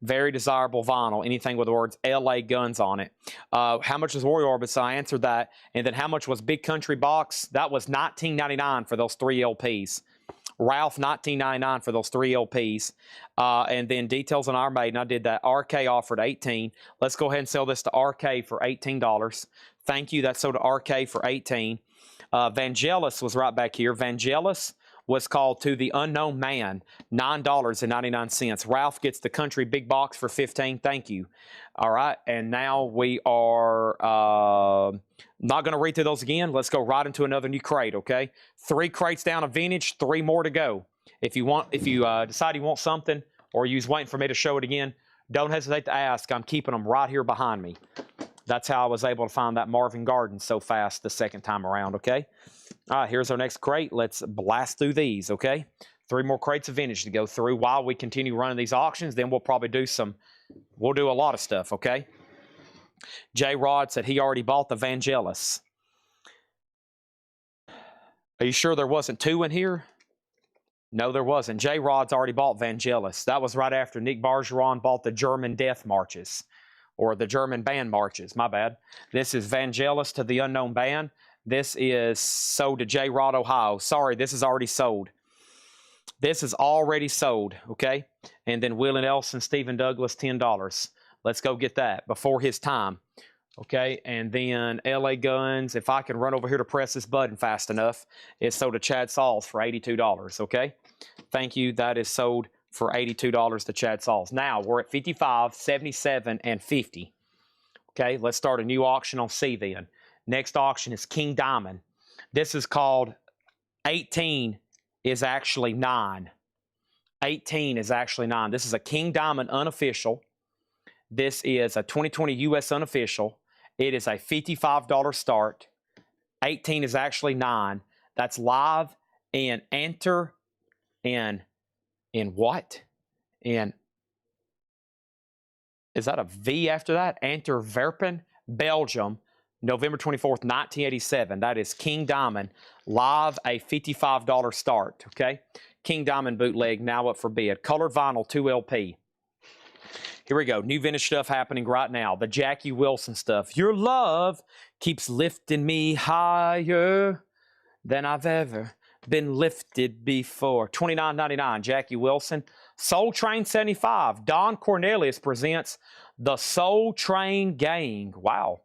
Very desirable vinyl, anything with the words LA Guns on it. How much was Warrior Orbits? I answered that. And then how much was Big Country Box? That was $19.99 for those 3 LPs. Ralph, $19.99 for those 3 LPs. And then details on Iron Maiden, I did that. RK offered $18. Let's go ahead and sell this to RK for $18. Thank you. That sold to RK for $18. Vangelis was right back here. Vangelis was called To the Unknown Man, $9.99. Ralph gets the country big box for $15. Thank you. All right, and now we are not going to read through those again. Let's go right into another new crate, okay? 3 crates down of vintage, 3 more to go. If you decide you want something, or you're waiting for me to show it again, don't hesitate to ask. I'm keeping them right here behind me. That's how I was able to find that Marvin Garden so fast the second time around, okay? All right, here's our next crate. Let's blast through these, okay? 3 more crates of vintage to go through while we continue running these auctions. Then we'll probably do we'll do a lot of stuff, okay? J. Rod said he already bought the Vangelis. Are you sure there wasn't 2 in here? No, there wasn't. J. Rod's already bought Vangelis. That was right after Nick Bargeron bought the German Death Marches, or the German Band Marches. My bad. This is Vangelis To the Unknown Band. This is sold to J. Rod, Ohio. Sorry, this is already sold. This is already sold, okay? And then Will and Elson, Stephen Douglas, $10. Let's go get that before his time, okay? And then LA Guns, if I can run over here to press this button fast enough, it's sold to Chad Sauls for $82, okay? Thank you. That is sold for $82 to Chad Sauls. Now, we're at 55, 77, and 50. Okay, let's start a new auction on C then. Next auction is King Diamond. This is called 18 is actually 9. 18 is actually 9. This is a King Diamond unofficial. This is a 2020 US unofficial. It is a $55 start. 18 is actually 9. That's live and enter in what? In, is that a V after that? Antwerpen, Belgium, November 24th, 1987. That is King Diamond, live, a $55 start, okay? King Diamond bootleg, now up for bid. Colored vinyl, 2 LP. Here we go. New vintage stuff happening right now. The Jackie Wilson stuff. Your love keeps lifting me higher than I've ever been lifted before. $29.99, Jackie Wilson. Soul Train 75. Don Cornelius presents the Soul Train Gang. Wow.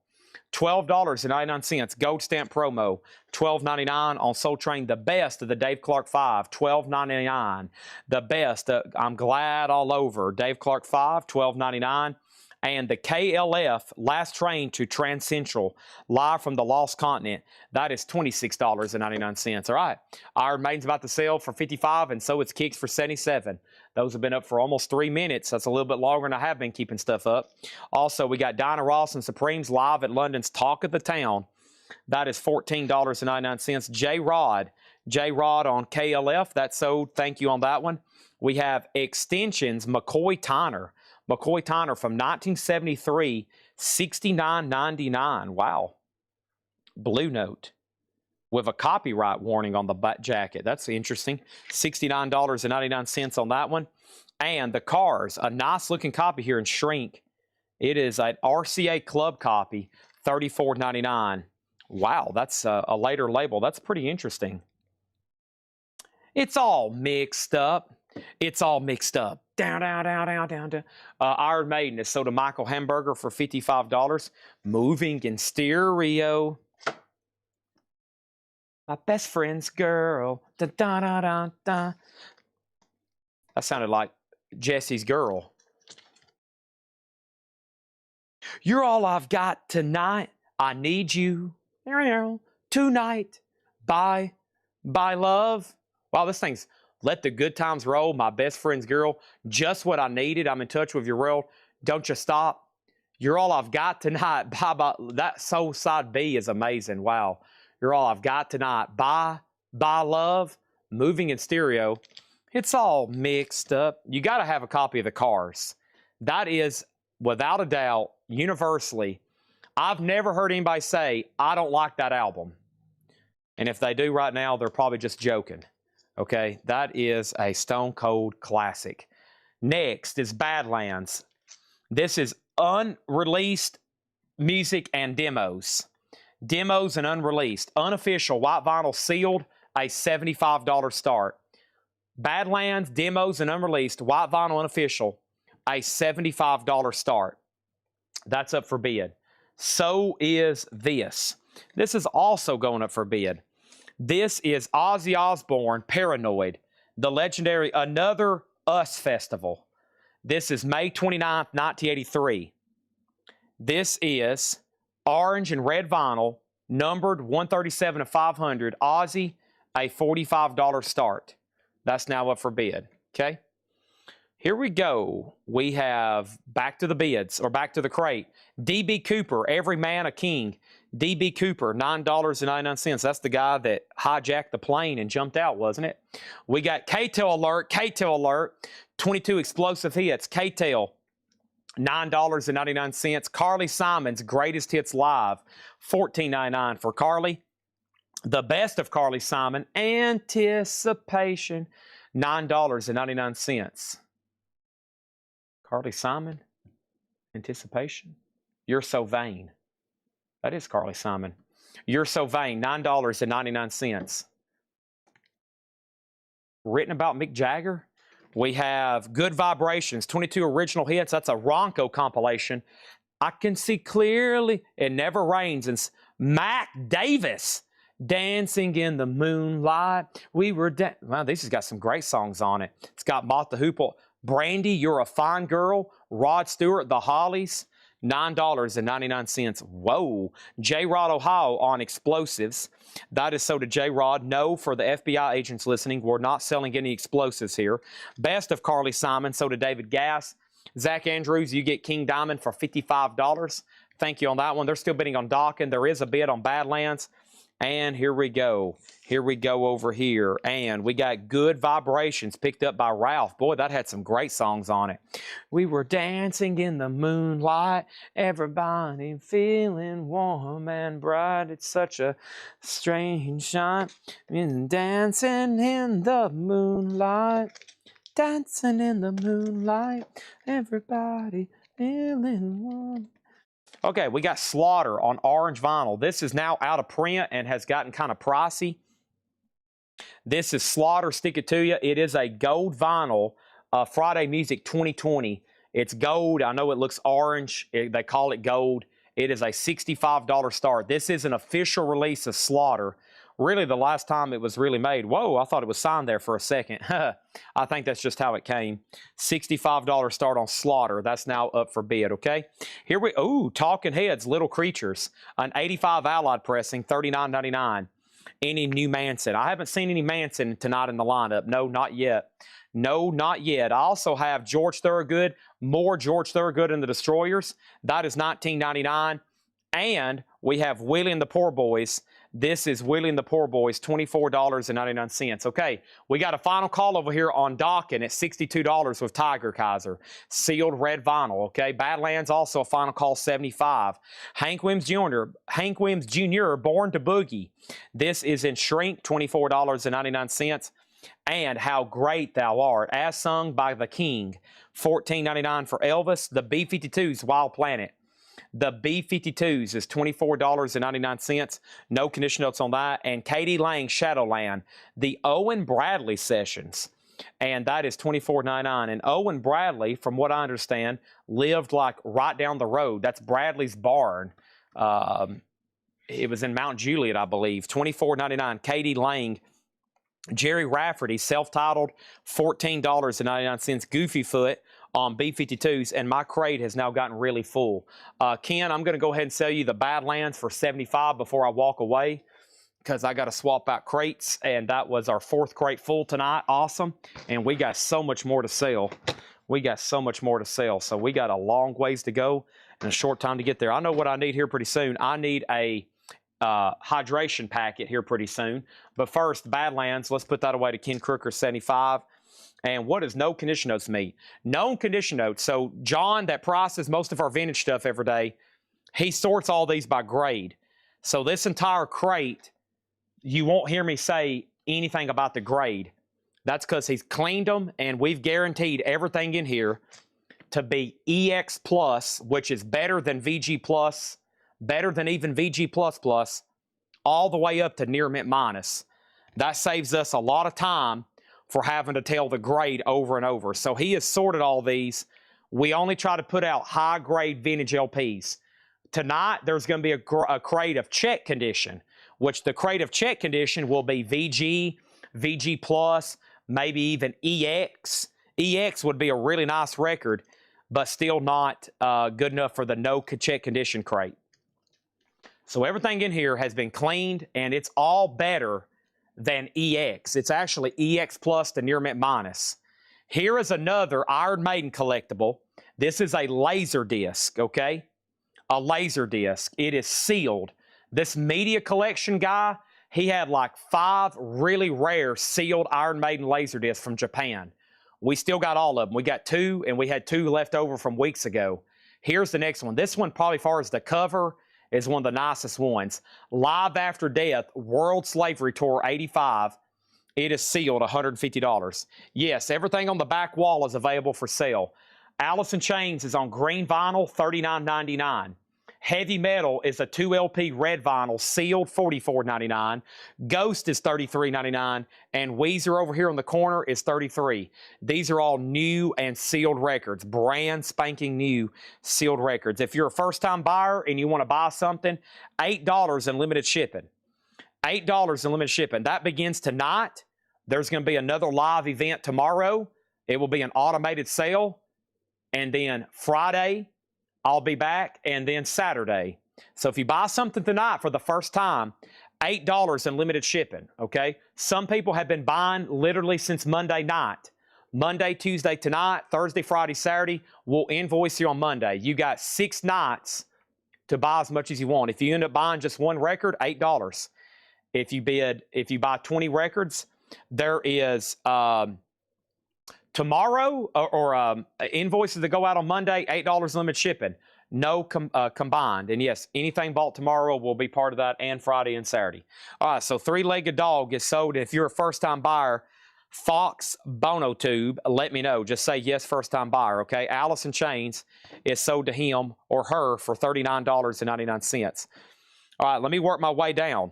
$12.99. Gold stamp promo. $12.99 on Soul Train. The best of the Dave Clark 5. $12.99. The best. I'm glad all over. Dave Clark 5. $12.99. And the KLF, Last Train to Trans Central, live from the Lost Continent. That is $26.99. All right. Iron Maiden's about to sell for $55, and so it's Kicks for $77. Those have been up for almost 3 minutes. That's a little bit longer than I have been keeping stuff up. Also, we got Dinah Ross and Supremes live at London's Talk of the Town. That is $14.99. J-Rod on KLF. That sold. Thank you on that one. We have Extensions, McCoy Tyner. McCoy Tyner from 1973, $69.99. Wow. Blue Note with a copyright warning on the back jacket. That's interesting. $69.99 on that one. And the Cars, a nice looking copy here in shrink. It is an RCA Club copy, $34.99. Wow, that's a later label. That's pretty interesting. It's all mixed up. It's all mixed up. Down. Iron Maiden is sold to Michael Hamburger for $55. Moving in stereo. My best friend's girl. That sounded like Jesse's girl. You're all I've got tonight. I need you tonight. Bye love. Wow, this thing's Let the Good Times Roll, My Best Friend's Girl, just what I needed. I'm in touch with your world. Don't you stop. You're all I've got tonight. Bye. That soul side B is amazing. Wow. You're all I've got tonight. Bye love. Moving in stereo. It's all mixed up. You got to have a copy of the Cars. That is, without a doubt, universally. I've never heard anybody say, I don't like that album. And if they do right now, they're probably just joking. Okay, that is a stone cold classic. Next is Badlands. This is unreleased music and demos. Demos and unreleased. Unofficial, white vinyl sealed, a $75 start. Badlands, demos and unreleased, white vinyl unofficial, a $75 start. That's up for bid. So is this. This is also going up for bid. This is Ozzy Osbourne, Paranoid, the legendary Another Us Festival. This is May 29th, 1983. This is orange and red vinyl, numbered 137 of 500, Ozzy, a $45 start. That's now up for bid, okay? Here we go. We have back to the bids, or back to the crate. D.B. Cooper, Every Man a King. D.B. Cooper, $9.99. That's the guy that hijacked the plane and jumped out, wasn't it? We got K-Tel Alert, 22 explosive hits. K-Tel, $9.99. Carly Simon's Greatest Hits Live, $14.99 for Carly. The Best of Carly Simon, Anticipation, $9.99. Carly Simon, Anticipation. You're So Vain. That is Carly Simon. You're So Vain, $9.99. Written about Mick Jagger. We have Good Vibrations, 22 original hits. That's a Ronco compilation. I Can See Clearly, It Never Rains. And Mac Davis, Dancing in the Moonlight. Wow, this has got some great songs on it. It's got Mott the Hoople. Brandy, You're a Fine Girl. Rod Stewart, The Hollies, $9.99. Whoa. J-Rod, Ohio on explosives. That is so to J-Rod. No, for the FBI agents listening, we're not selling any explosives here. Best of Carly Simon, so to David Gass. Zach Andrews, you get King Diamond for $55. Thank you on that one. They're still bidding on Dawkins. There is a bid on Badlands. And here we go. Here we go over here. And we got Good Vibrations picked up by Ralph. Boy, that had some great songs on it. We were dancing in the moonlight, everybody feeling warm and bright. It's such a strange shine. Dancing in the moonlight, dancing in the moonlight, everybody feeling warm. Okay, we got Slaughter on orange vinyl. This is now out of print and has gotten kind of pricey. This is Slaughter, Stick It To You. It is a gold vinyl, Friday Music 2020. It's gold. I know it looks orange. They call it gold. It is a $65 start. This is an official release of Slaughter. Really, the last time it was really made. Whoa, I thought it was signed there for a second. I think that's just how it came. $65 start on Slaughter. That's now up for bid, okay? Here we, Talking Heads, Little Creatures. An 85 Allied pressing, $39.99. Any new Manson? I haven't seen any Manson tonight in the lineup. No, not yet. No, not yet. I also have George Thorogood, more George Thorogood and the Destroyers. That is $19.99. And we have Willie and the Poor Boys. This is Willie and the Poor Boys, $24.99. Okay, we got a final call over here on Dawkins at $62 with Tiger Kaiser. Sealed red vinyl, okay? Badlands also a final call, $75. Hank Williams Jr., Born to Boogie. This is in shrink, $24.99. And How Great Thou Art, as sung by the King, $14.99 for Elvis. The B-52s, Wild Planet. The B-52s is $24.99. No condition notes on that. And Katie Lang, Shadowland. The Owen Bradley Sessions. And that is $24.99. And Owen Bradley, from what I understand, lived like right down the road. That's Bradley's barn. It was in Mount Juliet, I believe. $24.99. Katie Lang. Jerry Rafferty, self-titled, $14.99. Goofy Foot on B-52s, and my crate has now gotten really full. Ken, I'm going to go ahead and sell you the Badlands for $75 before I walk away. because I got to swap out crates, and that was our 4th crate full tonight. Awesome. And we got so much more to sell. We got so much more to sell. So we got a long ways to go and a short time to get there. I know what I need here pretty soon. I need a hydration packet here pretty soon. But first, Badlands, let's put that away to Ken Crooker 75. And what does no condition notes mean? Known condition notes. So John, that prices most of our vintage stuff every day, he sorts all these by grade. So this entire crate, you won't hear me say anything about the grade. That's because he's cleaned them, and we've guaranteed everything in here to be EX Plus, which is better than VG Plus, better than even VG Plus Plus, all the way up to near mint minus. That saves us a lot of time for having to tell the grade over and over. So he has sorted all these. We only try to put out high-grade vintage LPs. Tonight, there's going to be a crate of check condition, which the crate of check condition will be VG, VG Plus, maybe even EX. EX would be a really nice record, but still not good enough for the no check condition crate. So everything in here has been cleaned, and it's all better than EX. It's actually EX Plus to near mint minus. Here is another Iron Maiden collectible. This is a laser disc, okay? A laser disc. It is sealed. This media collection guy, he had like 5 really rare sealed Iron Maiden laser discs from Japan. We still got all of them. We got 2, and we had 2 left over from weeks ago. Here's the next one. This one, probably as far as the cover, is one of the nicest ones. Live After Death, World Slavery Tour 85. It is sealed, $150. Yes, everything on the back wall is available for sale. Alice in Chains is on green vinyl, $39.99. Heavy Metal is a 2 LP red vinyl, sealed, $44.99. Ghost is $33.99. And Weezer over here on the corner is $33. These are all new and sealed records, brand spanking new sealed records. If you're a first-time buyer and you want to buy something, $8 in limited shipping. $8 in limited shipping. That begins tonight. There's going to be another live event tomorrow. It will be an automated sale. And then Friday, I'll be back, and then Saturday. So if you buy something tonight for the first time, $8 in limited shipping, okay? Some people have been buying literally since Monday night. Monday, Tuesday, tonight, Thursday, Friday, Saturday. We'll invoice you on Monday. You got 6 nights to buy as much as you want. If you end up buying just 1 record, $8. If you buy 20 records, there is tomorrow or invoices that go out on Monday, $8 limit shipping. No combined. And yes, anything bought tomorrow will be part of that, and Friday and Saturday. All right, so Three-Legged Dog is sold. If you're a first-time buyer, Fox Bonotube, let me know. Just say yes, first-time buyer, okay? Alice in Chains is sold to him or her for $39.99. All right, let me work my way down.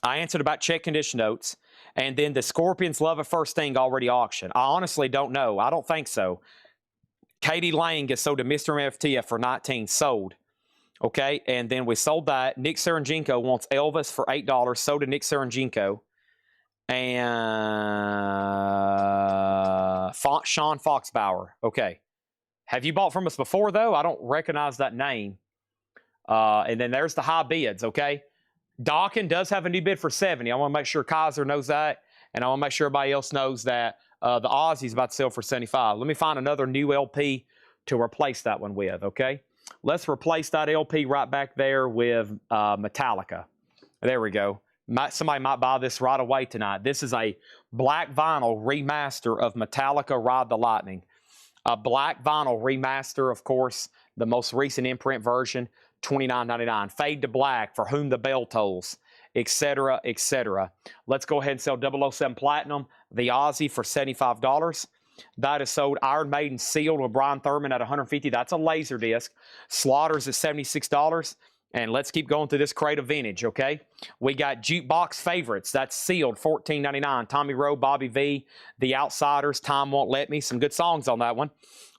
I answered about check condition notes. And then the Scorpions Love at First Thing already auctioned. I honestly don't know. I don't think so. Katie Lang gets sold to Mr. MFTF for $19, sold. Okay, and then we sold that. Nick Serenjenko wants Elvis for $8, sold to Nick Serenjenko. And Sean Foxbauer. Okay. Have you bought from us before, though? I don't recognize that name. And then there's the high bids, okay? Dawkins does have a new bid for $70. I want to make sure Kaiser knows that, and I want to make sure everybody else knows that the Aussie's about to sell for $75. Let me find another new LP to replace that one with, okay? Let's replace that LP right back there with Metallica. There we go. Somebody might buy this right away tonight. This is a black vinyl remaster of Metallica Ride the Lightning. A black vinyl remaster, of course, the most recent imprint version. $29.99. Fade to Black, For Whom the Bell Tolls, etc., etc. Let's go ahead and sell 007 Platinum, the Aussie, for $75. That is sold Iron Maiden sealed with Brian Thurman at $150. That's a laser disc. Slaughter's at $76. And let's keep going through this crate of vintage, okay? We got Jukebox Favorites. That's sealed, $14.99. Tommy Rowe, Bobby V, The Outsiders, Time Won't Let Me. Some good songs on that one.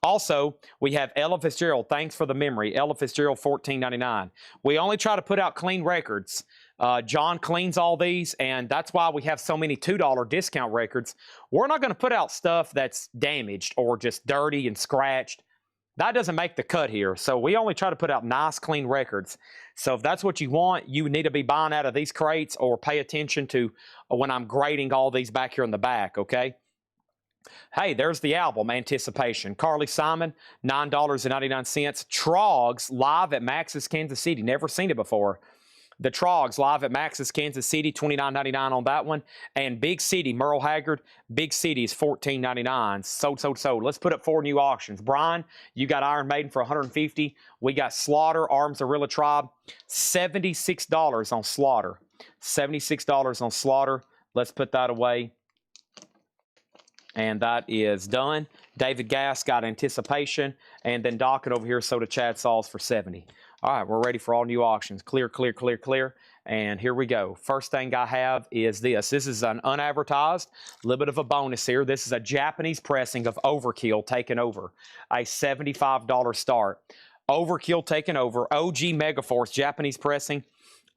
Also, we have Ella Fitzgerald, Thanks for the Memory. Ella Fitzgerald, $14.99. We only try to put out clean records. John cleans all these, and that's why we have so many $2 discount records. We're not going to put out stuff that's damaged or just dirty and scratched. That doesn't make the cut here. So we only try to put out nice, clean records. So if that's what you want, you need to be buying out of these crates or pay attention to when I'm grading all these back here in the back, okay? Hey, there's the album, Anticipation. Carly Simon, $9.99. Trogs, live at Max's Kansas City. Never seen it before. The Trogs, live at Max's Kansas City, $29.99 on that one. And Big City, Merle Haggard, Big City is $14.99. Sold. Let's put up 4 new auctions. Brian, you got Iron Maiden for $150. We got Slaughter, Arms of Rilla Tribe, $76 on Slaughter. $76 on Slaughter. Let's put that away. And that is done. David Gass got Anticipation. And then Docket over here sold to Chad Sauls for $70. All right, we're ready for all new auctions. Clear. And here we go. First thing I have is this. This is an unadvertised, a little bit of a bonus here. This is a Japanese pressing of Overkill taken over. A $75 start. Overkill taken over. OG Megaforce Japanese pressing.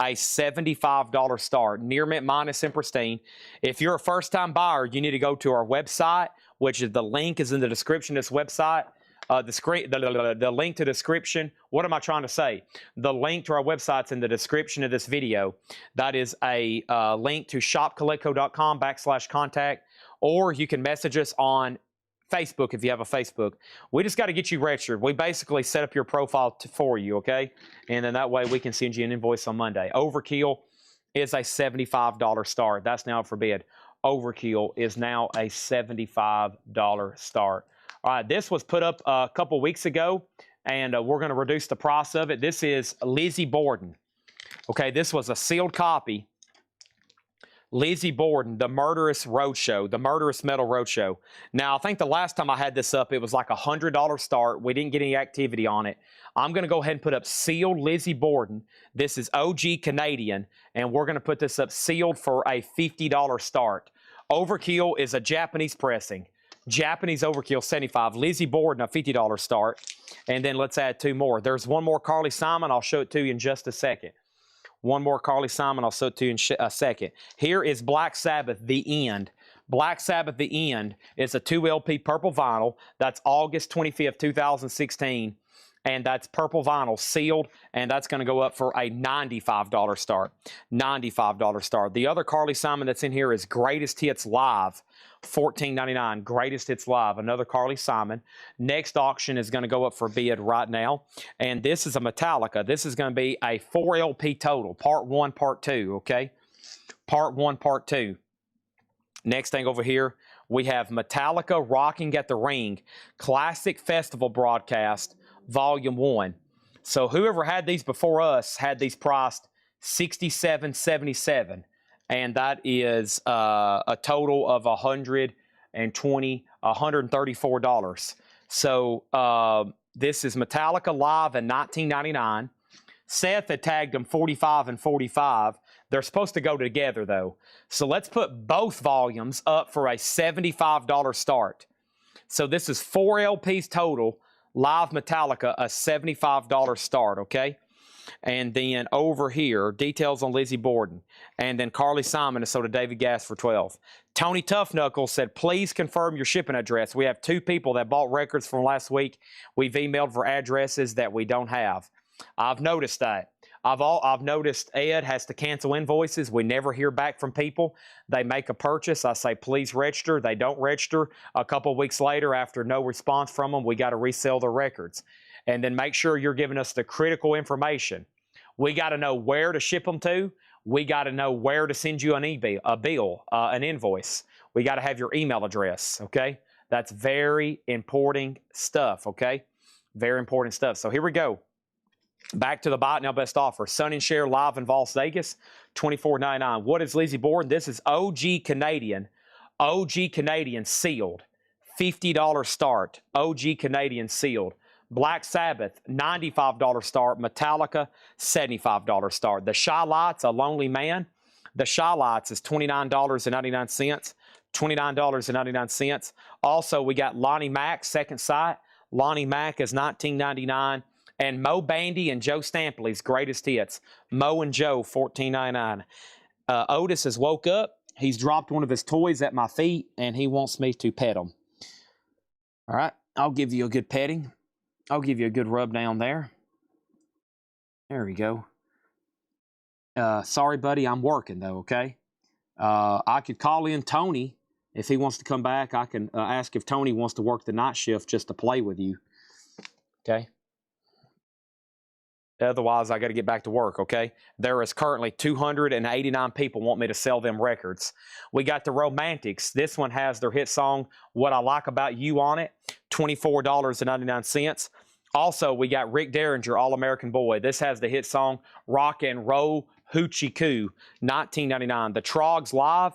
A $75 start. Near mint, minus, and pristine. If you're a first-time buyer, you need to go to our website, which is the link is in the description of this website. The link to description. What am I trying to say? The link to our website's in the description of this video. That is a link to shopkletco.com/contact, or you can message us on Facebook if you have a Facebook. We just got to get you registered. We basically set up your profile for you, okay? And then that way we can send you an invoice on Monday. Overkill is a $75 start. That's now for bid. Overkill is now a $75 start. All right, this was put up a couple weeks ago, and we're going to reduce the price of it. This is Lizzie Borden. Okay, this was a sealed copy. Lizzie Borden, the Murderous Roadshow, the Murderous Metal Roadshow. Now, I think the last time I had this up, it was like a $100 start. We didn't get any activity on it. I'm going to go ahead and put up sealed Lizzie Borden. This is OG Canadian, and we're going to put this up sealed for a $50 start. Overkill is a Japanese pressing. Japanese Overkill, $75. Lizzie Borden, a $50 start. And then let's add 2 more. There's one more Carly Simon. I'll show it to you in just a second. One more Carly Simon. I'll show it to you in a second. Here is Black Sabbath, The End. Black Sabbath, The End is a 2 LP purple vinyl. That's August 25th, 2016. And that's purple vinyl, sealed, and that's going to go up for a $95 start. $95 start. The other Carly Simon that's in here is Greatest Hits Live, $14.99. Greatest Hits Live, another Carly Simon. Next auction is going to go up for bid right now, and this is a Metallica. This is going to be a 4 LP total, part 1, part 2, okay? Part 1, part 2. Next thing over here, we have Metallica Rocking at the Ring, Classic Festival Broadcast, Volume 1. So whoever had these before us had these priced $67.77, and that is a total of $134. So this is Metallica live in 1999. Seth had tagged them 45 and 45. They're supposed to go together though. So let's put both volumes up for a $75 start. So this is 4 LPs total. Live Metallica, a $75 start, okay? And then over here, details on Lizzie Borden. And then Carly Simon is sold to David Gass for $12. Tony Tough-Knuckles said, please confirm your shipping address. We have 2 people that bought records from last week. We've emailed for addresses that we don't have. I've noticed that. I've noticed Ed has to cancel invoices. We never hear back from people. They make a purchase. I say, please register. They don't register. A couple of weeks later, after no response from them, we got to resell their records. And then make sure you're giving us the critical information. We got to know where to ship them to. We got to know where to send you an an invoice. We got to have your email address, okay? That's very important stuff, okay? Very important stuff. So here we go. Back to the Buy It Now Best Offer. Sun and Share live in Las Vegas, $24.99. What is Lizzie Borden? This is OG Canadian. OG Canadian sealed. $50 start. OG Canadian sealed. Black Sabbath, $95 start. Metallica, $75 start. The Shy Lights, A Lonely Man. The Shy Lights is $29.99. $29.99. Also, we got Lonnie Mack, Second Sight. Lonnie Mack is $19.99. And Mo Bandy and Joe Stampley's Greatest Hits. Mo and Joe, $14.99. Otis has woke up. He's dropped one of his toys at my feet, and he wants me to pet him. All right, I'll give you a good petting. I'll give you a good rub down there. There we go. Sorry, buddy, I'm working, though, okay? I could call in Tony. If he wants to come back, I can ask if Tony wants to work the night shift just to play with you, okay? Otherwise, I got to get back to work, okay? There is currently 289 people want me to sell them records. We got the Romantics. This one has their hit song, What I Like About You, on it, $24.99. Also, we got Rick Derringer, All-American Boy. This has the hit song, Rock and Roll Hoochie Coo, $19.99. The Trogs Live.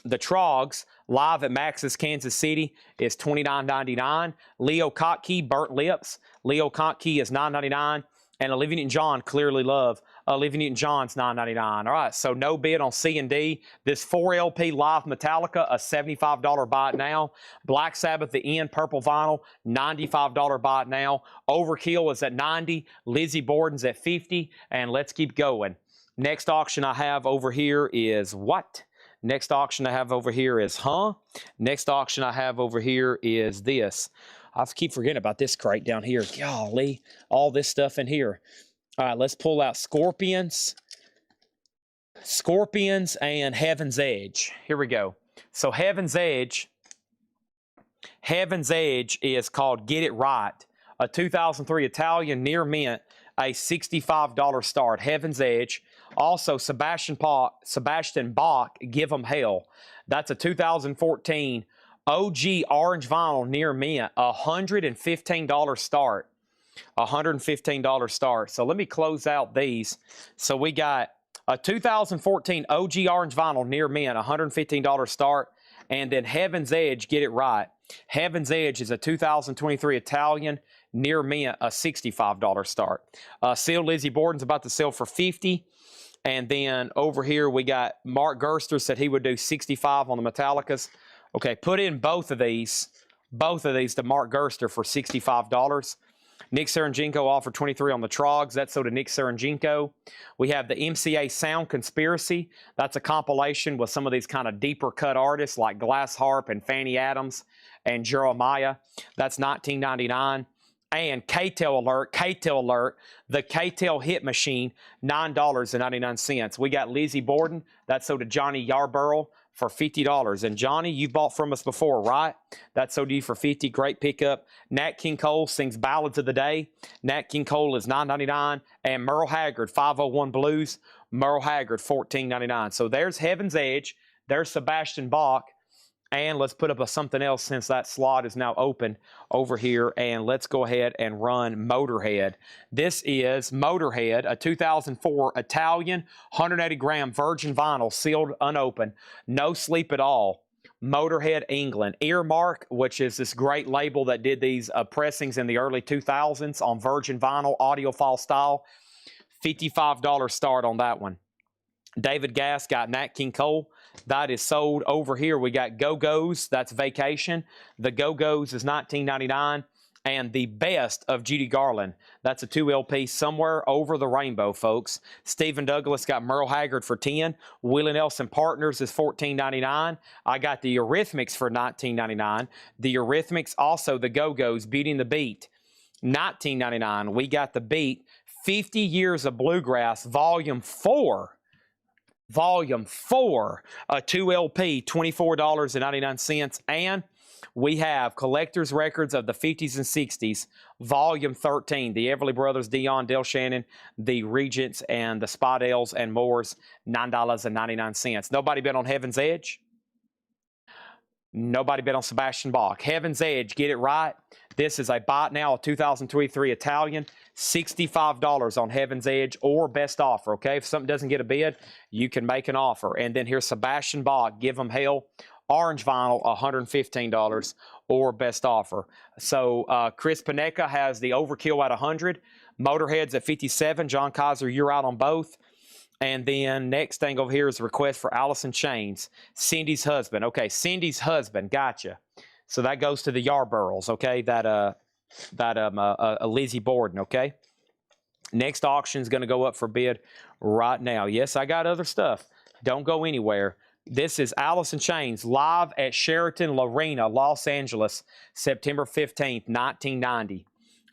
The Trogs live at Max's Kansas City is $29.99. Leo Kottke, Burnt Lips. Leo Kottke is $9.99. And Olivia Newton-John, Clearly Love. Olivia Newton-John's $9.99. All right, so no bid on C&D. This 4LP Live Metallica, a $75 buy it now. Black Sabbath, The End, Purple Vinyl, $95 buy it now. Overkill is at $90. Lizzie Borden's at $50. And let's keep going. Next auction I have over here is what? Next auction I have over here is Next auction I have over here is this. I keep forgetting about this crate down here. Golly, all this stuff in here. All right, let's pull out Scorpions. Scorpions and Heaven's Edge. Here we go. So Heaven's Edge is called Get It Right. A 2003 Italian near mint, a $65 start. Heaven's Edge. Also, Sebastian Bach, Give 'Em Hell. That's a 2014 OG orange vinyl near mint, $115 start. $115 start. So let me close out these. So we got a 2014 OG orange vinyl near mint, $115 start. And then Heaven's Edge, Get It Right. Heaven's Edge is a 2023 Italian near mint, a $65 start. Sealed Lizzie Borden's about to sell for $50. And then over here we got Mark Gerster said he would do $65 on the Metallicas. Okay, put in both of these to Mark Gerster for $65. Nick Serenjenko offered $23 on the Trogs. That's so to Nick Serenjenko. We have the MCA Sound Conspiracy. That's a compilation with some of these kind of deeper cut artists like Glass Harp and Fanny Adams and Jeremiah. That's $19.99. And KTEL Alert, the KTEL Hit Machine, $9.99. We got Lizzie Borden. That's so to Johnny Yarborough for $50. And Johnny, you bought from us before, right? That's so to you for $50. Great pickup. Nat King Cole sings Ballads of the Day. Nat King Cole is $9.99. And Merle Haggard, 501 Blues. Merle Haggard, $14.99. So there's Heaven's Edge. There's Sebastian Bach. And let's put up something else since that slot is now open over here. And let's go ahead and run Motorhead. This is Motorhead, a 2004 Italian 180-gram virgin vinyl, sealed, unopened. No Sleep at All. Motorhead, England. Earmark, which is this great label that did these pressings in the early 2000s on virgin vinyl, audiophile style. $55 start on that one. David Gass got Nat King Cole. That is sold over here. We got Go-Go's. That's Vacation. The Go-Go's is $19.99. And the Best of Judy Garland. That's a 2LP, Somewhere Over the Rainbow, folks. Stephen Douglas got Merle Haggard for $10. Willie Nelson Partners is $14.99. I got the Eurythmics for $19.99. The Eurythmics, also the Go-Go's, Beauty and the Beat, $19.99. We got the Beat, 50 Years of Bluegrass, Volume 4. Volume 4, a 2LP, $24.99. And we have Collector's Records of the 50s and 60s, Volume 13, the Everly Brothers, Dion, Del Shannon, the Regents, and the Spadales and Moores, $9.99. Nobody bet on Heaven's Edge? Nobody bet on Sebastian Bach. Heaven's Edge, Get It Right. This is a buy now, a 2023 Italian, $65 on Heaven's Edge or best offer, okay? If something doesn't get a bid, you can make an offer. And then here's Sebastian Bach, Give 'Em Hell, orange vinyl, $115 or best offer. So Chris Paneca has the Overkill at 100, Motorhead's at 57. John Kaiser, you're out on both. And then next thing over here is a request for Allison Chains, Cindy's husband. Okay, Cindy's husband, gotcha. So that goes to the Yarboroughs, okay? Lizzie Borden, okay? Next auction is going to go up for bid right now. Yes, I got other stuff. Don't go anywhere. This is Allison Chains live at Sheraton Arena, Los Angeles, September 15th, 1990.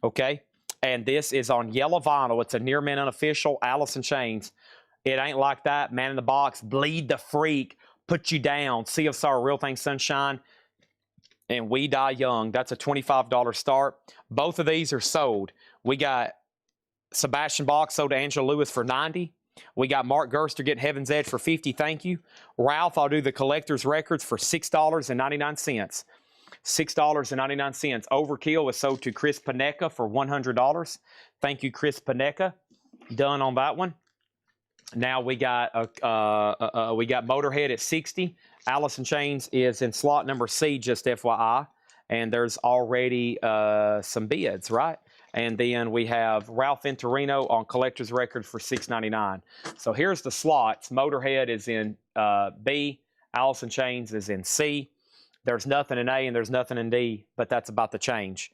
okay? And this is on yellow vinyl. It's a near mint unofficial, Allison Chains. It ain't like that. Man in the Box, Bleed the Freak, Put You Down, Sea of Sorrow, Real Thing Sunshine, and We Die Young. That's a $25 start. Both of these are sold. We got Sebastian Bach sold to Angela Lewis for $90. We got Mark Gerster getting Heaven's Edge for $50. Thank you. Ralph, I'll do the collector's records for $6.99. $6.99. Overkill was sold to Chris Paneca for $100. Thank you, Chris Paneca. Done on that one. Now we got Motorhead at 60. Allison Chains is in slot number C, just FYI. And there's already some bids, right? And then we have Ralph Venturino on collector's record for $6.99. So here's the slots. Motorhead is in B. Allison Chains is in C. There's nothing in A and there's nothing in D, but that's about to change.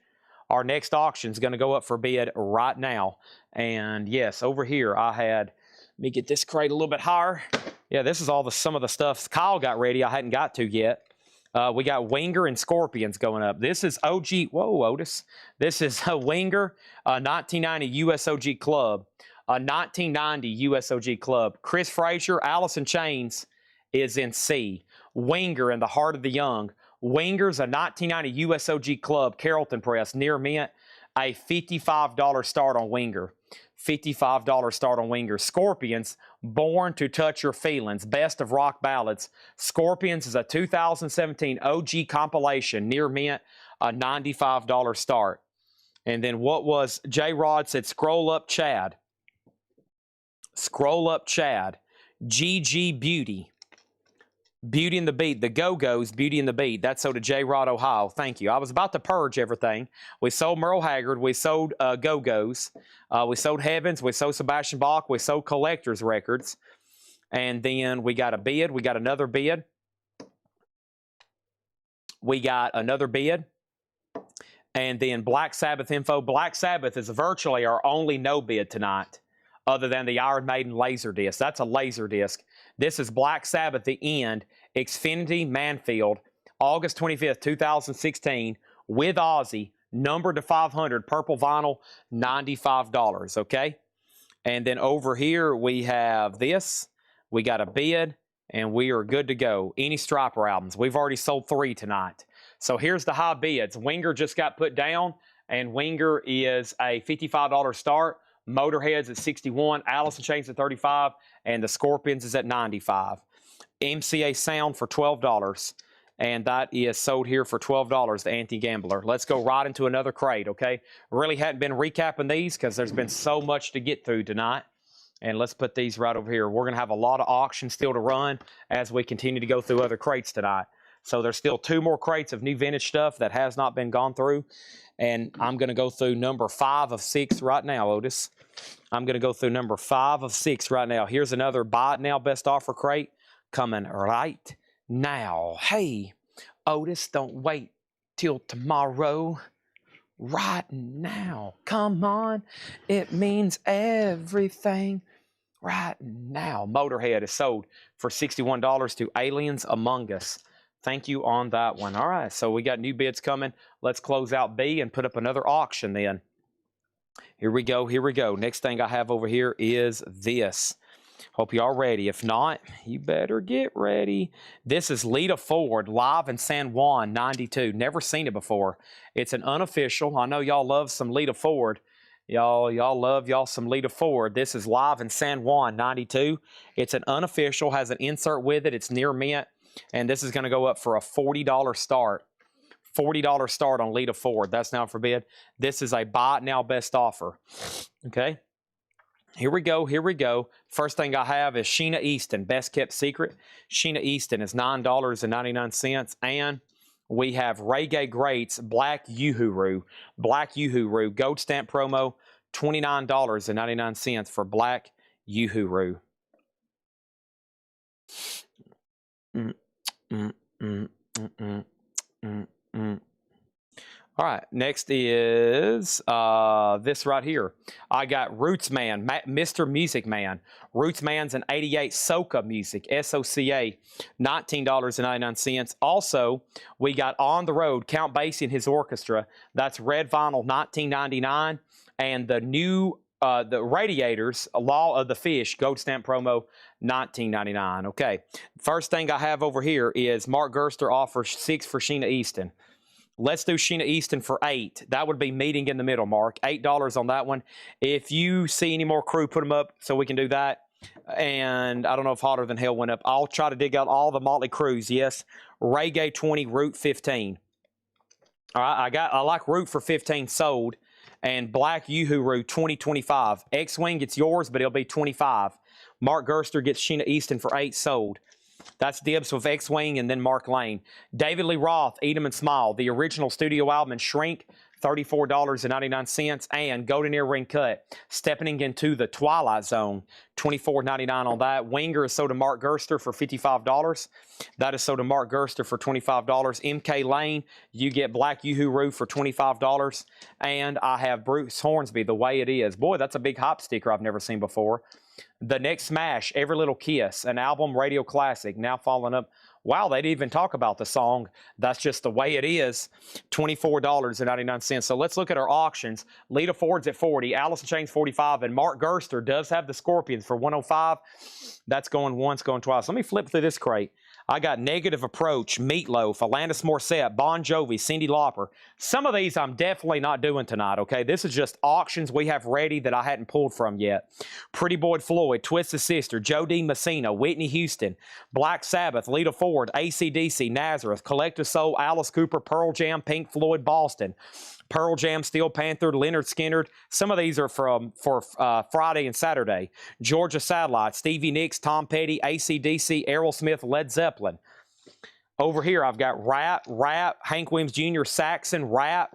Our next auction is going to go up for bid right now. And yes, over here I had, let me get this crate a little bit higher. Yeah, this is all some of the stuff Kyle got ready I hadn't got to yet. We got Winger and Scorpions going up. This is OG. Whoa, Otis. This is a Winger, 1990 USOG Club. 1990 USOG Club. Chris Frazier, Allison Chains is in C. Winger in the Heart of the Young. Winger's a 1990 USOG Club, Carrollton Press, near mint. A $55 start on Winger. $55 start on Winger. Scorpions, Born to Touch Your Feelings, Best of Rock Ballads. Scorpions is a 2017 OG compilation, near mint, a $95 start. And then what was, J-Rod said, Scroll Up Chad. Scroll Up Chad. GG Beauty. Beauty and the Beat. The Go-Go's, Beauty and the Beat. That's sold to J-Rod, Ohio. Thank you. I was about to purge everything. We sold Merle Haggard. We sold Go-Go's. We sold Heavens. We sold Sebastian Bach. We sold Collector's Records. And then we got a bid. We got another bid. We got another bid. And then Black Sabbath info. Black Sabbath is virtually our only no bid tonight, other than the Iron Maiden laser disc. That's a laser disc. This is Black Sabbath, The End, Xfinity Manfield, August 25th, 2016, with Ozzy, numbered to 500, purple vinyl, $95, okay? And then over here we have this. We got a bid, and we are good to go. Any Striper albums. We've already sold 3 tonight. So here's the high bids. Winger just got put down, and Winger is a $55 start. Motorhead's at 61, Allison Chains at 35, and the Scorpions is at 95. MCA Sound for $12, and that is sold here for $12, the Anti-Gambler. Let's go right into another crate, okay? Really hadn't been recapping these because there's been so much to get through tonight. And let's put these right over here. We're going to have a lot of auctions still to run as we continue to go through other crates tonight. So there's still 2 more crates of new vintage stuff that has not been gone through. And I'm going to go through number 5 of 6 right now, Otis. I'm going to go through number 5 of 6 right now. Here's another Buy It Now Best Offer crate coming right now. Hey, Otis, don't wait till tomorrow. Right now. Come on. It means everything. Right now. Motorhead is sold for $61 to Aliens Among Us. Thank you on that one. All right, so we got new bids coming. Let's close out B and put up another auction then. Here we go, here we go. Next thing I have over here is this. Hope y'all ready. If not, you better get ready. This is Lita Ford, live in San Juan, 92. Never seen it before. It's an unofficial. I know y'all love some Lita Ford. Y'all love some Lita Ford. This is live in San Juan, 92. It's an unofficial, has an insert with it. It's near mint. And this is going to go up for a $40 start. $40 start on Lita Ford. That's now for bid. This is a Buy It Now Best Offer. Okay. Here we go. Here we go. First thing I have is Sheena Easton, Best Kept Secret. Sheena Easton is $9.99. And we have Reggae Greats, Black Uhuru. Black Uhuru. Gold stamp promo, $29.99 for Black Uhuru. All right, next is this right here. I got Roots Man, Mr. Music Man. Roots Man's an 88 Soca Music, S-O-C-A, $19.99. Also, we got On the Road, Count Basie and his orchestra. That's red vinyl, $19.99. And the new, the Radiators, Law of the Fish, gold stamp promo, $19.99. Okay, first thing I have over here is Mark Gerster offers 6 for Sheena Easton. Let's do Sheena Easton for 8. That would be meeting in the middle, Mark. $8 on that one. If you see any more crew, put them up so we can do that. And I don't know if Hotter Than Hell went up. I'll try to dig out all the Motley Crues. Yes. Reggae 20, Root 15. All right, I like Root for 15 sold. And Black Yoo-Hoo 2025. X-Wing gets yours, but it'll be 25. Mark Gerster gets Sheena Easton for 8 sold. That's dibs with X-Wing and then Mark Lane. David Lee Roth, Eat 'em and Smile, the original studio album and Shrink, $34.99. And Golden Earring Cut, Stepping Into the Twilight Zone, $24.99 on that. Winger is sold to Mark Gerster for $55. That is sold to Mark Gerster for $25. MK Lane, you get Black Yoo-Hoo for $25. And I have Bruce Hornsby, The Way It Is. Boy, that's a big hop sticker I've never seen before. The next Smash, Every Little Kiss, an album radio classic, now following up. Wow, they didn't even talk about the song. That's just the way it is. $24.99. So let's look at our auctions. Lita Ford's at 40, Allison Chains 45, and Mark Gerster does have the Scorpions for 105. That's going once, going twice. Let me flip through this crate. I got Negative Approach, Meatloaf, Alanis Morissette, Bon Jovi, Cyndi Lauper. Some of these I'm definitely not doing tonight, okay? This is just auctions we have ready that I hadn't pulled from yet. Pretty Boy Floyd, Twisted Sister, Joe D. Messina, Whitney Houston, Black Sabbath, Lita Ford, AC/DC, Nazareth, Collective Soul, Alice Cooper, Pearl Jam, Pink Floyd, Boston. Pearl Jam, Steel Panther, Leonard Skinner. Some of these are for Friday and Saturday. Georgia Satellite, Stevie Nicks, Tom Petty, AC/DC, Aerosmith, Led Zeppelin. Over here, I've got Rat, Hank Williams Jr., Saxon, Rat,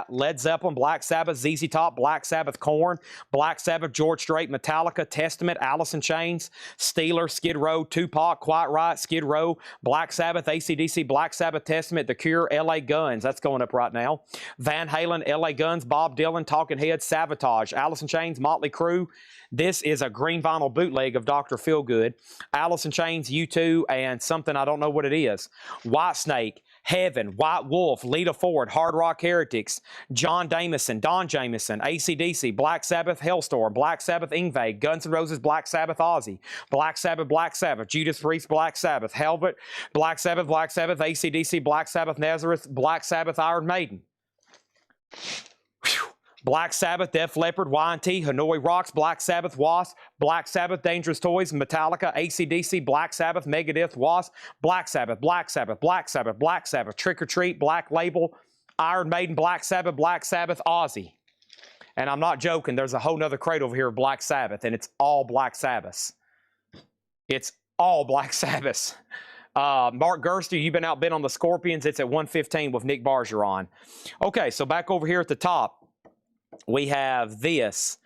Led Zeppelin, Black Sabbath, ZZ Top, Black Sabbath, Korn, Black Sabbath, George Strait, Metallica, Testament, Alice in Chains, Steeler, Skid Row, Tupac, Quiet Riot, Skid Row, Black Sabbath, AC/DC, Black Sabbath, Testament, The Cure, LA Guns. That's going up right now. Van Halen, LA Guns, Bob Dylan, Talking Heads, Savatage, Alice in Chains, Motley Crue. This is a green vinyl bootleg of Dr. Feelgood, Alice in Chains, U2, and something I don't know what it is. Whitesnake, Heaven, White Wolf, Lita Ford, Hard Rock Heretics, John Jameson, Don Jameson, AC/DC, Black Sabbath, Hellstorm, Black Sabbath, Ingve, Guns N' Roses, Black Sabbath, Ozzy, Black Sabbath, Judas Priest, Black Sabbath, Helvet, Black Sabbath, AC/DC, Black Sabbath, Nazareth, Black Sabbath, Iron Maiden. Whew. Black Sabbath, Def Leppard, Y&T, Hanoi Rocks, Black Sabbath, Wasp, Black Sabbath, Dangerous Toys, Metallica, AC/DC, Black Sabbath, Megadeth, Wasp, Black Sabbath, Trick or Treat, Black Label, Iron Maiden, Black Sabbath, Ozzy. And I'm not joking, there's a whole nother crate over here of Black Sabbath, and it's all Black Sabbaths. It's all Black Sabbaths. Mark Gerster, you've been outbid on the Scorpions. It's at 115 with Nick Bargeron. Okay, so back over here at the top, we have this.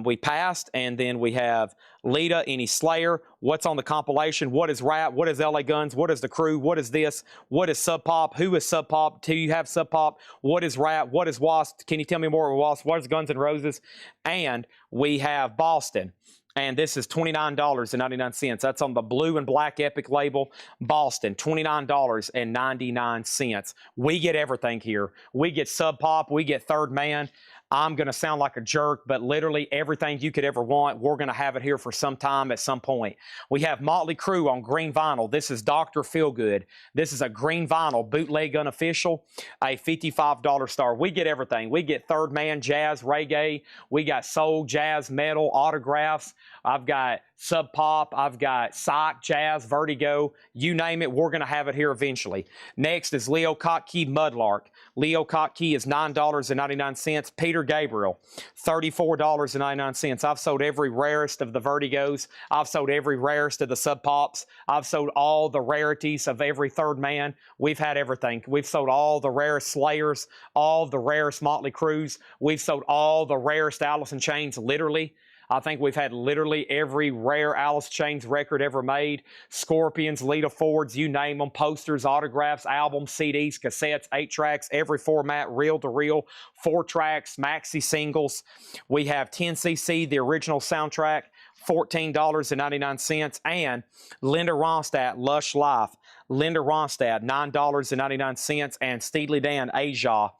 We passed, and then we have Lita, Any Slayer, what's on the compilation, what is Rat, what is LA Guns, what is The Crew, what is this, what is Sub Pop, who is Sub Pop, do you have Sub Pop, what is Rat, what is Wasp, can you tell me more about Wasp, what is Guns N' Roses, and we have Boston. And this is $29.99. That's on the blue and black Epic label. Boston, $29.99. We get everything here. We get Sub Pop. We get Third Man. I'm going to sound like a jerk, but literally everything you could ever want, we're going to have it here for some time at some point. We have Motley Crue on green vinyl. This is Dr. Feelgood. This is a green vinyl, bootleg unofficial, a $55 star. We get everything. We get Third Man, jazz, reggae. We got soul, jazz, metal, autographs. I've got Sub Pop, I've got Psych, Jazz, Vertigo, you name it, we're going to have it here eventually. Next is Leo Kottke Mudlark. Leo Kottke is $9.99. Peter Gabriel, $34.99. I've sold every rarest of the Vertigos. I've sold every rarest of the Sub Pops. I've sold all the rarities of every Third Man. We've had everything. We've sold all the rarest Slayers, all the rarest Motley Crues. We've sold all the rarest Alice in Chains, literally. I think we've had literally every rare Alice Chains record ever made. Scorpions, Lita Fords, you name them. Posters, autographs, albums, CDs, cassettes, 8 tracks, every format, reel to reel, 4 tracks, maxi singles. We have 10cc, the original soundtrack, $14.99. And Linda Ronstadt, Lush Life. Linda Ronstadt, $9.99. And Steely Dan, Aja,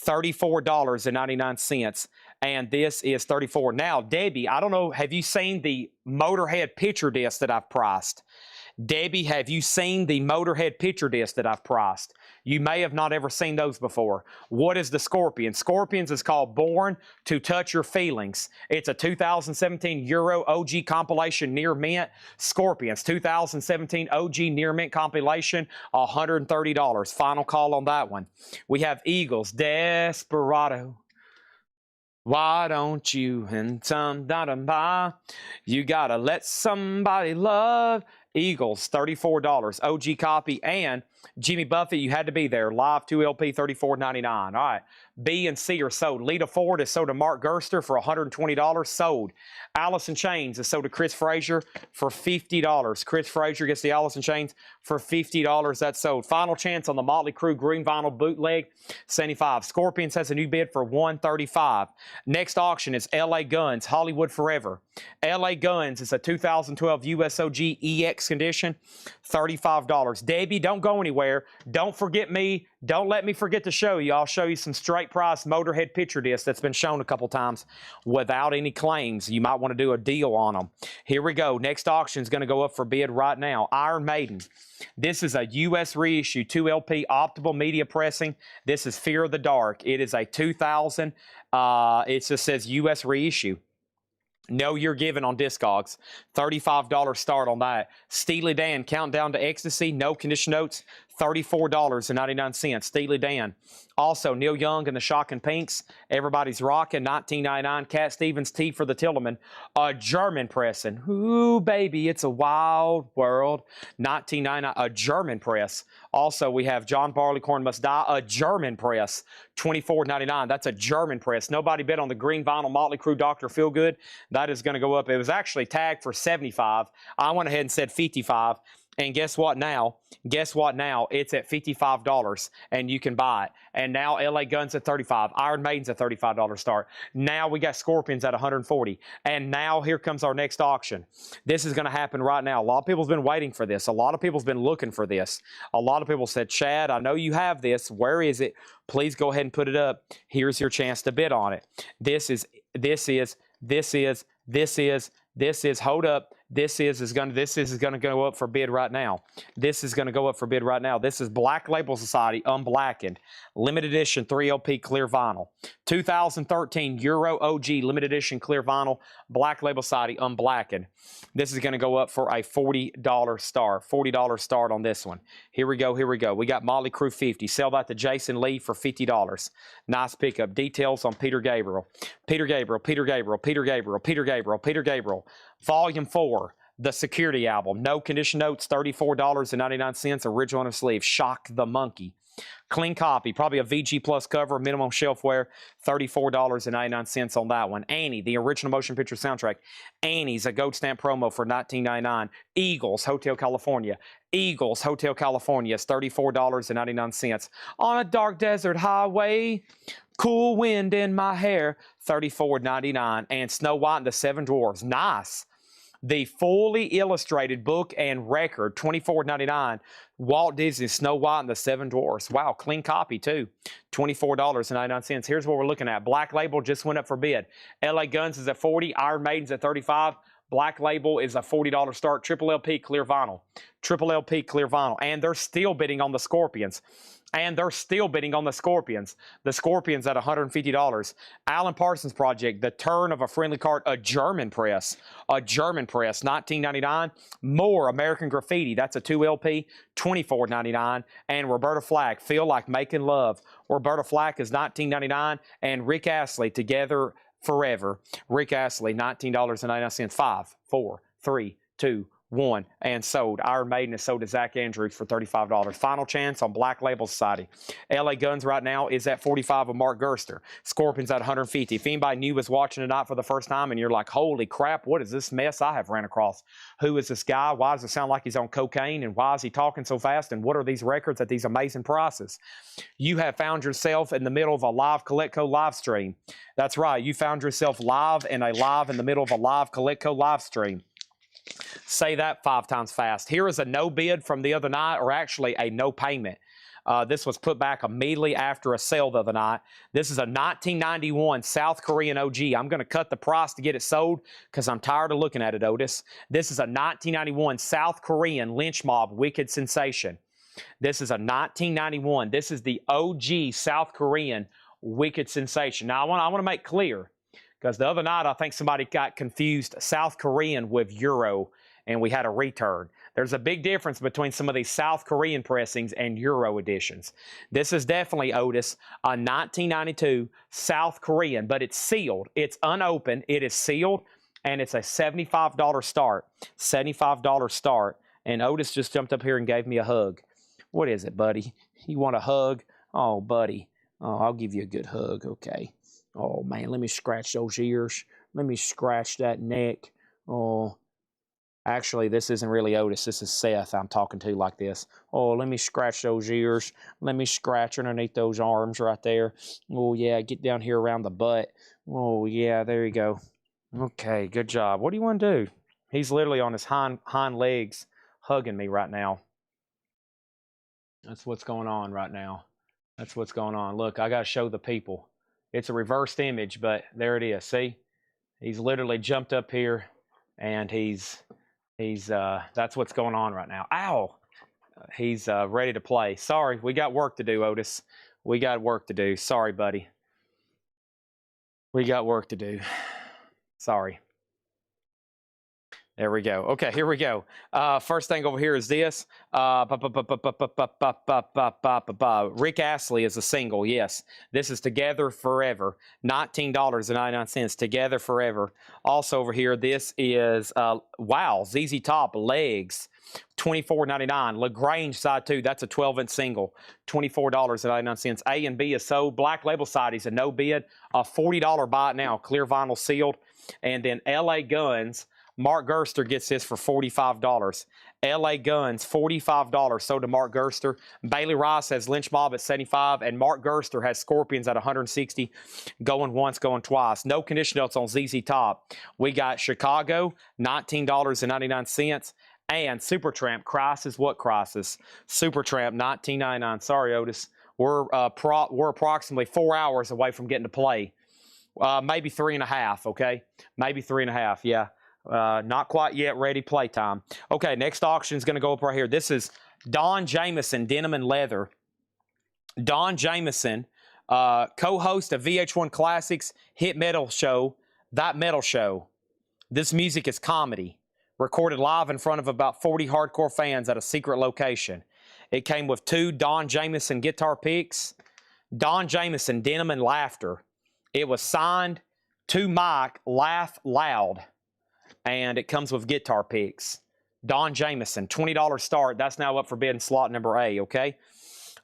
$34.99. And this is $34. Now, Debbie, I don't know, have you seen the Motorhead picture disc that I've priced? Debbie, have you seen the Motorhead picture disc that I've priced? You may have not ever seen those before. What is the Scorpion? Scorpions is called Born to Touch Your Feelings. It's a 2017 Euro OG compilation near mint. Scorpions, 2017 OG near mint compilation, $130. Final call on that one. We have Eagles, Desperado. Why don't you and some you gotta let somebody love. Eagles, $34. OG copy. And Jimmy Buffett, you had to be there. Live 2LP, $34.99. All right. B and C are sold. Lita Ford is sold to Mark Gerster for $120. Sold. Alice in Chains is sold to Chris Frazier for $50. Chris Frazier gets the Alice in Chains for $50. That's sold. Final chance on the Motley Crue green vinyl bootleg, $75. Scorpions has a new bid for $135. Next auction is LA Guns, Hollywood Forever. LA Guns is a 2012 USOG EX condition, $35. Debbie, don't go anywhere. Don't forget me. Don't let me forget to show you. I'll show you some straight price Motorhead picture discs that's been shown a couple times without any claims. You might want to do a deal on them. Here we go. Next auction is going to go up for bid right now. Iron Maiden. This is a U.S. reissue 2LP optical media pressing. This is Fear of the Dark. It is a 2000. It just says U.S. reissue. No year given on Discogs. $35 start on that. Steely Dan, Countdown to Ecstasy, no condition notes, $34.99. Steely Dan. Also, Neil Young and the Shocking Pinks, Everybody's Rockin', $19.99. Cat Stevens, Tea for the Tillerman, a German pressing. Ooh, baby, it's a wild world. $19.99, a German press. Also, we have John Barleycorn Must Die, a German press, $24.99. That's a German press. Nobody bid on the green vinyl Motley Crue Dr. Feelgood. That is going to go up. It was actually tagged for $75. I went ahead and said $55. And guess what now? Guess what now? It's at $55 and you can buy it. And now LA Guns at $35. Iron Maiden's at $35 start. Now we got Scorpions at $140. And now here comes our next auction. This is going to happen right now. A lot of people's been waiting for this. A lot of people's been looking for this. A lot of people said, Chad, I know you have this. Where is it? Please go ahead and put it up. Here's your chance to bid on it. This is, hold up. This is going to go up for bid right now. This is going to go up for bid right now. This is Black Label Society Unblackened, limited edition 3LP clear vinyl. 2013 Euro OG limited edition clear vinyl, Black Label Society Unblackened. This is going to go up for a $40 start. $40 start on this one. Here we go. Here we go. We got Motley Crue 50. Sell that to Jason Lee for $50. Nice pickup. Details on Peter Gabriel. Peter Gabriel, Peter Gabriel, Peter Gabriel, Peter Gabriel, Peter Gabriel. Volume 4, the Security album. No condition notes, $34.99. Original on a sleeve. Shock the Monkey. Clean copy, probably a VG Plus cover, minimum shelf wear, $34.99 on that one. Annie, the original motion picture soundtrack. Annie's a gold stamp promo for $19.99. Eagles, Hotel California. Eagles, Hotel California is $34.99. On a dark desert highway, cool wind in my hair, $34.99. And Snow White and the Seven Dwarfs. Nice. The fully illustrated book and record, $24.99. Walt Disney's Snow White and the Seven Dwarfs. Wow, clean copy too. $24.99. Here's what we're looking at. Black Label just went up for bid. LA Guns is at $40. Iron Maiden's at $35. Black Label is a $40 start. Triple LP clear vinyl. Triple LP clear vinyl. And they're still bidding on the Scorpions. And they're still bidding on the Scorpions. The Scorpions at $150. Alan Parsons Project, The Turn of a Friendly Card, a German press. A German press, $19.99. More American Graffiti, that's a 2LP, $24.99. And Roberta Flack, Feel Like Making Love. Roberta Flack is $19.99. And Rick Astley, Together Forever. Rick Astley, $19.99. 5, 4, 3, 2, Won and sold. Iron Maiden is sold to Zach Andrews for $35. Final Chance on Black Label Society. LA Guns right now is at 45 of Mark Gerster. Scorpions at 150. If anybody new was watching tonight for the first time and you're like, holy crap, what is this mess I have ran across? Who is this guy? Why does it sound like he's on cocaine? And why is he talking so fast? And what are these records at these amazing prices? You have found yourself in the middle of a live Kletco live stream. That's right. You found yourself live in the middle of a live Kletco live stream. Say that 5 times fast. Here is a no bid from the other night, or actually a no payment. This was put back immediately after a sale the other night. This is a 1991 South Korean OG. I'm going to cut the price to get it sold because I'm tired of looking at it, Otis. This is a 1991 South Korean lynch mob wicked sensation. This is a 1991. This is the OG South Korean wicked sensation. Now, I want to make clear, because the other night I think somebody got confused South Korean with Euro, and we had a return. There's a big difference between some of these South Korean pressings and Euro editions. This is definitely, Otis, a 1992 South Korean, but it's sealed. It's unopened. It is sealed, and it's a $75 start. $75 start. And Otis just jumped up here and gave me a hug. What is it, buddy? You want a hug? Oh, buddy. Oh, I'll give you a good hug, okay. Oh, man, let me scratch those ears. Let me scratch that neck. Oh, actually, this isn't really Otis. This is Seth I'm talking to like this. Oh, let me scratch those ears. Let me scratch underneath those arms right there. Oh, yeah, get down here around the butt. Oh, yeah, there you go. Okay, good job. What do you want to do? He's literally on his hind legs hugging me right now. That's what's going on right now. That's what's going on. Look, I got to show the people. It's a reversed image, but there it is. See? He's literally jumped up here, and he's that's what's going on right now. Ow! He's ready to play. Sorry, we got work to do, Otis. We got work to do. Sorry, buddy. We got work to do. Sorry. There we go. Okay, here we go. First thing over here is this. Rick Astley is a single, yes. This is Together Forever. $19.99, Together Forever. Also over here, this is, wow, ZZ Top, Legs, $24.99. LaGrange side 2, that's a 12-inch single, $24.99. A and B is sold. Black Label side is a no bid, a $40 buy it now, clear vinyl sealed. And then LA Guns, Mark Gerster gets this for $45. LA Guns, $45 sold to Mark Gerster. Bailey Rice has Lynch Mob at $75, and Mark Gerster has Scorpions at $160. Going once, going twice. No condition notes on ZZ Top. We got Chicago, $19.99. And Supertramp, Crisis, what Crisis? Supertramp, $19.99. Sorry, Otis. We're approximately 4 hours away from getting to play. Maybe 3.5, okay? Maybe 3.5, yeah. Not quite yet ready playtime. Okay, next auction is going to go up right here. This is Don Jameson, Denim and Leather. Don Jameson, co-host of VH1 Classics, Hit Metal Show, That Metal Show. This music is comedy. Recorded live in front of about 40 hardcore fans at a secret location. It came with 2 Don Jameson guitar picks. Don Jameson, Denim and Laughter. It was signed to Mike, Laugh Loud. And it comes with guitar picks. Don Jameson, $20 start. That's now up for bid in slot number A, okay?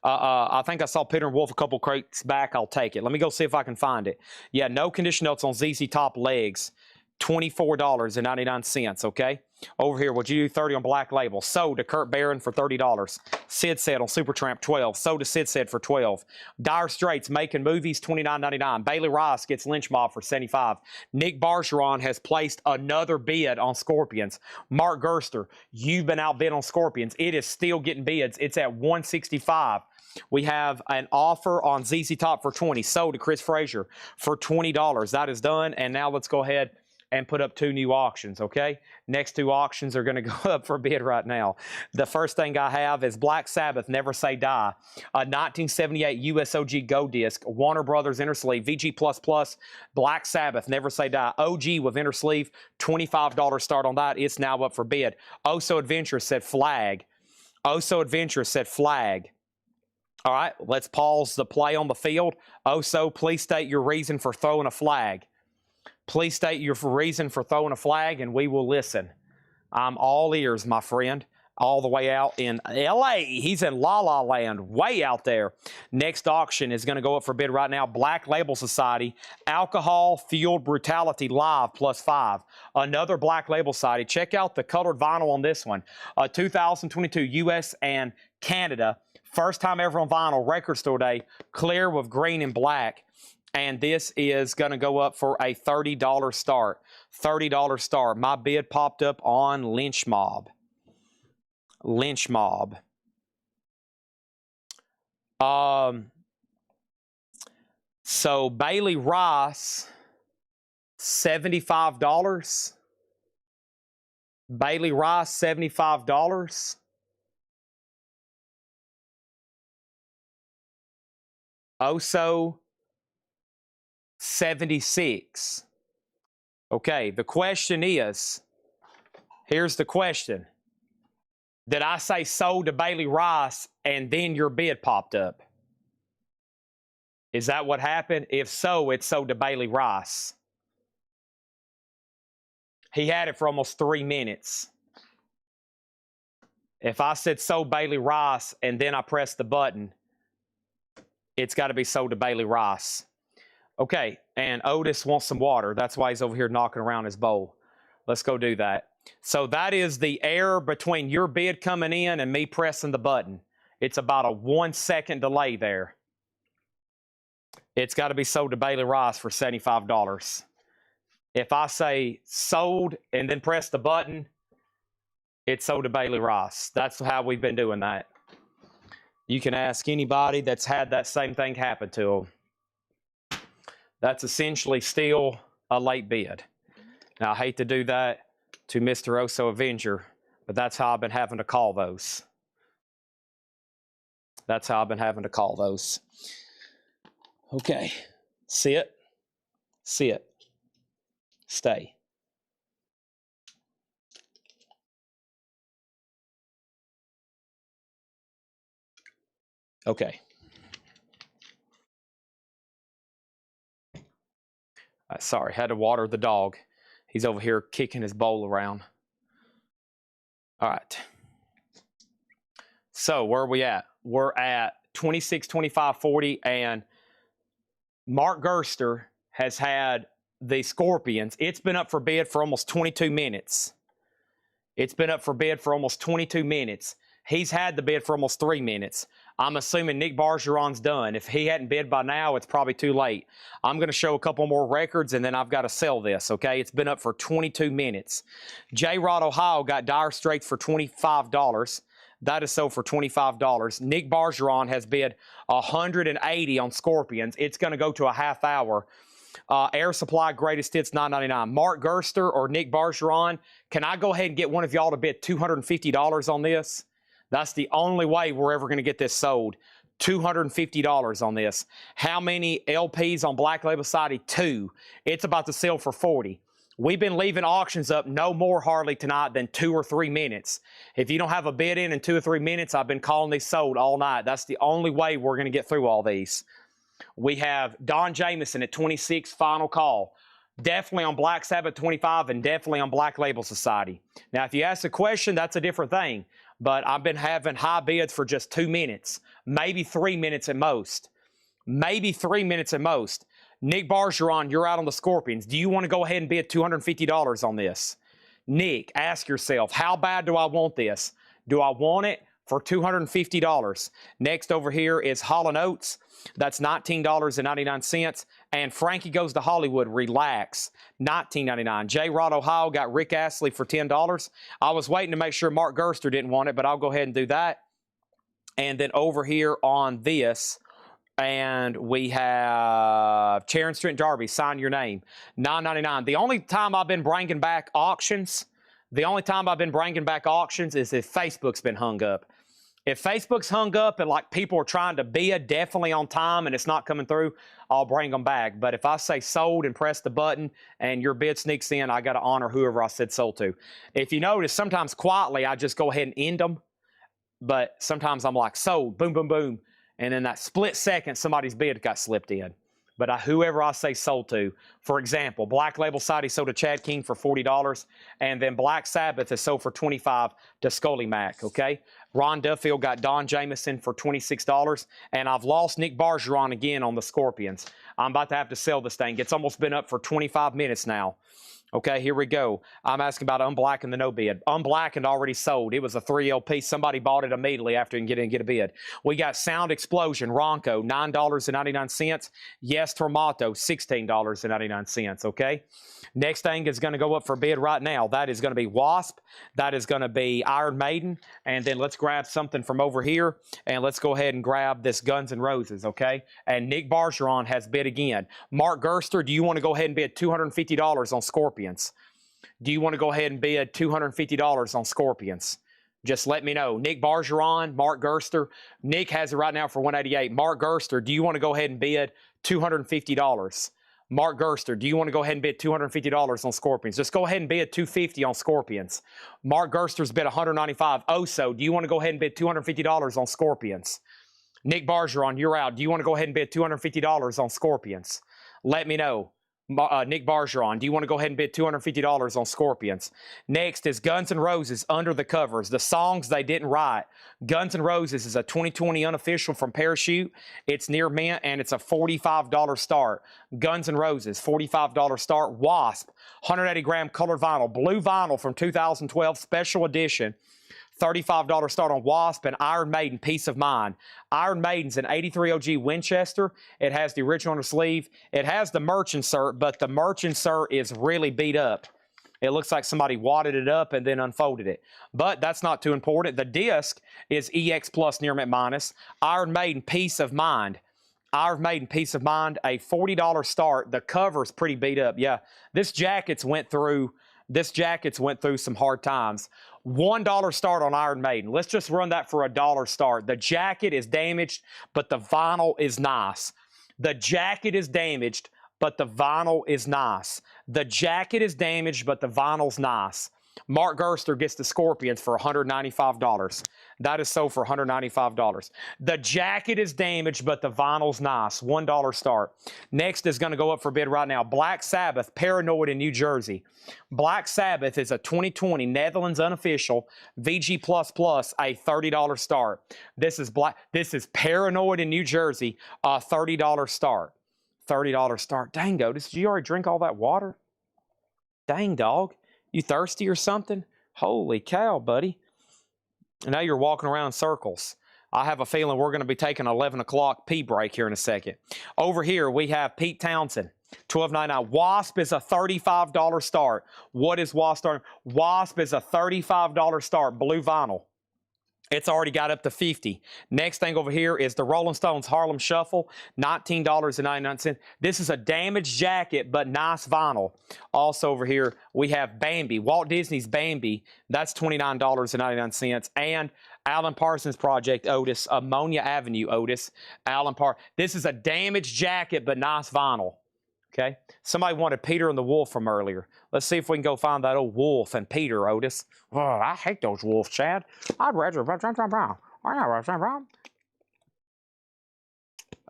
I think I saw Peter and Wolf a couple crates back. I'll take it. Let me go see if I can find it. Yeah, no condition notes on ZZ Top Legs. $24.99, okay? Over here, would you do 30 on Black Label? Sold to Kurt Barron for $30. Sid said on Supertramp, 12. Sold to Sid said for 12. Dire Straits, Making Movies, $29.99. Bailey Rice gets Lynch Mob for $75. Nick Bargeron has placed another bid on Scorpions. Mark Gerster, you've been outbid on Scorpions. It is still getting bids. It's at $165. We have an offer on ZZ Top for $20. Sold to Chris Frazier for $20. That is done. And now let's go ahead and put up 2 new auctions, okay? Next 2 auctions are going to go up for bid right now. The first thing I have is Black Sabbath, Never Say Die, a 1978 USOG Go disc, Warner Brothers Inner Sleeve, VG++, Black Sabbath, Never Say Die, OG with Inner Sleeve, $25 start on that. It's now up for bid. Oso Adventurous said flag. Oso Adventurous said flag. All right, let's pause the play on the field. Oso, please state your reason for throwing a flag. Please state your reason for throwing a flag, and we will listen. I'm all ears, my friend. All the way out in LA. He's in La La Land, way out there. Next auction is going to go up for bid right now. Black Label Society, Alcohol Fueled Brutality Live +5. Another Black Label Society. Check out the colored vinyl on this one. 2022 US and Canada. First time ever on vinyl, Record Store Day. Clear with green and black. And this is going to go up for a $30 start. $30 start. My bid popped up on Lynch Mob. Lynch Mob. So Bailey Rice, $75. Bailey Rice, $75. Oso, 76. Okay, the question is, here's the question. Did I say sold to Bailey Rice and then your bid popped up? Is that what happened? If so, it's sold to Bailey Rice. He had it for almost 3 minutes. If I said sold Bailey Rice and then I pressed the button, it's got to be sold to Bailey Rice. Okay, and Otis wants some water. That's why he's over here knocking around his bowl. Let's go do that. So that is the error between your bid coming in and me pressing the button. It's about a 1 second delay there. It's got to be sold to Bailey Rice for $75. If I say sold and then press the button, it's sold to Bailey Rice. That's how we've been doing that. You can ask anybody that's had that same thing happen to them. That's essentially still a late bid. Now, I hate to do that to Mr. Oso Avenger, but that's how I've been having to call those. That's how I've been having to call those. Okay. Sit. Sit. Stay. Okay. Sorry, had to water the dog. He's over here kicking his bowl around. All right. So where are we at? We're at 26, 25, 40, and Mark Gerster has had the Scorpions. It's been up for bid for almost 22 minutes. It's been up for bid for almost 22 minutes. He's had the bid for almost 3 minutes. I'm assuming Nick Bargeron's done. If he hadn't bid by now, it's probably too late. I'm going to show a couple more records, and then I've got to sell this, okay? It's been up for 22 minutes. J-Rod Ohio got Dire Straits for $25. That is sold for $25. Nick Bargeron has bid $180 on Scorpions. It's going to go to a half hour. Air Supply Greatest Hits, $9.99. Mark Gerster or Nick Bargeron, can I go ahead and get one of y'all to bid $250 on this? That's the only way we're ever going to get this sold. $250 on this. How many LPs on Black Label Society? 2. It's about to sell for $40. We've been leaving auctions up no more hardly tonight than 2 or 3 minutes. If you don't have a bid in 2 or 3 minutes, I've been calling these sold all night. That's the only way we're going to get through all these. We have Don Jameson at 26, final call. Definitely on Black Sabbath 25 and definitely on Black Label Society. Now, if you ask a question, that's a different thing. But I've been having high bids for just 2 minutes, maybe 3 minutes at most. Maybe 3 minutes at most. Nick Bargeron, you're out on the Scorpions. Do you want to go ahead and bid $250 on this? Nick, ask yourself, how bad do I want this? Do I want it for $250? Next over here is Hall & Oates. That's $19.99. And Frankie Goes to Hollywood, Relax, $19.99. J-Rod Ohio got Rick Astley for $10. I was waiting to make sure Mark Gerster didn't want it, but I'll go ahead and do that. And then over here on this, and we have Sharon Street and Darby, Sign Your Name, $9.99. The only time I've been bringing back auctions, is if Facebook's been hung up. If Facebook's hung up and like people are trying to bid definitely on time and it's not coming through, I'll bring them back. But if I say sold and press the button and your bid sneaks in, I got to honor whoever I said sold to. If you notice, sometimes quietly I just go ahead and end them. But sometimes I'm like sold, boom, boom, boom. And in that split second, somebody's bid got slipped in. but whoever I say sold to. For example, Black Label Society sold to Chad King for $40, and then Black Sabbath is sold for $25 to Scully Mack, okay? Ron Duffield got Don Jameson for $26, and I've lost Nick Bargeron again on the Scorpions. I'm about to have to sell this thing. It's almost been up for 25 minutes now. Okay, here we go. I'm asking about Unblackened the no bid. Unblackened already sold. It was a 3LP. Somebody bought it immediately after and get a bid. We got Sound Explosion, Ronco, $9.99. Yes, Tormato, $16.99. Okay. Next thing is going to go up for bid right now. That is going to be Wasp. That is going to be Iron Maiden. And then let's grab something from over here. And let's go ahead and grab this Guns N' Roses, okay? And Nick Bargeron has bid again. Mark Gerster, do you want to go ahead and bid $250 on Scorpions? Do you want to go ahead and bid $250 on Scorpions? Just let me know. Nick Bargeron, Mark Gerster. Nick has it right now for $188. Mark Gerster, do you want to go ahead and bid $250? Mark Gerster, do you want to go ahead and bid $250 on Scorpions? Just go ahead and bid $250 on Scorpions. Mark Gerster's bid $195. Oso, do you want to go ahead and bid $250 on Scorpions? Nick Bargeron, you're out. Do you want to go ahead and bid $250 on Scorpions? Let me know. Nick Bargeron, do you want to go ahead and bid $250 on Scorpions? Next is Guns N' Roses, Under the Covers, the songs they didn't write. Guns N' Roses is a 2020 unofficial from Parachute. It's near mint, and it's a $45 start. Guns N' Roses, $45 start. Wasp, 180-gram colored vinyl, blue vinyl from 2012 special edition. $35 start on Wasp. And Iron Maiden, Peace of Mind. Iron Maiden's an 83 OG Winchester. It has the original on the sleeve. It has the merch insert, but the merch insert is really beat up. It looks like somebody wadded it up and then unfolded it. But that's not too important. The disc is EX Plus near mint minus. Iron Maiden, Peace of Mind. Iron Maiden, Peace of Mind, a $40 start. The cover's pretty beat up. Yeah, this jacket's went through some hard times. $1 start on Iron Maiden. Let's just run that for $1 start. The jacket is damaged, but the vinyl is nice. The jacket is damaged, but the vinyl is nice. The jacket is damaged, but the vinyl's nice. Mark Gerster gets the Scorpions for $195. That is sold for $195. The jacket is damaged, but the vinyl's nice. $1 start. Next is going to go up for bid right now. Black Sabbath, Paranoid in New Jersey. Black Sabbath is a 2020 Netherlands unofficial VG++, a $30 start. This is Paranoid in New Jersey, a $30 start. $30 start. Dang, Otis, did you already drink all that water? Dang, dog. You thirsty or something? Holy cow, buddy. Now you're walking around in circles. I have a feeling we're going to be taking an 11 o'clock pee break here in a second. Over here, we have Pete Townsend, $12.99. Wasp is a $35 start. What is Wasp starting? Wasp is a $35 start, blue vinyl. It's already got up to $50. Next thing over here is the Rolling Stones Harlem Shuffle, $19.99. This is a damaged jacket, but nice vinyl. Also over here, we have Bambi, Walt Disney's Bambi. That's $29.99. And Alan Parsons Project, Otis, Ammonia Avenue, Otis, Alan Parsons. This is a damaged jacket, but nice vinyl. Okay, somebody wanted Peter and the Wolf from earlier. Let's see if we can go find that old wolf and Peter, Otis. Oh, I hate those wolves, Chad. I'd rather...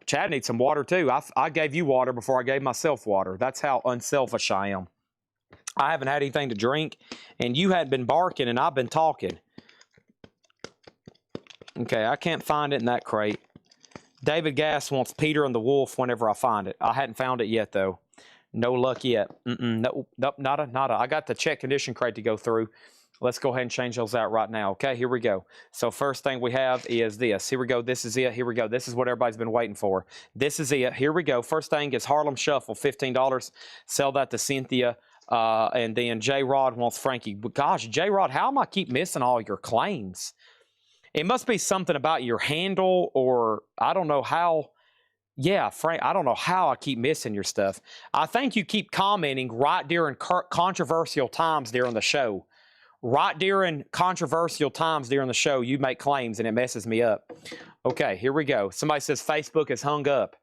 Chad needs some water, too. I gave you water before I gave myself water. That's how unselfish I am. I haven't had anything to drink, and you hadn't been barking, and I've been talking. Okay, I can't find it in that crate. David Gass wants Peter and the Wolf whenever I find it. I hadn't found it yet, though. No luck yet. Nope, nada. I got the check condition crate to go through. Let's go ahead and change those out right now. Okay, here we go. So first thing we have is this. Here we go. This is it. Here we go. This is what everybody's been waiting for. This is it. Here we go. First thing is Harlem Shuffle, $15. Sell that to Cynthia. And then J-Rod wants Frankie. But gosh, J-Rod, how am I keep missing all your claims? It must be something about your handle, or I don't know how. Yeah, Frank, I don't know how I keep missing your stuff. I think you keep commenting right during controversial times during the show. Right during controversial times during the show, you make claims and it messes me up. Okay, here we go. Somebody says Facebook is hung up.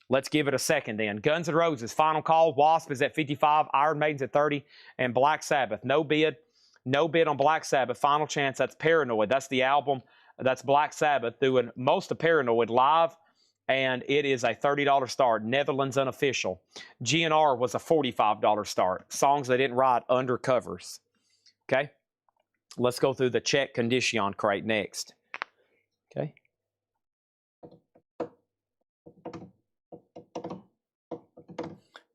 Let's give it a second then. Guns N' Roses, final call. Wasp is at 55, Iron Maiden's at 30, and Black Sabbath. No bid. No bid on Black Sabbath. Final chance. That's Paranoid. That's the album. That's Black Sabbath doing most of Paranoid live and it is a $30 start. Netherlands unofficial. GNR was a $45 start. Songs they didn't write under covers. Okay? Let's go through the Czech Condition crate next. Okay?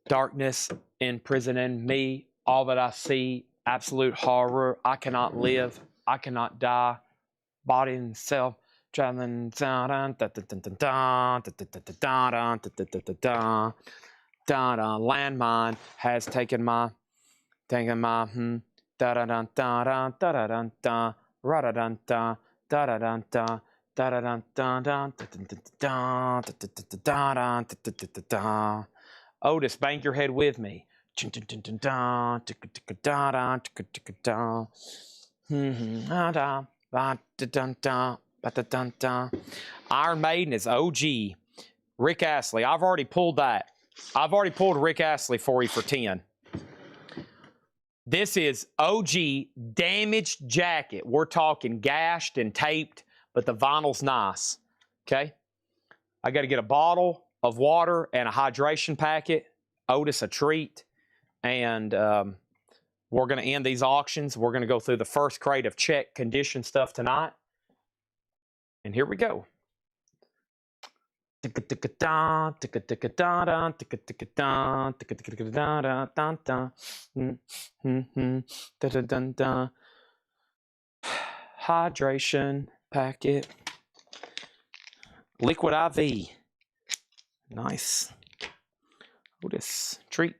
Darkness imprisoning me, all that I see, absolute horror. I cannot live, I cannot die. Body and self, traveling. Landmine has taken my da da da da da da da da ra da da da da da da da da da da da da. Otis, bang your head with me. Iron Maiden is OG. Rick Astley. I've already pulled that. I've already pulled Rick Astley for you for 10. This is OG damaged jacket. We're talking gashed and taped, but the vinyl's nice. Okay? I got to get a bottle of water and a hydration packet. Otis a treat. And we're going to end these auctions. We're going to go through the first crate of Czech Condition stuff tonight. And here we go. Hydration packet. Liquid IV. Nice. Otis treat.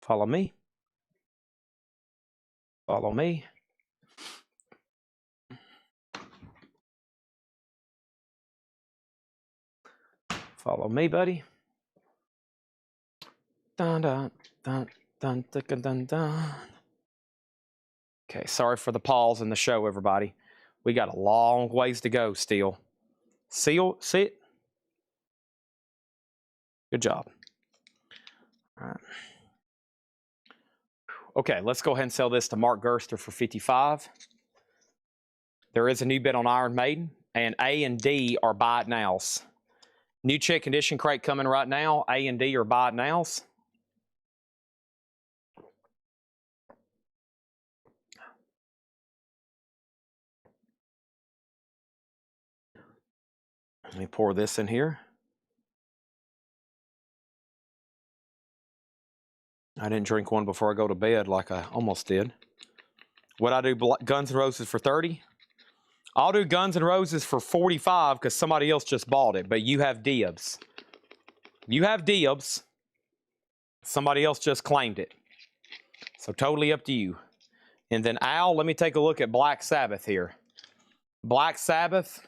Follow me. Follow me. Follow me, buddy. Dun, dun, dun, dun, dun, dun, dun. Okay, sorry for the pause in the show, everybody. We got a long ways to go still. Sit. Good job. All right. Okay, let's go ahead and sell this to Mark Gerster for $55. There is a new bid on Iron Maiden, and A and D are buy it nows. New Czech Condition crate coming right now. A and D are buy it nows. Let me pour this in here. I didn't drink one before I go to bed like I almost did. Would I do Guns N' Roses for 30? I'll do Guns N' Roses for 45 because somebody else just bought it, but you have dibs. You have dibs. Somebody else just claimed it. So totally up to you. And then Al, let me take a look at Black Sabbath here. Black Sabbath,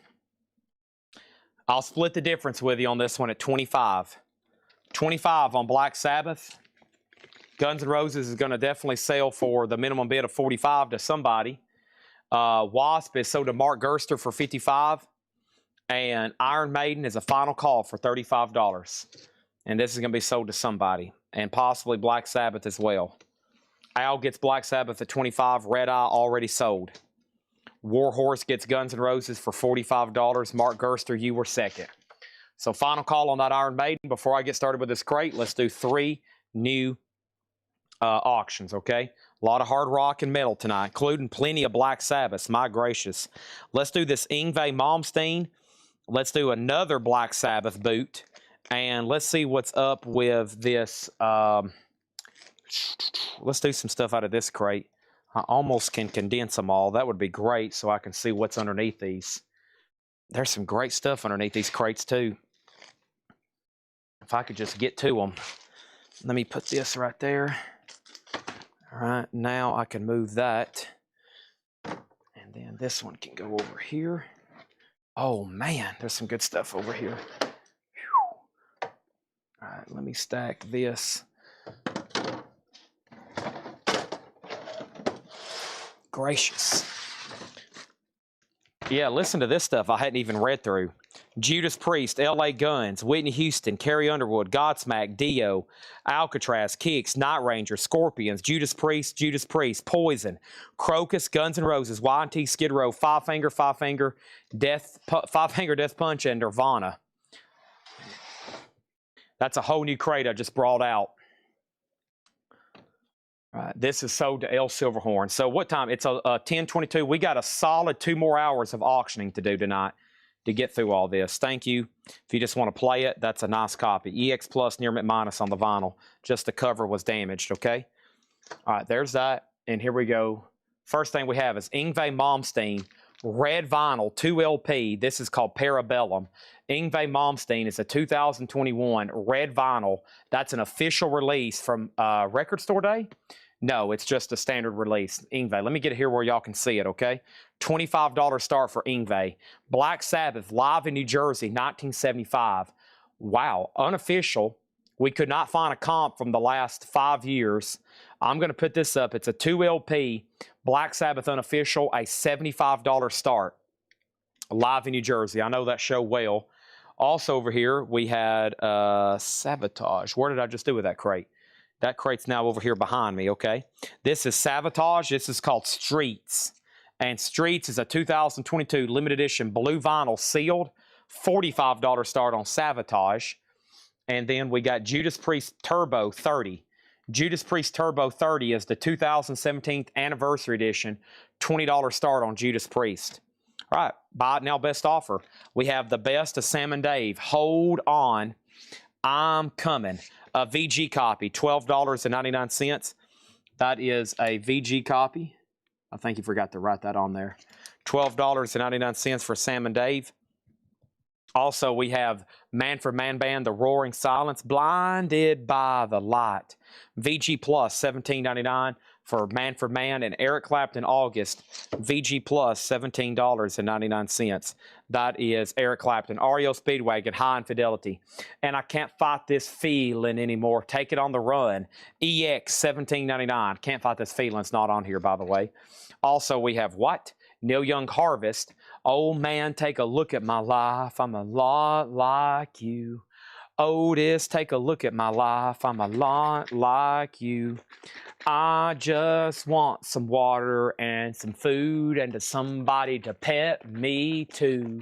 I'll split the difference with you on this one at 25. 25 on Black Sabbath. Guns N' Roses is going to definitely sell for the minimum bid of 45 to somebody. Wasp is sold to Mark Gerster for 55. And Iron Maiden is a final call for $35. And this is going to be sold to somebody. And possibly Black Sabbath as well. Al gets Black Sabbath at 25. Red Eye already sold. Warhorse gets Guns N' Roses for $45. Mark Gerster, you were second. So final call on that Iron Maiden. Before I get started with this crate, let's do 3 new auctions, okay? A lot of hard rock and metal tonight, including plenty of Black Sabbath. My gracious. Let's do this Yngwie Malmsteen. Let's do another Black Sabbath boot. And let's see what's up with this. Let's do some stuff out of this crate. I almost can condense them all. That would be great so I can see what's underneath these. There's some great stuff underneath these crates too. If I could just get to them. Let me put this right there. All right, now I can move that. And then this one can go over here. Oh man, there's some good stuff over here. Whew. All right, let me stack this. Gracious. Yeah, listen to this stuff I hadn't even read through. Judas Priest, L.A. Guns, Whitney Houston, Carrie Underwood, Godsmack, Dio, Alcatraz, Kicks, Night Ranger, Scorpions, Judas Priest, Poison, Crocus, Guns N' Roses, Y&T, Skid Row, Five Finger Death Punch, and Nirvana. That's a whole new crate I just brought out. All right, this is sold to L. Silverhorn. So what time? It's a 10:22. We got a solid 2 more hours of auctioning to do tonight to get through all this. Thank you. If you just want to play it, that's a nice copy. EX Plus near mint minus on the vinyl. Just the cover was damaged, okay? All right, there's that. And here we go. First thing we have is Yngwie Malmsteen, red vinyl, 2 LP. This is called Parabellum. Yngwie Malmsteen is a 2021 red vinyl. That's an official release from Record Store Day? No, it's just a standard release. Yngwie, let me get it here where y'all can see it, okay? $25 start for Yngwie. Black Sabbath, live in New Jersey, 1975. Wow, unofficial. We could not find a comp from the last 5 years. I'm going to put this up. It's a 2 LP, Black Sabbath unofficial, a $75 start. Live in New Jersey. I know that show well. Also over here, we had Sabotage. Where did I just do with that crate? That crate's now over here behind me, okay? This is Sabotage. This is called Streets. And Streets is a 2022 limited edition blue vinyl sealed. $45 start on Sabotage. And then we got Judas Priest Turbo 30. Judas Priest Turbo 30 is the 2017 anniversary edition. $20 start on Judas Priest. All right, buy it now, best offer. We have the best of Sam and Dave. Hold on, I'm coming. A VG copy, $12.99. That is a VG copy. I think you forgot to write that on there. $12.99 for Sam and Dave. Also, we have Man for Man Band, The Roaring Silence, Blinded by the Light. VG Plus, $17.99 for Man for Man, and Eric Clapton, August, VG Plus, $17.99. That is Eric Clapton. REO Speedwagon, High Infidelity. And I Can't Fight This Feeling Anymore. Take It on the Run. EX, $17.99. Can't Fight This Feeling. It's not on here, by the way. Also, we have what? Neil Young Harvest. Oh man, take a look at my life. I'm a lot like you. Otis, take a look at my life. I'm a lot like you. I just want some water and some food and somebody to pet me too.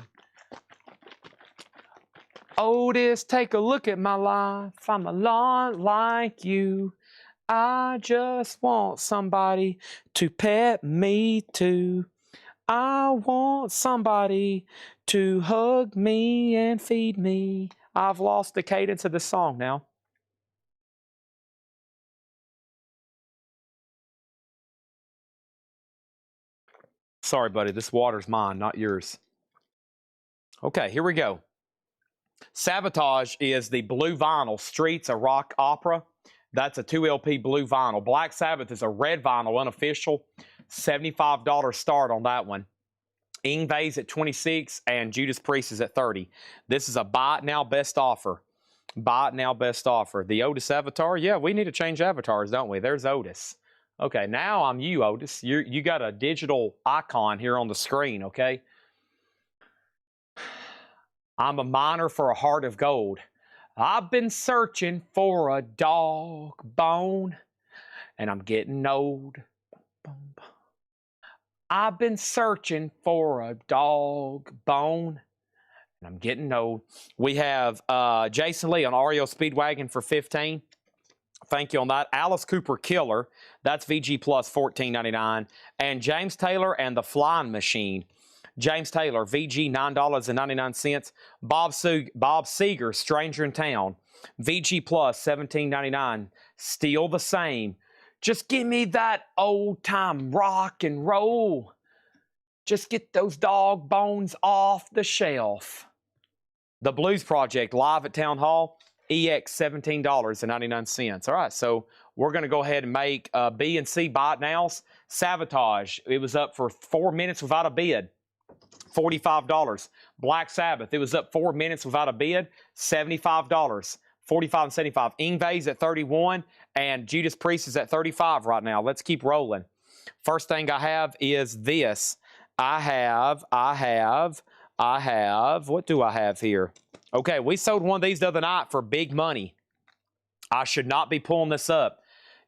Otis, take a look at my life. I'm a lot like you. I just want somebody to pet me too. I want somebody to hug me and feed me. I've lost the cadence of the song now. Sorry, buddy. This water's mine, not yours. Okay, here we go. Sabotage is the blue vinyl. Streets, a rock opera. That's a 2 LP blue vinyl. Black Sabbath is a red vinyl, unofficial. $75 start on that one. Yngwie's at $26 and Judas Priest is at $30. This is a buy it now best offer. Buy it now best offer. The Otis avatar, yeah, we need to change avatars, don't we? There's Otis. Okay, now I'm you, Otis. You got a digital icon here on the screen, okay? I'm a miner for a heart of gold. I've been searching for a dog bone, and I'm getting old. I've been searching for a dog bone, and I'm getting old. We have Jason Lee on REO Speedwagon for $15. Thank you on that. Alice Cooper Killer, that's VG Plus, $14.99. And James Taylor and the Flying Machine. James Taylor, VG, $9.99. Bob Seger, Stranger in Town, VG Plus, $17.99. Still the same. Just give me that old-time rock and roll. Just get those dog bones off the shelf. The Blues Project, live at Town Hall, EX, $17.99. All right, so we're going to go ahead and make B and C buy it nows. Sabotage, it was up for 4 minutes without a bid. $45. Black Sabbath, it was up 4 minutes without a bid. $75. 45 and 75. Yngwie's at 31 and Judas Priest is at 35 right now. Let's keep rolling. First thing I have is this. I have I have, what do I have here? Okay, we sold one of these the other night for big money. I should not be pulling this up.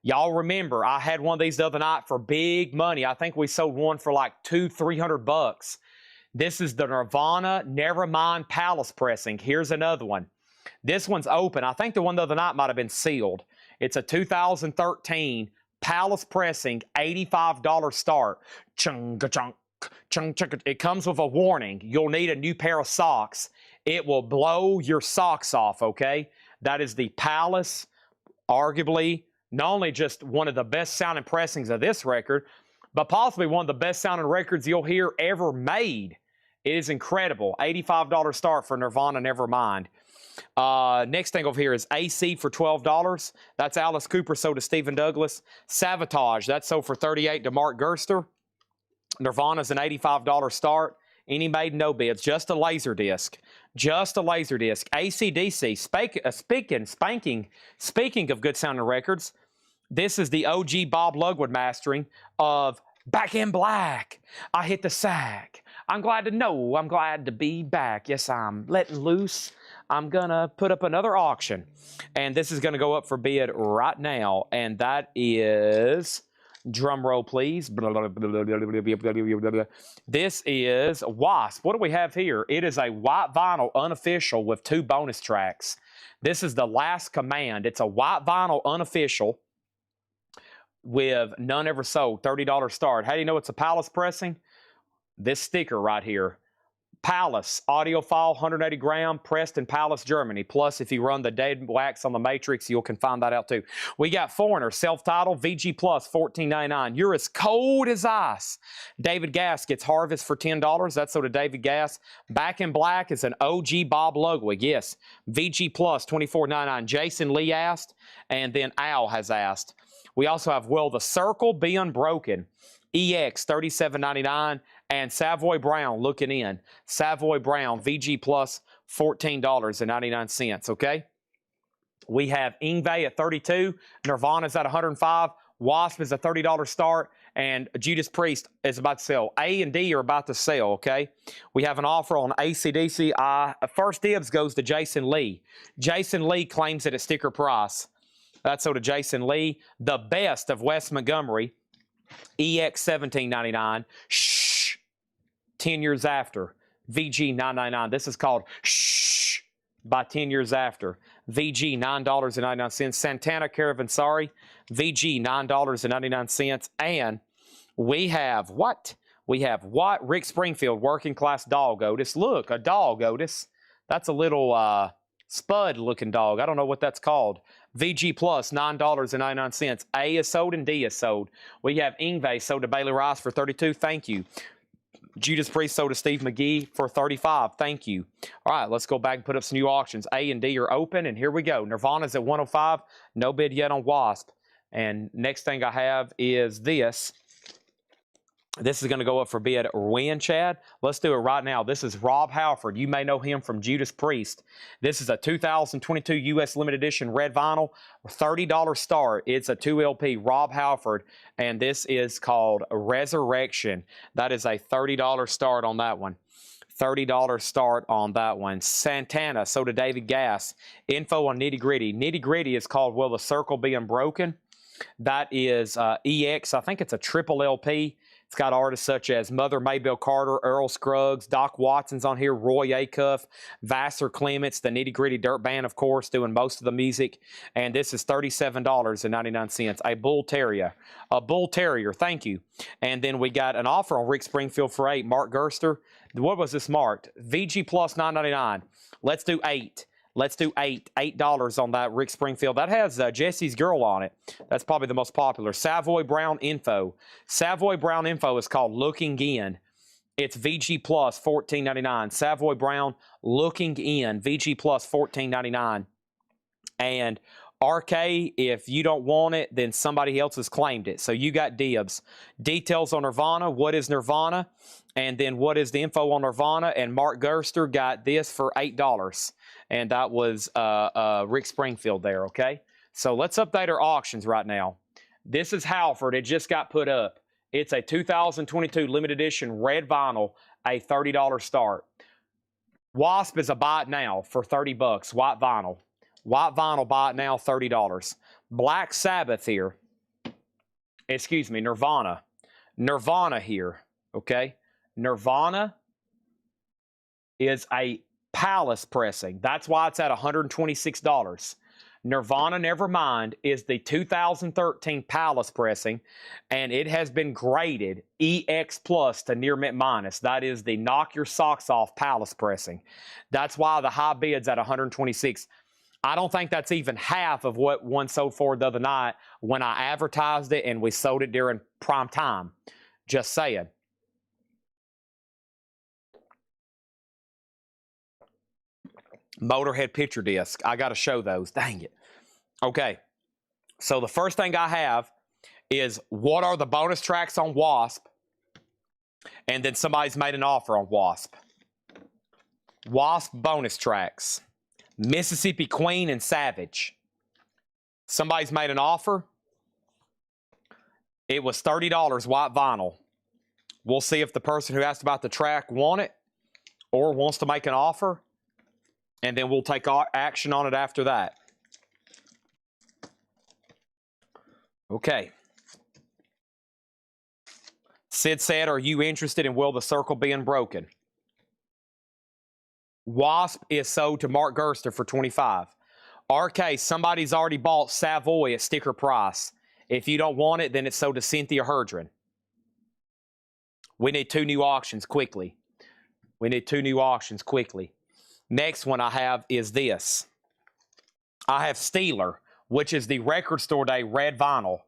Y'all remember, I had one of these the other night for big money. I think we sold one for like $200-300. This is the Nirvana Nevermind Palace pressing. Here's another one. This one's open. I think the one the other night might have been sealed. It's a 2013 Palace pressing, $85 start. Chung-ka-chunk, chung-chunk. It comes with a warning. You'll need a new pair of socks. It will blow your socks off, okay? That is the Palace, arguably not only just one of the best sounding pressings of this record, but possibly one of the best sounding records you'll hear ever made. It is incredible. $85 start for Nirvana Nevermind. Next thing over here is AC for $12. That's Alice Cooper sold to Stephen Douglas. Sabotage, that's sold for $38 to Mark Gerster. Nirvana's an $85 start. Any made, no bids. Just a laser disc. Just a laser disc. AC/DC. Speaking of good sounding records, this is the OG Bob Lugwood mastering of Back in Black. I hit the sack. I'm glad to know. I'm glad to be back. Yes, I'm letting loose. I'm going to put up another auction. And this is going to go up for bid right now. And that is, drum roll please. This is Wasp. What do we have here? It is a white vinyl unofficial with 2 bonus tracks. This is The Last Command. It's a white vinyl unofficial with None Ever Sold, $30 start. How do you know it's a Palace pressing? This sticker right here. Palace, audiophile, 180 gram, pressed in Palace, Germany. Plus, if you run the dead wax on the Matrix, you can find that out too. We got Foreigner, self-titled, VG Plus, $14.99. You're as cold as ice. David Gass gets Harvest for $10. That's so to David Gass. Back in Black is an OG Bob Lugwood. Yes, VG Plus, $24.99. Jason Lee asked, and then Al has asked. We also have Will the Circle Be Unbroken, EX, $37.99. And Savoy Brown looking in. Savoy Brown, VG Plus, $14.99, okay? We have Ingve at $32. Nirvana's at $105. Wasp is a $30 start. And Judas Priest is about to sell. A and D are about to sell, okay? We have an offer on AC/DC. First dibs goes to Jason Lee. Jason Lee claims it at sticker price. That's so to Jason Lee. The Best of Wes Montgomery, EX, $17.99. Shh. 10 Years After, VG $9.99. This is called Shh by 10 Years After. VG $9.99. Santana Caravanserai, VG $9.99. And we have what? We have what? Rick Springfield, Working Class Dog, Otis. Look, a dog, Otis. That's a little spud looking dog. I don't know what that's called. VG Plus, $9.99. A is sold and D is sold. We have Ingve sold to Bailey Rice for $32. Thank you. Judas Priest sold to Steve McGee for $35. Thank you. All right, let's go back and put up some new auctions. A and D are open, and here we go. Nirvana's at $105. No bid yet on Wasp. And next thing I have is this. This is going to go up for bid. When, Chad? Let's do it right now. This is Rob Halford. You may know him from Judas Priest. This is a 2022 U.S. limited edition red vinyl, $30 start. It's a 2 LP, Rob Halford, and this is called Resurrection. That is a $30 start on that one. $30 start on that one. Santana, so to David Gass. Info on Nitty Gritty. Nitty Gritty is called Will the Circle Be Unbroken? That is EX. I think it's a triple LP. It's got artists such as Mother Maybelle Carter, Earl Scruggs, Doc Watson's on here, Roy Acuff, Vassar Clements, the Nitty Gritty Dirt Band, of course, doing most of the music. And this is $37.99. A Bull Terrier. A Bull Terrier, thank you. And then we got an offer on Rick Springfield for $8. Mark Gerster. What was this marked? VG Plus $9.99. Let's do 8. Let's do $8 on that Rick Springfield. That has Jesse's Girl on it. That's probably the most popular. Savoy Brown Info. Savoy Brown Info is called Looking In. It's VG Plus $14.99. Savoy Brown Looking In. VG Plus $14.99. And RK, if you don't want it, then somebody else has claimed it. So you got dibs. Details on Nirvana. What is Nirvana? And then what is the info on Nirvana? And Mark Gerster got this for $8. And that was Rick Springfield there, okay? So let's update our auctions right now. This is Halford. It just got put up. It's a 2022 limited edition red vinyl, a $30 start. Wasp is a buy it now for 30 bucks. White vinyl. White vinyl, buy it now, $30. Black Sabbath here. Excuse me, Nirvana. Nirvana here, okay? Nirvana is a Palace pressing. That's why it's at $126. Nirvana Nevermind is the 2013 Palace pressing, and it has been graded EX plus to near mint minus. That is the knock your socks off Palace pressing. That's why the high bid's at 126. I don't think that's even half of what one sold for the other night when I advertised it and we sold it during prime time. Just saying. Motorhead picture disc. I got to show those. Dang it. Okay. So the first thing I have is what are the bonus tracks on Wasp? And then somebody's made an offer on Wasp. Wasp bonus tracks. Mississippi Queen and Savage. Somebody's made an offer. It was $30 white vinyl. We'll see if the person who asked about the track want it or wants to make an offer. And then we'll take action on it after that. Okay. Sid said, are you interested in Will the Circle being broken? Wasp is sold to Mark Gerster for $25. RK, somebody's already bought Savoy at sticker price. If you don't want it, then it's sold to Cynthia Herdron. We need 2 new auctions quickly. We need 2 new auctions quickly. Next one I have is this. I have Steeler, which is the Record Store Day red vinyl.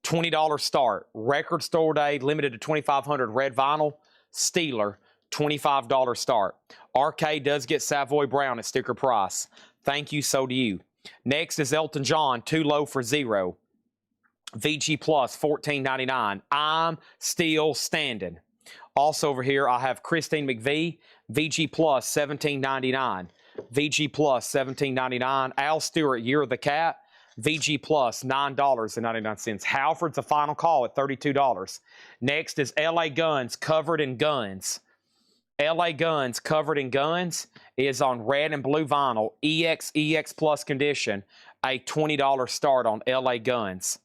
$20 start. Record Store Day limited to 2,500 red vinyl. Steeler, $25 start. RK does get Savoy Brown at sticker price. Thank you, so do you. Next is Elton John, Too Low for Zero. VG Plus, $14.99. I'm Still Standing. Also over here, I have Christine McVie, VG Plus, $17.99. VG Plus, $17.99. Al Stewart, Year of the Cat, VG Plus, $9.99. Halford's a final call at $32. Next is LA Guns, Covered in Guns. LA Guns, Covered in Guns is on red and blue vinyl, EX Plus condition, a $20 start on LA Guns.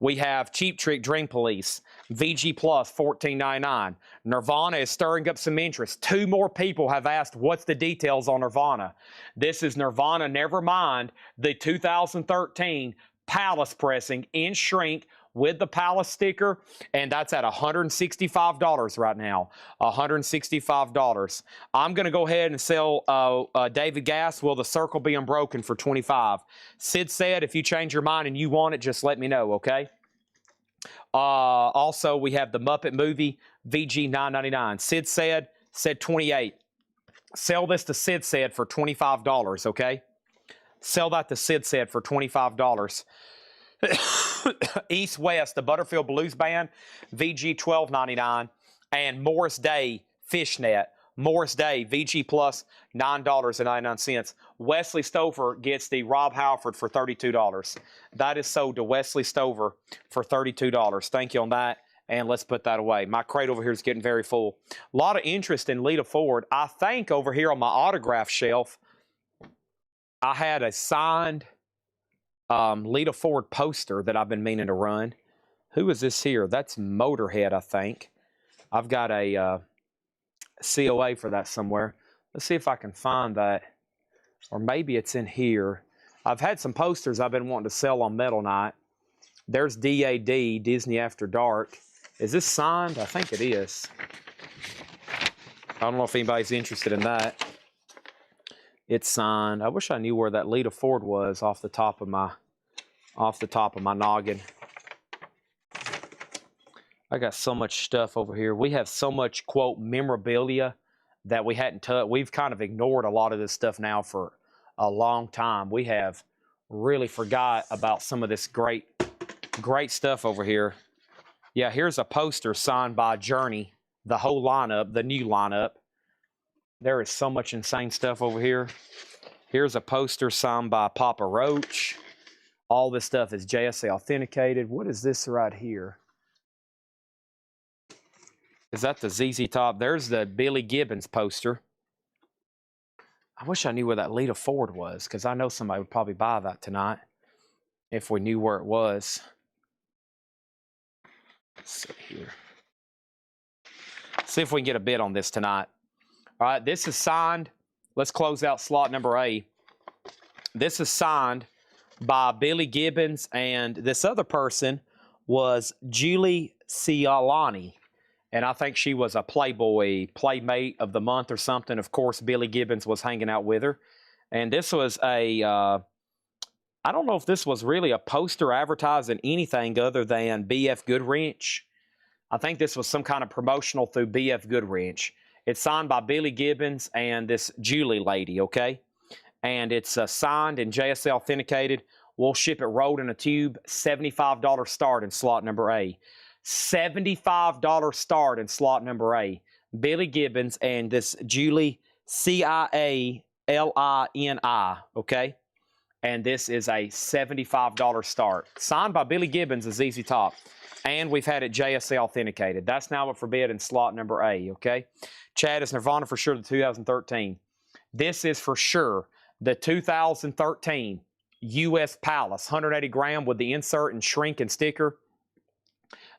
We have Cheap Trick Dream Police, VG Plus, $14.99. Nirvana is stirring up some interest. 2 more people have asked what's the details on Nirvana. This is Nirvana Nevermind, the 2013 Palace pressing in shrink with the Palace sticker, and that's at $165 right now. $165. I'm going to go ahead and sell David Gass, Will the Circle be Unbroken, for $25. Sid said, if you change your mind and you want it, just let me know, okay? Also, we have the Muppet Movie, VG $9.99. Sid said 28. Sell this to Sid said for $25, okay? Sell that to Sid said for $25. East West, the Butterfield Blues Band, VG $12.99, and Morris Day Fishnet. Morris Day, VG Plus, $9.99. Wesley Stover gets the Rob Halford for $32. That is sold to Wesley Stover for $32. Thank you on that, and let's put that away. My crate over here is getting very full. A lot of interest in Lita Ford. I think over here on my autograph shelf, I had a signed Lita Ford poster that I've been meaning to run. Who is this here? That's Motorhead, I think. I've got a COA for that somewhere. Let's see if I can find that. Or maybe it's in here. I've had some posters I've been wanting to sell on Metal Night. There's DAD, Disney After Dark. Is this signed? I think it is. I don't know if anybody's interested in that. It's signed. I wish I knew where that Lita Ford was off the top of my noggin. I got so much stuff over here. We have so much, quote, memorabilia that we hadn't touched. We've kind of ignored a lot of this stuff now for a long time. We have really forgot about some of this great stuff over here. Yeah, here's a poster signed by Journey, the whole lineup, the new lineup. There is so much insane stuff over here. Here's a poster signed by Papa Roach. All this stuff is JSA authenticated. What is this right here? Is that the ZZ Top? There's the Billy Gibbons poster. I wish I knew where that Lita Ford was, because I know somebody would probably buy that tonight if we knew where it was. Let's see here. See if we can get a bid on this tonight. All right, this is signed. Let's close out slot number A. This is signed by Billy Gibbons, and this other person was Julie Cialani. And I think she was a Playboy Playmate of the Month or something. Of course, Billy Gibbons was hanging out with her. And this was a, I don't know if this was really a poster advertising anything other than BF Goodwrench. I think this was some kind of promotional through BF Goodwrench. It's signed by Billy Gibbons and this Julie lady, okay? And it's signed and JSL authenticated. We'll ship it rolled in a tube, $75 start in slot number A. $75 start in slot number A. Billy Gibbons and this Julie Cialini, okay? And this is a $75 start. Signed by Billy Gibbons is Easy Top. And we've had it JSA authenticated. That's now up for bid in slot number A, okay? Chad, is Nirvana for sure the 2013? This is for sure the 2013 U.S. Palace, 180 gram with the insert and shrink and sticker.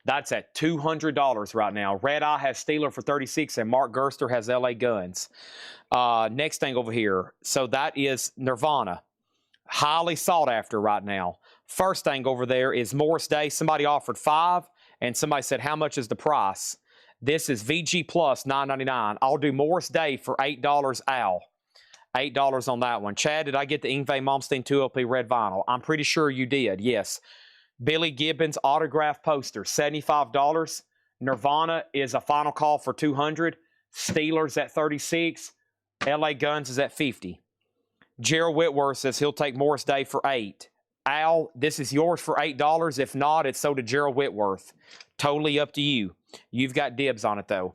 That's at $200 right now. Red Eye has Steeler for 36 and Mark Gerster has LA Guns. Next thing over here. So that is Nirvana. Highly sought after right now. First thing over there is Morris Day. Somebody offered $5 and somebody said, how much is the price? This is VG Plus $9.99. I'll do Morris Day for $8 Al. $8 on that one. Chad, did I get the Ingve Malmsteen 2LP red vinyl? I'm pretty sure you did, yes. Billy Gibbons autograph poster, $75. Nirvana is a final call for $200. Steelers at $36. LA Guns is at $50. Gerald Whitworth says he'll take Morris Day for $8. Al, this is yours for $8. If not, it's sold to Gerald Whitworth. Totally up to you. You've got dibs on it, though.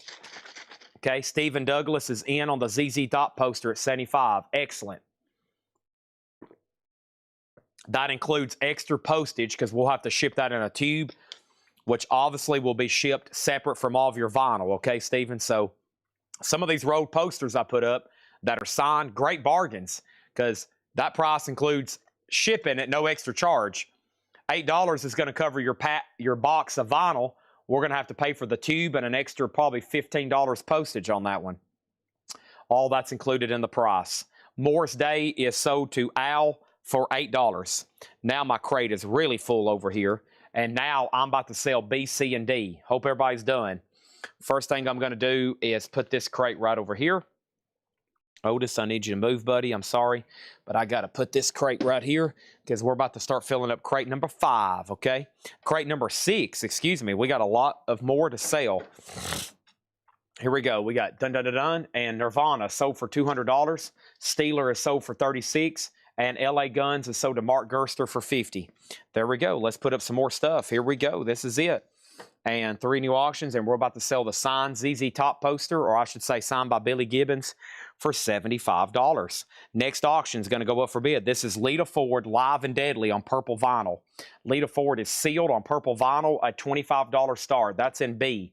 Okay, Stephen Douglas is in on the ZZ Top poster at $75. Excellent. That includes extra postage because we'll have to ship that in a tube, which obviously will be shipped separate from all of your vinyl. Okay, Stephen? So some of these road posters I put up that are signed, great bargains because that price includes shipping at no extra charge. $8 is going to cover your box of vinyl. We're going to have to pay for the tube and an extra probably $15 postage on that one. All that's included in the price. Morris Day is sold to Al for $8. Now my crate is really full over here. And now I'm about to sell B, C, and D. Hope everybody's done. First thing I'm going to do is put this crate right over here. Otis, I need you to move, buddy. I'm sorry, but I got to put this crate right here because we're about to start filling up crate number 5, okay? Crate number 6, excuse me. We got a lot of more to sell. Here we go. We got Dun Dun Dun Dun and Nirvana sold for $200. Steeler is sold for $36. And LA Guns is sold to Mark Gerster for $50. There we go. Let's put up some more stuff. Here we go. This is it. And 3 new auctions, and we're about to sell the signed ZZ Top poster, or I should say signed by Billy Gibbons, for $75. Next auction is going to go up for bid. This is Lita Ford Live and Deadly on purple vinyl. Lita Ford is sealed on purple vinyl, a $25 start. That's in B.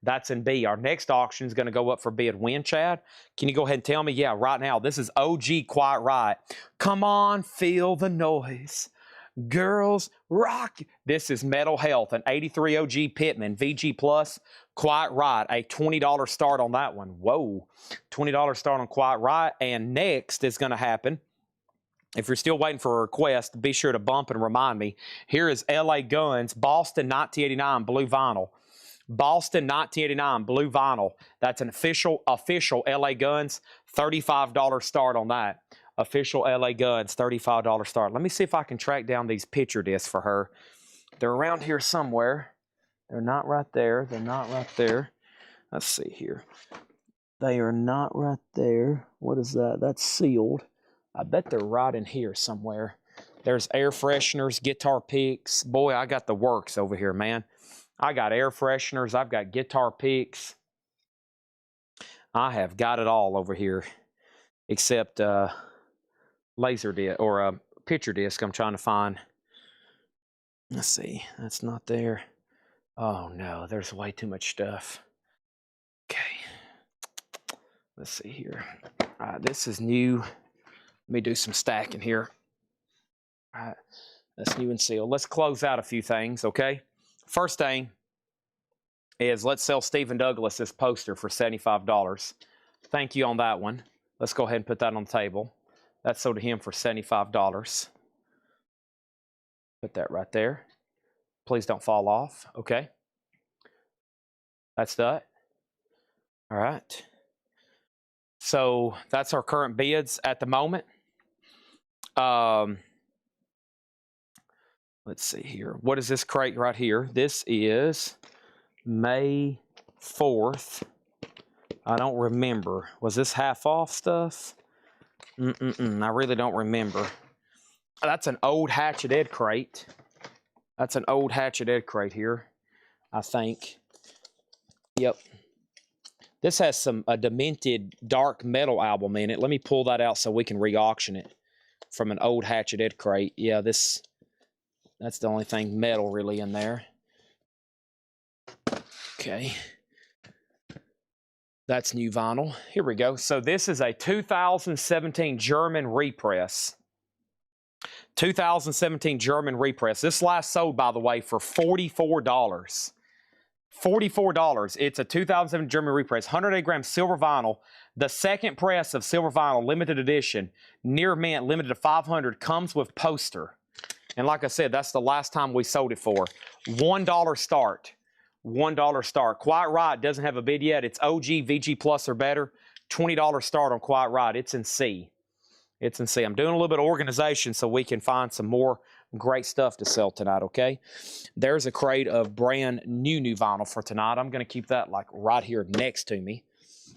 That's in B. Our next auction is going to go up for bid. When, Chad? Can you go ahead and tell me? Yeah, right now. This is OG Quiet Riot. Come on, feel the noise. Girls, rock. This is Metal Health, an 83 OG Pittman, VG Plus, Quiet Riot, a $20 start on that one. Whoa, $20 start on Quiet Riot. And next is going to happen, if you're still waiting for a request, be sure to bump and remind me. Here is LA Guns, Boston 1989 blue vinyl. Boston 1989 blue vinyl. That's an official LA Guns, $35 start on that. Official LA Guns, $35 start. Let me see if I can track down these picture discs for her. They're around here somewhere. They're not right there. They're not right there. Let's see here. They are not right there. What is that? That's sealed. I bet they're right in here somewhere. There's air fresheners, guitar picks. Boy, I got the works over here, man. I got air fresheners. I've got guitar picks. I have got it all over here, except laser disc or a picture disc I'm trying to find. Let's see. That's not there. Oh, no. There's way too much stuff. Okay. Let's see here. All right, this is new. Let me do some stacking here. All right, that's new and sealed. Let's close out a few things, okay? First thing is let's sell Stephen Douglas this poster for $75. Thank you on that one. Let's go ahead and put that on the table. That's sold to him for $75. Put that right there. Please don't fall off. Okay. That's that. All right. So that's our current bids at the moment. Let's see here. What is this crate right here? This is May 4th. I don't remember. Was this half off stuff? I really don't remember. That's an old Hatchet Ed crate. That's an old Hatchet Ed crate here, I think. Yep. This has a demented dark metal album in it. Let me pull that out so we can re-auction it from an old Hatchet Ed crate. Yeah, that's the only thing metal really in there. Okay. That's new vinyl. Here we go. So this is a 2017 German repress. 2017 German repress. This last sold, by the way, for $44. $44. It's a 2007 German repress, 108-gram silver vinyl. The second press of silver vinyl, limited edition, near mint, limited to 500, comes with poster. And like I said, that's the last time we sold it for. $1 start. $1 start. Quiet Right doesn't have a bid yet. It's OG, VG Plus or better. $20 start on Quiet Right. It's in C. It's in C. I'm doing a little bit of organization so we can find some more great stuff to sell tonight, okay? There's a crate of brand new vinyl for tonight. I'm going to keep that like right here next to me.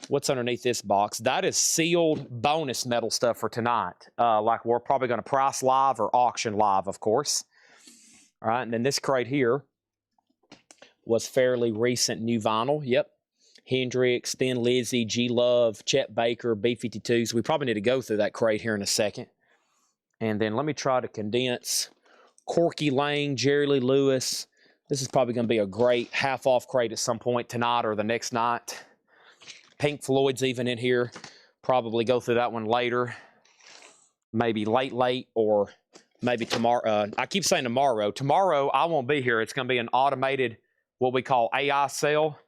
What's underneath this box? That is sealed bonus metal stuff for tonight. Like we're probably going to price live or auction live, of course. All right, and then this crate here was fairly recent new vinyl. Yep. Hendrix, Thin Lizzy, G Love, Chet Baker, B-52s. We probably need to go through that crate here in a second. And then let me try to condense Corky Lang, Jerry Lee Lewis. This is probably going to be a great half-off crate at some point tonight or the next night. Pink Floyd's even in here. Probably go through that one later. Maybe late, or maybe tomorrow. I keep saying tomorrow. Tomorrow, I won't be here. It's going to be an automated, what we call AI sale.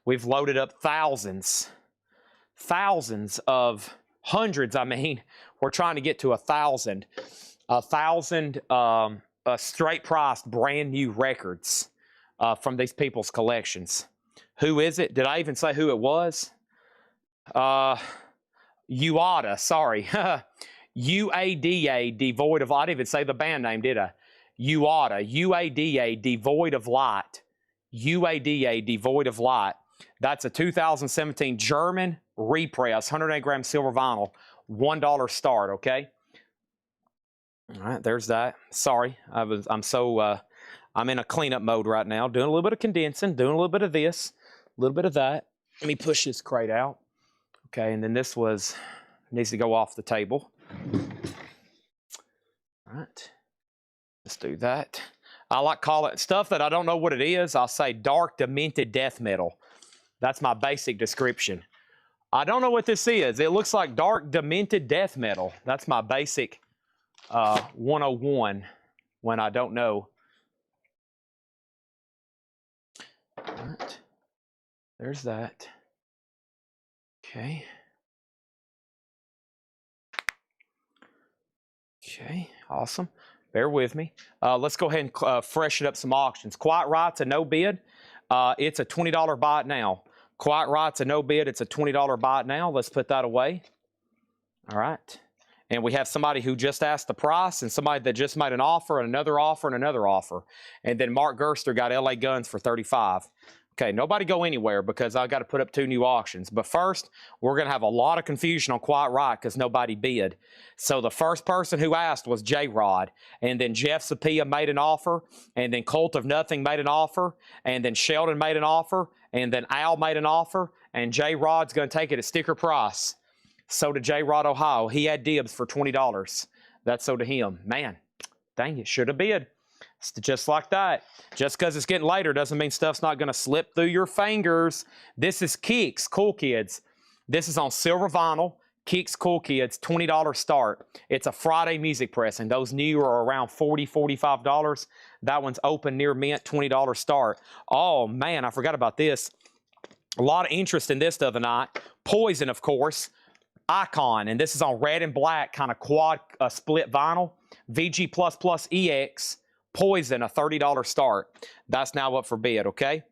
We've loaded up thousands of hundreds. I mean, we're trying to get to 1,000 straight priced brand new records from these people's collections. Who is it? Did I even say who it was? UADA, sorry. UADA, devoid of, I didn't even say the band name, did I? UADA, UADA, devoid of light. UADA, devoid of light. That's a 2017 German repress, 108-gram silver vinyl, $1 start, okay? All right, there's that. Sorry, I'm in a cleanup mode right now, doing a little bit of condensing, doing a little bit of this, a little bit of that. Let me push this crate out. Okay, and then this needs to go off the table. All right, let's do that. I like call it stuff that I don't know what it is. I'll say dark demented death metal. That's my basic description. I don't know what this is. It looks like dark demented death metal. That's my basic 101 when I don't know. All right. There's that. Okay. Okay, awesome. Bear with me. Let's go ahead and freshen up some auctions. Quiet Right's a no bid. It's a $20 buy it now. Quiet Right's a no bid. It's a $20 buy it now. Let's put that away. All right. And we have somebody who just asked the price and somebody that just made an offer and another offer and another offer. And then Mark Gerster got LA Guns for $35. Okay, nobody go anywhere because I've got to put up 2 new auctions. But first, we're going to have a lot of confusion on Quiet Right because nobody bid. So the first person who asked was J-Rod. And then Jeff Sapia made an offer. And then Colt of Nothing made an offer. And then Sheldon made an offer. And then Al made an offer. And J-Rod's going to take it at sticker price. So to J-Rod, Ohio. He had dibs for $20. That's so to him. Man, dang it, should have bid. It's just like that. Just because it's getting later doesn't mean stuff's not going to slip through your fingers. This is Kicks, Cool Kids. This is on silver vinyl. Kicks Cool Kids, $20 start. It's a Friday music pressing. Those new are around $40, $45. That one's open near mint, $20 start. Oh, man, I forgot about this. A lot of interest in this the other night. Poison, of course. Icon, and this is on red and black, kind of quad split vinyl. VG++ EX. Poison, a $30 start. That's now up for bid, okay?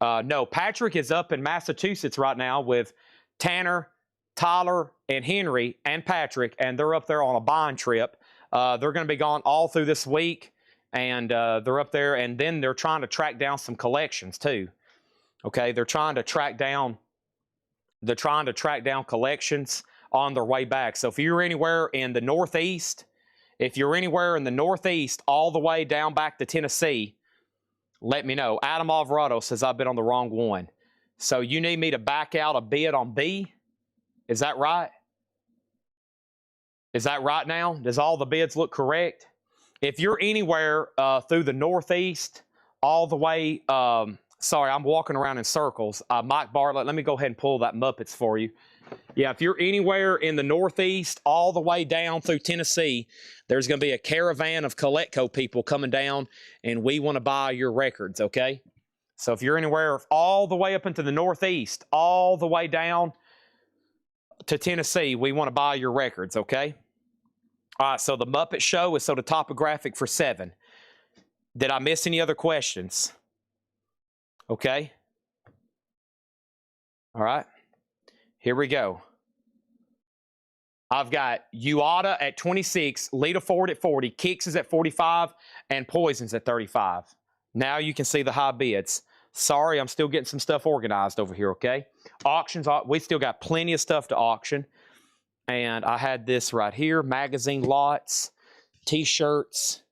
No, Patrick is up in Massachusetts right now with Tanner, Tyler, and Henry, and Patrick, and they're up there on a bond trip. They're going to be gone all through this week, and they're up there, and then they're trying to track down some collections too. Okay, they're trying to track down collections on their way back. So if you're anywhere in the Northeast, all the way down back to Tennessee, let me know. Adam Alvarado says I've been on the wrong one. So you need me to back out a bid on B? Is that right? Is that right now? Does all the bids look correct? If you're anywhere through the Northeast, all the way, sorry, I'm walking around in circles. Mike Bartlett, let me go ahead and pull that Muppets for you. Yeah, if you're anywhere in the Northeast, all the way down through Tennessee, there's going to be a caravan of Kletco people coming down, and we want to buy your records, okay? So if you're anywhere all the way up into the Northeast, all the way down to Tennessee, we want to buy your records, okay? All right, so the Muppet Show is sort of topographic for 7. Did I miss any other questions? Okay. All right. Here we go. I've got Uada at 26, Lita Ford at 40, Kicks is at 45, and Poison's at 35. Now you can see the high bids. Sorry, I'm still getting some stuff organized over here, okay? Auctions, we still got plenty of stuff to auction. And I had this right here, magazine lots, T-shirts,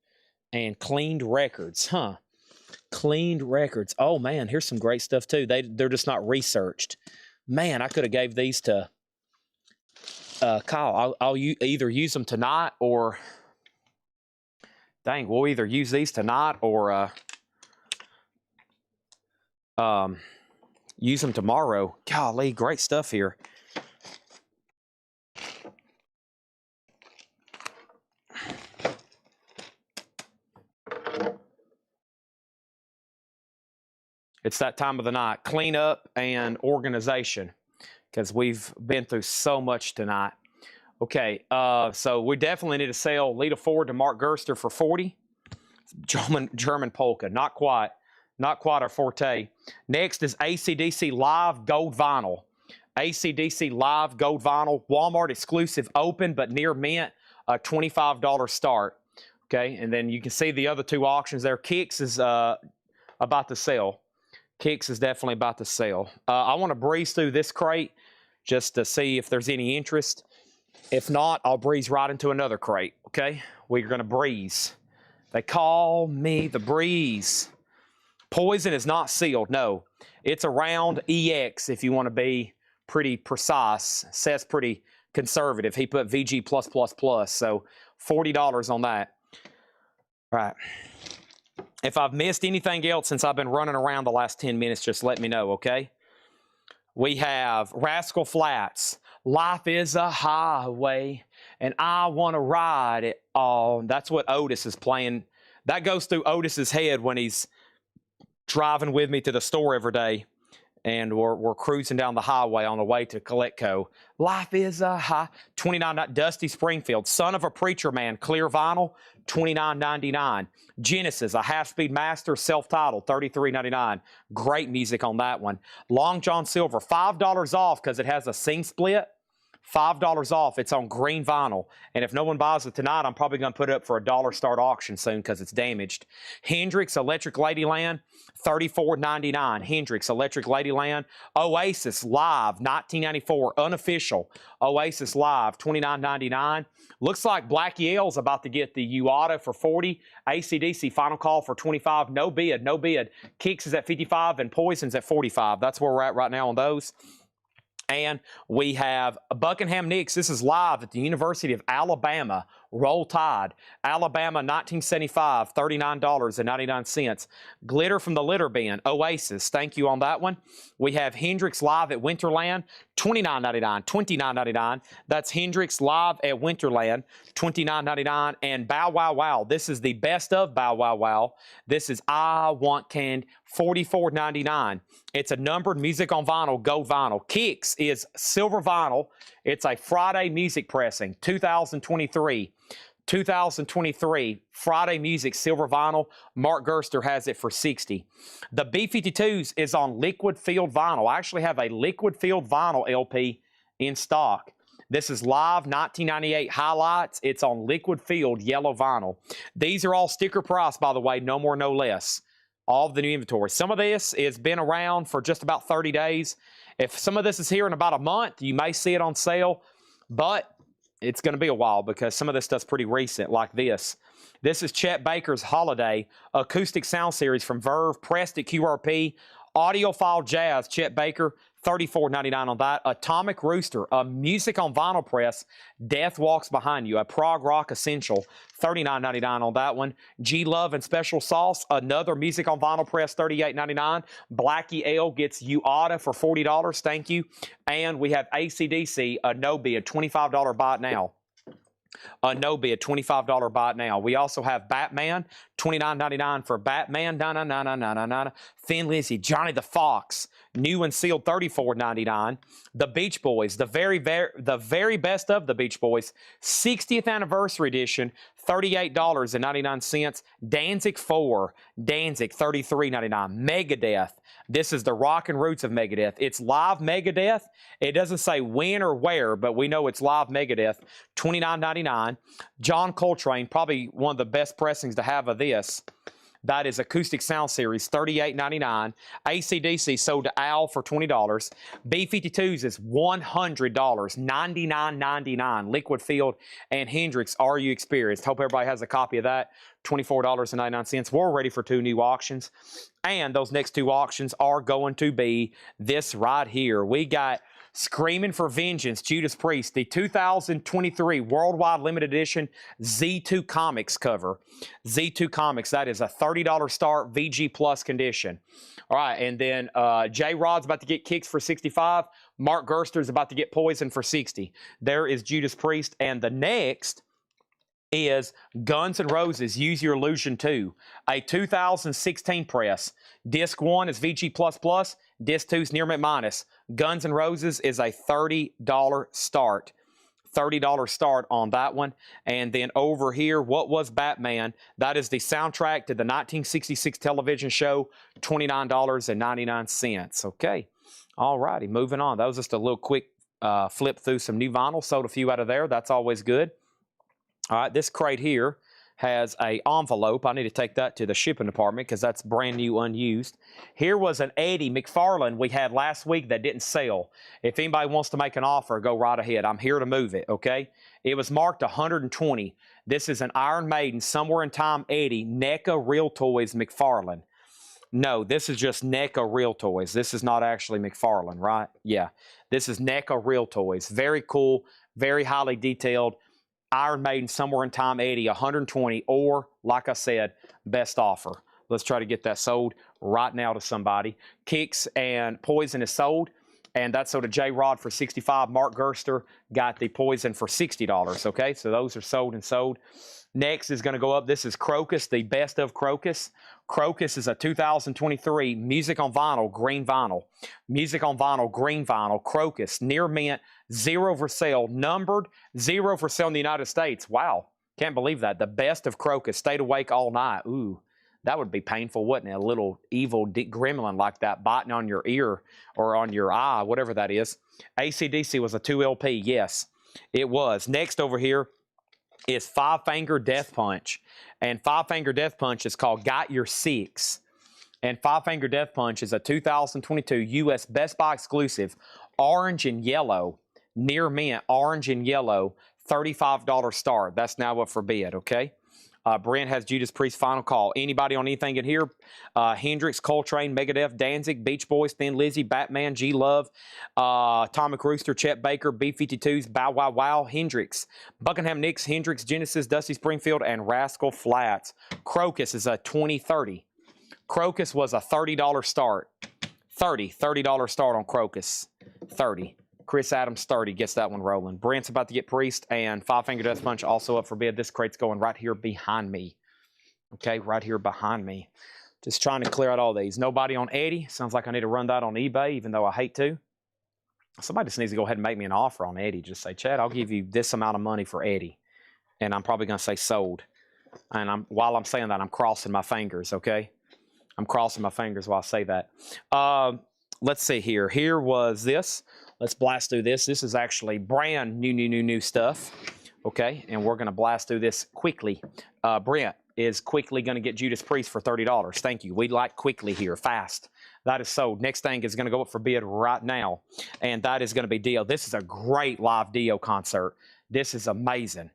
and cleaned records. Huh. Cleaned records. Oh, man, here's some great stuff, too. They're just not researched. Man, I could have gave these to Kyle. I'll either use them tonight or... Dang, we'll either use these tonight or... use them tomorrow. Golly, great stuff here. It's that time of the night. Clean up and organization, because we've been through so much tonight. Okay, so we definitely need to sell Lita Ford to Mark Gerster for 40. German polka, not quite our forte. Next is AC/DC Live Gold Vinyl. AC/DC Live Gold Vinyl, Walmart exclusive, open but near mint, a $25 start. Okay, and then you can see the other two auctions there. Kicks is about to sell. Kicks is definitely about to sell. I want to breeze through this crate just to see if there's any interest. If not, I'll breeze right into another crate, okay? We're going to breeze. They call me the breeze. Poison is not sealed, no. It's around EX if you want to be pretty precise. Says pretty conservative. He put VG+++, so $40 on that. All right. If I've missed anything else since I've been running around the last 10 minutes, just let me know, okay? We have Rascal Flatts. Life is a highway, and I want to ride it all. That's what Otis is playing. That goes through Otis's head when he's driving with me to the store every day, and we're cruising down the highway on the way to Kletco. Life is a high. $29. Dusty Springfield, Son of a Preacher Man, clear vinyl, $29.99. Genesis, a half-speed master, self-titled, $33.99. Great music on that one. Long John Silver, $5 off because it has a sing split. $5 off. It's on green vinyl. And if no one buys it tonight, I'm probably going to put it up for a $1 start auction soon because it's damaged. Hendrix Electric Ladyland, $34.99. Hendrix Electric Ladyland. Oasis Live, 1994, unofficial. Oasis Live, $29.99. Looks like Black Yale's about to get the Uada for 40. AC/DC Final Call for 25. No bid, no bid. Kicks is at 55 and Poison's at 45. That's where we're at right now on those. And we have Buckingham Nicks. This is live at the University of Alabama. Roll Tide. Alabama 1975, $39.99. Glitter from the Litter Bin. Oasis. Thank you on that one. We have Hendrix live at Winterland. $29.99, $29.99. That's Hendrix live at Winterland, $29.99. And Bow Wow Wow. This is the best of Bow Wow Wow. This is I Want Candy, $44.99. It's a numbered music on vinyl, go vinyl. Kicks is silver vinyl. It's a Friday music pressing, 2023. 2023 Friday Music silver vinyl. Mark Gerster has it for $60. The B-52s is on liquid filled vinyl. I actually have a liquid filled vinyl LP in stock. This is live 1998 highlights. It's on liquid filled yellow vinyl. These are all sticker price, by the way, no more, no less. All of the new inventory. Some of this has been around for just about 30 days. If some of this is here in about a month, you may see it on sale, but it's going to be a while because some of this stuff's pretty recent, like this. This is Chet Baker's Holiday Acoustic Sound Series from Verve, pressed at QRP. Audiophile Jazz, Chet Baker, $34.99 on that. Atomic Rooster, a music on vinyl press. Death Walks Behind You, a prog rock essential, $39.99 on that one. G Love and Special Sauce, another music on vinyl press, $38.99. Blackie L gets You Oughta for $40, thank you. And we have AC/DC, a no bid, $25 buy it now. A no bid, $25 buy it now. We also have Batman, $29.99 for Batman. Thin Lizzy, Johnny the Fox, new and sealed, $34.99. The Beach Boys, the very best of the Beach Boys, 60th anniversary edition, $38.99. Danzig 4, Danzig, $33.99. Megadeth, this is the rock and roots of Megadeth. It's live Megadeth. It doesn't say when or where, but we know it's live Megadeth, $29.99. John Coltrane, probably one of the best pressings to have of this. That is Acoustic Sound Series, $38.99. AC/DC sold to Al for $20. B-52s is $100, $99.99. Liquid Field and Hendrix, Are You Experienced? Hope everybody has a copy of that, $24.99. We're ready for 2 new auctions. And those next 2 auctions are going to be this right here. We got Screaming for Vengeance, Judas Priest, the 2023 Worldwide Limited Edition Z2 Comics cover. Z2 Comics, that is a $30 start, VG Plus condition. All right, and then J-Rod's about to get Kicks for $65. Mark Gerster's about to get Poison for $60. There is Judas Priest, and the next is Guns N' Roses, Use Your Illusion 2, a 2016 press. Disc 1 is VG++, Disc 2 is Near Mint Minus. Guns N' Roses is a $30 start. $30 start on that one. And then over here, What Was Batman? That is the soundtrack to the 1966 television show, $29.99. Okay. All righty, moving on. That was just a little quick flip through some new vinyl. Sold a few out of there. That's always good. All right, this crate here has an envelope. I need to take that to the shipping department because that's brand new, unused. Here was an Eddie McFarlane we had last week that didn't sell. If anybody wants to make an offer, go right ahead. I'm here to move it, okay? It was marked 120. This is an Iron Maiden, Somewhere in Time Eddie, NECA Real Toys McFarlane. No, this is just NECA Real Toys. This is not actually McFarlane, right? Yeah, this is NECA Real Toys. Very cool, very highly detailed. Iron Maiden, Somewhere in Time 80, 120, or, like I said, best offer. Let's try to get that sold right now to somebody. Kicks and Poison is sold, and that's sold to J-Rod for $65. Mark Gerster got the Poison for $60, okay? So those are sold and sold. Next is going to go up. This is Crocus, the best of Crocus. Crocus is a 2023 Music on Vinyl, green vinyl. Music on Vinyl, green vinyl. Crocus, near mint, 0 for sale, numbered, 0 for sale in the United States. Wow, can't believe that. The best of Crocus, stayed awake all night. Ooh, that would be painful, wouldn't it? A little evil gremlin like that biting on your ear or on your eye, whatever that is. AC/DC was a 2 LP, yes, it was. Next over here is Five Finger Death Punch. And Five Finger Death Punch is called Got Your Six. And Five Finger Death Punch is a 2022 U.S. Best Buy exclusive, orange and yellow, near mint, orange and yellow, $35 start. That's now up for bid, okay? Brent has Judas Priest, Final Call. Anybody on anything in here? Hendrix, Coltrane, Megadeth, Danzig, Beach Boys, Thin Lizzy, Batman, G Love, Atomic Rooster, Chet Baker, B-52s, Bow Wow Wow, Hendrix, Buckingham Nicks, Hendrix, Genesis, Dusty Springfield, and Rascal Flatts. Crocus is a 20-30. Crocus was a $30 start. $30 start on Crocus. 30. Chris Adams, 30, gets that one rolling. Brent's about to get Priest, and Five Finger Death Punch also up for bid. This crate's going right here behind me. Okay, right here behind me. Just trying to clear out all these. Nobody on Eddie. Sounds like I need to run that on eBay, even though I hate to. Somebody just needs to go ahead and make me an offer on Eddie. Just say, Chad, I'll give you this amount of money for Eddie. And I'm probably going to say sold. And while I'm saying that, I'm crossing my fingers, okay? I'm crossing my fingers while I say that. Let's see here. Here was this. Let's blast through this. This is actually brand new stuff, okay? And we're going to blast through this quickly. Brent is quickly going to get Judas Priest for $30. Thank you. We like quickly here, fast. That is sold. Next thing is going to go up for bid right now, and that is going to be Dio. This is a great live Dio concert. This is amazing.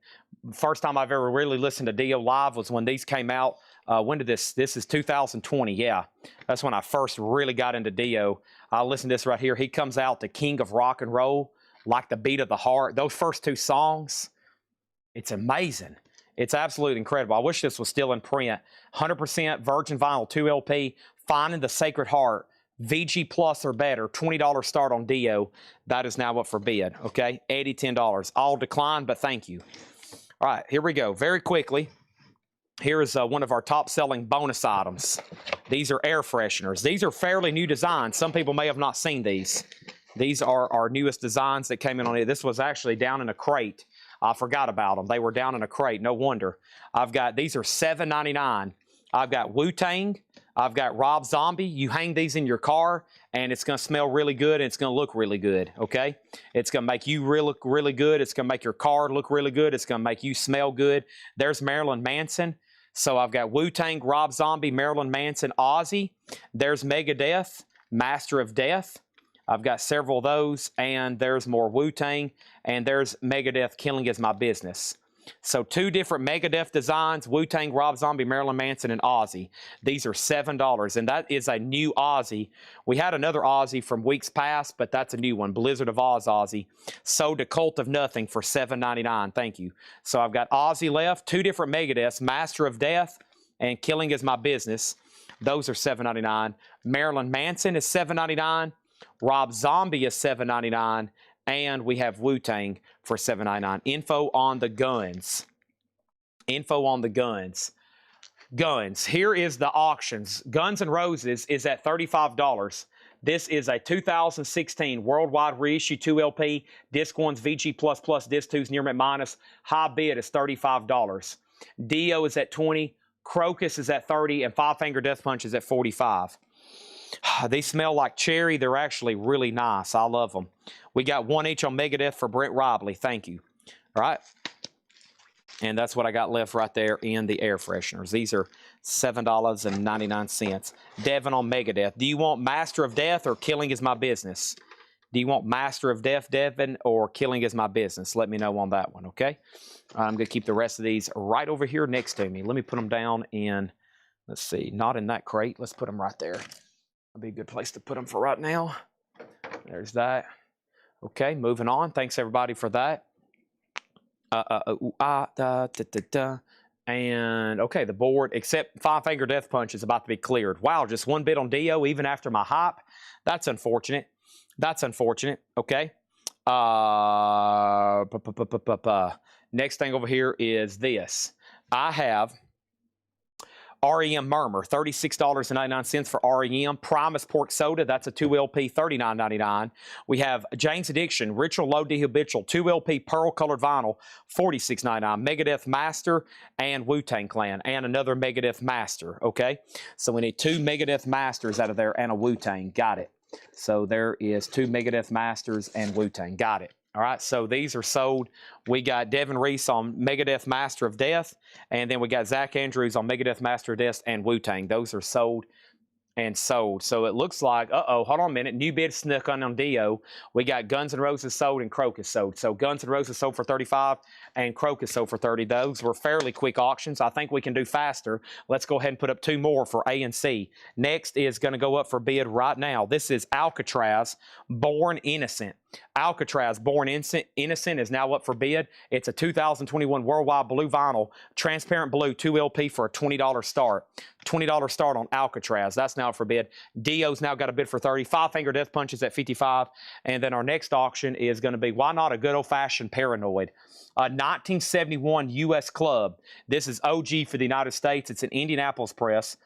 First time I've ever really listened to Dio live was when these came out. When did this is 2020, yeah. That's when I first really got into Dio. I listened to this right here. He comes out, the king of rock and roll, like the beat of the heart. Those first two songs, it's amazing. It's absolutely incredible. I wish this was still in print. 100% virgin vinyl, 2 LP, Finding the Sacred Heart, VG Plus or better, $20 start on Dio. That is now up for bid, okay? Eddie, $10. All declined, but thank you. All right, here we go. Very quickly. Here is one of our top-selling bonus items. These are air fresheners. These are fairly new designs. Some people may have not seen these. These are our newest designs that came in on it. This was actually down in a crate. I forgot about them. They were down in a crate. No wonder. These are $7.99. I've got Wu-Tang. I've got Rob Zombie. You hang these in your car, and it's going to smell really good, and it's going to look really good, okay? It's going to make you look really good. It's going to make your car look really good. It's going to make you smell good. There's Marilyn Manson. So I've got Wu-Tang, Rob Zombie, Marilyn Manson, Ozzy. There's Megadeth, Master of Death. I've got several of those, and there's more Wu-Tang, and there's Megadeth, Killing Is My Business. So 2 different Megadeth designs, Wu-Tang, Rob Zombie, Marilyn Manson, and Ozzy. These are $7, and that is a new Ozzy. We had another Ozzy from weeks past, but that's a new one, Blizzard of Oz Ozzy. Sold to Cult of Nothing for $7.99. Thank you. So I've got Ozzy left, 2 different Megadeths, Master of Death and Killing Is My Business. Those are $7.99. Marilyn Manson is $7.99. Rob Zombie is $7.99. And we have Wu-Tang for $7.99. Info on the guns. Info on the guns. Guns. Here is the auctions. Guns N' Roses is at $35. This is a 2016 worldwide reissue 2 LP. Disc 1's VG++, Disc 2's Near Mint Minus. High bid is $35. Dio is at $20. Crocus is at $30. And Five Finger Death Punch is at $45. They smell like cherry. They're actually really nice. I love them. We got 1 each on Megadeth for Brent Robley. Thank you. All right. And that's what I got left right there in the air fresheners. These are $7.99. Devin on Megadeth. Do you want Master of Death or Killing Is My Business? Do you want Master of Death, Devin, or Killing Is My Business? Let me know on that one, okay? I'm going to keep the rest of these right over here next to me. Let me put them down in, let's see, not in that crate. Let's put them right there. That'd be a good place to put them for right now. There's that. Okay, moving on. Thanks, everybody, for that. And, okay, the board, except Five Finger Death Punch, is about to be cleared. Wow, just 1 bid on Dio, even after my hype. That's unfortunate. That's unfortunate, okay? Next thing over here is this. I have REM Murmur, $36.99 for REM. Primus Pork Soda, that's a 2 LP, $39.99. We have Jane's Addiction, Ritual Low D Habitual, 2 LP, pearl colored vinyl, $46.99. Megadeth Master and Wu-Tang Clan, and another Megadeth Master, okay? So we need 2 Megadeth Masters out of there and a Wu-Tang. Got it. So there is 2 Megadeth Masters and Wu-Tang. Got it. All right, so these are sold. We got Devin Reese on Megadeth Master of Death, and then we got Zach Andrews on Megadeth Master of Death and Wu-Tang. Those are sold. and sold. So it looks like, hold on a minute. New bid snuck on Dio. We got Guns N' Roses sold and Crocus sold. So Guns N' Roses sold for 35 and Crocus sold for 30. Those were fairly quick auctions. I think we can do faster. Let's go ahead and put up 2 more for A and C. Next is going to go up for bid right now. This is Alcatraz, Born Innocent. Alcatraz, Born Innocent is now up for bid. It's a 2021 worldwide blue vinyl, transparent blue, 2 LP for a $20 start. $20 start on Alcatraz. That's now up for bid. Dio's now got a bid for 30. Five Finger Death Punches at 55. And then our next auction is going to be, why not a good old-fashioned Paranoid? A 1971 U.S. Club. This is OG for the United States. It's an Indianapolis press.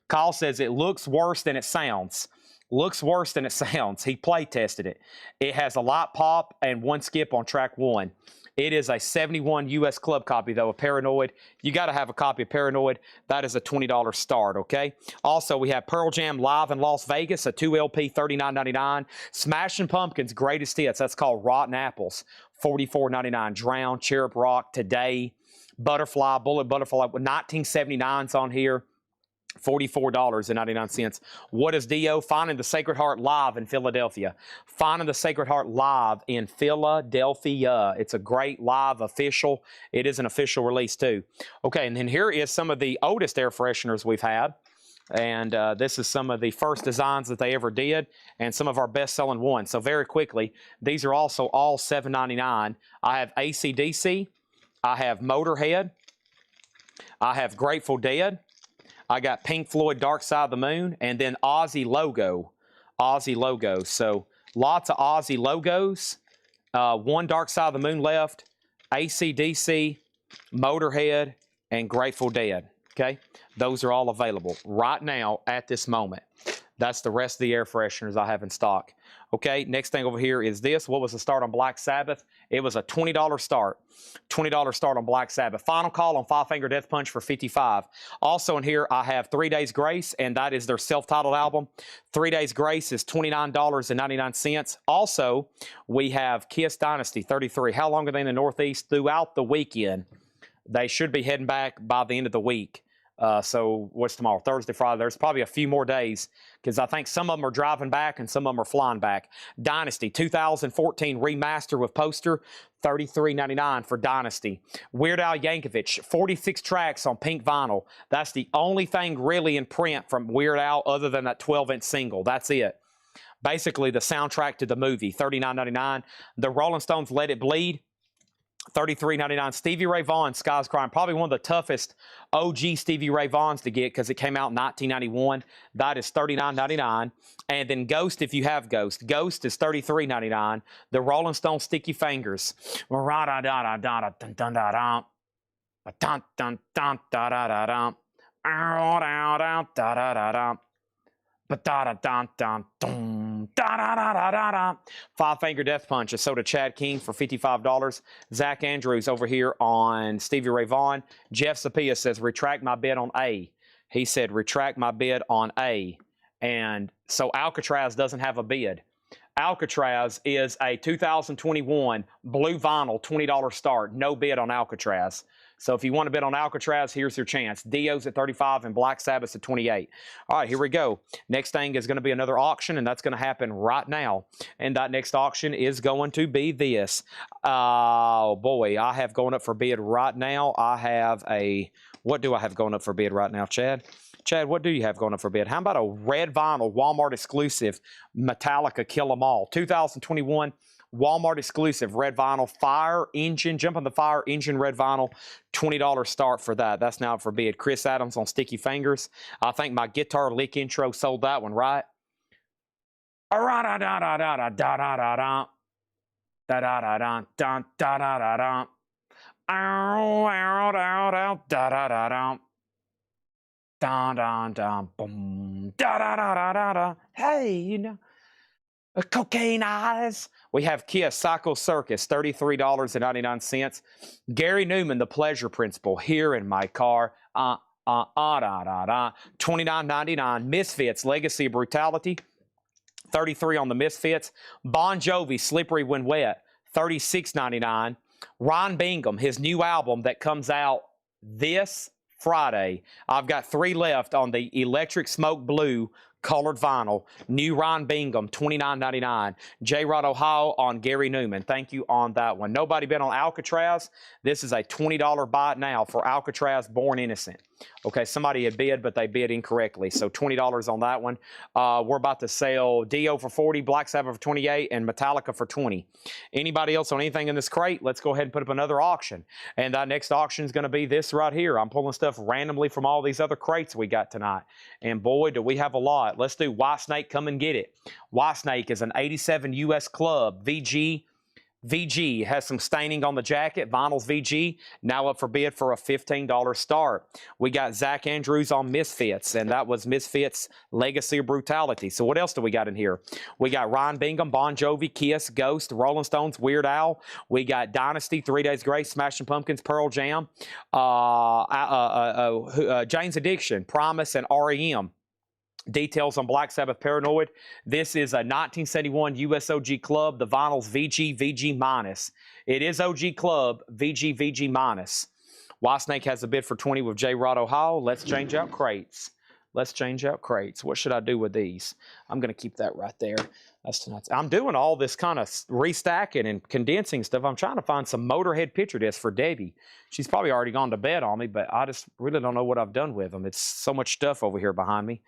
Kyle says it looks worse than it sounds. Looks worse than it sounds. He play tested it. It has a light pop and 1 skip on track 1. It is a 71 U.S. Club copy, though, of Paranoid. You got to have a copy of Paranoid. That is a $20 start, okay? Also, we have Pearl Jam live in Las Vegas, a 2 LP, $39.99. Smashing Pumpkins, Greatest Hits. That's called Rotten Apples, $44.99. Drown, Cherub Rock, Today, Butterfly, Bullet Butterfly, 1979's on here. $44.99. What is Dio? Finding the Sacred Heart live in Philadelphia. Finding the Sacred Heart live in Philadelphia. It's a great live official. It is an official release too. Okay, and then here is some of the oldest air fresheners we've had. And this is some of the first designs that they ever did and some of our best-selling ones. So very quickly, these are also all $7.99. I have AC/DC. I have Motorhead. I have Grateful Dead. I got Pink Floyd, Dark Side of the Moon, and then Ozzy logo. Ozzy logo. So lots of Ozzy logos. 1 Dark Side of the Moon left. AC/DC, Motorhead, and Grateful Dead. Okay? Those are all available right now at this moment. That's the rest of the air fresheners I have in stock. Okay, next thing over here is this. What was the start on Black Sabbath? It was a $20 start. $20 start on Black Sabbath. Final call on Five Finger Death Punch for 55. Also in here, I have 3 Days Grace, and that is their self-titled album. 3 Days Grace is $29.99. Also, we have Kiss Dynasty 33. How long are they in the Northeast? Throughout the weekend. They should be heading back by the end of the week. So what's tomorrow? Thursday, Friday. There's probably a few more days because I think some of them are driving back and some of them are flying back. Dynasty 2014 remaster with poster, $33.99 for Dynasty. Weird Al Yankovic, 46 tracks on pink vinyl. That's the only thing really in print from Weird Al other than that 12-inch single. That's it. Basically the soundtrack to the movie, $39.99. The Rolling Stones Let It Bleed, $33.99. Stevie Ray Vaughan, Sky's Crying. Probably one of the toughest OG Stevie Ray Vaughns to get because it came out in 1991. That is $39.99. And then Ghost, if you have Ghost. Ghost is $33.99. The Rolling Stone Sticky Fingers. Five Finger Death Punch is sold to Chad King for $55. Zach Andrews over here on Stevie Ray Vaughan. Jeff Sapia says, retract my bid on A. He said, retract my bid on A. And so Alcatraz doesn't have a bid. Alcatraz is a 2021 blue vinyl $20 start. No bid on Alcatraz. So if you want to bid on Alcatraz, here's your chance. Dio's at 35 and Black Sabbath's at 28. All right, here we go. Next thing is going to be another auction, and that's going to happen right now. And that next auction is going to be this. Oh, boy, I have going up for bid right now. I have a, what do I have going up for bid right now, Chad? Chad, what do you have going up for bid? How about a red vinyl Walmart exclusive Metallica Kill 'Em All 2021 Walmart exclusive red vinyl fire engine, jump on the fire engine red vinyl, $20 start for that. That's now up for bid. Chris Adams on Sticky Fingers. I think my guitar lick intro sold that one, right? Hey, you know. Cocaine Eyes. We have Kiss Psycho Circus, $33.99. Gary Newman, The Pleasure Principle, Here in My Car, $29.99. Misfits, Legacy of Brutality, $33 on the Misfits. Bon Jovi, Slippery When Wet, $36.99. Ron Bingham, his new album that comes out this Friday. I've got 3 left on the Electric Smoke Blue colored vinyl. New Ron Bingham, $29.99. J-Rod Ohio on Gary Newman. Thank you on that one. Nobody bid on Alcatraz. This is a $20 buy it now for Alcatraz Born Innocent. Okay, somebody had bid, but they bid incorrectly. So $20 on that one. We're about to sell Dio for 40, Black Sabbath for 28, and Metallica for 20. Anybody else on anything in this crate? Let's go ahead and put up another auction. And that next auction is going to be this right here. I'm pulling stuff randomly from all these other crates we got tonight. And boy, do we have a lot. Let's do White Snake, come and get it. White Snake is an 87 US Club, VG has some staining on the jacket. Vinyls VG, now up for bid for a $15 start. We got Zach Andrews on Misfits, and that was Misfits Legacy of Brutality. So what else do we got in here? We got Ron Bingham, Bon Jovi, Kiss, Ghost, Rolling Stones, Weird Al. We got Dynasty, 3 Days Grace, Smashing Pumpkins, Pearl Jam, Jane's Addiction, Promise, and REM. Details on Black Sabbath Paranoid. This is a 1971 US OG Club. The vinyl's VG minus. It is OG Club, VG minus. White Snake has a bid for 20 with J-Rod Ohio. Let's change out crates. Let's change out crates. What should I do with these? I'm going to keep that right there. That's tonight's. I'm doing all this kind of restacking and condensing stuff. I'm trying to find some Motorhead picture discs for Debbie. She's probably already gone to bed on me, but I just really don't know what I've done with them. It's so much stuff over here behind me.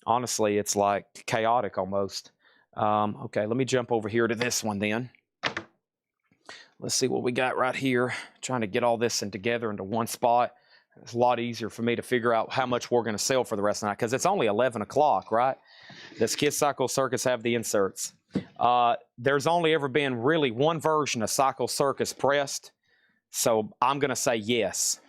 Honestly, it's like chaotic almost. Okay, let me jump over here to this one then. Let's see what we got right here. Trying to get all this together into one spot. It's a lot easier for me to figure out how much we're going to sell for the rest of the night because it's only 11 o'clock, right? Does Kiss Cycle Circus have the inserts? There's only ever been really one version of Cycle Circus pressed, so I'm going to say yes.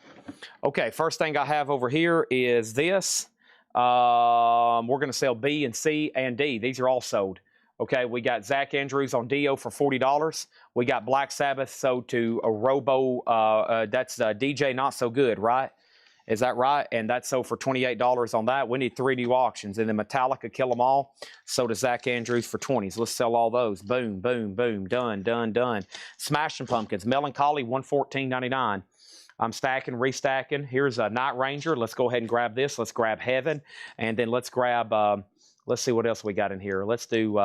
Okay, first thing I have over here is this. We're going to sell B and C and D. These are all sold. Okay, we got Zach Andrews on Dio for $40. We got Black Sabbath sold to a Robo, that's DJ Not So Good, right? Is that right? And that's sold for $28 on that. We need 3 new auctions. And then Metallica, Kill 'Em All, sold to Zach Andrews for 20. So let's sell all those. Boom, boom, boom. Done, done, done. Smashing Pumpkins, Melancholy, $114.99. I'm stacking, restacking. Here's a Night Ranger. Let's go ahead and grab this. Let's grab Heaven. And then let's grab, let's see what else we got in here. Let's do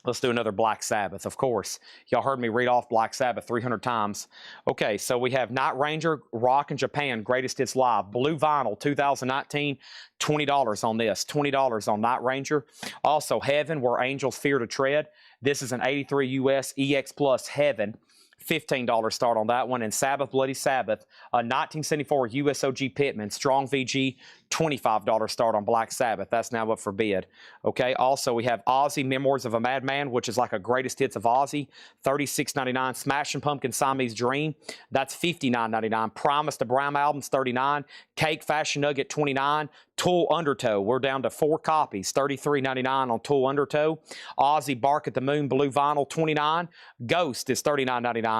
another Black Sabbath, of course. Y'all heard me read off Black Sabbath 300 times. Okay, so we have Night Ranger, Rock in Japan, Greatest Hits Live. Blue Vinyl, 2019, $20 on this. $20 on Night Ranger. Also, Heaven, Where Angels Fear to Tread. This is an 83 US EX Plus Heaven. $15 start on that one. And Sabbath, Bloody Sabbath, a 1974 USOG Pittman, Strong VG, $25 start on Black Sabbath. That's now up for bid. Okay, also we have Ozzy, Memoirs of a Madman, which is like a greatest hits of Ozzy, $36.99. Smashing Pumpkin, Siamese Dream, that's $59.99. Promise, the Brown Album's $39. Cake, Fashion Nugget, $29. Tool Undertow, we're down to 4 copies, $33.99 on Tool Undertow. Ozzy, Bark at the Moon, Blue Vinyl, $29. Ghost is $39.99.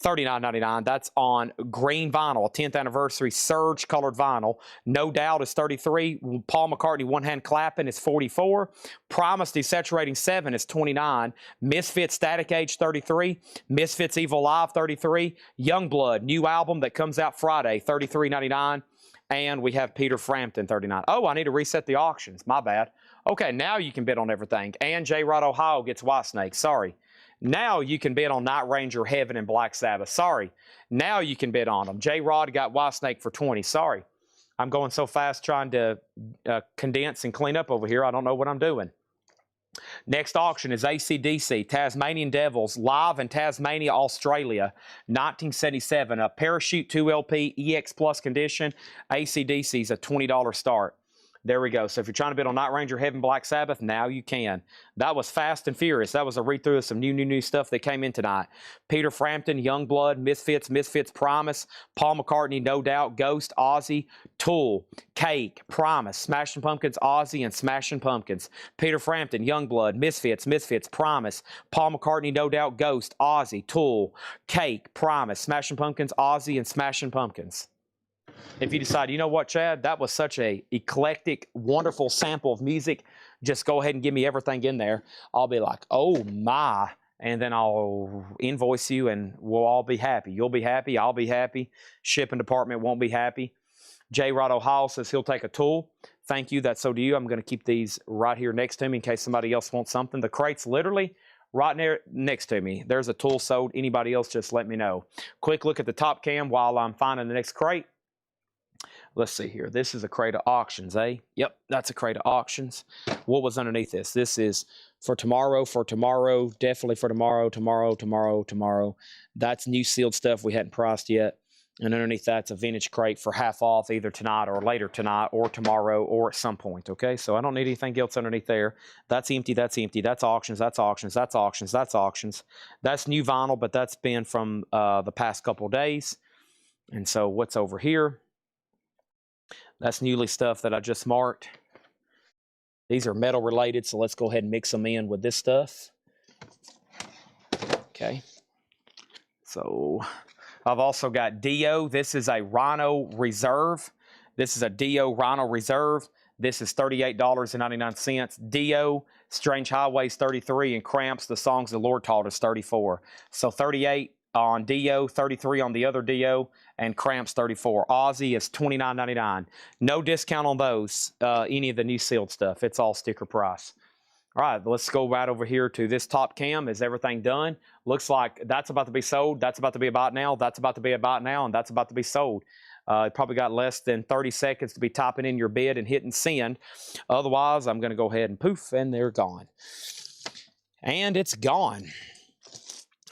$39.99, that's on green vinyl, 10th anniversary Surge colored vinyl. No Doubt is $33. Paul McCartney, One Hand Clapping is $44. Promise, Desaturating 7 is $29. Misfits, Static Age, $33. Misfits, Evil Live, $33. Youngblood, new album that comes out Friday, $33.99. And we have Peter Frampton, $39. Oh, I need to reset the auctions. My bad. Okay, now you can bid on everything. And J-Rod Ohio gets White Snake. Sorry. Now you can bid on Night Ranger, Heaven, and Black Sabbath. Sorry. Now you can bid on them. J-Rod got White Snake for 20. Sorry. I'm going so fast trying to condense and clean up over here. I don't know what I'm doing. Next auction is AC/DC, Tasmanian Devils, live in Tasmania, Australia, 1977. A Parachute 2 LP, EX Plus condition. AC/DC is a $20 start. There we go. So if you're trying to bid on Night Ranger, Heaven, Black Sabbath, now you can. That was fast and furious. That was a read-through of some new stuff that came in tonight. Peter Frampton, Youngblood, Misfits, Promise, Paul McCartney, No Doubt, Ghost, Ozzy, Tool, Cake, Promise, Smashing Pumpkins, Ozzy, and Smashing Pumpkins. Peter Frampton, Youngblood, Misfits, Promise, Paul McCartney, No Doubt, Ghost, Ozzy, Tool, Cake, Promise, Smashing Pumpkins, Ozzy, and Smashing Pumpkins. If you decide, you know what, Chad, that was such a eclectic, wonderful sample of music, just go ahead and give me everything in there. I'll be like, oh my, and then I'll invoice you and we'll all be happy. You'll be happy, I'll be happy. Shipping department won't be happy. J-Rod Ohio says he'll take a Tool. Thank you. That's so do you. I'm going to keep these right here next to me in case somebody else wants something. The crate's literally right there next to me. There's a tool sold. Anybody else, just let me know. Quick look at the top cam while I'm finding the next crate. Let's see here. This is a crate of auctions, eh? Yep, that's a crate of auctions. What was underneath this? This is for tomorrow, definitely for tomorrow. That's new sealed stuff we hadn't priced yet. And underneath that's a vintage crate for half off either tonight or later tonight or tomorrow or at some point, okay? So I don't need anything else underneath there. That's empty, that's empty. That's auctions, that's auctions, that's auctions, that's auctions. That's new vinyl, but that's been from the past couple days. And so what's over here? That's newly stuff that I just marked. These are metal related, so let's go ahead and mix them in with this stuff. Okay. So I've also got Dio. This is a Rhino Reserve. This is a Dio Rhino Reserve. This is $38.99. Dio, Strange Highways 33, and Cramps, The Songs the Lord Taught Us 34. So 38 on Dio, 33 on the other Dio, and Cramps 34. Aussie is $29.99. No discount on those, any of the new sealed stuff. It's all sticker price. All right, let's go right over here to this top cam. Is everything done? Looks like that's about to be sold. That's about to be about now. That's about to be about now, and that's about to be sold. Probably got less than 30 seconds to be typing in your bid and hitting send. Otherwise, I'm going to go ahead and poof, and they're gone. And it's gone.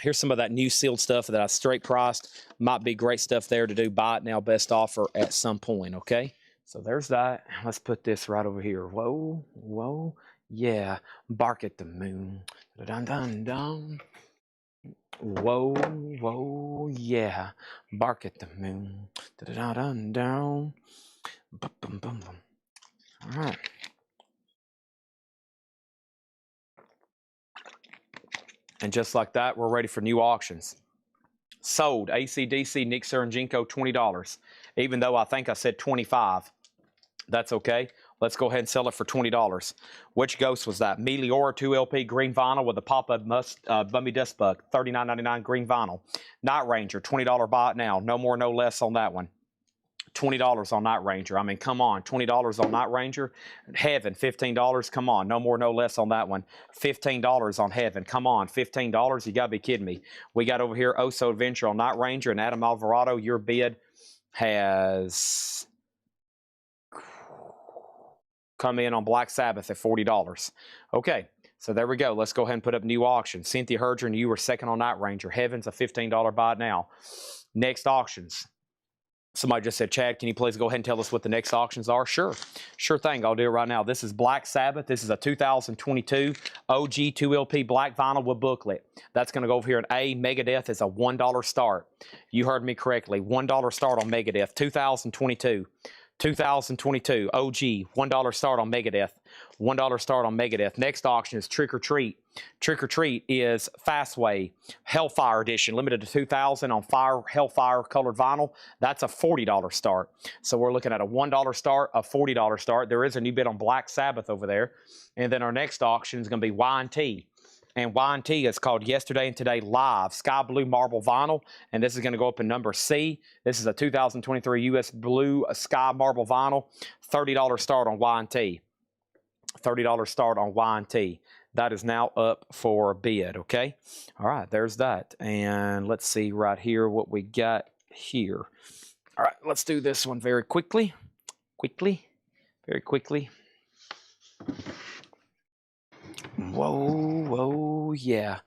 Here's some of that new sealed stuff that I straight priced. Might be great stuff there to do buy it now, best offer at some point, okay? So there's that. Let's put this right over here. Whoa, whoa, yeah. Bark at the moon. Dun, dun, dun. Whoa, whoa, yeah. Bark at the moon. Dun, dun, dun, dun. Bum, bum, bum, bum. All right. And just like that, we're ready for new auctions. Sold, AC/DC, Nixer, and Jinko, $20. Even though I think I said $25. That's okay. Let's go ahead and sell it for $20. Which ghost was that? Meliora 2LP green vinyl with a pop-up Bummy Dust Bug, $39.99 green vinyl. Night Ranger, $20 buy it now. No more, no less on that one. $20 on Night Ranger. I mean, come on, $20 on Night Ranger. Heaven, $15. Come on, no more, no less on that one. $15 on Heaven. Come on, $15. You got to be kidding me. We got over here Oso Adventure on Night Ranger and Adam Alvarado. Your bid has come in on Black Sabbath at $40. Okay, so there we go. Let's go ahead and put up new auction. Cynthia Herger, you were second on Night Ranger. Heaven's a $15 buy it now. Next auctions. Somebody just said, Chad, can you please go ahead and tell us what the next auctions are? Sure. Sure thing. I'll do it right now. This is Black Sabbath. This is a 2022 OG 2LP black vinyl with booklet. That's going to go over here. An A. Megadeth is a $1 start. You heard me correctly. $1 start on Megadeth. 2022. 2022 OG, $1 start on Megadeth. $1 start on Megadeth. Next auction is Trick or Treat. Trick or Treat is Fastway Hellfire Edition, limited to 2,000 on Hellfire colored vinyl. That's a $40 start. So we're looking at a $1 start, a $40 start. There is a new bid on Black Sabbath over there. And then our next auction is going to be Y&T. And Y&T is called Yesterday and Today Live, Sky Blue Marble Vinyl. And this is going to go up in number C. This is a 2023 US Blue Sky Marble Vinyl. $30 start on Y&T. $30 start on Y&T. That is now up for bid, okay? All right, there's that. And let's see right here what we got here. All right, let's do this one very quickly. Very quickly. Whoa, whoa, yeah.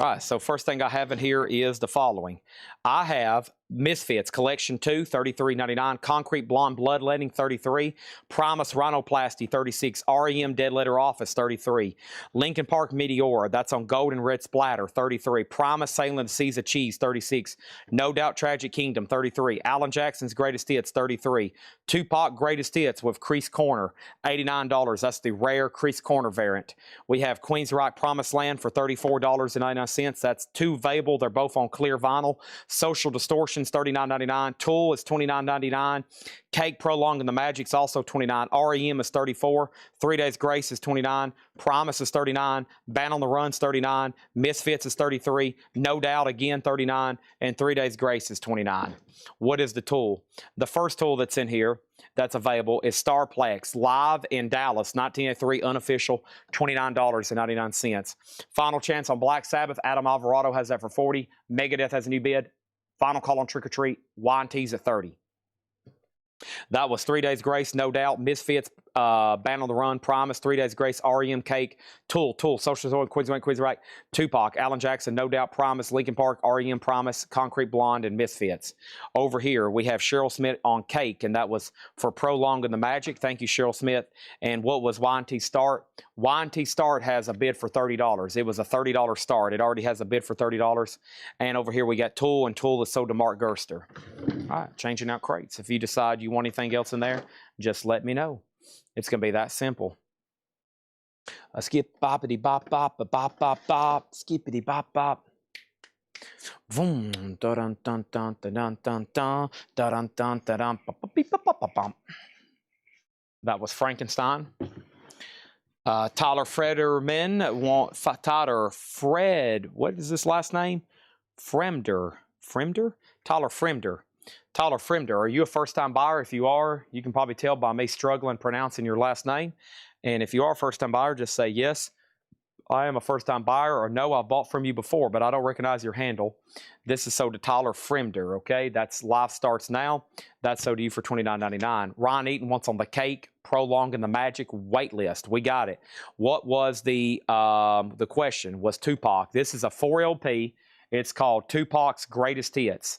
All right, so first thing I have in here is the following. I have Misfits Collection 2, $33.99. Concrete Blonde Bloodletting, $33. Primus Rhinoplasty, $36. REM Dead Letter Office, $33. Lincoln Park Meteora, that's on gold and red splatter, $33. Primus Sailing the Seas of Cheese, $36. No Doubt Tragic Kingdom, $33. Alan Jackson's Greatest Hits, $33. Tupac Greatest Hits with Crease Corner, $89. That's the rare Crease Corner variant. We have Queen's Rock Promised Land for $34.99. That's two available. They're both on clear vinyl. Social Distortion Sessions, $39.99. Tool is $29.99. Cake Prolonging the Magic's also $29. REM is $34. 3 Days Grace is $29. Promise is $39. Ban on the Run's $39. Misfits is $33. No Doubt again $39. And 3 Days Grace is $29. What is the tool? The first tool that's in here that's available is Starplex live in Dallas, 1983 unofficial, $29.99. Final Chance on Black Sabbath. Adam Alvarado has that for $40. Megadeth has a new bid. Final Call on Trick or Treat. Y&T's at $30. That was 3 Days Grace, No Doubt, Misfits, Ban on the Run, Promise, 3 Days Grace, REM, Cake, Tool, Social Zoid, Quiz Right, Tupac, Alan Jackson, No Doubt, Promise, Linkin Park, REM, Promise, Concrete Blonde, and Misfits. Over here, we have Cheryl Smith on Cake, and that was for Prolonging the Magic. Thank you, Cheryl Smith. And what was Y&T Start? Y&T Start has a bid for $30. It was a $30 start. It already has a bid for $30. And over here, we got Tool, and Tool is sold to Mark Gerster. All right, changing out crates. If you decide you want anything else in there, just let me know. It's going to be that simple. Skip boppity bop bop bop bop bop skippity bop bop. Boom dun dun dun dun dun dun dun dun dun dun dun. That was Frankenstein. Tyler Frederman Tyler Fred. What is this last name? Fremder. Tyler Fremder. Tyler Fremder, are you a first-time buyer? If you are, you can probably tell by me struggling pronouncing your last name. And if you are a first-time buyer, just say, yes, I am a first-time buyer, or no, I bought from you before, but I don't recognize your handle. This is sold to Tyler Fremder, okay? That's live starts now. That's sold to you for $29.99. Ryan Eaton wants on the Cake, Prolonging the Magic wait list. We got it. What was the question? Was Tupac. This is a 4 LP. It's called Tupac's Greatest Hits.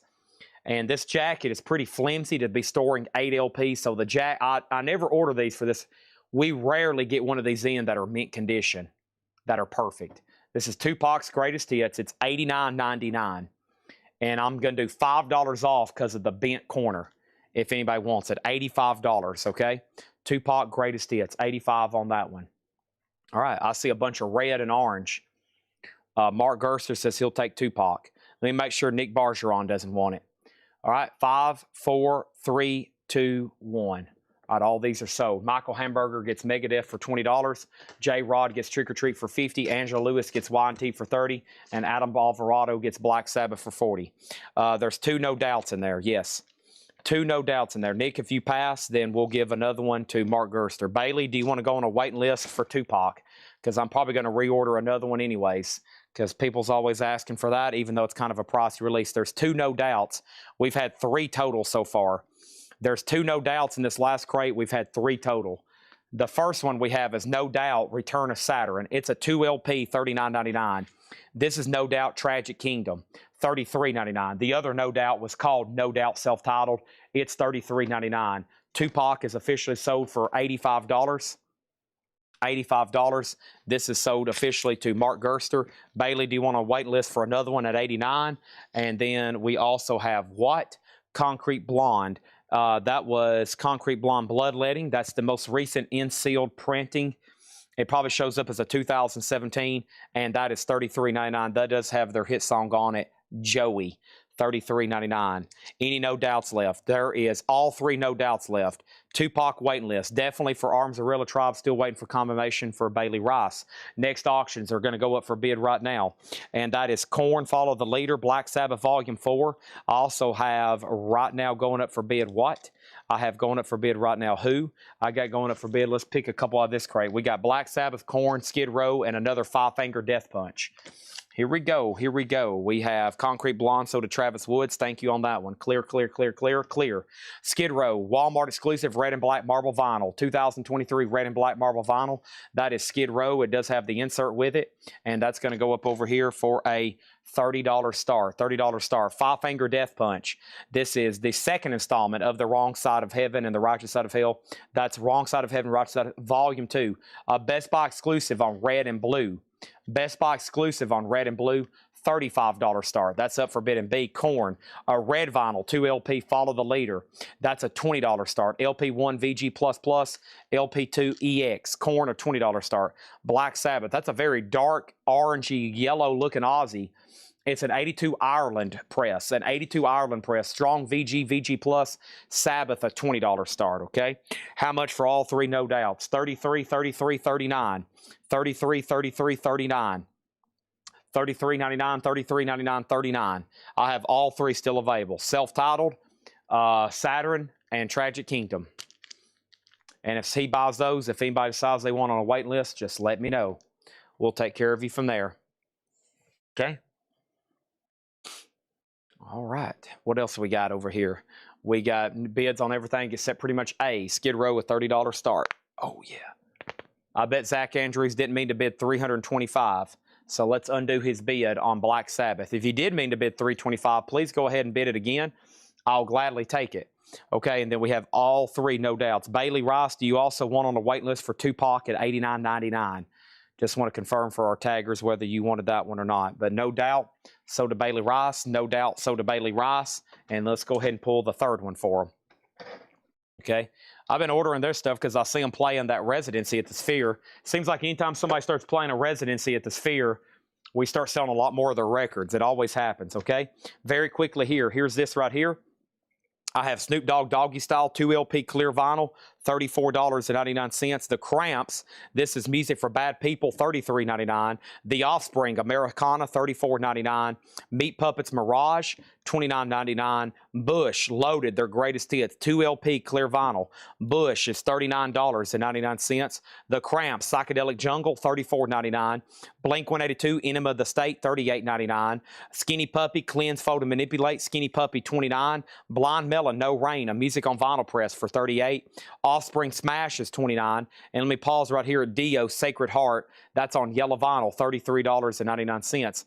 And this jacket is pretty flimsy to be storing 8 LPs. So the I never order these for this. We rarely get one of these in that are mint condition, that are perfect. This is Tupac's Greatest Hits. It's $89.99. And I'm going to do $5 off because of the bent corner, if anybody wants it. $85, okay? Tupac Greatest Hits, $85 on that one. All right, I see a bunch of red and orange. Mark Gerster says he'll take Tupac. Let me make sure Nick Bargeron doesn't want it. All right, 5, 4, 3, 2, 1. All right, all these are sold. Michael Hamburger gets Megadeth for $20. J. Rod gets Trick or Treat for $50. Angela Lewis gets Y&T for $30. And Adam Alvarado gets Black Sabbath for $40. There's 2 No Doubts in there, yes. 2 No Doubts in there. Nick, if you pass, then we'll give another one to Mark Gerster. Bailey, do you want to go on a waiting list for Tupac? Because I'm probably going to reorder another one anyways, because people's always asking for that, even though it's kind of a pricey release. There's 2 No Doubts. We've had 3 total so far. There's 2 No Doubts in this last crate. We've had 3 total. The first one we have is No Doubt, Return of Saturn. It's a 2 LP, $39.99. This is No Doubt, Tragic Kingdom, $33.99. The other No Doubt was called No Doubt Self-Titled. It's $33.99. Tupac is officially sold for $85. $85. This is sold officially to Mark Gerster. Bailey, do you want a wait list for another one at $89? And then we also have what? Concrete Blonde. That was Concrete Blonde Bloodletting. That's the most recent in-sealed printing. It probably shows up as a 2017, and that is $33.99. That does have their hit song on it, Joey. $33.99. Any No Doubts left? There is all 3 No Doubts left. Tupac waiting list. Definitely for Arms Arilla Tribe. Still waiting for confirmation for Bailey Rice. Next auctions are going to go up for bid right now. And that is Korn, Follow the Leader, Black Sabbath Volume 4. I also have right now going up for bid what? I have going up for bid right now who? I got going up for bid. Let's pick a couple out of this crate. We got Black Sabbath, Korn, Skid Row, and another 5-Finger Death Punch. Here we go. Here we go. We have Concrete Blonde, so to Travis Woods. Thank you on that one. Clear, clear, clear, clear, clear. Skid Row, Walmart exclusive red and black marble vinyl. 2023 red and black marble vinyl. That is Skid Row. It does have the insert with it. And that's going to go up over here for a $30 star. $30 star. 5-Finger Death Punch. This is the second installment of The Wrong Side of Heaven and The Righteous Side of Hell. That's Wrong Side of Heaven, Righteous Side of Volume 2. Best Buy exclusive on red and blue. Best Buy exclusive on red and blue, $35 star. That's up for bid and B. Korn, a red vinyl, 2 LP, Follow the Leader. That's a $20 start. LP1 VG++, LP2 EX. Korn, a $20 start. Black Sabbath, that's a very dark, orangey, yellow looking Aussie. It's an 82 Ireland press, strong VG, VG Plus, Sabbath, a $20 start, okay? How much for all three? No doubts. 33, 33, 39, 33, 33, 39. 33.99, 33.99, 39. I have all three still available. Self-titled, Saturn, and Tragic Kingdom. And if he buys those, if anybody decides they want on a wait list, just let me know. We'll take care of you from there. Okay? All right. What else we got over here? We got bids on everything except pretty much A. Skid Row with $30 start. Oh, yeah. I bet Zach Andrews didn't mean to bid $325. So let's undo his bid on Black Sabbath. If you did mean to bid $325, please go ahead and bid it again. I'll gladly take it. Okay, and then we have all three, no doubts. Bailey Rice, do you also want on the wait list for Tupac at $89.99? Just want to confirm for our taggers whether you wanted that one or not. But no doubt, so to Bailey Rice. No doubt, so to Bailey Rice. And let's go ahead and pull the third one for them. Okay, I've been ordering their stuff because I see them playing that Residency at the Sphere. Seems like anytime somebody starts playing a Residency at the Sphere, we start selling a lot more of their records. It always happens, okay? Very quickly here. Here's this right here. I have Snoop Dogg Doggy Style 2 LP clear vinyl, $34.99. The Cramps, this is Music for Bad People, $33.99. The Offspring Americana, $34.99. Meat Puppets Mirage, $29.99. Bush Loaded, their greatest hits, 2 LP clear vinyl. Bush is $39.99. The Cramps Psychedelic Jungle, $34.99. Blink-182 Enema of the State, $38.99. Skinny Puppy Cleanse, Fold, and Manipulate, Skinny Puppy, $29. Blind Melon No Rain, a music on vinyl press for $38. Offspring Smash is $29. And let me pause right here at Dio Sacred Heart. That's on yellow vinyl, $33.99.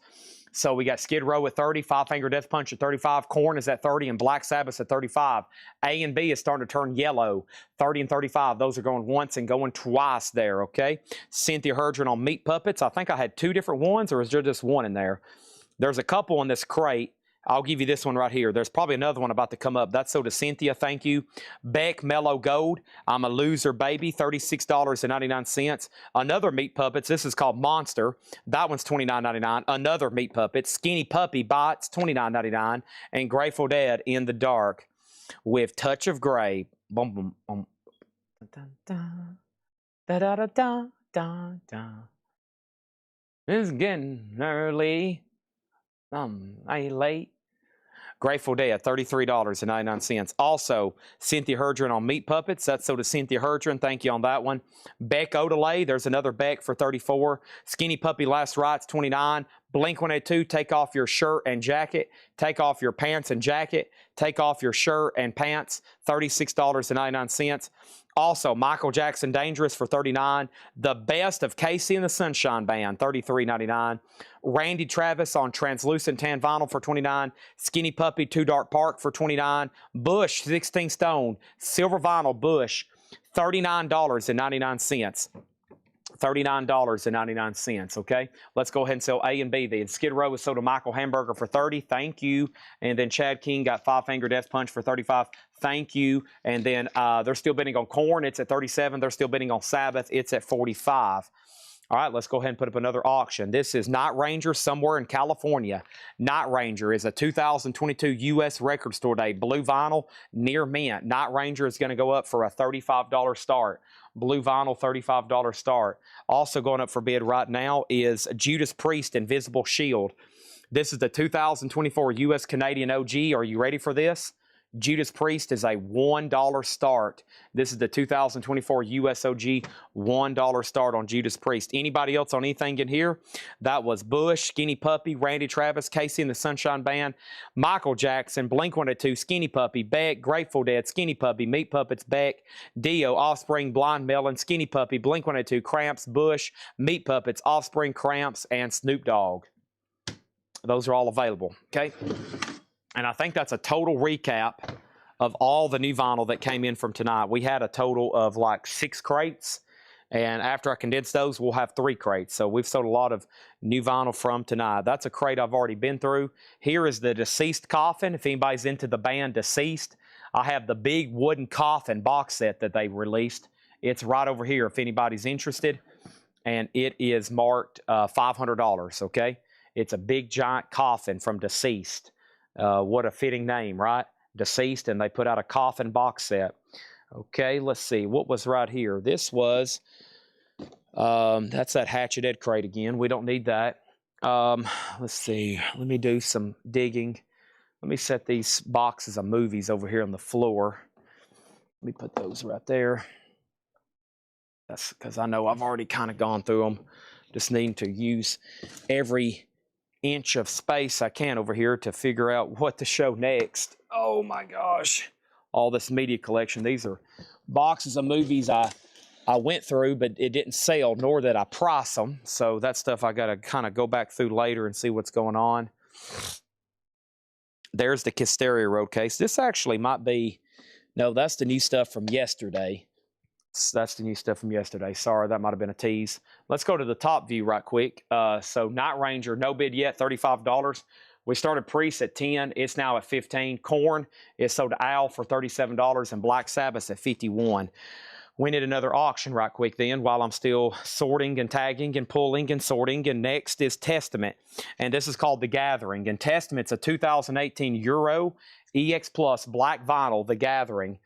So we got Skid Row at 30, Five Finger Death Punch at 35, Korn is at 30, and Black Sabbath at 35. A and B is starting to turn yellow, 30 and 35. Those are going once and going twice there, okay? Cynthia Herdron on Meat Puppets. I think I had two different ones, or is there just one in there? There's a couple in this crate. I'll give you this one right here. There's probably another one about to come up. That's so to Cynthia, thank you. Beck Mellow Gold, I'm a Loser Baby, $36.99. Another Meat Puppets, this is called Monster. That one's $29.99. Another Meat Puppets, Skinny Puppy Bites, $29.99. And Grateful Dead in the Dark with Touch of Grey. Boom, boom, boom. Da, da, da, da, da, da, da, da. It's getting early. I late. Grateful Dead, $33.99. Also, Cynthia Herdron on Meat Puppets. That's so to Cynthia Herdron. Thank you on that one. Beck Odelay, there's another Beck for $34. Skinny Puppy Last Rites, $29. Blink-182, Take Off Your Shirt and Jacket. Take Off Your Pants and Jacket. Take Off Your Shirt and Pants, $36.99. Also, Michael Jackson Dangerous for $39. The Best of Casey and the Sunshine Band, $33.99. Randy Travis on Translucent Tan Vinyl for $29. Skinny Puppy Too Dark Park for $29. Bush 16 Stone Silver Vinyl Bush, $39.99. $39.99, okay? Let's go ahead and sell A and B then. Skid Row was sold to Michael Hamburger for $30. Thank you. And then Chad King got Five Finger Death Punch for $35. Thank you. And then they're still bidding on Korn. It's at $37. They're still bidding on Sabbath. It's at $45. All right, let's go ahead and put up another auction. This is Night Ranger somewhere in California. Night Ranger is a 2022 U.S. Record Store Day. Blue vinyl, near mint. Night Ranger is going to go up for a $35 start. Blue vinyl, $35 start. Also going up for bid right now is Judas Priest Invisible Shield. This is the 2024 U.S. Canadian OG. Are you ready for this? Judas Priest is a $1 start. This is the 2024 US OG, $1 start on Judas Priest. Anybody else on anything in here? That was Bush, Skinny Puppy, Randy Travis, Casey and the Sunshine Band, Michael Jackson, Blink-182, Skinny Puppy, Beck, Grateful Dead, Skinny Puppy, Meat Puppets, Beck, Dio, Offspring, Blind Melon, Skinny Puppy, Blink-182, Cramps, Bush, Meat Puppets, Offspring, Cramps, and Snoop Dogg. Those are all available, okay? And I think that's a total recap of all the new vinyl that came in from tonight. We had a total of like 6 crates. And after I condense those, we'll have 3 crates. So we've sold a lot of new vinyl from tonight. That's a crate I've already been through. Here is the Deceased coffin. If anybody's into the band Deceased, I have the big wooden coffin box set that they released. It's right over here if anybody's interested. And it is marked $500, okay? It's a big giant coffin from Deceased. What a fitting name, right? Deceased, and they put out a coffin box set. Okay, let's see. What was right here? This was, that's that Hatchet Ed crate again. We don't need that. Let's see. Let me do some digging. Let me set these boxes of movies over here on the floor. Let me put those right there. That's because I know I've already kind of gone through them. Just needing to use every inch of space I can over here to figure out what to show next. Oh my gosh. All this media collection. These are boxes of movies I went through, but it didn't sell, nor did I price them. So that stuff I got to kind of go back through later and see what's going on. There's the Kisteria Road case. This actually might be, no, that's the new stuff from yesterday. That's the new stuff from yesterday. Sorry, that might have been a tease. Let's go to the top view right quick. So Night Ranger, no bid yet, $35. We started Priest at $10. It's now at $15. Korn is sold to Owl for $37 and Black Sabbath at $51. We need another auction right quick then while I'm still sorting and tagging and pulling and sorting. And next is Testament. And this is called The Gathering. And Testament's a 2018 Euro EX Plus black vinyl, The Gathering.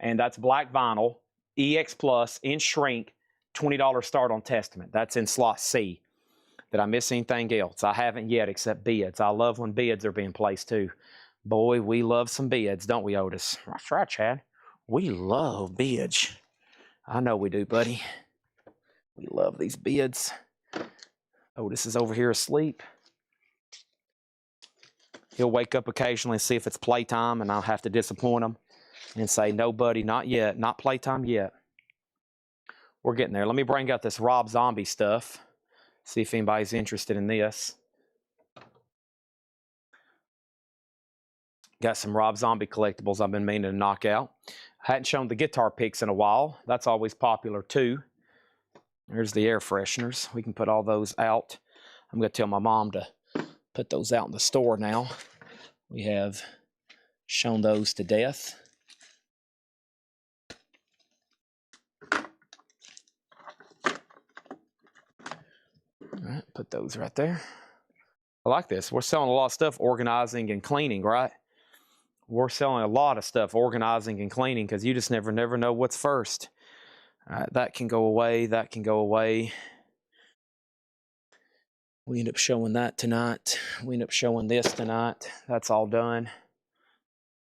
And that's black vinyl, EX Plus in shrink, $20 start on Testament. That's in slot C. Did I miss anything else? I haven't yet except bids. I love when bids are being placed too. Boy, we love some bids, don't we, Otis? That's right, Chad. We love bids. I know we do, buddy. We love these bids. Otis is over here asleep. He'll wake up occasionally and see if it's playtime, and I'll have to disappoint him and say, no, buddy, not yet. Not playtime yet. We're getting there. Let me bring out this Rob Zombie stuff. See if anybody's interested in this. Got some Rob Zombie collectibles I've been meaning to knock out. Hadn't shown the guitar picks in a while. That's always popular too. There's the air fresheners. We can put all those out. I'm going to tell my mom to put those out in the store now. We have shown those to death. All right, put those right there. I like this. We're selling a lot of stuff organizing and cleaning, right? We're selling a lot of stuff organizing and cleaning because you just never know what's first. All right, that can go away. That can go away. We end up showing that tonight. We end up showing this tonight. That's all done.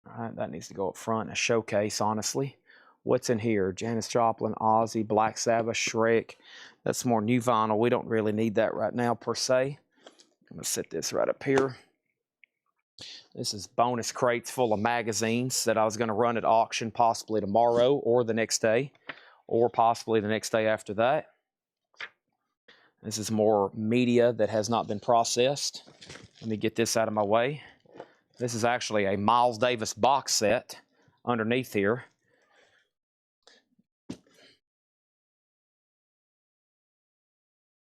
All right, that needs to go up front in a showcase, honestly. What's in here? Janis Joplin, Ozzy, Black Sabbath, Shrek. That's more new vinyl. We don't really need that right now, per se. I'm going to set this right up here. This is bonus crates full of magazines that I was going to run at auction possibly tomorrow or the next day, or possibly the next day after that. This is more media that has not been processed. Let me get this out of my way. This is actually a Miles Davis box set underneath here.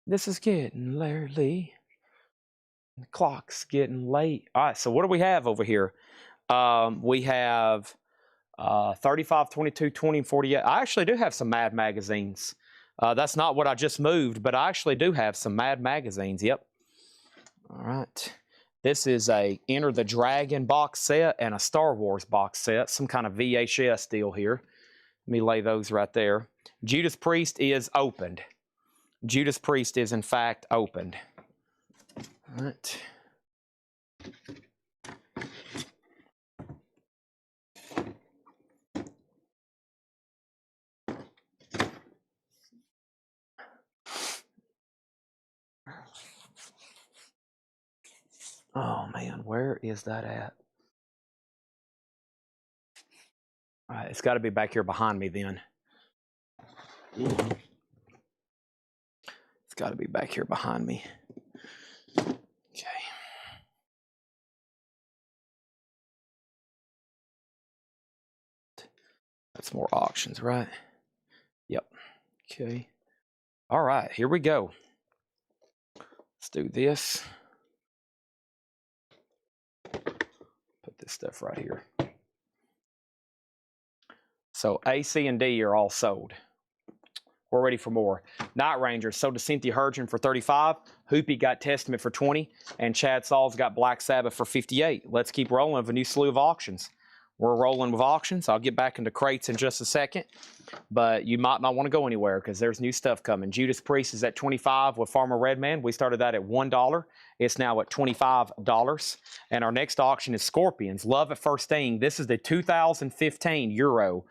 This is getting early. The clock's getting late. All right, so what do we have over here? We have 35, 22, 20, and 48. I actually do have some Mad magazines. That's not what I just moved, but I actually do have some Mad magazines. Yep. All right. This is a Enter the Dragon box set and a Star Wars box set. Some kind of VHS deal here. Let me lay those right there. Judas Priest is opened. Judas Priest is, in fact, opened. All right. Oh, man, where is that at? All right, it's got to be back here behind me then. It's got to be back here behind me. Okay. That's more auctions, right? Yep. Okay. All right, here we go. Let's do this. Put this stuff right here. So A, C, and D are all sold. We're ready for more. Night Rangers sold to Cynthia Hurgeon for 35. Hoopy got Testament for 20. And Chad Saul's got Black Sabbath for 58. Let's keep rolling with a new slew of auctions. We're rolling with auctions. I'll get back into crates in just a second. But you might not want to go anywhere because there's new stuff coming. Judas Priest is at 25 with Farmer Redman. We started that at $1. It's now at $25. And our next auction is Scorpions. Love at First Sting. This is the 2015 Euro.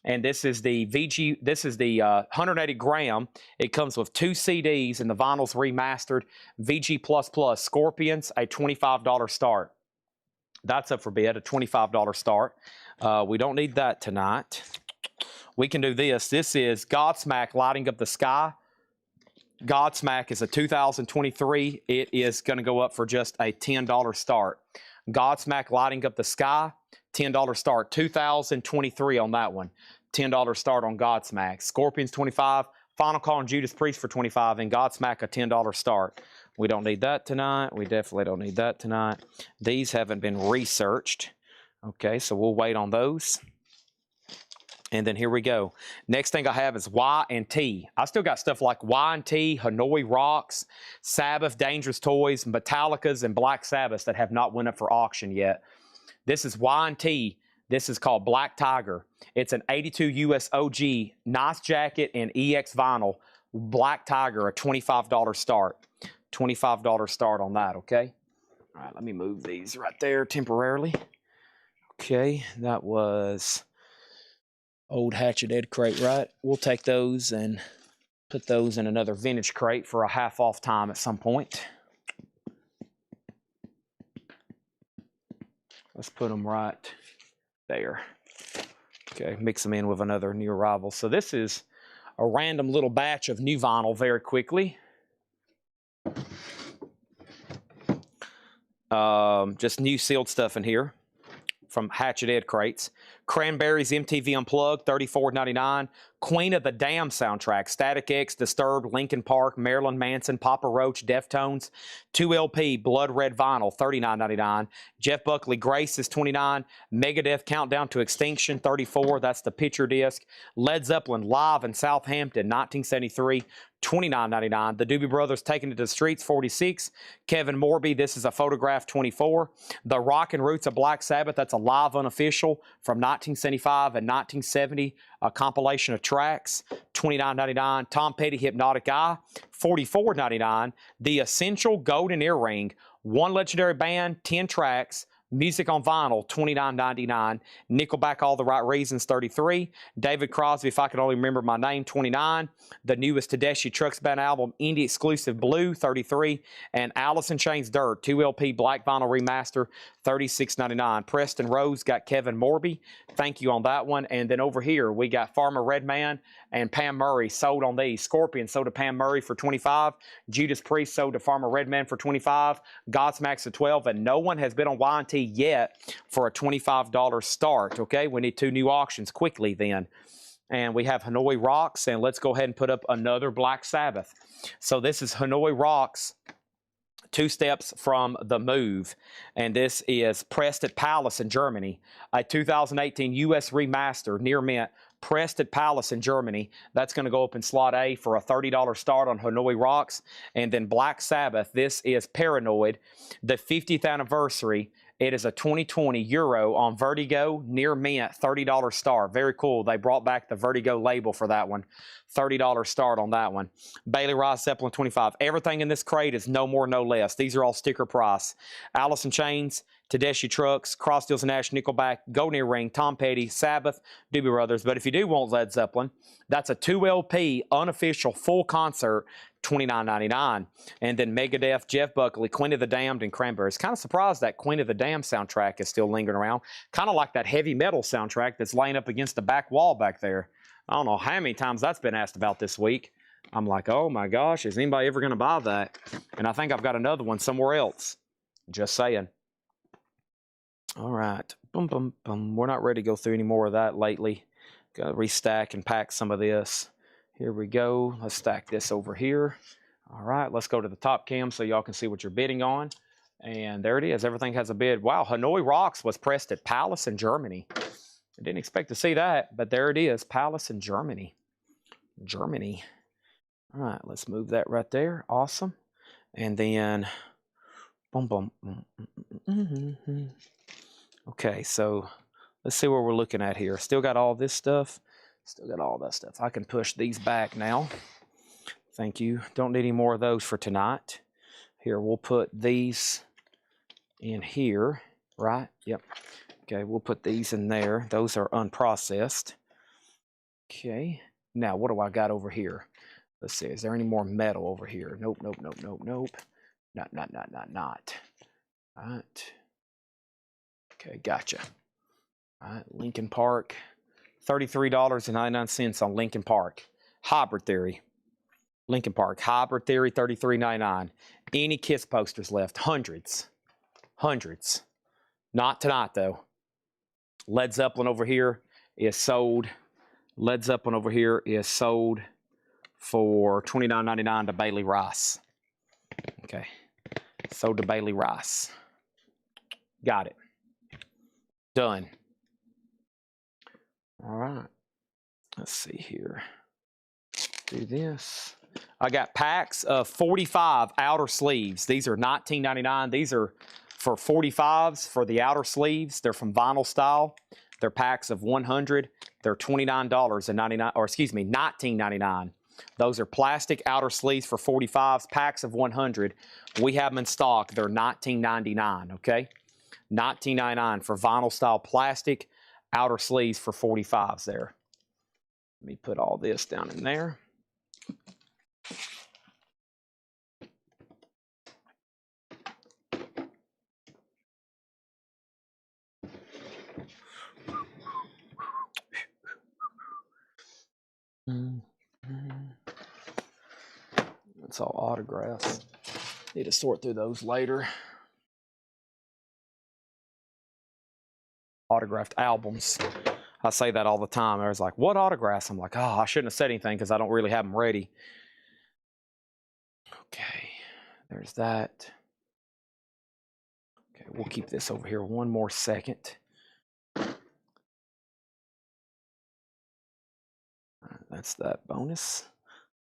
And this is the VG, this is the 180 gram. It comes with 2 CDs and the vinyl's remastered. VG++, Scorpions, a $25 start. That's up for bid, a $25 start. We don't need that tonight. We can do this. This is Godsmack Lighting Up the Sky. Godsmack is a 2023. It is going to go up for just a $10 start. Godsmack Lighting Up the Sky, $10 start. 2023 on that one. $10 start on Godsmack. Scorpions 25. Final Call on Judas Priest for 25. And Godsmack a $10 start. We don't need that tonight. We definitely don't need that tonight. These haven't been researched. Okay, so we'll wait on those. And then here we go. Next thing I have is Y and T. I still got stuff like Y and T, Hanoi Rocks, Sabbath, Dangerous Toys, Metallicas, and Black Sabbaths that have not went up for auction yet. This is Y and T. This is called Black Tiger. It's an 82 US OG, nice jacket and EX vinyl. Black Tiger, a $25 start. $25 start on that, okay? All right, let me move these right there temporarily. Okay, that was old Hatchet Ed crate, right? We'll take those and put those in another vintage crate for a half off time at some point. Let's put them right there. Okay, mix them in with another new arrival. So this is a random little batch of new vinyl very quickly. Just new sealed stuff in here from Hatchet Ed crates. Cranberries MTV Unplugged, $34.99. Queen of the Dam soundtrack, Static X, Disturbed, Linkin Park, Marilyn Manson, Papa Roach, Deftones. 2 LP, Blood Red Vinyl, $39.99. Jeff Buckley, Grace is $29. Megadeth, Countdown to Extinction, $34. That's the picture disc. Led Zeppelin, Live in Southampton, 1973. $29.99. The Doobie Brothers, Taking It to the Streets, $46. Kevin Morby, This Is a Photograph, $24. The Rockin' Roots of Black Sabbath, that's a live unofficial from 1975 and 1970, a compilation of tracks, $29.99. Tom Petty, Hypnotic Eye, $44.99. The Essential Golden Earring, one legendary band, 10 tracks, music on vinyl, $29.99. Nickelback, All the Right Reasons, $33. David Crosby, If I Could Only Remember My Name, $29. The newest Tedeschi Trucks Band album, Indie Exclusive Blue, $33. And Alice in Chains Dirt, 2 LP Black Vinyl Remaster, $36.99. Preston Rose got Kevin Morby. Thank you on that one. And then over here, we got Farmer Redman and Pam Murray sold on these. Scorpion sold to Pam Murray for $25. Judas Priest sold to Farmer Redman for $25. Godsmack's at $12. And no one has been on Y&T yet for a $25 start. Okay, we need 2 new auctions quickly then. And we have Hanoi Rocks. And let's go ahead and put up another Black Sabbath. So this is Hanoi Rocks, 2 steps from the move, and this is pressed at Palace in Germany, a 2018 US remaster, near mint, pressed at Palace in Germany. That's going to go up in slot A for a $30 start on Hanoi Rocks. And then Black Sabbath, this is Paranoid, the 50th anniversary. It is a 2020 Euro on Vertigo, near mint, $30 start. Very cool. They brought back the Vertigo label for that one. $30 start on that one. Bailey Rice, Zeppelin 25. Everything in this crate is no more, no less. These are all sticker price. Alice in Chains, Tedeschi Trucks, Cross Stills and Nash, Nickelback, Golden Earring, Tom Petty, Sabbath, Doobie Brothers. But if you do want Led Zeppelin, that's a 2 LP unofficial full concert, $29.99. And then Megadeth, Jeff Buckley, Queen of the Damned, and Cranberries. Kind of surprised that Queen of the Damned soundtrack is still lingering around. Kind of like that heavy metal soundtrack that's laying up against the back wall back there. I don't know how many times that's been asked about this week. I'm like, oh my gosh, is anybody ever going to buy that? And I think I've got another one somewhere else. Just saying. All right. Boom, boom, boom. We're not ready to go through any more of that lately. Got to restack and pack some of this. Here we go. Let's stack this over here. All right, let's go to the top cam so y'all can see what you're bidding on. And there it is. Everything has a bid. Wow, Hanoi Rocks was pressed at Palace in Germany. I didn't expect to see that, but there it is, Palace in Germany. Germany. All right, let's move that right there. Awesome. And then, boom, boom. Okay, so let's see what we're looking at here. Still got all this stuff. Still got all that stuff. I can push these back now. Thank you. Don't need any more of those for tonight. Here, we'll put these in here, right? Yep. Okay, we'll put these in there. Those are unprocessed. Okay. Now, what do I got over here? Let's see. Is there any more metal over here? Nope, nope, nope, nope, nope. Not. All right. Okay, gotcha. All right, Lincoln Park. $33.99 on Lincoln Park. Hybrid Theory. Lincoln Park. Hybrid Theory, $33.99. Any KISS posters left? Hundreds. Hundreds. Not tonight, though. Led Zeppelin over here is sold. Led Zeppelin over here is sold for $29.99 to Bailey Rice. Okay. Sold to Bailey Rice. Got it. Done. All right. Let's see here. Do this. I got packs of 45 outer sleeves. These are $19.99. These are for 45s for the outer sleeves. They're from Vinyl Style. They're packs of 100. They're $29.99, or excuse me, $19.99. Those are plastic outer sleeves for 45s, packs of 100. We have them in stock. They're $19.99, okay? $19.99 for Vinyl Style plastic outer sleeves for 45s there. Let me put all this down in there. That's all autographs. Need to sort through those later. Autographed albums. I say that all the time. I was like, what autographs? I'm like, oh, I shouldn't have said anything because I don't really have them ready. Okay, there's that. Okay, we'll keep this over here one more second. That's that bonus.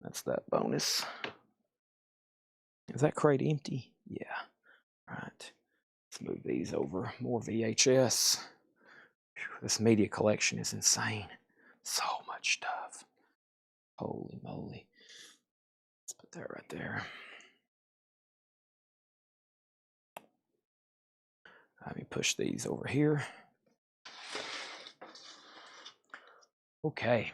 That's that bonus. Is that crate empty? Yeah. All right. Let's move these over. More VHS. Whew, this media collection is insane. So much stuff. Holy moly. Let's put that right there. Let me push these over here. Okay.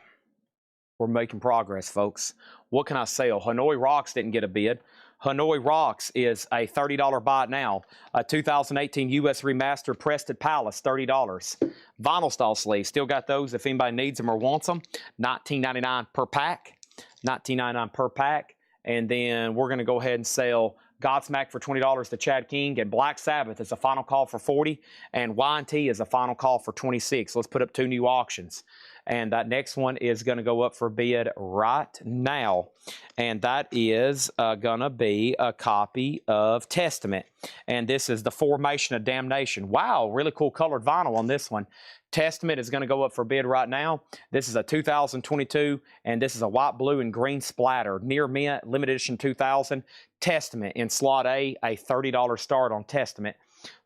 We're making progress, folks. What can I sell? Hanoi Rocks didn't get a bid. Hanoi Rocks is a $30 buy it now. A 2018 US Remastered Preston Palace, $30. Vinyl Style sleeves, still got those if anybody needs them or wants them. $19.99 per pack. $19.99 per pack. And then we're going to go ahead and sell Godsmack for $20 to Chad King, and Black Sabbath is a final call for $40, and Y&T is a final call for $26. Let's put up 2 new auctions. And that next one is going to go up for bid right now. And that is going to be a copy of Testament. And this is the Formation of Damnation. Wow, really cool colored vinyl on this one. Testament is going to go up for bid right now. This is a 2022, and this is a white, blue, and green splatter. Near mint, limited edition 2000. Testament in slot A, a $30 start on Testament.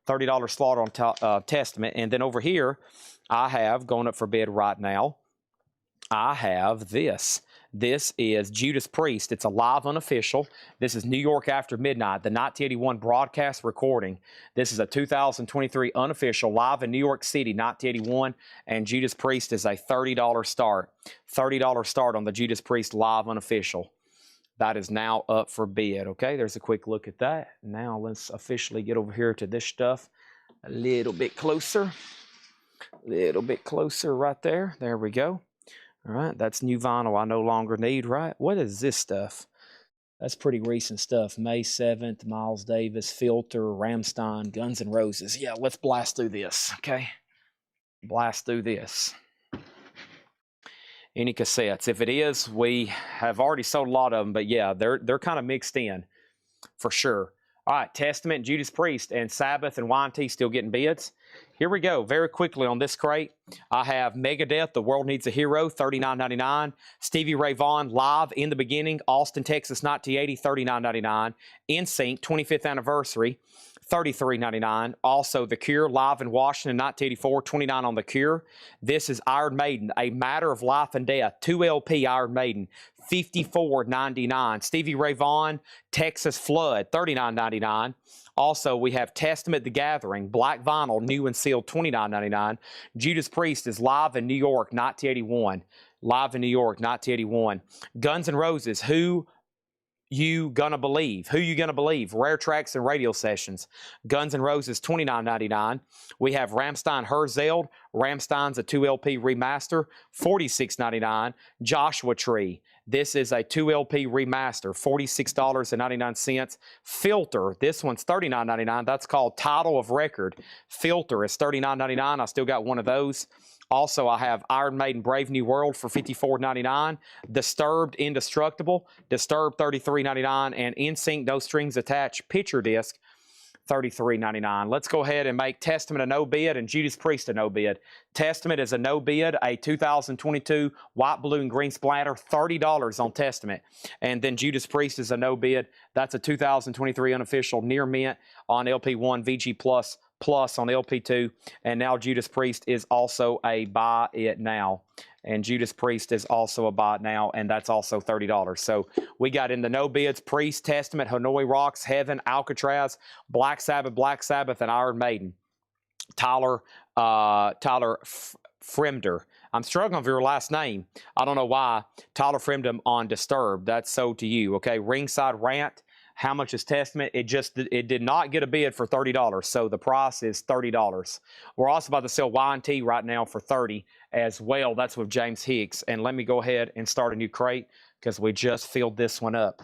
$30 slot on Testament. And then over here, I have, going up for bid right now, I have this. This is Judas Priest. It's a live unofficial. This is New York After Midnight, the 1981 broadcast recording. This is a 2023 unofficial, live in New York City, 1981, and Judas Priest is a $30 start. $30 start on the Judas Priest live unofficial. That is now up for bid, okay? There's a quick look at that. Now let's officially get over here to this stuff a little bit closer. A little bit closer right there. There we go. All right, that's new vinyl I no longer need, right? What is this stuff? That's pretty recent stuff. May 7th, Miles Davis, Filter, Rammstein, Guns N' Roses. Yeah, let's blast through this, okay? Blast through this. Any cassettes? If it is, we have already sold a lot of them, but yeah, they're kind of mixed in for sure. All right, Testament, Judas Priest, and Sabbath and Y&T still getting bids. Here we go. Very quickly on this crate, I have Megadeth, The World Needs a Hero, $39.99. Stevie Ray Vaughan, Live in the Beginning, Austin, Texas, 1980, $39.99. NSYNC, 25th Anniversary, $33.99. Also, The Cure, Live in Washington, 1984, $29 on The Cure. This is Iron Maiden, A Matter of Life and Death, 2 LP Iron Maiden, $54.99. Stevie Ray Vaughan, Texas Flood, $39.99. Also, we have Testament, The Gathering, Black Vinyl, new and sealed, $29.99. Judas Priest is Live in New York, 1981. Live in New York, 1981. Guns N' Roses, Who You Gonna Believe? Who You Gonna Believe? Rare Tracks and Radio Sessions. Guns N' Roses, $29.99. We have Rammstein, Herzeld. Rammstein's a 2 LP remaster, $46.99. Joshua Tree. This is a 2 LP remaster, $46.99. Filter, this one's $39.99. That's called Title of Record. Filter is $39.99. I still got one of those. Also, I have Iron Maiden, Brave New World for $54.99. Disturbed, Indestructible. Disturbed, $33.99. And NSYNC, No Strings Attached, picture disc, $33.99. Let's go ahead and make Testament a no bid and Judas Priest a no bid. Testament is a no bid, a 2022 white, blue, and green splatter, $30 on Testament. And then Judas Priest is a no bid. That's a 2023 unofficial near mint on LP1, VG Plus on LP2. And now Judas Priest is also a buy it now. And Judas Priest is also a buy it now, and that's also $30. So we got in the no bids, Priest, Testament, Hanoi Rocks, Heaven, Alcatraz, Black Sabbath, and Iron Maiden. Tyler Fremder. I'm struggling with your last name. I don't know why. Tyler Fremder on Disturbed. That's sold to you. Okay, Ringside Rant. How much is Testament? It did not get a bid for $30, so the price is $30. We're also about to sell Y&T right now for $30 as well. That's with James Hicks. And let me go ahead and start a new crate because we just filled this one up.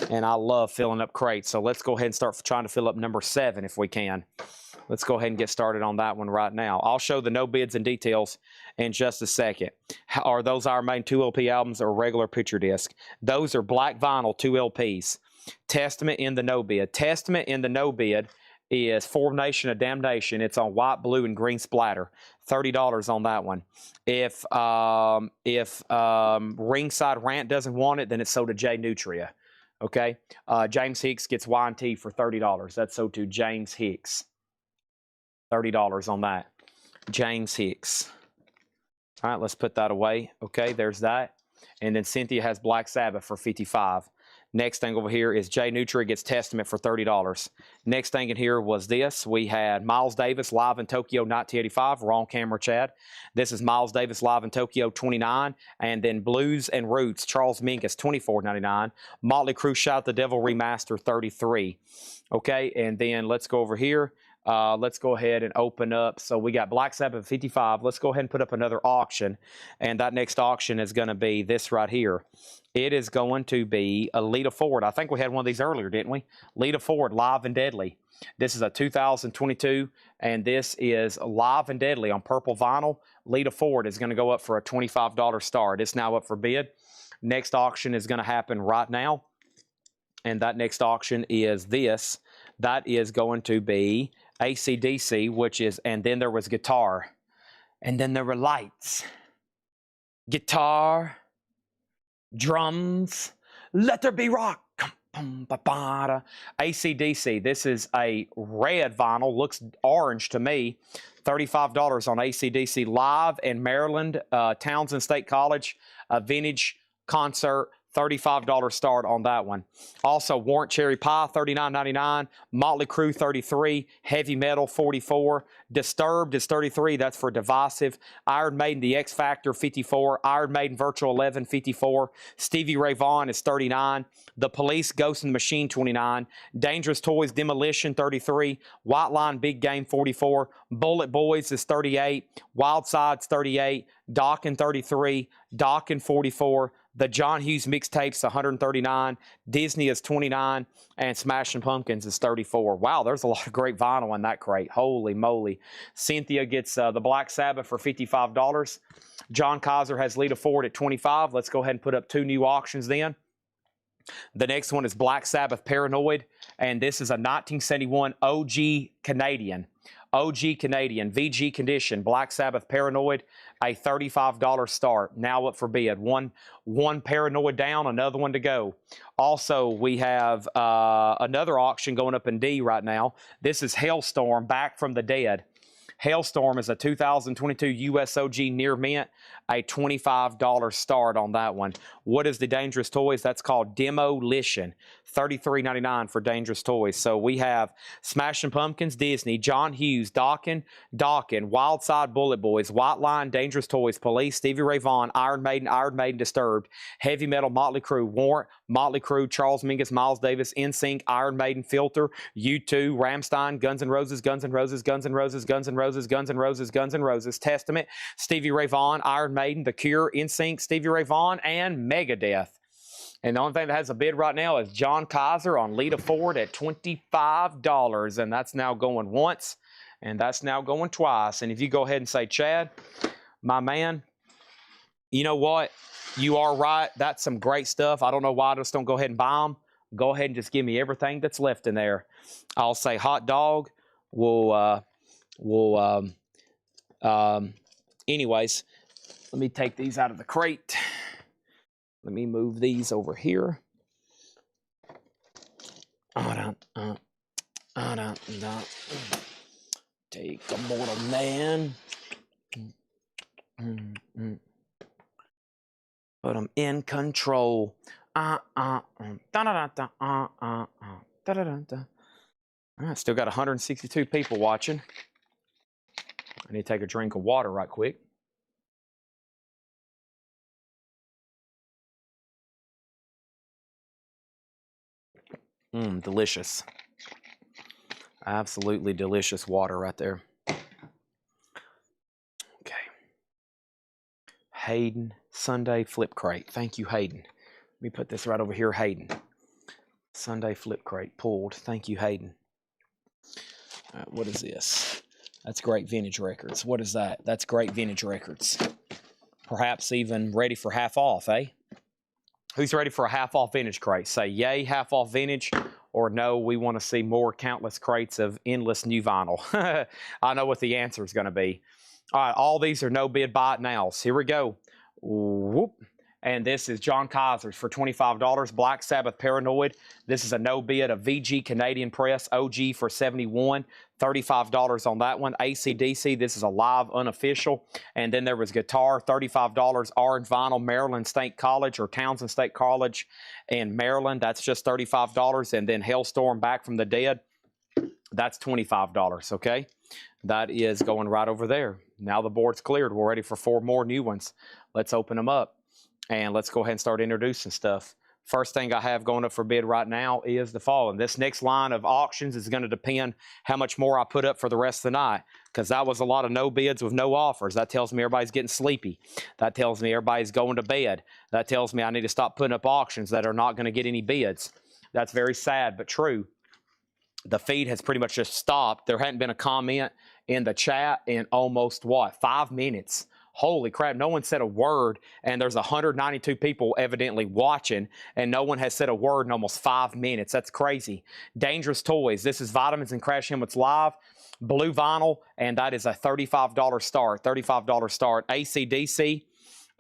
And I love filling up crates. So let's go ahead and start trying to fill up number 7 if we can. Let's go ahead and get started on that one right now. I'll show the no bids and details in just a second. Are those Iron Maiden 2 LP albums or regular picture disc? Those are black vinyl 2 LPs. Testament in the no bid. Testament in the no bid is Formation of Damnation. It's on white, blue, and green splatter. $30 on that one. If Ringside Rant doesn't want it, then it's sold to Jay Nutria. Okay? James Hicks gets Y&T for $30. That's sold to James Hicks. $30 on that. James Hicks. All right, let's put that away. Okay, there's that. And then Cynthia has Black Sabbath for $55. Next thing over here is Jay Nutria gets Testament for $30. Next thing in here was this. We had Miles Davis Live in Tokyo 1985. Wrong camera, Chad. This is Miles Davis Live in Tokyo 29. And then Blues and Roots, Charles Mingus, $24.99. Motley Crue Shout the Devil Remaster, $33. Okay, and then let's go over here. Let's go ahead and open up. So we got Black Sabbath 55. Let's go ahead and put up another auction. And that next auction is going to be this right here. It is going to be a Lita Ford. I think we had one of these earlier, didn't we? Lita Ford, Live and Deadly. This is a 2022, and this is Live and Deadly on purple vinyl. Lita Ford is going to go up for a $25 start. It's now up for bid. Next auction is going to happen right now. And that next auction is this. That is going to be AC/DC, which is, and then there was guitar. And then there were lights. Guitar. Drums. Let there be rock. AC/DC. This is a red vinyl. Looks orange to me. $35 on AC/DC. Live in Maryland, Townsend State College. A vintage concert. $35 start on that one. Also, Warrant Cherry Pie, $39.99. Motley Crue, $33. Heavy Metal, $44. Disturbed is $33. That's for Divisive. Iron Maiden, The X Factor, $54. Iron Maiden, Virtual 11, $54. Stevie Ray Vaughan is $39. The Police, Ghost in the Machine, $29. Dangerous Toys, Demolition, $33. White Line, Big Game, $44. Bullet Boys is $38. Wild Sides, $38. Dokken, $33. Dokken, $44. The John Hughes mixtapes, $139. Disney is $29. And Smashing Pumpkins is $34. Wow, there's a lot of great vinyl in that crate. Holy moly. Cynthia gets the Black Sabbath for $55. John Kaiser has Lita Ford at $25. Let's go ahead and put up 2 new auctions then. The next one is Black Sabbath Paranoid, and this is a 1971 OG Canadian. OG Canadian, VG condition, Black Sabbath Paranoid, a $35 start. Now up for bid. One Paranoid down, another one to go. Also, we have another auction going up in D right now. This is Hailstorm, Back from the Dead. Hailstorm is a 2022 USOG near mint, a $25 start on that one. What is the Dangerous Toys? That's called Demolition, $33.99 for Dangerous Toys. So we have Smashing Pumpkins, Disney, John Hughes, Dawkins, Wildside Bullet Boys, White Line, Dangerous Toys, Police, Stevie Ray Vaughan, Iron Maiden, Disturbed, Heavy Metal, Motley Crue, Warrant, Motley Crue, Charles Mingus, Miles Davis, NSYNC, Iron Maiden, Filter, U2, Rammstein, Guns N' Roses, Guns N' Roses, Guns N' Roses, Guns N' Roses, Guns N' Roses, Guns N' Roses, Testament, Stevie Ray Vaughan, Iron Maiden, The Cure, NSYNC, Stevie Ray Vaughan, and Megadeth. And the only thing that has a bid right now is John Kaiser on Lita Ford at $25. And that's now going once, and that's now going twice. And if you go ahead and say, Chad, my man, you know what? You are right. That's some great stuff. I don't know why I just don't go ahead and buy them. Go ahead and just give me everything that's left in there. I'll say hot dog. Anyways, let me take these out of the crate. Let me move these over here. Take a mortal man. But I'm in control. I still got 162 people watching. I need to take a drink of water right quick. Delicious. Absolutely delicious water right there. Okay. Hayden, Sunday Flip Crate. Thank you, Hayden. Let me put this right over here, Hayden. Sunday Flip Crate pulled. Thank you, Hayden. All right, what is this? That's Great Vintage Records. What is that? That's Great Vintage Records. Perhaps even ready for half off, eh? Who's ready for a half off vintage crate? Say yay, half off vintage, or no, we want to see more countless crates of endless new vinyl. I know what the answer is going to be. All right, all these are no bid buy it nows. Here we go. Whoop. And this is John Kaiser's for $25. Black Sabbath Paranoid. This is a no bid, a VG Canadian Press OG for $71. $35 on that one. AC/DC, this is a live unofficial. And then there was guitar, $35. Orange Vinyl, Maryland State College or Townsend State College in Maryland. That's just $35. And then Hailstorm, Back from the Dead. That's $25, okay? That is going right over there. Now the board's cleared. We're ready for 4 more new ones. Let's open them up. And let's go ahead and start introducing stuff. First thing I have going up for bid right now is the following. This next line of auctions is going to depend how much more I put up for the rest of the night, because that was a lot of no bids with no offers. That tells me everybody's getting sleepy. That tells me everybody's going to bed. That tells me I need to stop putting up auctions that are not going to get any bids. That's very sad but true. The feed has pretty much just stopped. There hadn't been a comment in the chat in almost, 5 minutes. Holy crap, no one said a word, and there's 192 people evidently watching, and no one has said a word in almost 5 minutes. That's crazy. Dangerous Toys. This is Vitamins and Crash Helmets Live, blue vinyl, and that is a $35 start. $35 start. AC/DC.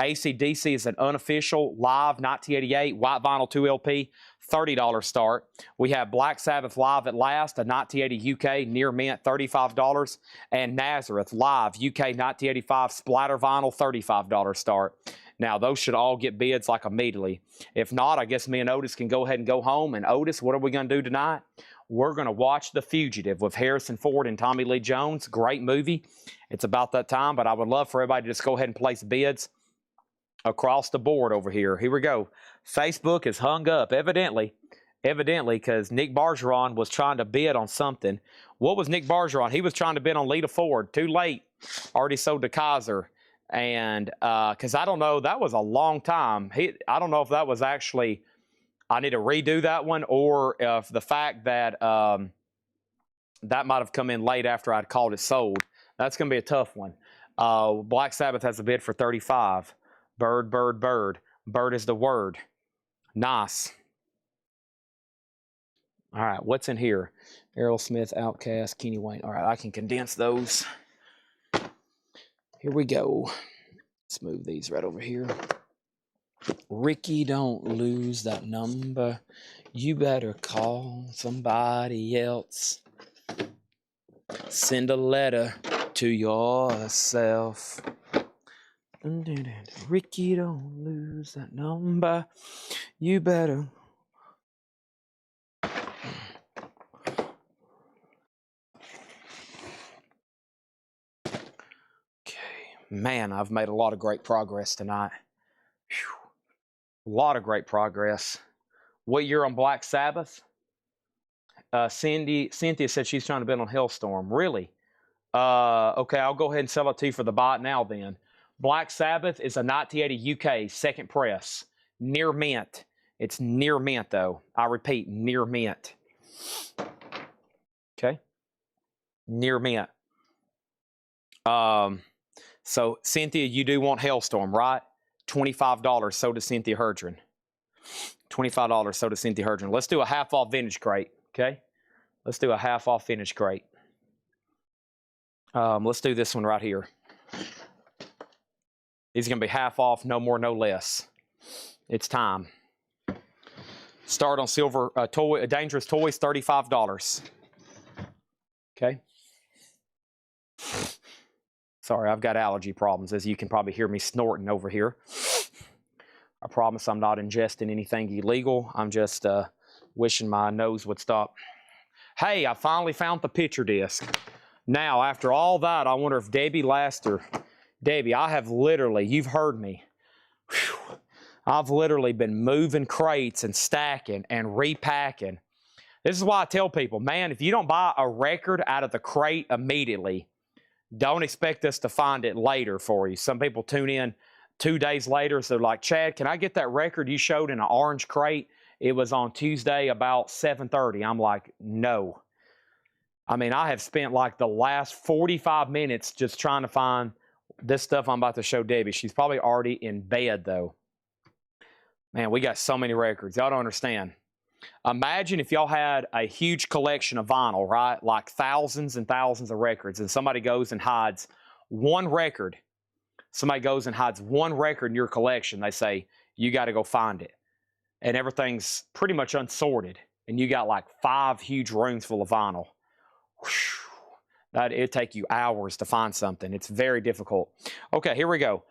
AC/DC is an unofficial live 1988 white vinyl 2LP, $30 start. We have Black Sabbath Live at Last, a 1980 UK near mint, $35. And Nazareth Live UK 1985 splatter vinyl, $35 start. Now, those should all get bids like immediately. If not, I guess me and Otis can go ahead and go home. And Otis, what are we going to do tonight? We're going to watch The Fugitive with Harrison Ford and Tommy Lee Jones. Great movie. It's about that time, but I would love for everybody to just go ahead and place bids across the board over here. Here we go. Facebook is hung up, evidently, because Nick Bargeron was trying to bid on something. What was Nick Bargeron? He was trying to bid on Lita Ford. Too late. Already sold to Kaiser. And because I don't know, that was a long time. I don't know if that was actually, I need to redo that one, or if the fact that that might have come in late after I'd called it sold. That's going to be a tough one. Black Sabbath has a bid for $35. Bird, bird, bird. Bird is the word. Nice. All right, what's in here? Errol Smith, Outcast, Kenny Wayne. All right, I can condense those. Here we go. Let's move these right over here. Ricky, don't lose that number. You better call somebody else. Send a letter to yourself. Ricky, don't lose that number. You better. Man, I've made a lot of great progress tonight. Whew. A lot of great progress. What year on Black Sabbath? Cynthia said she's trying to bet on Hellstorm. Really? Okay, I'll go ahead and sell it to you for the buy now then. Black Sabbath is a 1980 UK second press. Near mint. It's near mint though. I repeat, near mint. Okay? Near mint. So, Cynthia, you do want Hellstorm, right? $25. So does Cynthia Herdron. $25. So does Cynthia Herdron. Let's do a half off vintage crate, okay? Let's do a half off vintage crate. Let's do this one right here. These are going to be half off, no more, no less. It's time. Start on silver dangerous toys, $35. Okay? Sorry, I've got allergy problems, as you can probably hear me snorting over here. I promise I'm not ingesting anything illegal. I'm just wishing my nose would stop. Hey, I finally found the picture disc. Now, after all that, I wonder if Debbie Laster... Debbie, I have literally, you've heard me. Whew, I've literally been moving crates and stacking and repacking. This is why I tell people, man, if you don't buy a record out of the crate immediately, don't expect us to find it later for you. Some people tune in 2 days later, so they're like, Chad, can I get that record you showed in an orange crate? It was on Tuesday about 7:30. I'm like, no. I mean, I have spent like the last 45 minutes just trying to find this stuff I'm about to show Debbie. She's probably already in bed, though. Man, we got so many records. Y'all don't understand. Imagine if y'all had a huge collection of vinyl, right? Like thousands and thousands of records, and somebody goes and hides one record. Somebody goes and hides one record in your collection. They say, you got to go find it. And everything's pretty much unsorted. And you got like 5 huge rooms full of vinyl. Whew. It'd take you hours to find something. It's very difficult. Okay, here we go.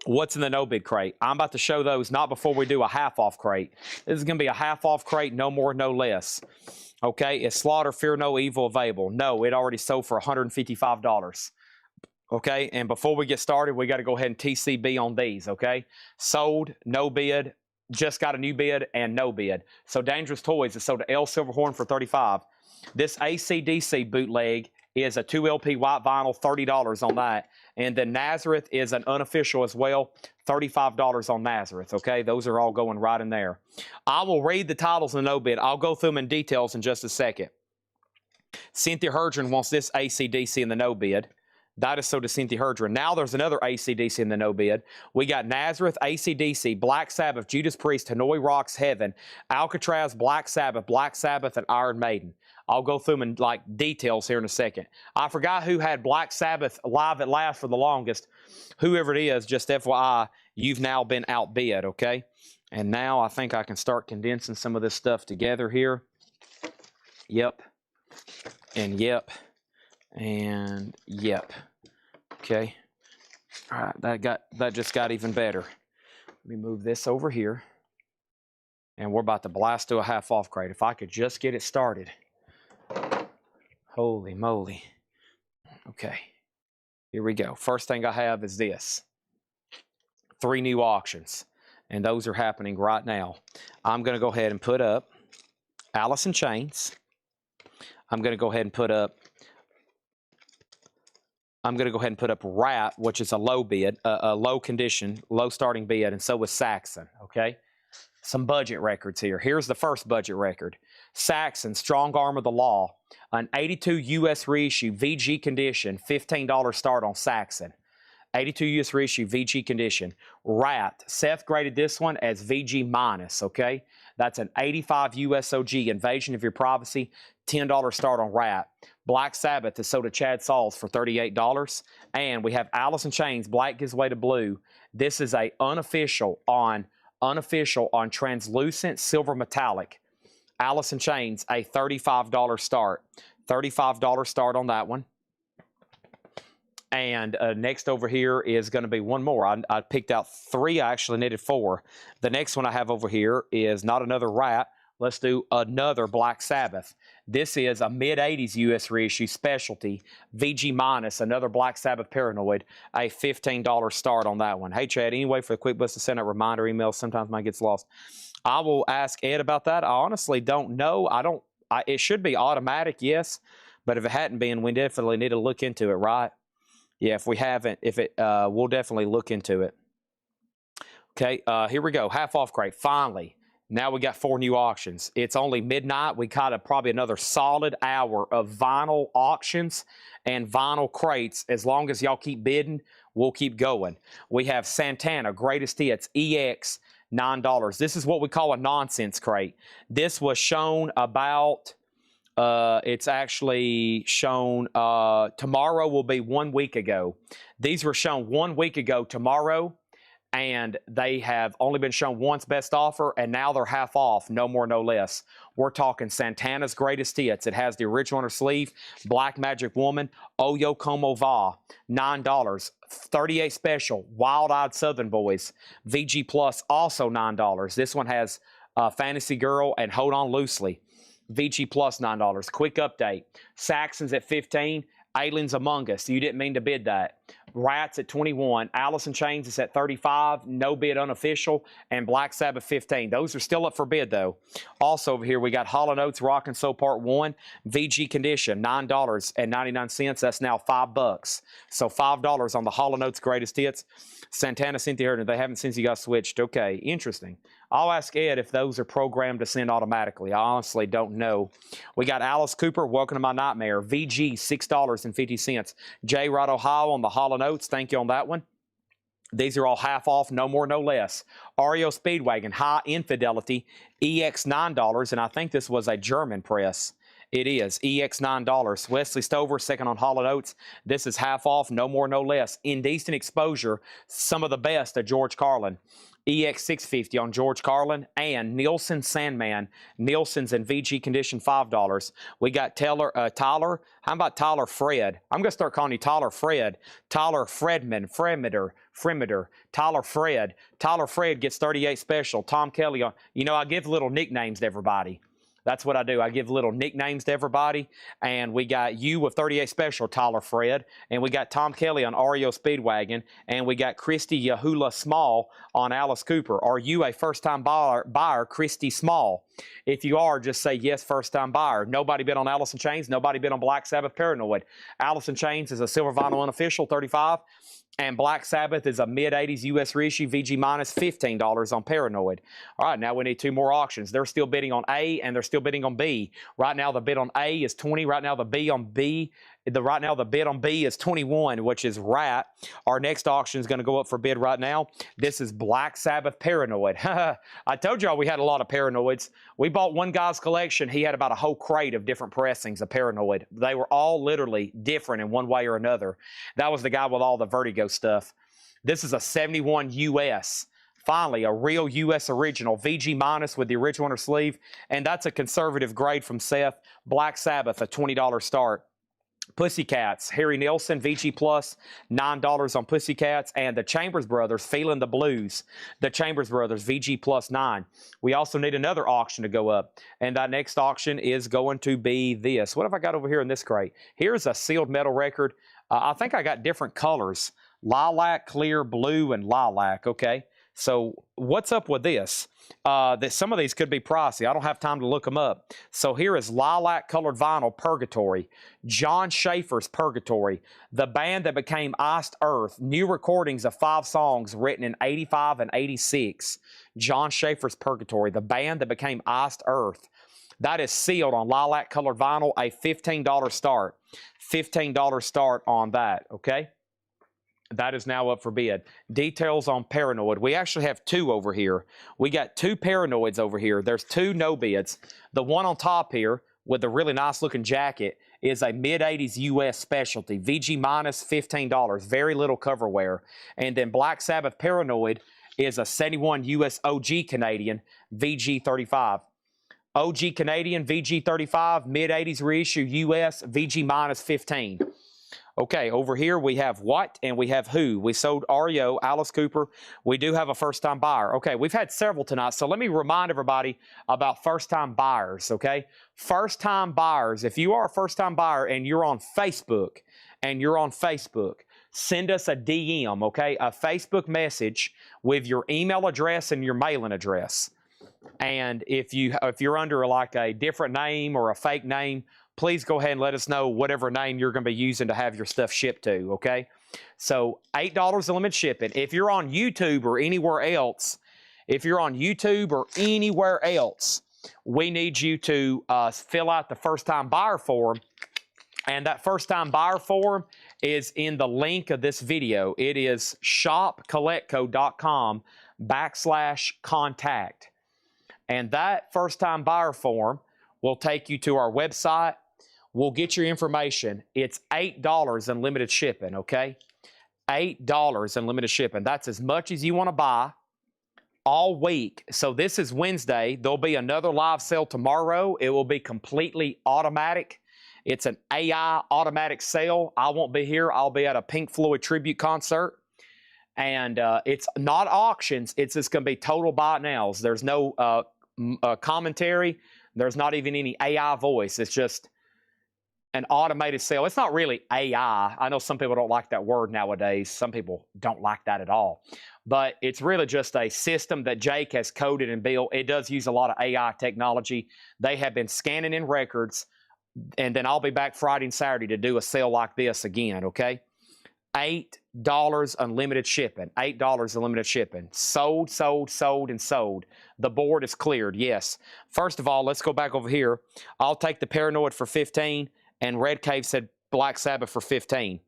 What's in the no bid crate? I'm about to show those not before we do a half off crate. This is going to be a half off crate, no more, no less. Okay, is Slaughter Fear No Evil available? No, it already sold for $155. Okay, and before we get started, we got to go ahead and TCB on these, okay? Sold, no bid, just got a new bid, and no bid. So Dangerous Toys is sold to L Silverhorn for $35. This AC/DC bootleg is a 2 LP white vinyl, $30 on that. And then Nazareth is an unofficial as well, $35 on Nazareth, okay? Those are all going right in there. I will read the titles in no bid. I'll go through them in details in just a second. Cynthia Herdron wants this AC/DC in the no bid. That is so to Cynthia Herdron. Now there's another AC/DC in the no bid. We got Nazareth, AC/DC, Black Sabbath, Judas Priest, Hanoi Rocks, Heaven, Alcatraz, Black Sabbath, and Iron Maiden. I'll go through them in like details here in a second. I forgot who had Black Sabbath live at last for the longest. Whoever it is, just FYI, you've now been outbid, okay? And now I think I can start condensing some of this stuff together here. Yep. And yep. And yep. Okay. All right, that just got even better. Let me move this over here. And we're about to blast to a half off crate. If I could just get it started. Holy moly. Okay. Here we go. First thing I have is this. 3 new auctions. And those are happening right now. I'm going to go ahead and put up Alice in Chains. I'm going to go ahead and put up Rat, which is a low bid, a low condition, low starting bid, and so is Saxon, okay? Some budget records here. Here's the first budget record. Saxon, Strong Arm of the Law, an 82 U.S. reissue, VG condition, $15 start on Saxon. 82 U.S. reissue, VG condition. Rat, Seth graded this one as VG minus, okay? That's an 85 USOG, Invasion of Your Privacy, $10 start on Rat. Black Sabbath is sold to Chad Sauls for $38. And we have Alice in Chains, Black Gives Way to Blue. This is a unofficial on translucent silver metallic. Alice in Chains, a $35 start. $35 start on that one. And next over here is going to be one more. I picked out 3. I actually needed 4. The next one I have over here is not another Rat. Let's do another Black Sabbath. This is a mid-80s U.S. reissue specialty, VG minus, another Black Sabbath Paranoid, a $15 start on that one. Hey, Chad, anyway, for the Quick Bus to send out reminder emails, sometimes mine gets lost. I will ask Ed about that. I honestly don't know. It should be automatic, yes, but if it hadn't been, we definitely need to look into it, right? Yeah, if we haven't, we'll definitely look into it. Okay, here we go. Half off crate. Finally, now we got 4 new auctions. It's only midnight. We got probably another solid hour of vinyl auctions and vinyl crates. As long as y'all keep bidding, we'll keep going. We have Santana Greatest Hits EX, $9. This is what we call a nonsense crate. This was shown about... it's actually shown tomorrow will be 1 week ago. These were shown 1 week ago tomorrow, and they have only been shown once best offer, and now they're half off, no more, no less. We're talking Santana's Greatest Hits. It has the original on her sleeve, Black Magic Woman, Oyo Como Va, $9. 38 special, Wild Eyed Southern Boys, VG Plus, also $9. This one has Fantasy Girl and Hold On Loosely. VG Plus, $9. Quick update. Saxons at 15. Aliens Among Us. You didn't mean to bid that. Rats at 21. Alice in Chains is at 35. No bid unofficial. And Black Sabbath 15. Those are still up for bid, though. Also over here, we got Hall & Oates Rock and Soul Part 1. VG Condition, $9.99. That's now $5. So $5 on the Hall & Oates Greatest Hits. Santana, Cynthia Herndon, they haven't since you got switched. Okay, interesting. I'll ask Ed if those are programmed to send automatically. I honestly don't know. We got Alice Cooper, Welcome to My Nightmare. VG, $6.50. J. Rod Ohio on the Hall & Oates. Thank you on that one. These are all half off, no more, no less. REO Speedwagon, High Infidelity, EX, $9. And I think this was a German press. It is. EX, $9. Wesley Stover, second on Hall & Oates. This is half off, no more, no less. Indecent Exposure, some of the best of George Carlin. EX 650 on George Carlin, and Nielsen Sandman. Nielsen's in VG Condition, $5. We got Tyler. How about Tyler Fred? I'm going to start calling you Tyler Fred. Tyler Fredman, Fremitter. Tyler Fred. Tyler Fred gets 38 special. Tom Kelly on. You know, I give little nicknames to everybody. That's what I do. I give little nicknames to everybody. And we got you with 38 special, Tyler Fred. And we got Tom Kelly on REO Speedwagon. And we got Christy Yahula Small on Alice Cooper. Are you a first-time buyer, Christy Small? If you are, just say yes, first-time buyer. Nobody bid on Alice in Chains. Nobody bid on Black Sabbath Paranoid. Alice in Chains is a silver vinyl unofficial, $35. And Black Sabbath is a mid-80s U.S. reissue, VG minus, $15 on Paranoid. All right, now we need 2 more auctions. They're still bidding on A, and they're still bidding on B. Right now, the bid on A is 20. Right now, the bid on B is 21, which is Rat. Our next auction is going to go up for bid right now. This is Black Sabbath Paranoid. I told y'all we had a lot of Paranoids. We bought one guy's collection. He had about a whole crate of different pressings of Paranoid. They were all literally different in one way or another. That was the guy with all the Vertigo stuff. This is a 71 US. Finally, a real U.S. original, VG minus with the original on her sleeve. And that's a conservative grade from Seth. Black Sabbath, a $20 start. Pussycats, Harry Nilsson, VG Plus, $9 on Pussycats. And the Chambers Brothers, Feeling the Blues. The Chambers Brothers, VG Plus, $9. We also need another auction to go up. And that next auction is going to be this. What have I got over here in this crate? Here's a sealed metal record. I think I got different colors. Lilac, clear, blue, and lilac, okay? So what's up with this? Some of these could be pricey. I don't have time to look them up. So here is lilac colored vinyl, Purgatory. John Schaefer's Purgatory. The band that became Iced Earth. New recordings of 5 songs written in 85 and 86. John Schaefer's Purgatory. The band that became Iced Earth. That is sealed on lilac colored vinyl. A $15 start. $15 start on that, okay? That is now up for bid. Details on Paranoid. We actually have two over here. We got two Paranoids over here. There's two no bids. The one on top here with the really nice looking jacket is a mid-80s US specialty. VG minus $15. Very little cover wear. And then Black Sabbath Paranoid is a 71 US OG Canadian VG 35. OG Canadian VG 35, mid-80s reissue US VG minus 15. Okay, over here we have what and we have who. We sold REO, Alice Cooper. We do have a first-time buyer. Okay, we've had several tonight, so let me remind everybody about first-time buyers, okay? First-time buyers, if you are a first-time buyer and you're on Facebook, send us a DM, okay? A Facebook message with your email address and your mailing address. And if you're under like a different name or a fake name, please go ahead and let us know whatever name you're going to be using to have your stuff shipped to, okay? So $8 unlimited shipping. If you're on YouTube or anywhere else, we need you to fill out the first-time buyer form. And that first-time buyer form is in the link of this video. It is shopkletco.com/contact. And that first-time buyer form will take you to our website. We'll get your information. It's $8 unlimited shipping, okay? $8 unlimited shipping. That's as much as you want to buy all week. So this is Wednesday. There'll be another live sale tomorrow. It will be completely automatic. It's an AI automatic sale. I won't be here. I'll be at a Pink Floyd tribute concert. And it's not auctions. It's just going to be total buy nows. There's no commentary. There's not even any AI voice. It's just an automated sale. It's not really AI. I know some people don't like that word nowadays. Some people don't like that at all. But it's really just a system that Jake has coded and built. It does use a lot of AI technology. They have been scanning in records, and then I'll be back Friday and Saturday to do a sale like this again, okay? $8 unlimited shipping. $8 unlimited shipping. Sold, sold, sold, and sold. The board is cleared, yes. First of all, let's go back over here. I'll take the Paranoid for $15, and Red Cave said Black Sabbath for $15.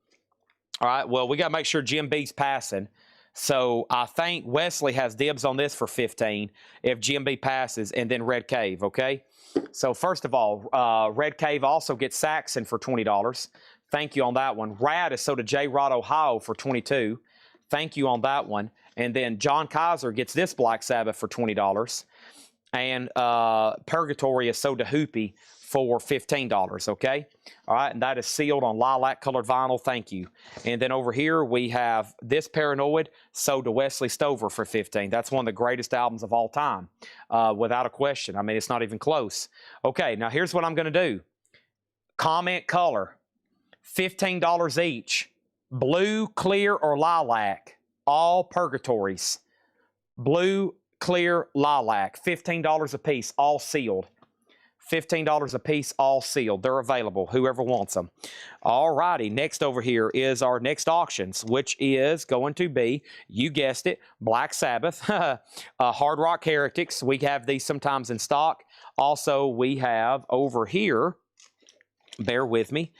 All right, well, we got to make sure Jim B's passing. So I think Wesley has dibs on this for $15 if Jim B passes, and then Red Cave, okay? So first of all, Red Cave also gets Saxon for $20. Thank you on that one. Rad is sold to J. Rod, Ohio for $22. Thank you on that one. And then John Kaiser gets this Black Sabbath for $20. And Purgatory is sold to Hoopy for $15, okay? All right, and that is sealed on lilac-colored vinyl. Thank you. And then over here, we have this Paranoid sold to Wesley Stover for $15. That's one of the greatest albums of all time, without a question. I mean, it's not even close. Okay, now here's what I'm going to do. Comment color, $15 each. Blue, clear, or lilac, all Purgatories. Blue, clear, lilac, $15 a piece, all sealed. $15 a piece, all sealed. They're available, whoever wants them. All righty, next over here is our next auctions, which is going to be, you guessed it, Black Sabbath, Hard Rock Heretics. We have these sometimes in stock. Also, we have over here, bear with me,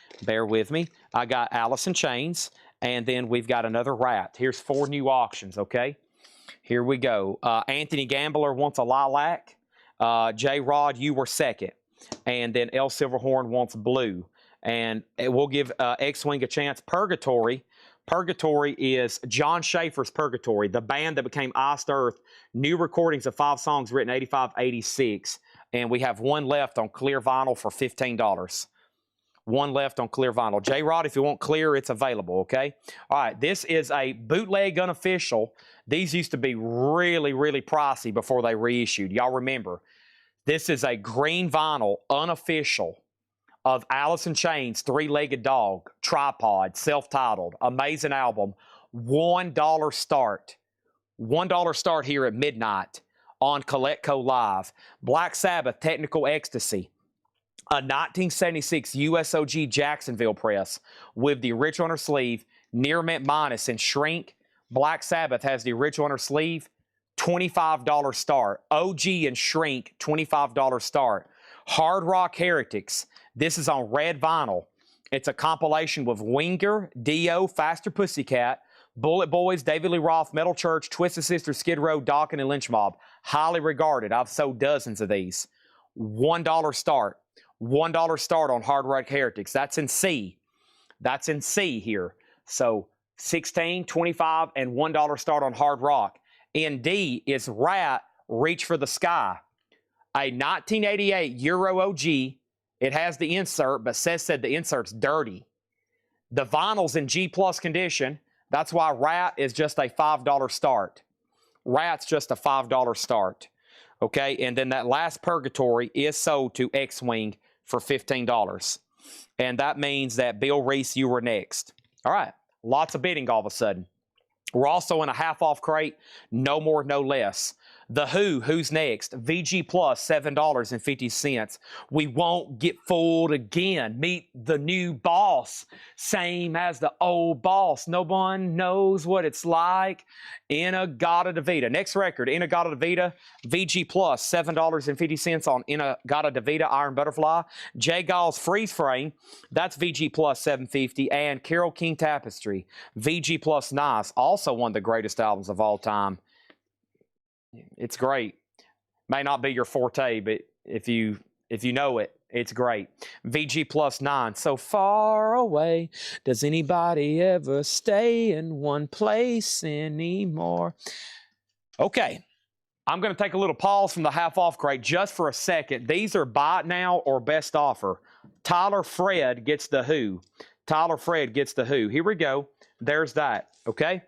I got Alice in Chains, and then we've got another Rat. Here's 4 new auctions, okay? Here we go. Anthony Gambler wants a lilac. J. Rod, you were second. And then L. Silverhorn wants blue. And we'll give X-Wing a chance. Purgatory. Purgatory is John Schaefer's Purgatory, the band that became Iced Earth. New recordings of 5 songs written 85, 86. And we have one left on clear vinyl for $15. One left on clear vinyl. J. Rod, if you want clear, it's available, okay? All right, this is a bootleg unofficial. These used to be really, really pricey before they reissued. Y'all remember. This is a green vinyl unofficial of Alice in Chains, Three-Legged Dog, Tripod, self-titled, amazing album. $1 start. $1 start here at midnight on Kletco Live. Black Sabbath, Technical Ecstasy. A 1976 USOG Jacksonville press with the original on her sleeve, Near Mint Minus and Shrink. Black Sabbath has the original on her sleeve, $25 start. OG and Shrink, $25 start. Hard Rock Heretics. This is on red vinyl. It's a compilation with Winger, Dio, Faster Pussycat, Bullet Boys, David Lee Roth, Metal Church, Twisted Sister, Skid Row, Dawkins, and Lynch Mob. Highly regarded. I've sold dozens of these. $1 start. $1 start on Hard Rock Heretics. That's in C. That's in C here. So 16, 25, and $1 start on Hard Rock. In D is Rat, Reach for the Sky. A 1988 Euro OG. It has the insert, but said the insert's dirty. The vinyl's in G+ condition. That's why Rat is just a $5 start. Rat's just a $5 start. Okay, and then that last Purgatory is sold to X-Wing for $15. And that means that Bill Reese, you were next. All right, lots of bidding all of a sudden. We're also in a half-off crate, no more, no less. The who's next? VG Plus, $7.50. We won't get fooled again. Meet the new boss, same as the old boss. No one knows what it's like. In-A-Gadda-Da-Vida. Next record, In-A-Gadda-Da-Vida, VG Plus, $7.50 on In-A-Gadda-Da-Vida Iron Butterfly. Jay Gall's Freeze Frame, that's VG Plus, $7.50. And Carole King Tapestry, VG Plus Nice, also one of the greatest albums of all time. It's great. May not be your forte, but if you know it, it's great. VG Plus 9. So far away, does anybody ever stay in one place anymore? Okay, I'm going to take a little pause from the half-off crate just for a second. These are buy it now or best offer. Tyler Fred gets the Who. Tyler Fred gets the Who. Here we go. There's that, okay?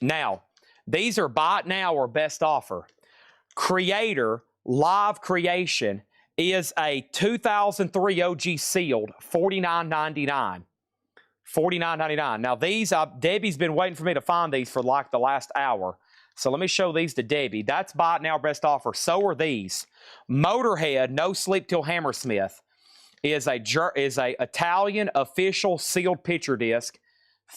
Now, these are buy it now or best offer. Creator, Live Creation, is a 2003 OG sealed, $49.99. $49.99. Now these, Debbie's been waiting for me to find these for like the last hour. So let me show these to Debbie. That's buy it now, best offer. So are these. Motorhead, No Sleep Till Hammersmith, is a Italian official sealed picture disc,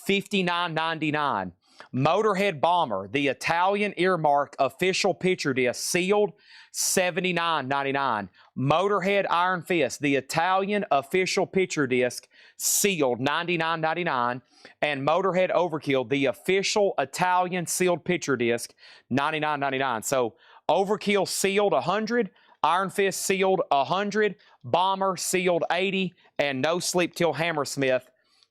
$59.99. Motorhead Bomber, the Italian earmark official picture disc, sealed, $79.99. Motorhead Iron Fist, the Italian official picture disc, sealed, $99.99. And Motorhead Overkill, the official Italian sealed picture disc, $99.99. So Overkill sealed, $100. Iron Fist sealed, $100. Bomber sealed, $80. And No Sleep Till Hammersmith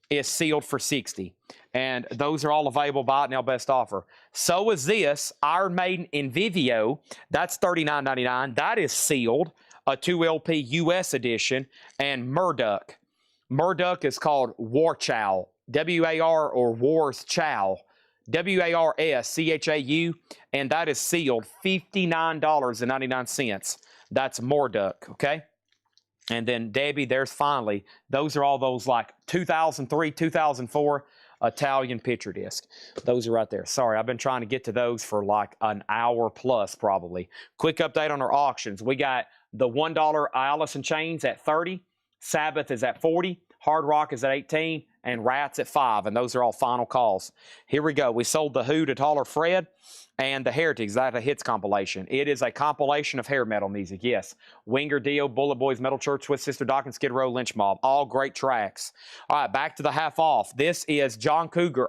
is sealed for $60. And those are all available buy it now best offer. So is this Iron Maiden in Vivio. That's $39.99. That is sealed, a 2LP US edition. And Murdoch. Murdoch is called War Chow. W-A-R or War's Chow. W-A-R-S-C-H-A-U. And that is sealed, $59.99. That's Murdoch, okay? And then Debbie, there's finally, those are all those like 2003, 2004 Italian picture disc. Those are right there. Sorry, I've been trying to get to those for like an hour plus probably. Quick update on our auctions. We got the $1 Alice in Chains at 30. Sabbath is at 40. Hard Rock is at 18. And Rats at 5. And those are all final calls. Here we go. We sold the Who to Tyler Fred. And the Heretics, that's a hits compilation. It is a compilation of hair metal music, yes. Winger, Dio, Bullet Boys, Metal Church, Twisted Sister, Dawkins, Skid Row, Lynch Mob. All great tracks. All right, back to the half off. This is John Cougar,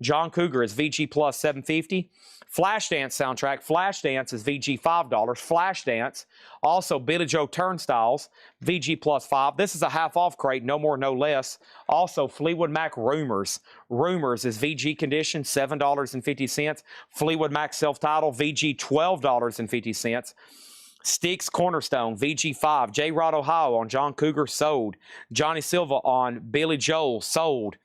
John Cougar is VG Plus $7.50. Flashdance soundtrack. Flashdance is VG $5. Flashdance. Also, Billy Joe Turnstiles, VG Plus $5. This is a half off crate, no more, no less. Also, Fleetwood Mac Rumors. Rumors is VG condition, $7.50. Fleetwood Mac self-titled, VG $12.50. Styx Cornerstone, VG 5. J. Rod Ohio on John Cougar, sold. Johnny Silva on Billy Joel, sold.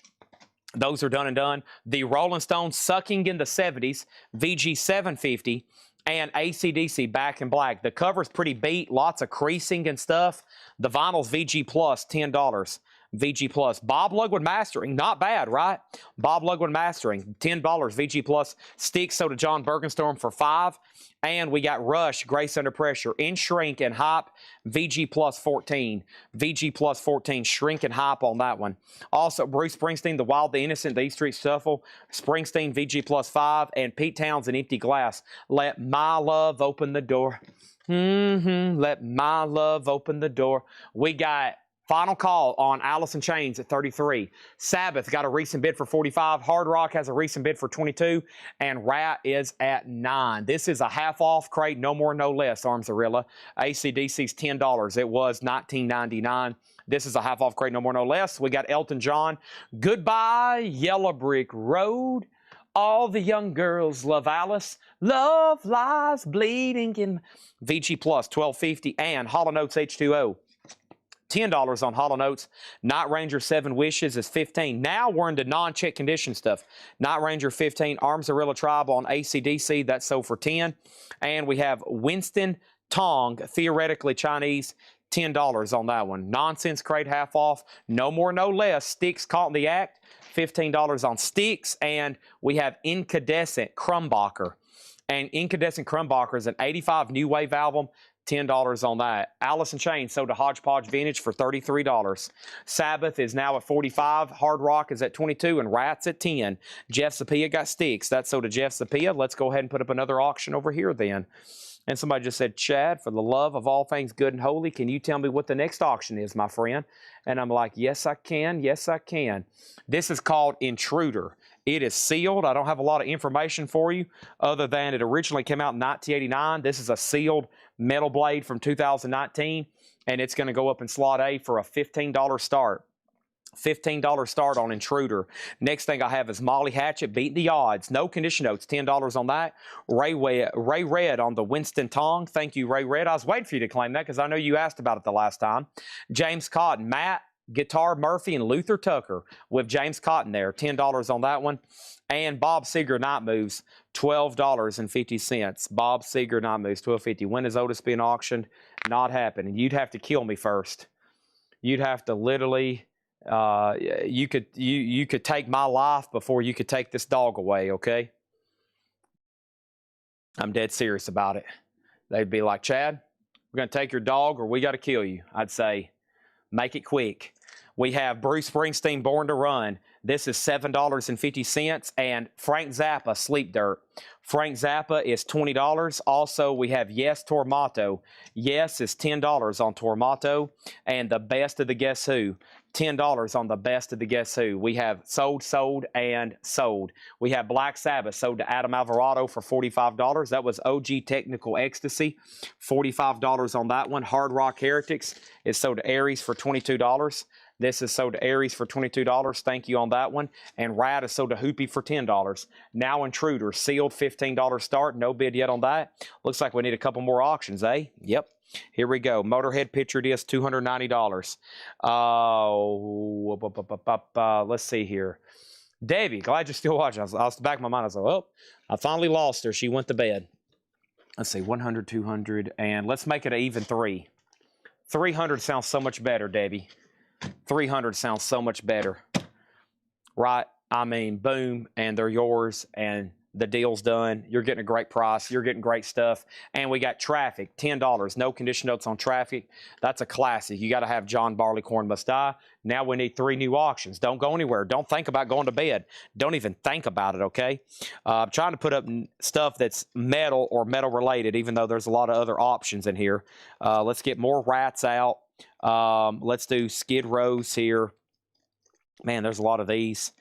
Those are done and done. The Rolling Stones Sucking in the 70s, VG $7.50. And AC/DC Back in Black. The cover's pretty beat, lots of creasing and stuff. The vinyl's VG Plus, $10. VG Plus. Bob Lugwood Mastering, not bad, right? Bob Lugwood Mastering, $10. VG Plus. Styx sold to John Bergenstorm for $5. And we got Rush, Grace Under Pressure, in Shrink and Hype, VG Plus 14. VG Plus 14, Shrink and Hype on that one. Also, Bruce Springsteen, The Wild, The Innocent, The E Street Shuffle, Springsteen, VG Plus 5, and Pete Townsend, Empty Glass. Let my love open the door. Let my love open the door. We got Final call on Allison Chains at 33. Sabbath got a recent bid for 45. Hard Rock has a recent bid for 22. And Rat is at 9. This is a half-off crate, no more, no less, Armzarilla. AC/DC's $10. It was $19.99. This is a half-off crate, no more, no less. We got Elton John. Goodbye, Yellow Brick Road. All the young girls love Alice. Love lies bleeding in VG Plus, $12.50. And Hollow Notes H2O. $10 on Hollow Notes. Night Ranger 7 Wishes is $15. Now we're into non-check condition stuff. Night Ranger 15, Armzarilla Tribe on AC/DC, that's sold for 10. And we have Winston Tong, theoretically Chinese, $10 on that one. Nonsense crate half off, no more, no less. Sticks caught in the act, $15 on Sticks. And we have Incandescent Crumbacher. And Incandescent Crumbacher is an 85 New Wave album. $10 on that. Allison Chains sold to Hodgepodge Vintage for $33. Sabbath is now at 45. Hard Rock is at 22 and Rats at 10. Jeff Sapia got Sticks. That's sold to Jeff Sapia. Let's go ahead and put up another auction over here then. And somebody just said, Chad, for the love of all things good and holy, can you tell me what the next auction is, my friend? And I'm like, yes, I can. Yes, I can. This is called Intruder. It is sealed. I don't have a lot of information for you other than it originally came out in 1989. This is a sealed metal blade from 2019, and it's going to go up in slot A for a $15 start. $15 start on Intruder. Next thing I have is Molly Hatchet, Beat the Odds. No condition notes, $10 on that. Ray Red on the Winston Tong. Thank you, Ray Red. I was waiting for you to claim that because I know you asked about it the last time. James Cotton, Matt, Guitar Murphy, and Luther Tucker with James Cotton there. $10 on that one. And Bob Seger Night Moves, $12.50. Bob Seger Night Moves, $12.50. When is Otis being auctioned? Not happening. You'd have to kill me first. You'd have to literally... you could take my life before you could take this dog away, okay? I'm dead serious about it. They'd be like, Chad, we're going to take your dog or we got to kill you. I'd say, make it quick. We have Bruce Springsteen, Born to Run. This is $7.50. And Frank Zappa, Sleep Dirt. Frank Zappa is $20. Also, we have Yes Tormato. Yes is $10 on Tormato. And the best of the Guess Who. $10 on the best of the Guess Who. We have Sold, and Sold. We have Black Sabbath sold to Adam Alvarado for $45. That was OG Technical Ecstasy. $45 on that one. Hard Rock Heretics is sold to Aries for $22. This is sold to Aries for $22. Thank you on that one. And Rad is sold to Hoopy for $10. Now Intruder, sealed $15 start. No bid yet on that. Looks like we need a couple more auctions, eh? Yep. Here we go. Motorhead picture disc, $290. Let's see here. Debbie, glad you're still watching. I was back in my mind. I was like, oh, I finally lost her. She went to bed. Let's see, 100, 200, and let's make it an even 3. 300 sounds so much better, Debbie. 300 sounds so much better. Right? I mean, boom, and they're yours, and the deal's done. You're getting a great price. You're getting great stuff. And we got Traffic, $10. No condition notes on Traffic. That's a classic. You got to have John Barleycorn Must Die. Now we need 3 new auctions. Don't go anywhere. Don't think about going to bed. Don't even think about it, okay? I'm trying to put up stuff that's metal or metal related, even though there's a lot of other options in here. Let's get more Rats out. Let's do Skid Rows here. Man, there's a lot of these.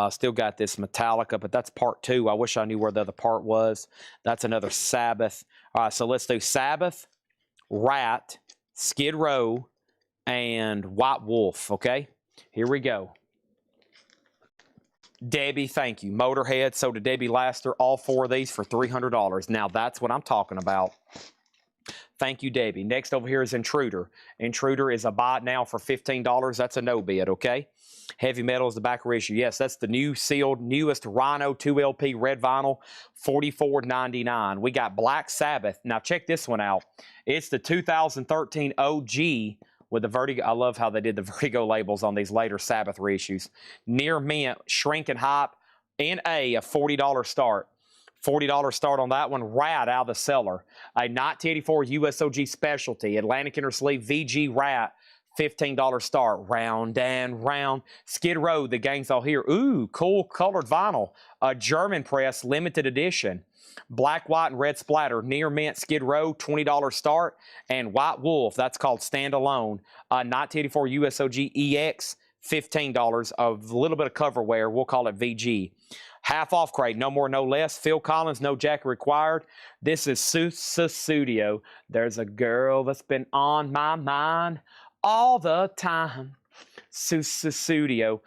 Still got this Metallica, but that's part 2. I wish I knew where the other part was. That's another Sabbath. All right, so let's do Sabbath, Rat, Skid Row, and White Wolf, okay? Here we go. Debbie, thank you. Motorhead, so to Debbie Laster, all 4 of these for $300. Now, that's what I'm talking about. Thank you, Debbie. Next over here is Intruder. Intruder is a buy it now for $15. That's a no bid, okay? Heavy Metal is the backer issue. Yes, that's the new sealed, newest Rhino 2LP red vinyl, $44.99. We got Black Sabbath. Now, check this one out. It's the 2013 OG with the Vertigo. I love how they did the Vertigo labels on these later Sabbath reissues. Near Mint, Shrink and Hype, NA, a $40 start. $40 start on that one. Rat out of the cellar. A 1984 USOG specialty. Atlantic Inner Sleeve VG Rat. $15 start. Round and round. Skid Row, the gang's all here. Ooh, cool colored vinyl. A German press, limited edition. Black, white, and red splatter. Near mint Skid Row, $20 start. And White Wolf, that's called standalone. 1984 USOG EX, $15. A little bit of cover wear. We'll call it VG. Half off crate, no more, no less. Phil Collins, no jacket required. This is Studio. There's a girl that's been on my mind all the time. Studio.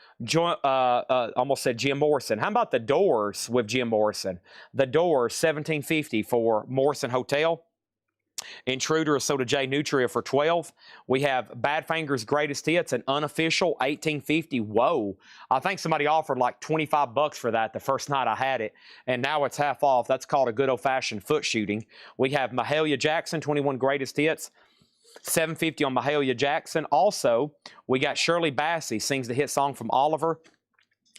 Almost said Jim Morrison. How about the Doors with Jim Morrison? The Doors, $17.50 for Morrison Hotel. Intruder of Soda J Nutria for $12. We have Badfinger's Greatest Hits, an unofficial, $18.50. Whoa. I think somebody offered like $25 for that the first night I had it, and now it's half off. That's called a good old-fashioned foot shooting. We have Mahalia Jackson, 21 Greatest Hits, $7.50 on Mahalia Jackson. Also, we got Shirley Bassey, sings the hit song from Oliver,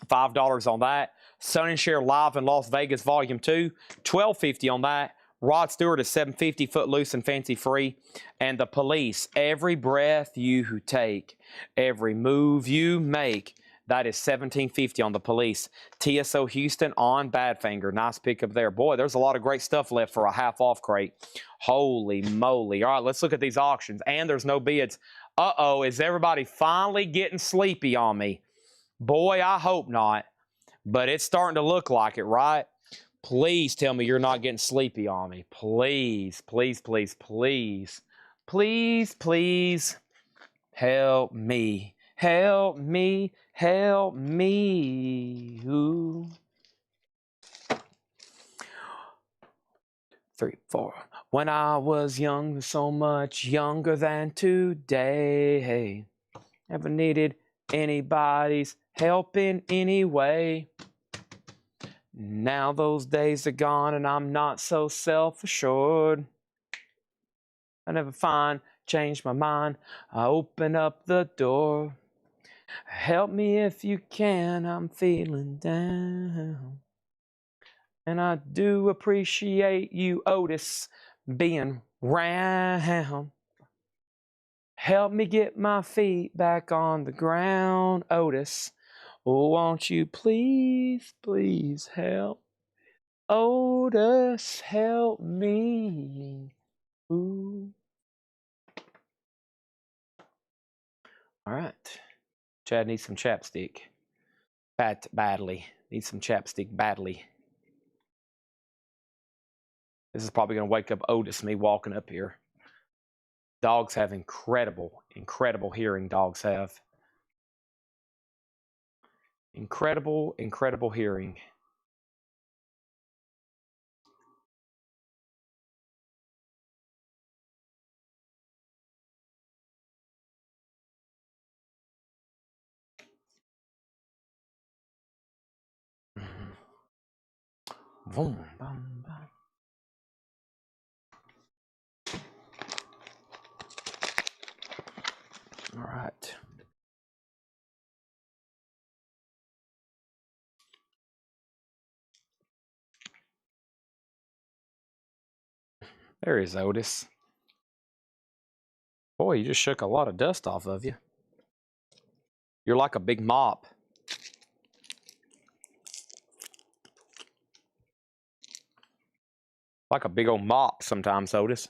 $5 on that. Son and Cher Live in Las Vegas Volume 2, $12.50 on that. Rod Stewart is $7.50, Footloose and Fancy Free. And The Police, Every Breath You Take, Every Move You Make. That is $17.50 on The Police. TSO Houston on Badfinger. Nice pickup there. Boy, there's a lot of great stuff left for a half-off crate. Holy moly. All right, let's look at these auctions. And there's no bids. Uh-oh, is everybody finally getting sleepy on me? Boy, I hope not. But it's starting to look like it, right? Please tell me you're not getting sleepy on me. Please, please, please, please. Please, please. Help me. Help me. Help me. Ooh. 3, 4. When I was young, so much younger than today. Never needed anybody's help in any way. Now those days are gone and I'm not so self-assured. I never change my mind. I open up the door. Help me if you can, I'm feeling down. And I do appreciate you, Otis, being round. Help me get my feet back on the ground, Otis. Oh, won't you please, please help? Otis, help me. Ooh. All right. Chad needs some chapstick. Badly. Needs some chapstick badly. This is probably going to wake up Otis, me walking up here. Dogs have incredible hearing. Dogs have. Incredible hearing. Boom, bum, bum. All right. There is Otis. Boy, you just shook a lot of dust off of you. You're like a big mop. Like a big old mop sometimes, Otis.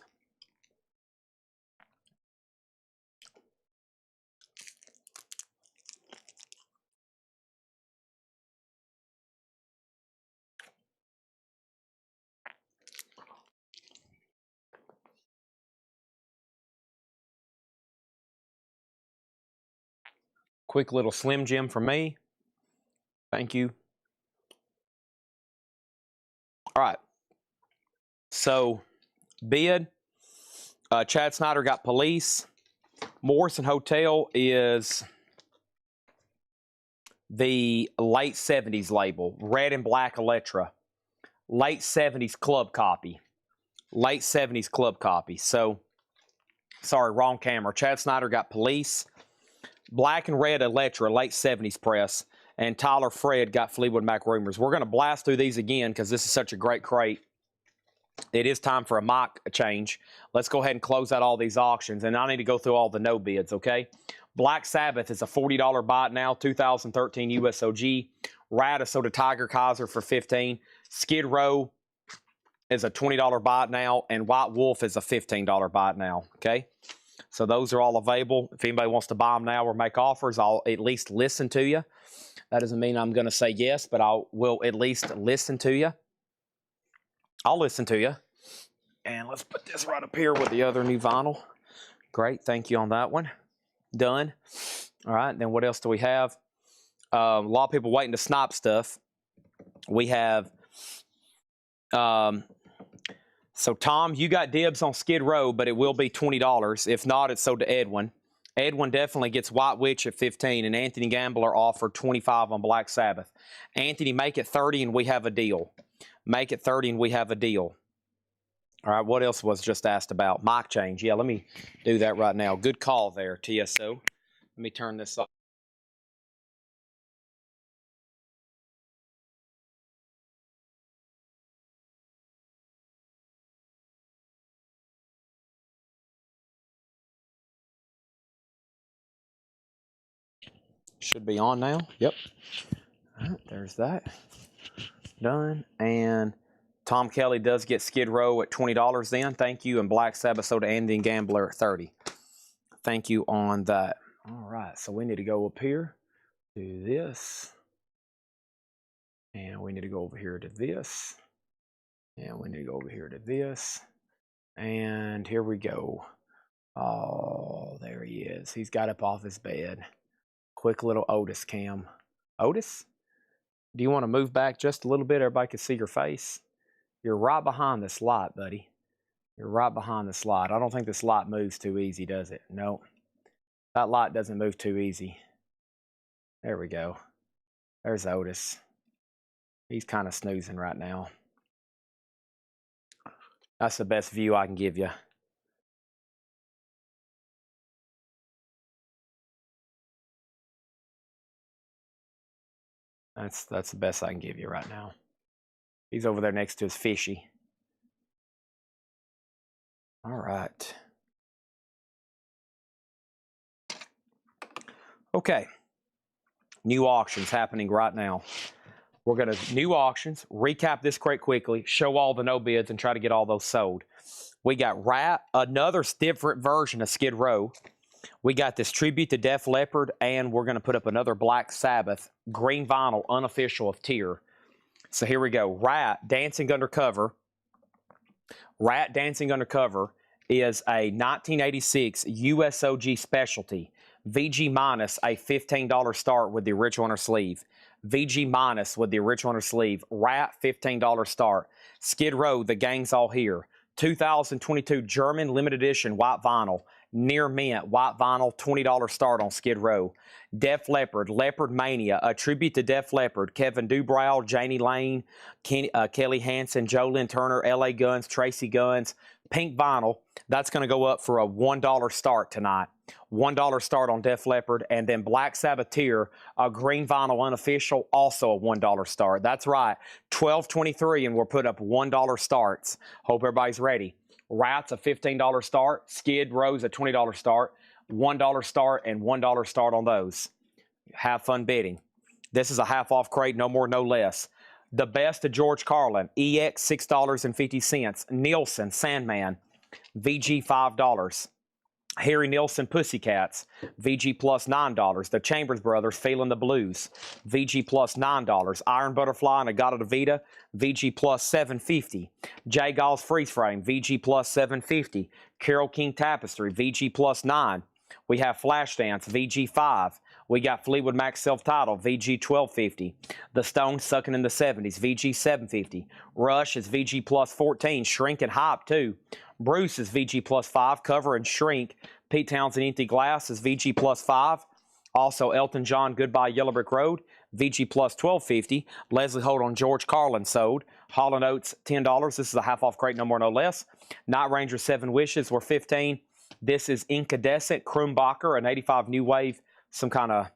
Quick little Slim Jim for me. Thank you. All right. So, bid. Chad Snyder got Police. Morrison Hotel is the late 70s label. Red and black Electra. Late 70s club copy. Late 70s club copy. So, sorry, wrong camera. Chad Snyder got Police. Black and red Electra, late 70s press. And Tyler Fred got Fleetwood Mac Rumors. We're going to blast through these again because this is such a great crate. it is time for a mock change. Let's go ahead and close out all these auctions, and I need to go through all the no bids, okay? Black Sabbath is a $40 bot now, 2013 USOG. Radasoda Tiger Kaiser for $15. Skid Row is a $20 bot now, and White Wolf is a $15 bot now, okay? So those are all available. If anybody wants to buy them now or make offers, I'll at least listen to you. That doesn't mean I'm going to say yes, but I will at least listen to you. I'll listen to you. And let's put this right up here with the other new vinyl. Great, thank you on that one. Done. All right, then what else do we have? A lot of people waiting to snipe stuff. We have, so Tom, you got dibs on Skid Row, but it will be $20. If not, it's sold to Edwin. Edwin definitely gets White Witch at $15, and Anthony Gambler offered $25 on Black Sabbath. Anthony, make it $30 and we have a deal. Make it $30 and we have a deal. All right, what else was just asked about? Mic change. Yeah, let me do that right now. Good call there, TSO. Let me turn this off. Should be on now. Yep. All right, there's that. Done. And Tom Kelly does get Skid Row at $20 then. Thank you. And Black Sabbath Soda Andy and Gambler at $30. Thank you on that. All right. So we need to go up here to this. And we need to go over here to this. And we need to go over here to this. And here we go. Oh, there he is. He's got up off his bed. Quick little Otis cam. Otis? Do you want to move back just a little bit? Everybody can see your face. You're right behind this light, buddy. You're right behind this light. I don't think this light moves too easy, does it? No. That light doesn't move too easy. There we go. There's Otis. He's kind of snoozing right now. That's the best view I can give you. That's the best I can give you right now. He's over there next to his fishy. All right. Okay. New auctions happening right now. We're going to new auctions, recap this crate quickly, show all the no bids, and try to get all those sold. We got another different version of Skid Row. We got this tribute to Def Leppard, and we're going to put up another Black Sabbath green vinyl unofficial of Tier. So here we go. Rat Dancing Undercover. Rat Dancing Undercover is a 1986 USOG specialty. VG minus a $15 start with the original inner sleeve. VG minus with the original inner sleeve. Rat $15 start. Skid Row, the gang's all here. 2022 German limited edition white vinyl. Near mint white vinyl, $20 start on Skid Row. Def Leppard, Leopard Mania, a tribute to Def Leppard. Kevin Dubrow, Janie Lane, Kelly Hansen, Jolyn Turner, LA Guns, Tracy Guns. Pink vinyl, that's going to go up for a $1 start tonight. $1 start on Def Leppard. And then Black Sabbath Tier, a green vinyl unofficial, also a $1 start. That's right, 12/23, and we'll put up $1 starts. Hope everybody's ready. Rat's a $15 start. Skid Row's a $20 start. $1 start and $1 start on those. Have fun bidding. This is a half off crate, no more, no less. The best of George Carlin, EX $6.50. Nielsen Sandman, VG $5. Harry Nilsson Pussycats, VG plus $9. The Chambers Brothers, Feeling the Blues, VG plus $9. Iron Butterfly and Agata Davida, VG plus $7.50. Jay Gall's Freeze Frame, VG plus $7.50. Carole King Tapestry, VG plus $9. We have Flashdance, VG $5. We got Fleetwood Mac Self-Titled, VG $12.50. The Stones Sucking in the 70s, VG $7.50. Rush is VG plus $14. Shrink and Hype, too. Bruce is VG plus $5. Cover and Shrink. Pete Townsend Empty Glass is VG plus $5. Also, Elton John Goodbye Yellow Brick Road, VG plus $12.50. Leslie Holt on George Carlin sold. Hall & Oates $10. This is a half off crate, no more, no less. Night Ranger 7 Wishes were $15. This is Incandescent Krumbacher, an 85 New Wave, some kind of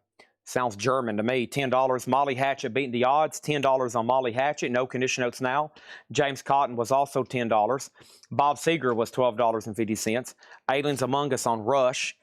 Sounds German to me. $10. Molly Hatchet beating the odds. $10 on Molly Hatchet. No condition notes now. James Cotton was also $10. Bob Seger was $12.50. Aliens Among Us on Rush.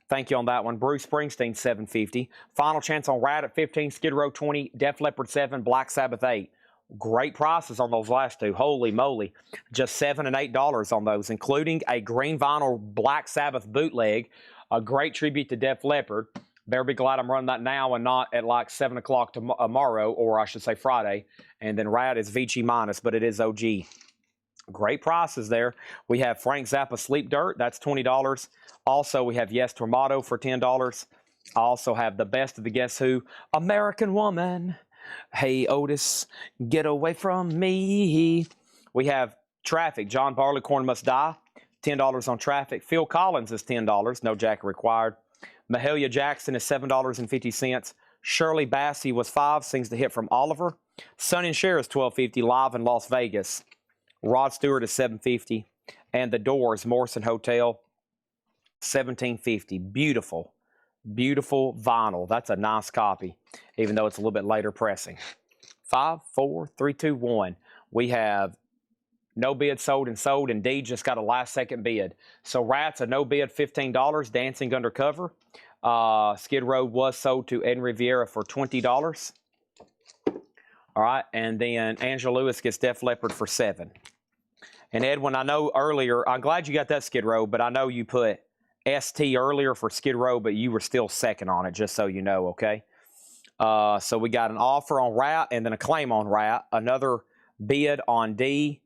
Thank you on that one. Bruce Springsteen, $7.50. Final Chance on Rat at 15. Skid Row 20. Def Leppard 7. Black Sabbath 8. Great prices on those last two. Holy moly. Just $7 and $8 on those, including a green vinyl Black Sabbath bootleg. A great tribute to Def Leppard. Better be glad I'm running that now and not at like 7 o'clock tomorrow, or I should say Friday. And then Rat is Vici minus, but it is OG. Great prices there. We have Frank Zappa Sleep Dirt. That's $20. Also, we have Yes Tormato for $10. I also have the best of the Guess Who, American Woman. Hey, Otis, get away from me. We have Traffic. John Barleycorn Must Die. $10 on Traffic. Phil Collins is $10. No jacket required. Mahalia Jackson is $7.50. Shirley Bassey was $5. Sings the hit from Oliver. Sonny and Cher is $12.50. Live in Las Vegas. Rod Stewart is $7.50. And The Doors, Morrison Hotel, $17.50. Beautiful, beautiful vinyl. That's a nice copy, even though it's a little bit later pressing. 5, 4, 3, 2, 1. We have no bid sold and sold. Indeed, just got a last second bid. So Rat's a no bid, $15. Dancing Undercover. Skid Row was sold to Ed Riviera for $20. All right, and then Angela Lewis gets Def Leppard for $7. And Edwin, I know earlier, I'm glad you got that Skid Row, but I know you put ST earlier for Skid Row, but you were still second on it, just so you know, okay? So we got an offer on Rat and then a claim on Rat. Another bid on D.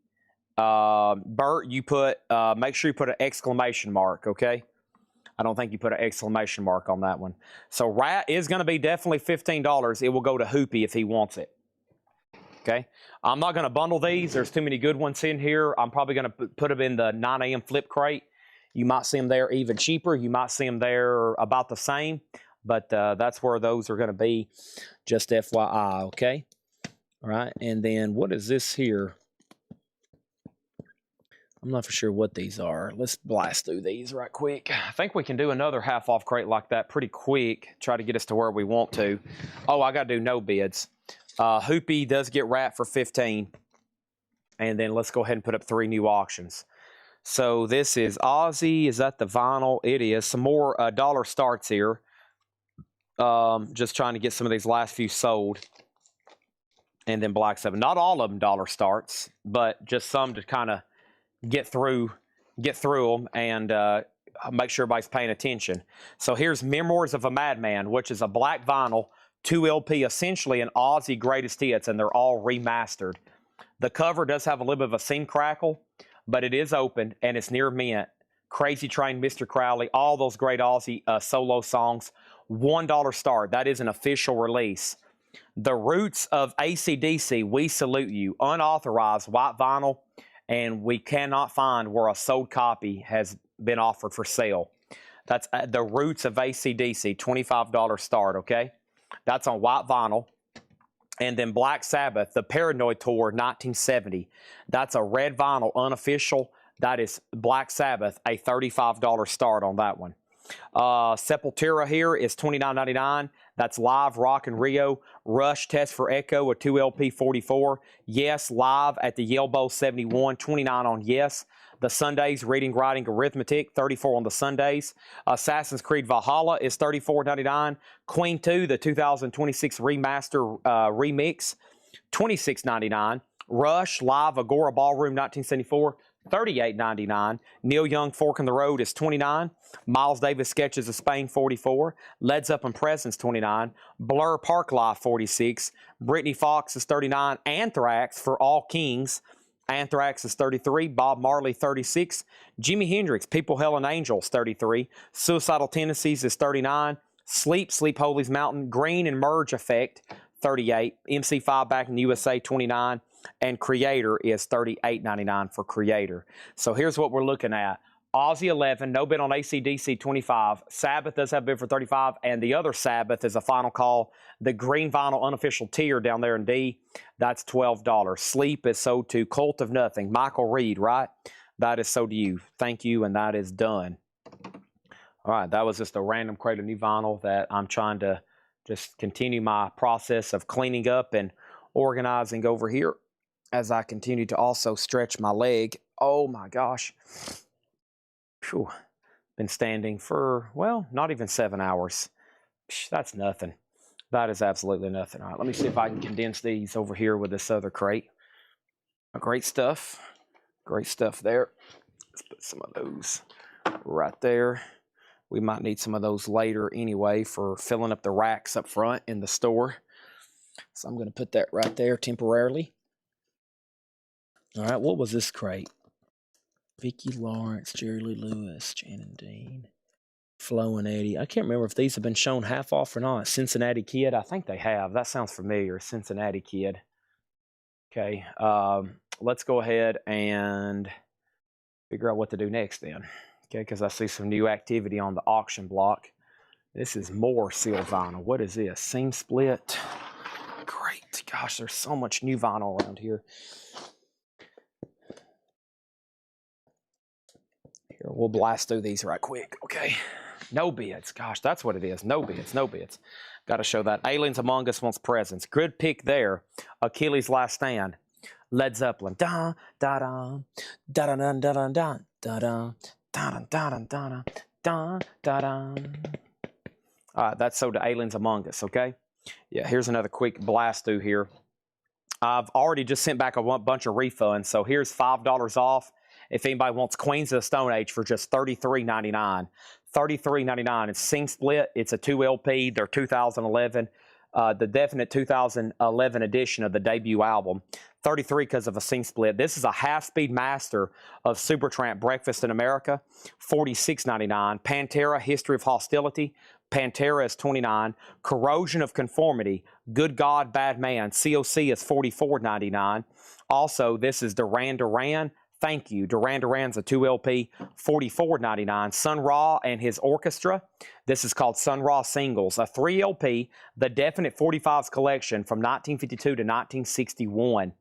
Bert, you put, make sure you put an exclamation mark, okay? I don't think you put an exclamation mark on that one. So Rat is going to be definitely $15. It will go to Hoopy if he wants it. Okay. I'm not going to bundle these. There's too many good ones in here. I'm probably going to put them in the 9 a.m. flip crate. You might see them there even cheaper. You might see them there about the same. But that's where those are going to be. Just FYI, okay? All right. And then what is this here? I'm not for sure what these are. Let's blast through these right quick. I think we can do another half-off crate like that pretty quick. Try to get us to where we want to. Oh, I got to do no bids. Hoopy does get Rat for $15. And then let's go ahead and put up 3 new auctions. So this is Ozzy. Is that the vinyl? It is. Some more dollar starts here. Just trying to get some of these last few sold. And then Black Sabbath. Not all of them dollar starts, but just some to kind of get through them and make sure everybody's paying attention. So here's Memoirs of a Madman, which is a black vinyl, 2 LP, essentially an Ozzy greatest hits, and they're all remastered. The cover does have a little bit of a seam crackle, but it is open and it's near mint. Crazy Train, Mr. Crowley, all those great Ozzy solo songs. $1 start. That is an official release. The Roots of AC/DC, We Salute You, unauthorized white vinyl. And we cannot find where a sold copy has been offered for sale. That's The Roots of AC/DC, $25 start, okay? That's on white vinyl. And then Black Sabbath, The Paranoid Tour, 1970. That's a red vinyl, unofficial. That is Black Sabbath, a $35 start on that one. Sepultura here is $29.99. That's live Rock in Rio. Rush Test for Echo, a 2 LP 44. Yes, live at the Yale Bowl 71, $29 on Yes. The Sundays, Reading, Writing, Arithmetic, $34 on the Sundays. Assassin's Creed Valhalla is $34.99. Queen 2, the 2026 remaster remix, $26.99. Rush live Agora Ballroom 1974. $38.99. Neil Young Fork in the Road is $29. Miles Davis Sketches of Spain, $44. Led Zeppelin Presence, $29. Blur Park Life, $46. Britney Fox is $39. Anthrax for All Kings. Anthrax is $33. Bob Marley, $36. Jimi Hendrix, People, Hell, and Angels, $33. Suicidal Tendencies is $39. Sleep, Sleep Holy's Mountain. Green and Merge Effect, $38. MC5 Back in the USA, $29. And Creator is $38.99 for Creator. So here's what we're looking at. Ozzy 11, no bid on AC/DC 25. Sabbath does have a bid for 35, and the other Sabbath is a final call. The green vinyl unofficial tier down there in D, that's $12. Sleep is sold to Cult of Nothing. Michael Reed, right? That is sold to you. Thank you, and that is done. All right, that was just a random crate of new vinyl that I'm trying to just continue my process of cleaning up and organizing over here as I continue to also stretch my leg. Oh my gosh. Whew. Been standing for, well, not even 7 hours. That's nothing. That is absolutely nothing. All right, let me see if I can condense these over here with this other crate. Great stuff. Great stuff there. Let's put some of those right there. We might need some of those later anyway for filling up the racks up front in the store. So I'm going to put that right there temporarily. All right, what was this crate? Vicki Lawrence, Jerry Lee Lewis, Shannon Dean, Flo and Eddie. I can't remember if these have been shown half off or not. Cincinnati Kid, I think they have. That sounds familiar, Cincinnati Kid. Okay, let's go ahead and figure out what to do next then. Okay, because I see some new activity on the auction block. This is more sealed vinyl. What is this? Seam split. Great. Gosh, there's so much new vinyl around here. Here, we'll blast through these right quick. Okay. No bids. Gosh, that's what it is. No bids. No bids. Got to show that. Aliens Among Us wants presents. Good pick there. Achilles' Last Stand. Led Zeppelin. Da da da da da da da da da da da da da da da. All right, that's so the Aliens Among Us, okay? Yeah, here's another quick blast through here. I've already just sent back a bunch of refunds, so here's $5 off if anybody wants Queens of the Stone Age for just $33.99. $33.99. It's Sing Split. It's a 2 LP. They're 2011. The definite 2011 edition of the debut album. 33 because of a Sing Split. This is a half-speed master of Supertramp Breakfast in America. $46.99. Pantera, History of Hostility. Pantera is $29. Corrosion of Conformity. Good God, Bad Man. COC is $44.99. Also, this is Duran Duran. Thank You. Duran Duran's a 2 LP, $44.99. Sun Ra and his orchestra. This is called Sun Ra Singles, a 3 LP, the Definite 45s collection from 1952 to 1961.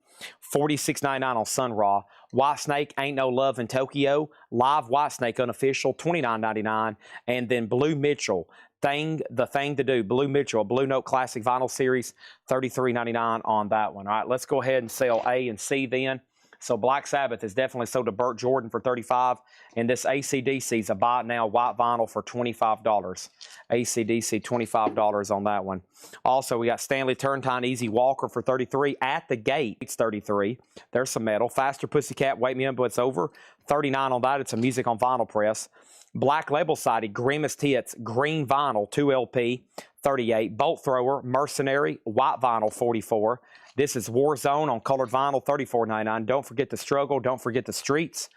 $46.99 on Sun Ra. Whitesnake, Ain't No Love in Tokyo. Live Whitesnake unofficial, $29.99. And then Blue Mitchell, The Thing to Do. Blue Mitchell, a Blue Note Classic Vinyl Series, $33.99 on that one. All right, let's go ahead and sell A and C then. So Black Sabbath is definitely sold to Burt Jordan for $35, and this AC/DC is a buy it now white vinyl for $25. AC/DC, $25 on that one. Also, we got Stanley Turrentine Easy Walker for $33. At the Gate, it's $33. There's some metal. Faster Pussycat, Wake Me Up When It's Over, $39 on that. It's a music on vinyl press. Black Label Sided, Grimmest Hits, green vinyl, 2 LP, $38. Bolt Thrower, Mercenary, white vinyl, $44. This is Warzone on colored vinyl, $34.99. Don't forget the Struggle. Don't forget the Streets,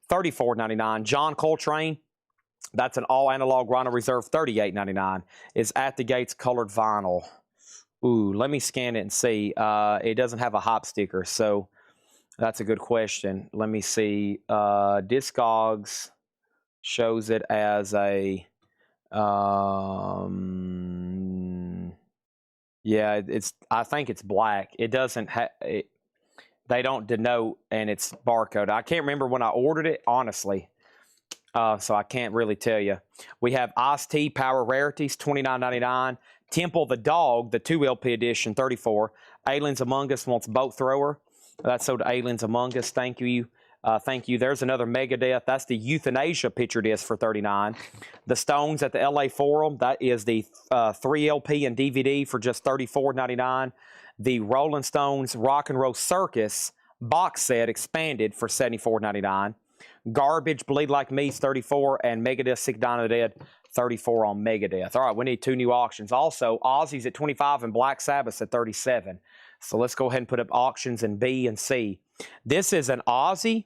$34.99. John Coltrane, that's an all analog Rhino Reserve, $38.99. Is At the Gates colored vinyl. Ooh, let me scan it and see. It doesn't have a hop sticker, so that's a good question. Let me see. Discogs shows it as a yeah, I think it's black. It doesn't have it, they don't denote, and it's barcode. I can't remember when I ordered it, honestly. So I can't really tell you. We have Ice-T Power Rarities, $29.99. Temple the Dog, the 2 LP edition, $34. Aliens Among Us wants Boat Thrower. That's sold to Aliens Among Us. Thank you. Thank you. There's another Megadeth. That's the Euthanasia picture disc for $39. The Stones at the LA Forum. That is the 3 LP and DVD for just $34.99. The Rolling Stones Rock and Roll Circus box set expanded for $74.99. Garbage Bleed Like Me is $34, and Megadeth Sick Dying of the Dead, $34 on Megadeth. All right, we need 2 new auctions. Also, Ozzy's at $25 and Black Sabbath's at $37. So let's go ahead and put up auctions in B and C. This is an Ozzy.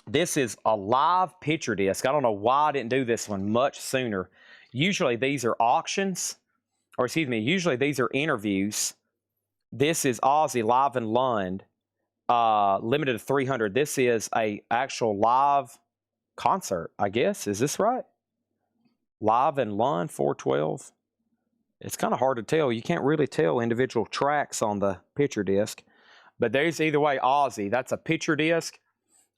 This is a live picture disc. I don't know why I didn't do this one much sooner. Usually these are auctions, or excuse me, usually these are interviews. This is Ozzy live in Lund, limited to 300. This is a actual live concert, I guess. Is this right? Live in Lund, 412. It's kind of hard to tell. You can't really tell individual tracks on the picture disc. But there's either way, Ozzy. That's a picture disc.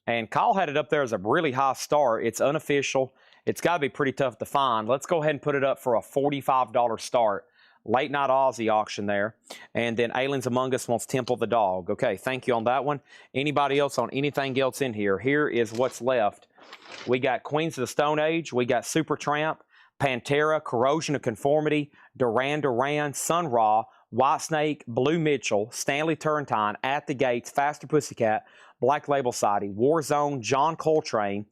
And Kyle had it up there as a really high start. It's unofficial. It's got to be pretty tough to find. Let's go ahead and put it up for a $45 start. Late Night Aussie auction there. And then Aliens Among Us wants Temple the Dog. Okay, thank you on that one. Anybody else on anything else in here? Here is what's left. We got Queens of the Stone Age. We got Supertramp, Pantera, Corrosion of Conformity, Duran Duran, Sun Ra, Whitesnake, Blue Mitchell, Stanley Turrentine, At the Gates, Faster Pussycat, Black Label Society, Warzone, John Coltrane,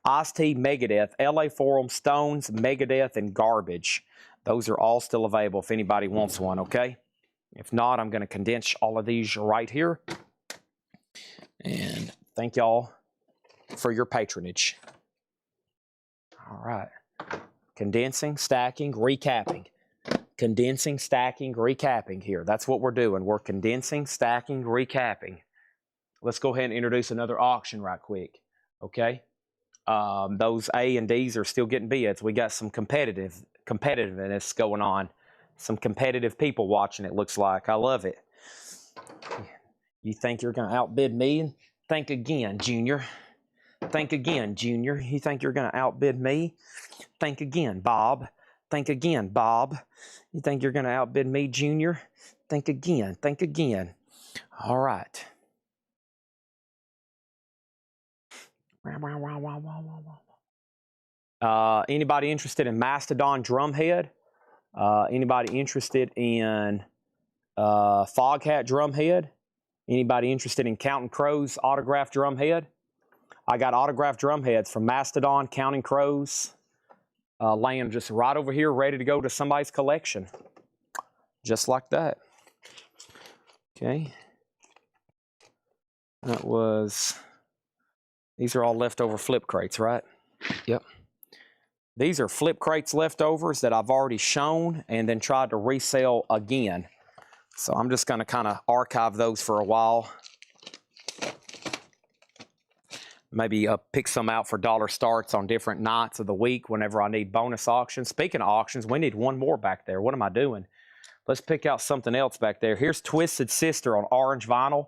Ice-T, Megadeth, LA Forum, Stones, Megadeth, and Garbage. Those are all still available if anybody wants one, okay? If not, I'm going to condense all of these right here. And thank y'all for your patronage. All right. Condensing, stacking, recapping. Condensing, stacking, recapping here. That's what we're doing. We're condensing, stacking, recapping. Let's go ahead and introduce another auction right quick, okay? Those A and Ds are still getting bids. We got some competitiveness going on. Some competitive people watching, it looks like. I love it. You think you're going to outbid me? Think again, Junior. Think again, Junior. You think you're going to outbid me? Think again, Bob. Think again, Bob. You think you're going to outbid me, Junior? Think again. Think again. All right. Anybody interested in Mastodon Drumhead? Anybody interested in Foghat Drumhead? Anybody interested in Counting Crows autographed drumhead? I got autographed drumheads from Mastodon, Counting Crows, laying just right over here, ready to go to somebody's collection. Just like that. Okay. That was, these are all leftover flip crates, right? Yep. These are flip crates leftovers that I've already shown and then tried to resell again. So I'm just going to kind of archive those for a while. Maybe pick some out for dollar starts on different nights of the week whenever I need bonus auctions. Speaking of auctions, we need one more back there. What am I doing? Let's pick out something else back there. Here's Twisted Sister on orange vinyl.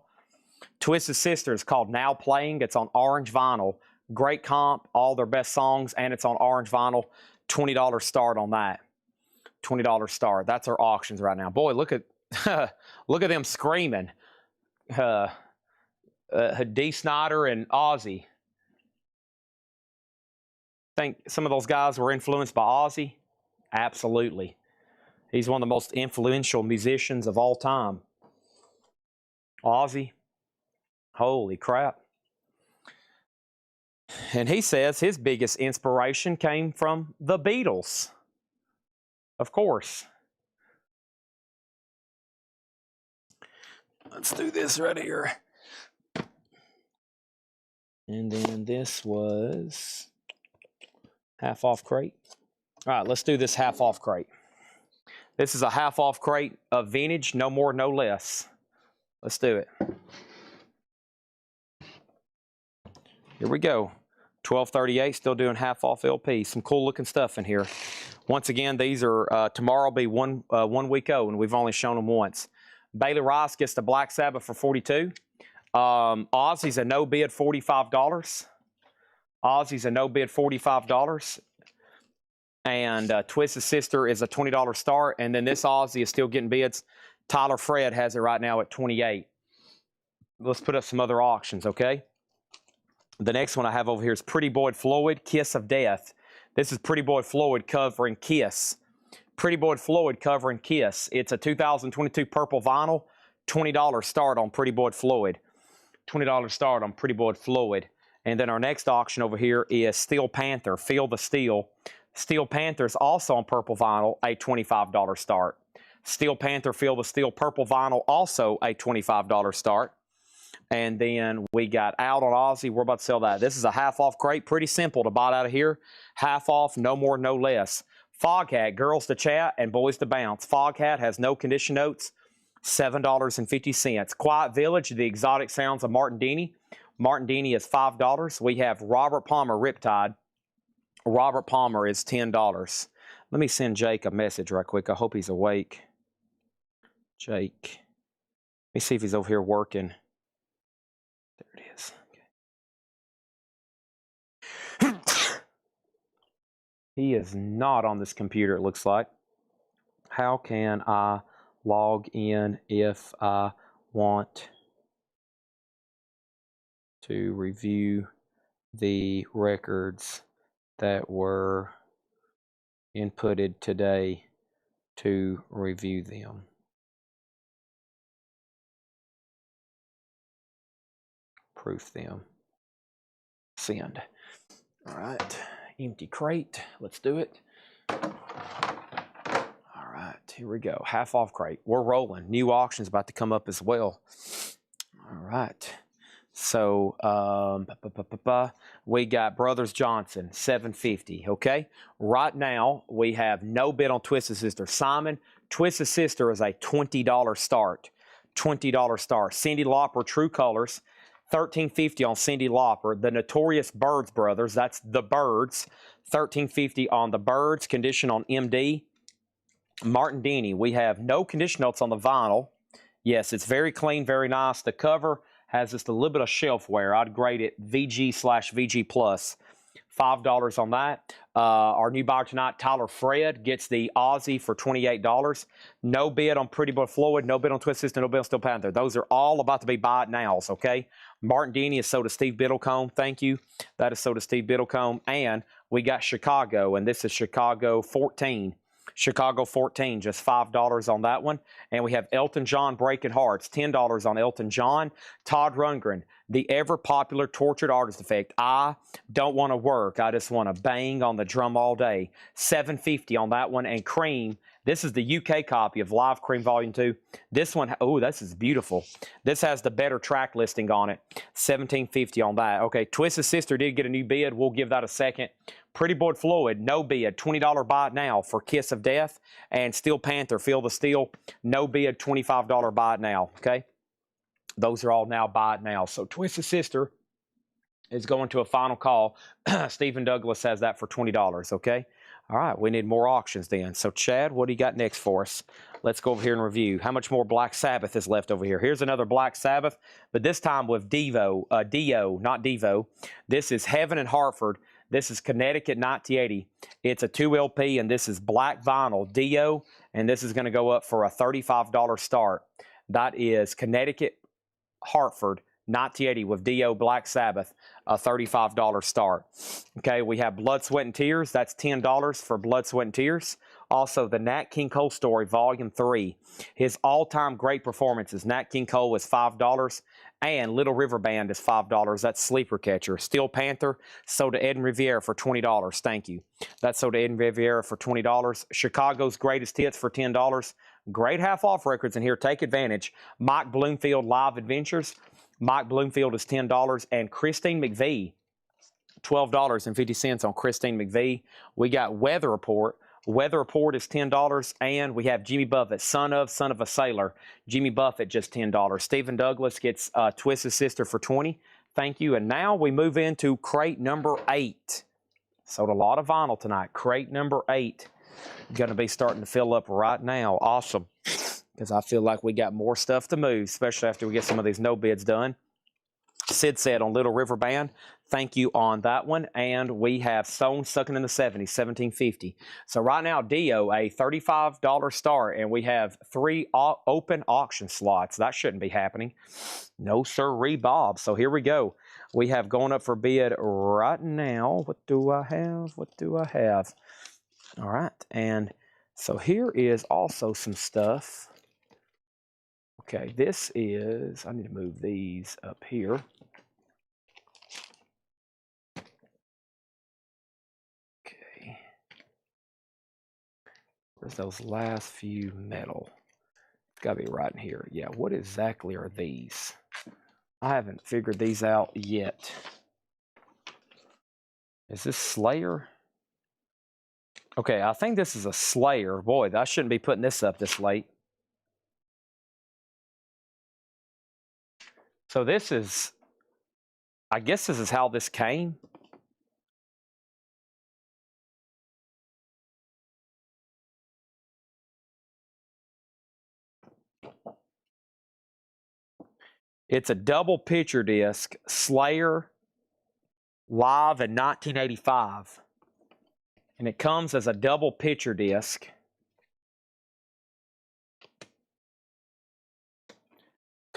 Twisted Sister is called Now Playing. It's on orange vinyl. Great comp, all their best songs, and it's on orange vinyl. $20 start on that. $20 start. That's our auctions right now. Boy, look at look at them screaming. D. Snyder and Ozzy. Think some of those guys were influenced by Ozzy? Absolutely. He's one of the most influential musicians of all time. Ozzy. Holy crap. And he says his biggest inspiration came from the Beatles. Of course. Let's do this right here. And then this was half off crate. All right, let's do this half off crate. This is a half off crate of vintage, no more, no less. Let's do it. Here we go. 1238, still doing half off LP. Some cool looking stuff in here. Once again, these are, tomorrow will be one week old, and we've only shown them once. Bailey Rice gets the Black Sabbath for $42. Ozzy's a no bid $45. Ozzy's a no bid $45. And Twisted Sister is a $20 start. And then this Ozzy is still getting bids. Tyler Fred has it right now at $28. Let's put up some other auctions, okay? The next one I have over here is Pretty Boy Floyd, Kiss of Death. This is Pretty Boy Floyd covering Kiss. Pretty Boy Floyd covering Kiss. It's a 2022 purple vinyl. $20 start on Pretty Boy Floyd. $20 start on Pretty Boy Floyd. And then our next auction over here is Steel Panther, Feel the Steel. Steel Panther is also on purple vinyl, a $25 start. Steel Panther, Feel the Steel, purple vinyl, also a $25 start. And then we got Out on Ozzy. We're about to sell that. This is a half off crate. Pretty simple to buy out of here. Half off, no more, no less. Foghat, Girls to Chat and Boys to Bounce. Foghat has no condition notes. $7.50. Quiet Village, The Exotic Sounds of Martin Denny. Martin Denny is $5. We have Robert Palmer, Riptide. Robert Palmer is $10. Let me send Jake a message right quick. I hope he's awake. Jake. Let me see if he's over here working. There it is. Okay. He is not on this computer, it looks like. how can I log in if I want to review the records that were inputted today to review them? Proof them. Send. All right, empty crate. Let's do it. All right, here we go. Half off crate. We're rolling. New auction's about to come up as well. All right. So we got Brothers Johnson, $7.50. Okay. Right now we have no bid on Twisted Sister. Simon, Twisted Sister is a $20 start. $20 start. Cindy Lauper, True Colors. $13.50 on Cindy Lauper. The Notorious Birds Brothers, that's the Birds. $13.50 on the Birds. Condition on MD. Martin Denny, we have no condition notes on the vinyl. Yes, it's very clean, very nice. The cover has just a little bit of shelf wear. I'd grade it VG/VG plus. $5 on that. Our new buyer tonight, Tyler Fred, gets the Aussie for $28. No bid on Pretty Boy Floyd, no bid on Twist System, no bid on Steel Panther. Those are all about to be buy it nows, okay? Martin Denny is sold to Steve Biddlecombe. Thank you. That is sold to Steve Biddlecombe. And we got Chicago, and this is Chicago 14. Chicago 14, just $5 on that one. And we have Elton John Breaking Hearts, $10 on Elton John. Todd Rundgren, the ever-popular Tortured Artist Effect. I don't want to work. I just want to bang on the drum all day. $7.50 on that one. And Cream, this is the UK copy of Live Cream Volume 2. This one, oh, this is beautiful. This has the better track listing on it. $17.50 on that. Okay, Twisted Sister did get a new bid. We'll give that a second. Pretty Boy Floyd, no bid, $20 buy it now for Kiss of Death. And Steel Panther, Feel the Steel, no bid, $25 buy it now, okay? Those are all now buy it now. So Twisted Sister is going to a final call. Stephen Douglas has that for $20, okay? All right, we need more auctions then. So Chad, what do you got next for us? Let's go over here and review. How much more Black Sabbath is left over here? Here's another Black Sabbath, but this time with Dio, not Devo. This is Heaven and Hartford. This is Connecticut 1980. It's a 2 LP, and this is black vinyl, Dio, and this is going to go up for a $35 start. That is Connecticut, Hartford, 1980 with Dio, Black Sabbath, a $35 start. Okay, we have Blood, Sweat, and Tears. That's $10 for Blood, Sweat, and Tears. Also, the Nat King Cole Story, Volume 3. His all-time great performances. Nat King Cole is $5. And Little River Band is $5. That's Sleeper Catcher. Steel Panther, sold to Ed and Riviera for $20. Thank you. That's sold to Ed and Riviera for $20. Chicago's Greatest Hits for $10. Great half-off records in here. Take advantage. Mike Bloomfield Live Adventures. Mike Bloomfield is $10. And Christine McVie, $12.50 on Christine McVie. We got Weather Report. Weather Report is $10, and we have Jimmy Buffett, son of a sailor. Jimmy Buffett, just $10. Stephen Douglas gets Twisted Sister for $20. Thank you. And now we move into crate number 8. Sold a lot of vinyl tonight. Crate number 8. Going to be starting to fill up right now. Awesome. Because I feel like we got more stuff to move, especially after we get some of these no bids done. Sid said on Little River Band, thank you on that one. And we have Stone Sucking in the 70s, $17.50. So right now, Dio, a $35 start, and we have 3 open auction slots. That shouldn't be happening. No, sirree, Bob. So here we go. We have going up for bid right now. What do I have? What do I have? All right. And so here is also some stuff. Okay, this is, I need to move these up here. Okay. Where's those last few metal? It's got to be right in here. Yeah, what exactly are these? I haven't figured these out yet. Is this Slayer? Okay, I think this is a Slayer. Boy, I shouldn't be putting this up this late. So this is, I guess this is how this came. It's a double picture disc, Slayer, live in 1985. And it comes as a double picture disc.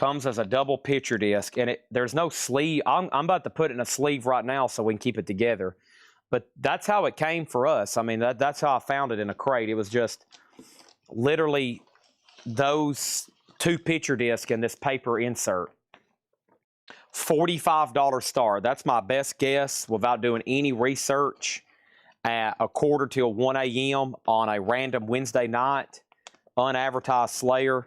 Comes as a double picture disc, and there's no sleeve. I'm about to put it in a sleeve right now so we can keep it together. But that's how it came for us. I mean, that's how I found it in a crate. It was just literally those 2 picture discs and this paper insert. $45 star. That's my best guess without doing any research at 1/4 till 1 a.m. on a random Wednesday night, unadvertised Slayer.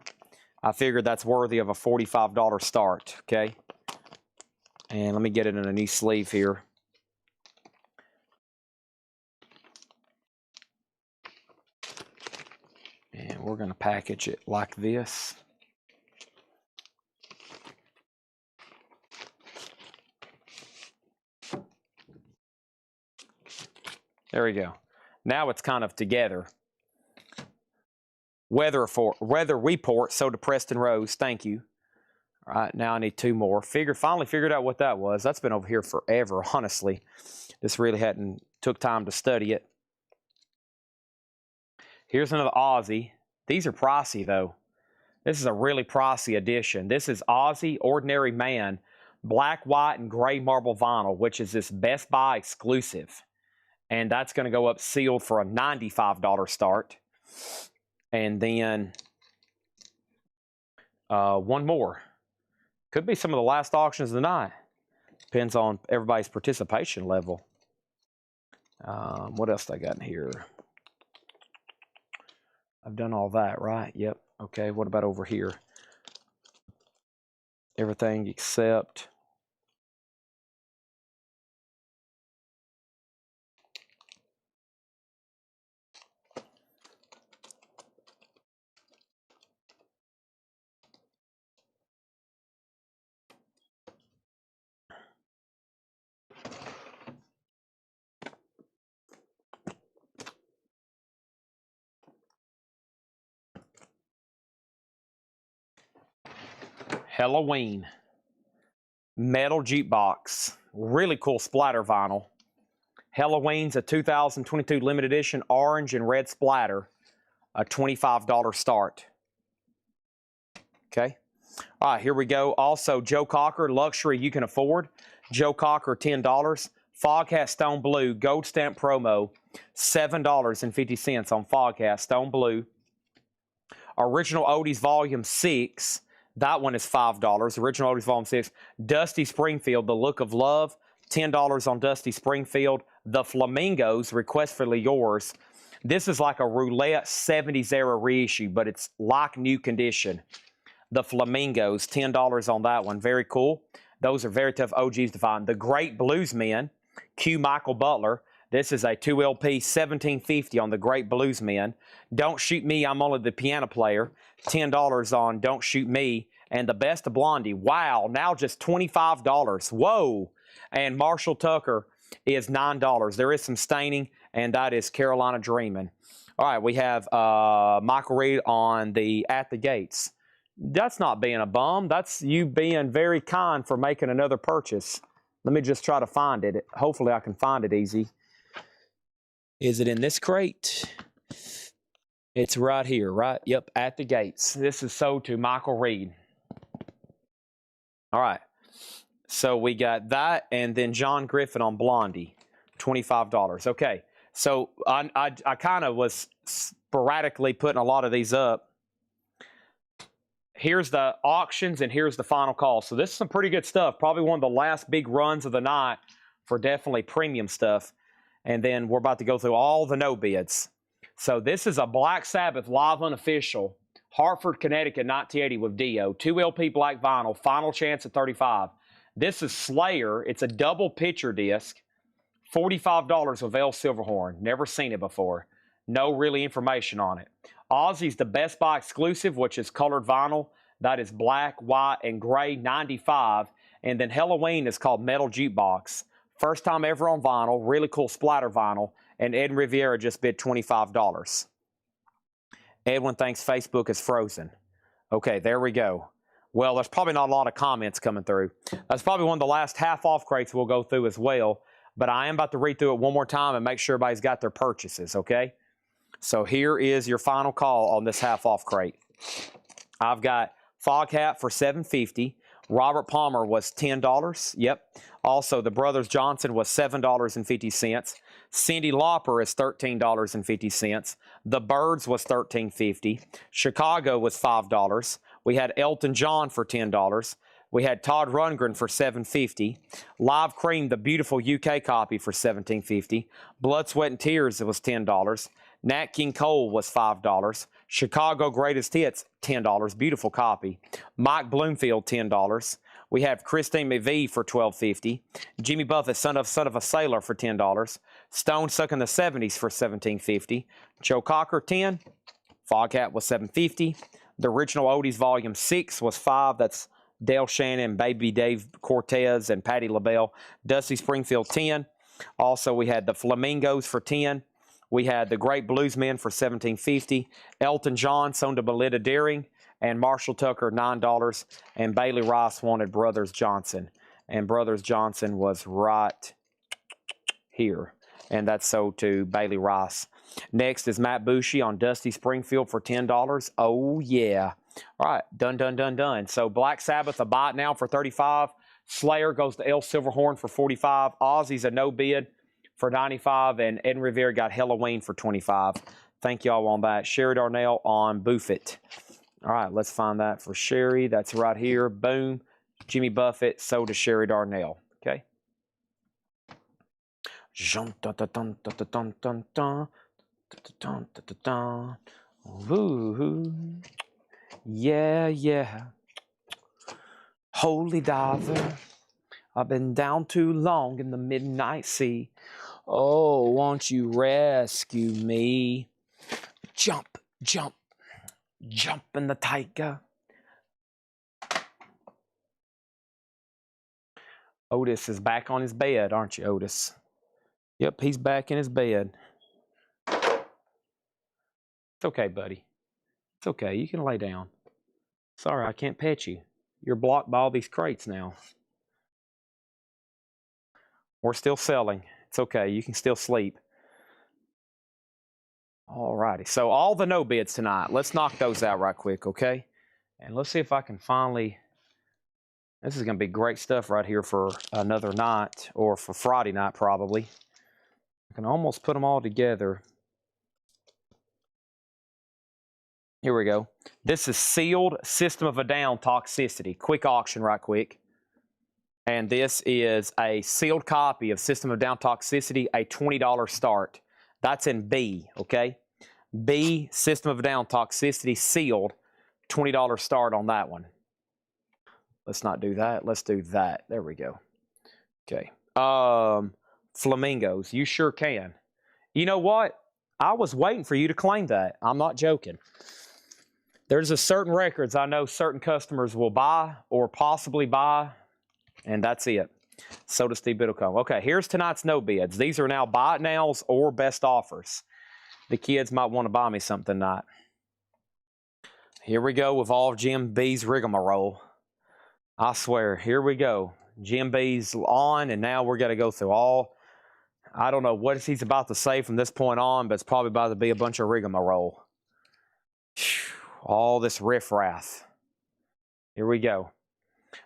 I figured that's worthy of a $45 start, okay? And let me get it in a new sleeve here. And we're going to package it like this. There we go. Now it's kind of together. Weather report, so to Preston Rose, thank you. All right, now I need 2 more. Finally figured out what that was. That's been over here forever, honestly. This really took time to study it. Here's another Aussie. These are pricey, though. This is a really pricey edition. This is Aussie Ordinary Man, black, white, and gray marble vinyl, which is this Best Buy exclusive. And that's going to go up sealed for a $95 start. And then 1 more. Could be some of the last auctions of the night. Depends on everybody's participation level. What else I got in here? I've done all that, right? Yep. Okay, what about over here? Everything except... Halloween. Metal jukebox. Really cool splatter vinyl. Halloween's a 2022 limited edition orange and red splatter. A $25 start. Okay. All right, here we go. Also, Joe Cocker, luxury you can afford. Joe Cocker, $10. Foghat Stone Blue, gold stamp promo, $7.50 on Foghat Stone Blue. Original Otis Volume 6, that one is $5. Original Otis Volume 6. Dusty Springfield, The Look of Love, $10 on Dusty Springfield. The Flamingos, Requestfully Yours. This is like a roulette 70s era reissue, but it's like new condition. The Flamingos, $10 on that one. Very cool. Those are very tough OGs to find. The Great Bluesmen, Q Michael Butler. This is a 2 LP, $17.50 on The Great Bluesmen. Don't Shoot Me, I'm Only the Piano Player. $10 on Don't Shoot Me. And The Best of Blondie. Wow, now just $25. Whoa. And Marshall Tucker is $9. There is some staining, and that is Carolina Dreamin'. All right, we have Michael Reed on the At the Gates. That's not being a bum. That's you being very kind for making another purchase. Let me just try to find it. Hopefully I can find it easy. Is it in this crate? It's right here, right? Yep, At the Gates. This is sold to Michael Reed. All right. So we got that, and then John Griffin on Blondie, $25. Okay. So I kind of was sporadically putting a lot of these up. Here's the auctions, and here's the final call. So this is some pretty good stuff. Probably one of the last big runs of the night for definitely premium stuff. And then we're about to go through all the no bids. So this is a Black Sabbath live unofficial, Hartford, Connecticut, 1980 with Dio. 2 LP black vinyl, final chance at 35. This is Slayer. It's a double picture disc. $45 with L. Silverhorn. Never seen it before. No really information on it. Ozzy's the Best Buy exclusive, which is colored vinyl. That is black, white, and gray, $95. And then Halloween is called Metal Jukebox. First time ever on vinyl. Really cool splatter vinyl. And Ed Riviera just bid $25. Edwin thinks Facebook is frozen. Okay, there we go. Well, there's probably not a lot of comments coming through. That's probably one of the last half-off crates we'll go through as well. But I am about to read through it one more time and make sure everybody's got their purchases, okay? So here is your final call on this half-off crate. I've got Foghat for $7.50. Robert Palmer was $10. Yep. Also, the Brothers Johnson was $7.50. Cindy Lauper is $13.50. The Birds was $13.50. Chicago was $5. We had Elton John for $10. We had Todd Rundgren for $7.50. Live Cream, the beautiful UK copy, for $17.50. Blood, Sweat, and Tears, it was $10. Nat King Cole was $5. Chicago Greatest Hits, $10. Beautiful copy. Mike Bloomfield, $10. We have Christine McVie for $12.50. Jimmy Buffett, Son of a Sailor, for $10. Stone Suck in the 70s for $17.50. Joe Cocker, $10. Foghat was $7.50. The original Otis Volume 6 was $5. That's Dale Shannon, Baby Dave Cortez, and Patti LaBelle. Dusty Springfield, $10. Also, we had the Flamingos for $10. We had the Great Bluesmen for $17.50. Elton John, Sonda Belita Deering, and Marshall Tucker, $9. And Bailey Rice wanted Brothers Johnson. And Brothers Johnson was right here. And that's sold to Bailey Rice. Next is Matt Bushy on Dusty Springfield for $10. Oh, yeah. All right, done. So Black Sabbath, a buy it now for $35. Slayer goes to El Silverhorn for $45. Ozzy's a no bid for $95, and Ed Rivera got Halloween for $25. Thank y'all on that. Sherry Darnell on Buffett. All right, let's find that for Sherry. That's right here. Boom. Jimmy Buffett sold to Sherry Darnell. Okay. Ooh. Yeah. Holy diver, I've been down too long in the midnight sea. Oh, won't you rescue me? Jump in the tiger. Otis is back on his bed, aren't you, Otis? Yep, he's back in his bed. It's okay, buddy. It's okay, you can lay down. Sorry, I can't pet you. You're blocked by all these crates now. We're still selling. It's okay. You can still sleep. All righty. So all the no bids tonight. Let's knock those out right quick, okay? And let's see if I can finally... This is going to be great stuff right here for another night, or for Friday night probably. I can almost put them all together. Here we go. This is sealed System of a Down Toxicity. Quick auction right quick. And this is a sealed copy of System of a Down Toxicity, a $20 start. That's in B, okay? B, System of a Down Toxicity, sealed, $20 start on that one. Let's not do that. Let's do that. There we go. Okay. Flamingos. You sure can. You know what? I was waiting for you to claim that. I'm not joking. There's a certain records I know certain customers will buy or possibly buy, and that's it. So does Steve Biddlecombe. Okay, here's tonight's no bids. These are now buy it nows or best offers. The kids might want to buy me something tonight. Here we go with all of Jim B's rigmarole. I swear, here we go. Jim B's on, and now we're going to go through all, I don't know what he's about to say from this point on, but it's probably about to be a bunch of rigmarole. All this riffraff. Here we go.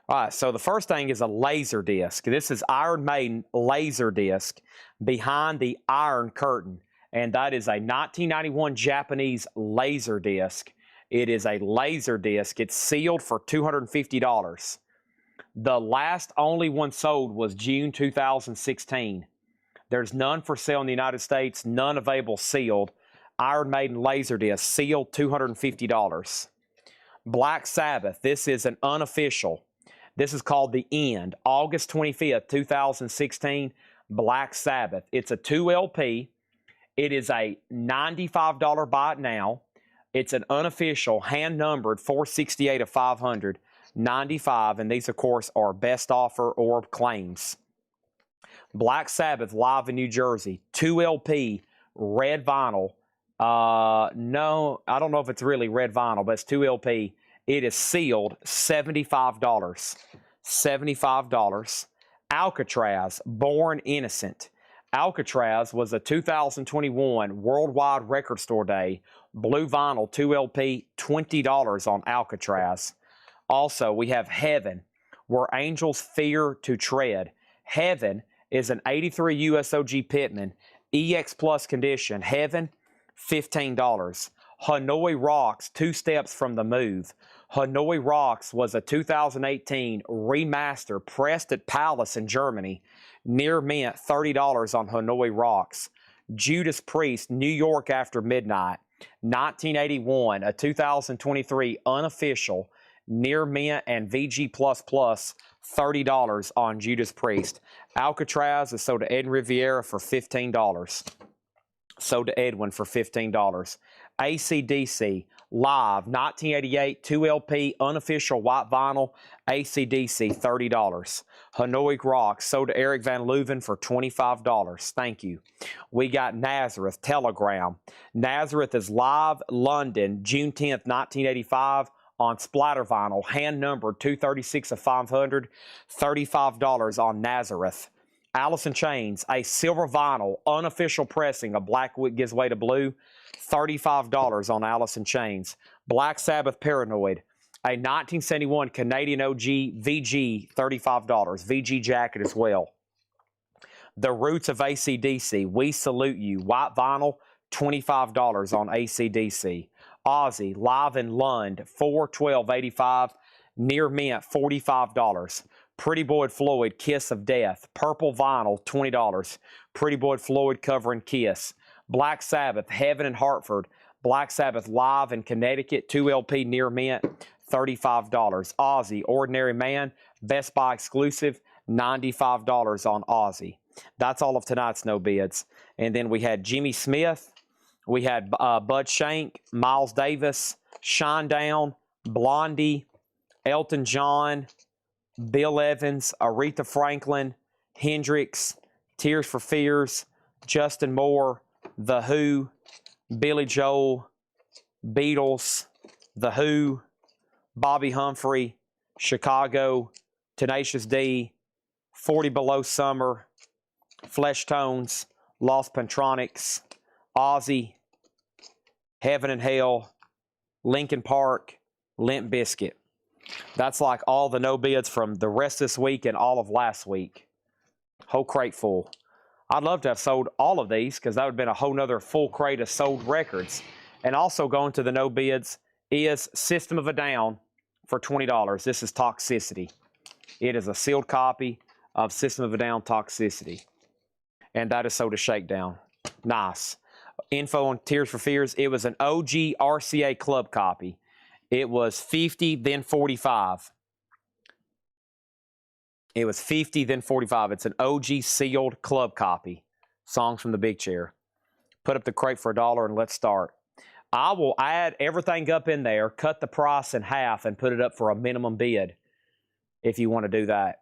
All right, so the first thing is a laser disc. This is Iron Maiden laser disc behind the Iron Curtain, and that is a 1991 Japanese laser disc. It is a laser disc. It's sealed for $250. The last only one sold was June 2016. There's none for sale in the United States, none available sealed. Iron Maiden Laserdisc, sealed, $250. Black Sabbath, this is an unofficial. This is called The End, August 25th, 2016, Black Sabbath. It's a 2 LP. It is a $95 buy it now. It's an unofficial, hand-numbered, 468 of 500, 95, and these, of course, are best offer or claims. Black Sabbath, live in New Jersey, 2 LP, red vinyl. No, I don't know if it's really red vinyl, but it's 2 LP. It is sealed, $75. $75. Alcatraz, Born Innocent. Alcatraz was a 2021 Worldwide Record Store Day. Blue vinyl, 2 LP, $20 on Alcatraz. Also, we have Heaven, Where Angels Fear to Tread. Heaven is an 83 USOG Pitman, EX Plus condition. Heaven, $15. Hanoi Rocks, Two Steps from the Move. Hanoi Rocks was a 2018 remaster pressed at Palace in Germany. Near mint, $30 on Hanoi Rocks. Judas Priest, New York After Midnight. 1981, a 2023 unofficial near mint and VG++, $30 on Judas Priest. Alcatraz is sold to Edwin Riviera for $15. Sold to Edwin for $15. AC/DC Live 1988 2LP unofficial white vinyl. AC/DC $30. Hanoi Rocks sold to Eric Van Leuven for $25. Thank you. We got Nazareth Telegram. Nazareth is live London June 10th 1985 on splatter vinyl, hand numbered 236 of 500. $35 on Nazareth. Alice in Chains, a silver vinyl unofficial pressing of Black Gives Way to Blue. $35 on Alice in Chains. Black Sabbath Paranoid, a 1971 Canadian OG VG, $35. VG jacket as well. The Roots of AC/DC, We Salute You, white vinyl, $25 on AC/DC. Ozzy, Live in Lund, 4/12/85, near mint, $45. Pretty Boy Floyd, Kiss of Death, purple vinyl, $20. Pretty Boy Floyd covering Kiss. Black Sabbath, Heaven in Hartford. Black Sabbath Live in Connecticut, 2LP near mint, $35. Ozzy, Ordinary Man, Best Buy exclusive, $95 on Ozzy. That's all of tonight's no bids. And then we had Jimmy Smith, we had Bud Shank, Miles Davis, Shinedown, Blondie, Elton John, Bill Evans, Aretha Franklin, Hendrix, Tears for Fears, Justin Moore, The Who, Billy Joel, Beatles, The Who, Bobby Humphrey, Chicago, Tenacious D, 40 Below Summer, Flesh Tones, Lost Pentronics, Ozzy, Heaven and Hell, Linkin Park, Limp Bizkit. That's like all the no bids from the rest of this week and all of last week. Whole crate full. I'd love to have sold all of these because that would have been a whole nother full crate of sold records. And also going to the no bids is System of a Down for $20. This is Toxicity. It is a sealed copy of System of a Down Toxicity. And that is sold to Shakedown. Nice. Info on Tears for Fears. It was an OG RCA club copy. It was 50, then 45. It was 50, then 45. It's an OG sealed club copy. Songs from the Big Chair. Put up the crate for $1 and let's start. I will add everything up in there, cut the price in half, and put it up for a minimum bid if you want to do that.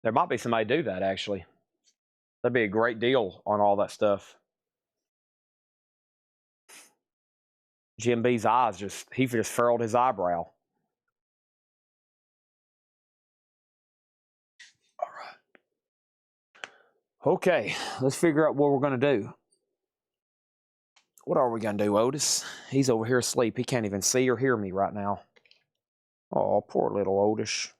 There might be somebody do that, actually. That'd be a great deal on all that stuff. Jim B's eyes he just furrowed his eyebrow. All right. Okay, let's figure out what we're going to do. What are we going to do, Otis? He's over here asleep. He can't even see or hear me right now. Oh, poor little Otis.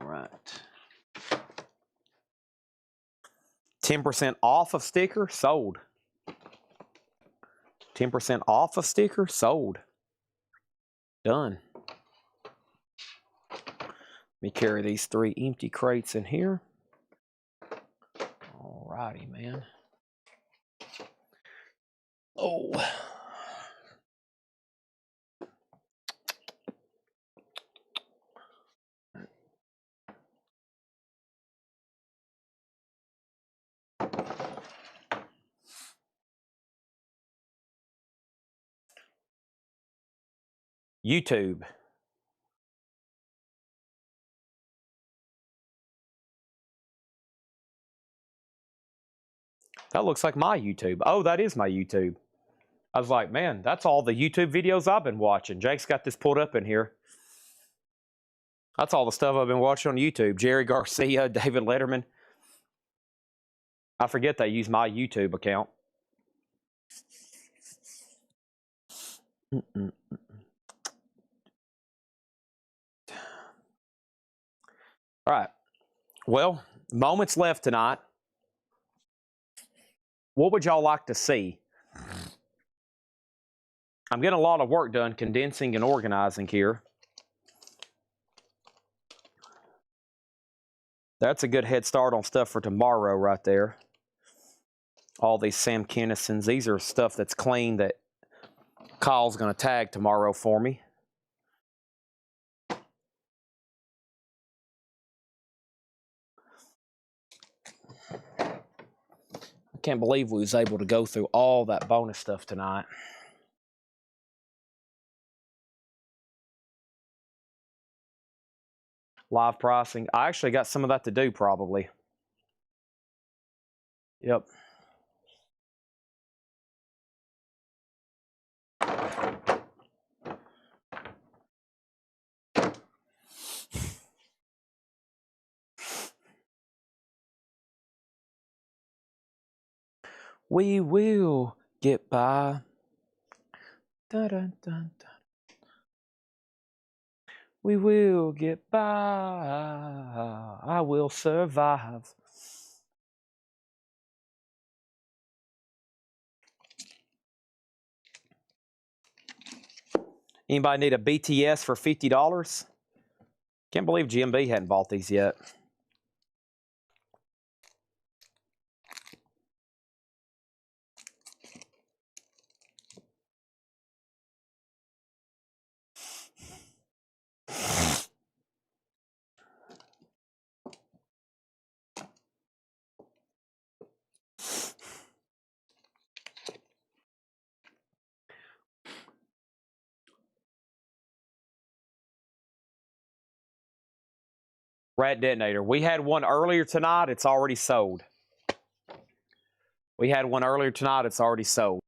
All right. 10% off of sticker, sold. 10% off of sticker, sold. Done. Let me carry these 3 empty crates in here. All righty, man. Oh. YouTube. That looks like my YouTube. Oh, that is my YouTube. I was like, man, that's all the YouTube videos I've been watching. Jake's got this pulled up in here. That's all the stuff I've been watching on YouTube. Jerry Garcia, David Letterman. I forget they use my YouTube account. All right. Well, moments left tonight. What would y'all like to see? I'm getting a lot of work done condensing and organizing here. That's a good head start on stuff for tomorrow right there. All these Sam Kinnisons. These are stuff that's clean that Kyle's going to tag tomorrow for me. I can't believe we was able to go through all that bonus stuff tonight. Live pricing. I actually got some of that to do probably. Yep. We will get by. Dun, dun, dun, dun. We will get by. I will survive. Anybody need a BTS for $50? Can't believe GMB hadn't bought these yet. Rat Detonator. We had one earlier tonight. It's already sold. We had one earlier tonight. It's already sold.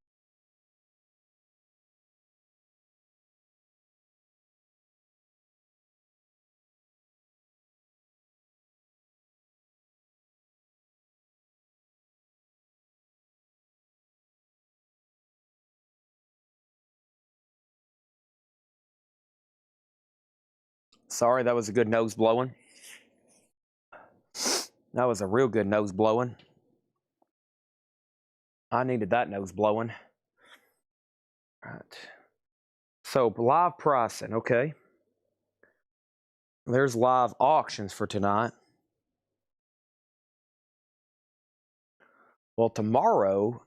Sorry, that was a good nose blowing. That was a real good nose blowing. I needed that nose blowing. All right. So live pricing, okay. There's live auctions for tonight. Well, tomorrow,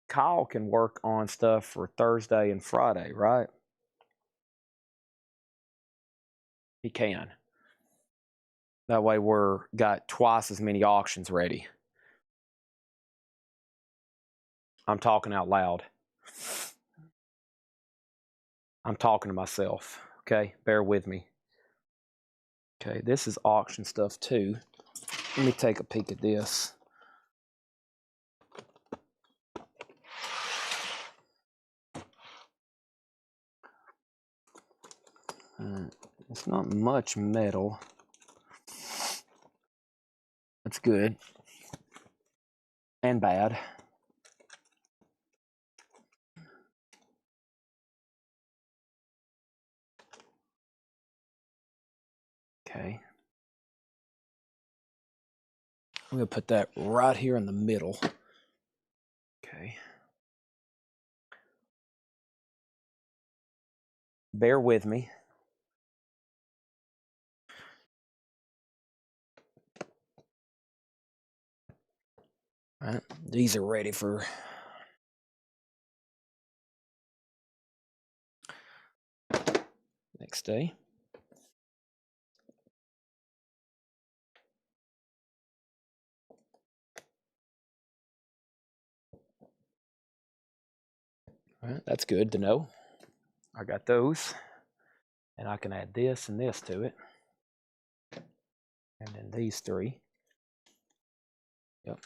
Kyle can work on stuff for Thursday and Friday, right? He can. That way we're got twice as many auctions ready. I'm talking out loud. I'm talking to myself, okay? Bear with me. Okay, this is auction stuff too. Let me take a peek at this. It's not much metal. That's good. And bad. Okay. I'm going to put that right here in the middle. Okay. Bear with me. All right. These are ready for next day. All right, that's good to know. I got those. And I can add this and this to it. And then these three. Yep.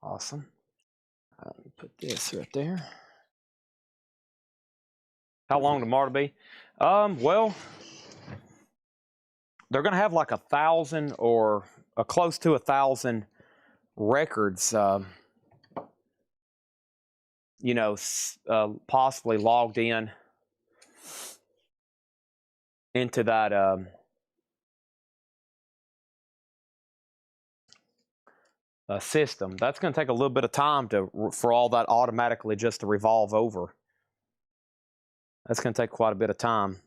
Awesome. Put this right there. How long tomorrow to be? Well, they're going to have like 1,000 or close to 1,000 records, you know, possibly logged in into that system. That's going to take a little bit of time for all that automatically just to revolve over. That's going to take quite a bit of time.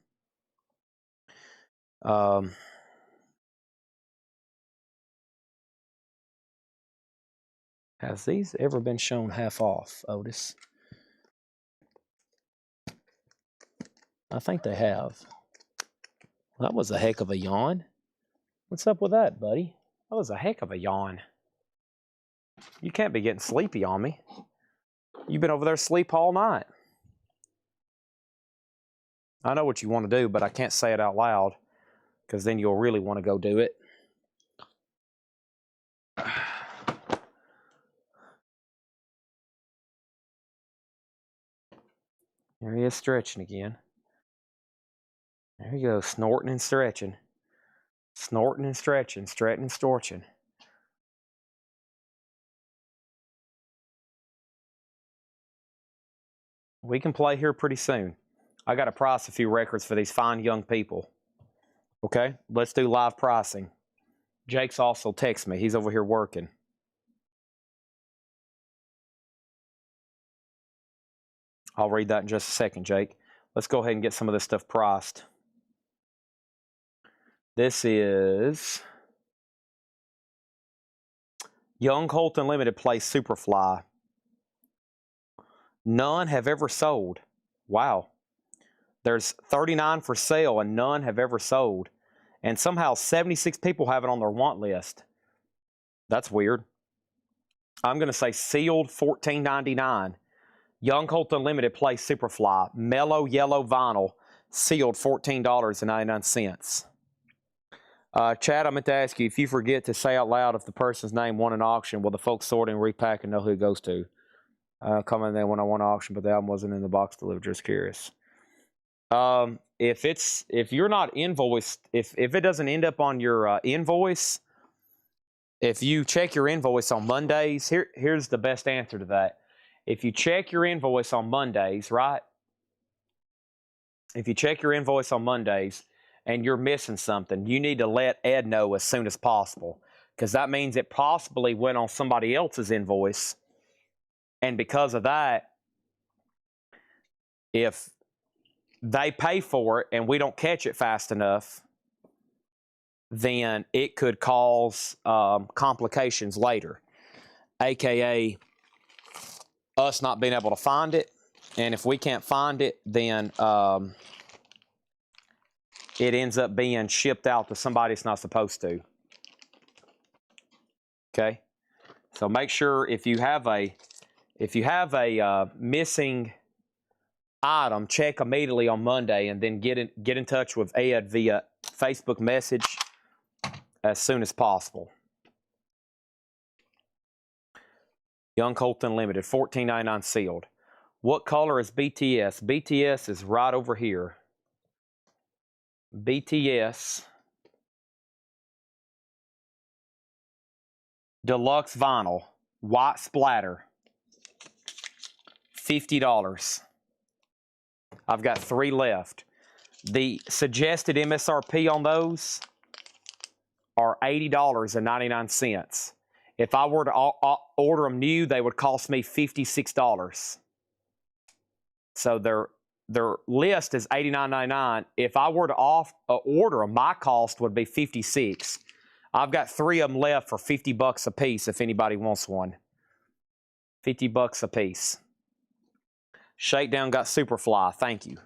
Has these ever been shown half off, Otis? I think they have. That was a heck of a yawn. What's up with that, buddy? That was a heck of a yawn. You can't be getting sleepy on me. You've been over there asleep all night. I know what you want to do, but I can't say it out loud because then you'll really want to go do it. There he is stretching again. There you go, snorting and stretching. Snorting and stretching, stretching and storching. We can play here pretty soon. I got to price a few records for these fine young people. Okay, let's do live pricing. Jake's also texted me. He's over here working. I'll read that in just a second, Jake. Let's go ahead and get some of this stuff priced. This is Young Colt Unlimited Play Superfly. None have ever sold. Wow. There's 39 for sale and none have ever sold. And somehow 76 people have it on their want list. That's weird. I'm going to say sealed $14.99. Young Colt Unlimited Play Superfly. Mellow yellow vinyl. Sealed $14.99. Chad, I meant to ask you, if you forget to say out loud if the person's name won an auction, will the folks sorting and repacking know who it goes to? Coming there when I won an auction, but the album wasn't in the box delivered. Just curious. If you're not invoiced, if it doesn't end up on your invoice, if you check your invoice on Mondays, here's the best answer to that. If you check your invoice on Mondays, right? If you check your invoice on Mondays and you're missing something, you need to let Ed know as soon as possible, because that means it possibly went on somebody else's invoice. And because of that, if they pay for it and we don't catch it fast enough, then it could cause complications later, aka us not being able to find it. And if we can't find it, then it ends up being shipped out to somebody it's not supposed to. Okay, so make sure if you have a missing item, check immediately on Monday, and then get in touch with Ed via Facebook message as soon as possible. Young Colt Unlimited, $14.99 sealed. What color is BTS? BTS is right over here. BTS Deluxe Vinyl, white splatter, $50. I've got 3 left. The suggested MSRP on those are $80.99. If I were to order them new, they would cost me $56. So their list is $89.99. If I were to order them, my cost would be $56. I've got 3 of them left for $50 a piece if anybody wants one. $50 a piece. Shakedown got Superfly. Thank you.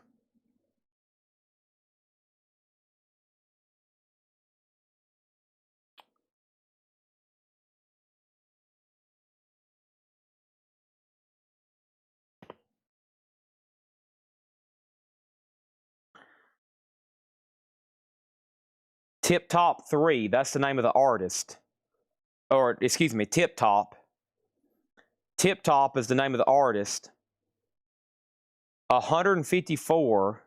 Tip Top 3, that's the name of the artist. Or, excuse me, Tip Top. Tip Top is the name of the artist. 154.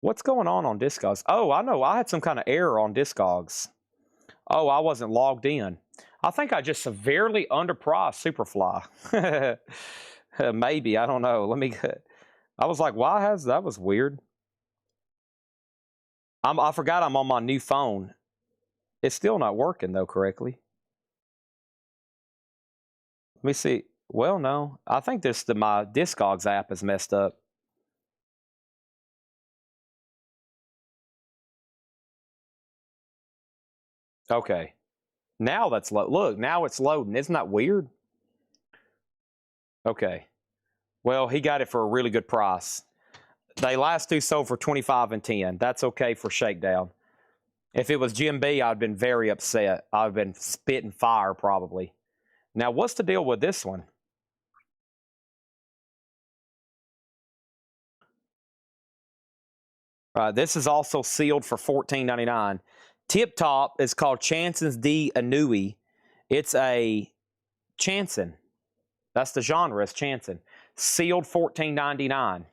What's going on Discogs? Oh, I know. I had some kind of error on Discogs. Oh, I wasn't logged in. I think I just severely underpriced Superfly. Maybe. I don't know. Let me get... I was like, why has... That was weird. I forgot I'm on my new phone. It's still not working, though, correctly. Let me see. Well, no. I think my Discogs app is messed up. Okay. Now that's look, now it's loading. Isn't that weird? Okay. Well, he got it for a really good price. They last two sold for 25 and 10. That's okay for Shakedown. If it was Jim B, I'd been very upset. I'd been spitting fire probably. Now, what's the deal with this one? This is also sealed for $14.99. Tip Top is called Chanson's D Anui. It's a Chanson. That's the genre, is Chanson. Sealed $14.99.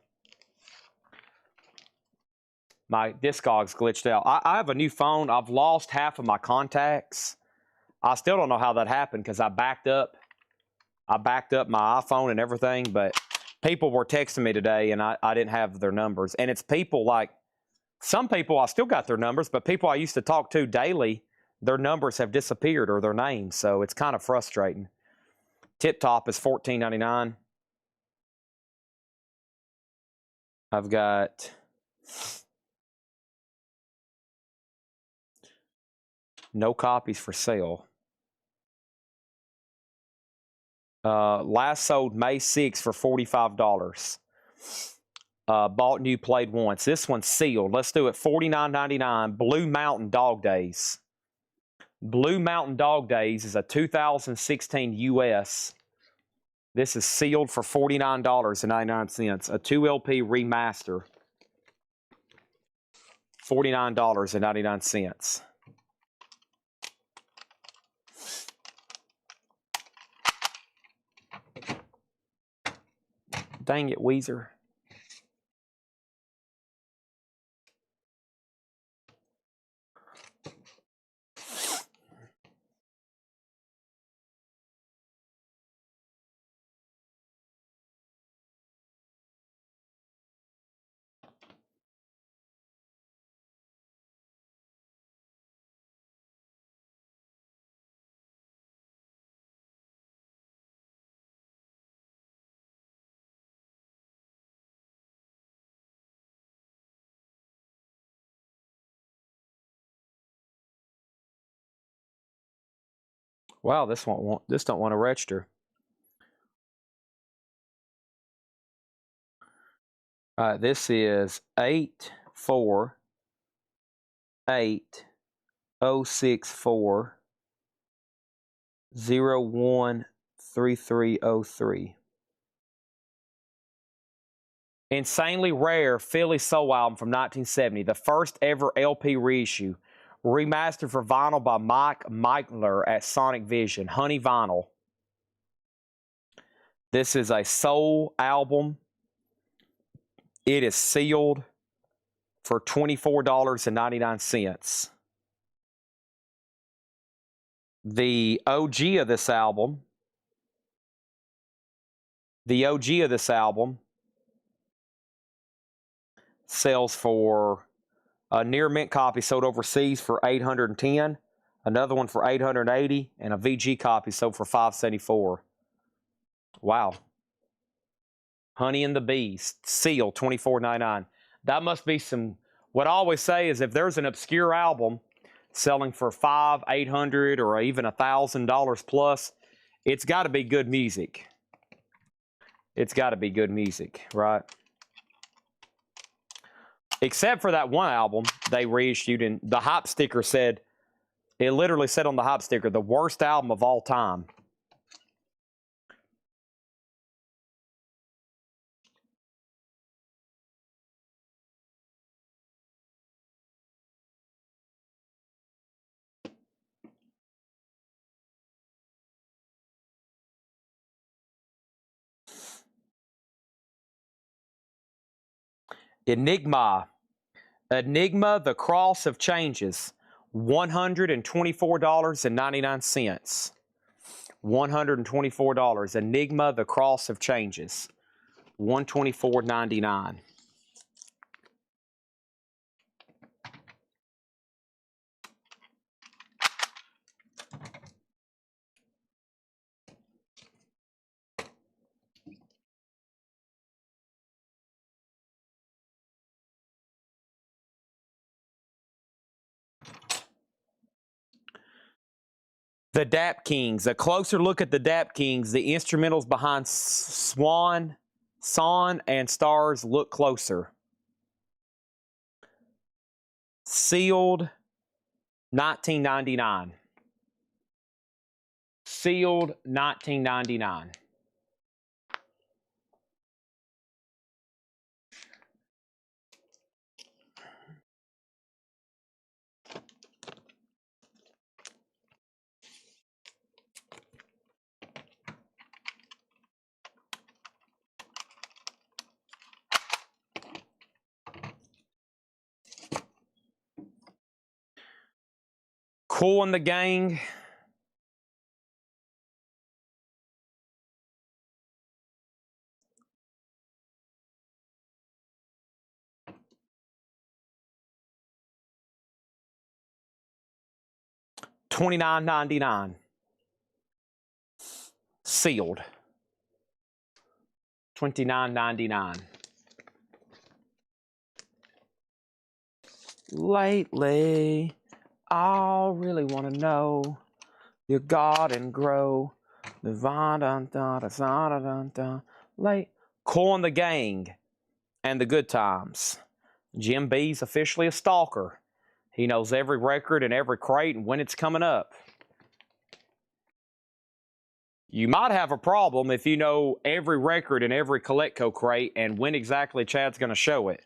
My Discogs glitched out. I have a new phone. I've lost half of my contacts. I still don't know how that happened because I backed up. I backed up my iPhone and everything, but people were texting me today and I didn't have their numbers. And it's people like, some people I still got their numbers, but people I used to talk to daily, their numbers have disappeared or their names. So it's kind of frustrating. Tip Top is $14.99. I've got... no copies for sale. Last sold May 6th for $45. Bought new, played once. This one's sealed. Let's do it. $49.99. Blue Mountain Dog Days. Blue Mountain Dog Days is a 2016 US. This is sealed for $49.99. A 2LP remaster. $49.99. Dang it, Weezer. Wow, this don't want to register. This is 848-064-013303. Insanely Rare Philly Soul album from 1970, the first ever LP reissue, remastered for vinyl by Mike Meitler at Sonic Vision, Honey Vinyl. This is a soul album. It is sealed for $24.99. The OG of this album, sells for a near mint copy sold overseas for $810, another one for $880, and a VG copy sold for $574. Wow. Honey and the Bees, sealed $24.99. That must be some... What I always say is if there's an obscure album selling for $500, $800, or even $1,000 plus, it's got to be good music. It's got to be good music, right? Except for that one album they reissued, and the hype sticker said, it literally said on the hype sticker, the worst album of all time. Enigma. Enigma, the Cross of Changes, $124.99. $124. Enigma, the Cross of Changes, $124.99. The Dap Kings. A closer look at the Dap Kings. The instrumentals behind Swan, and Stars look closer. Sealed, $19.99. Sealed, $19.99. Cool and the Gang. $29.99. Sealed. $29.99. Lately, I really want to know your garden grow. Late. Cool and the Gang and the Good Times. Jim B's officially a stalker. He knows every record and every crate and when it's coming up. You might have a problem if you know every record and every Kletco crate and when exactly Chad's going to show it.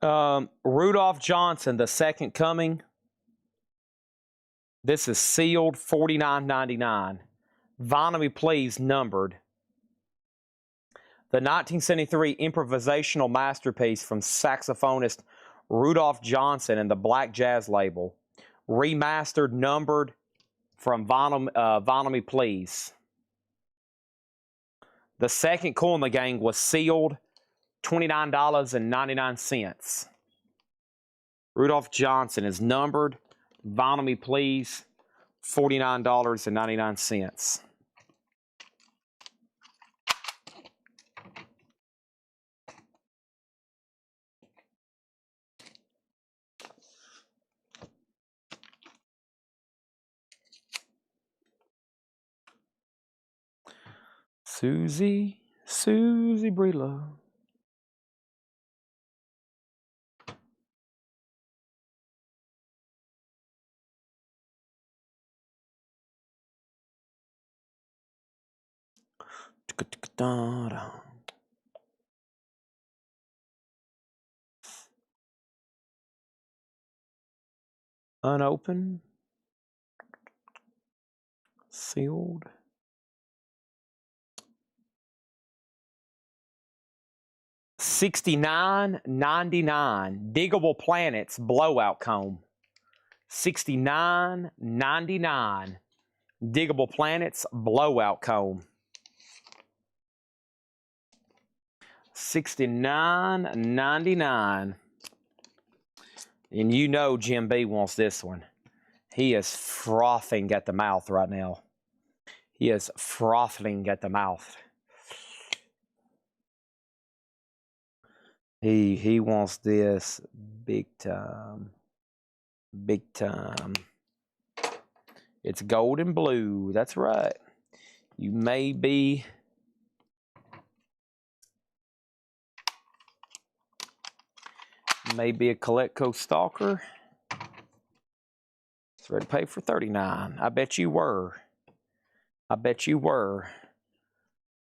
Rudolph Johnson, The Second Coming. This is sealed, $49.99. Vinyl, please, numbered. The 1973 improvisational masterpiece from saxophonist Rudolph Johnson and the Black Jazz label. Remastered, numbered, from Vinyl, please. The second Cool in the Gang was sealed, $29.99. Rudolph Johnson is numbered. Vinyl, please, $49.99. Susie Breedlove. Unopened. Sealed. $69.99. Diggable Planets blowout comb. $69.99. Diggable Planets blowout comb. $69.99. And you know Jim B wants this one. He is frothing at the mouth right now. He is frothing at the mouth. He wants this big time. Big time. It's gold and blue. That's right. You may be a Kletco stalker. It's ready to pay for $39. I bet you were. I bet you were.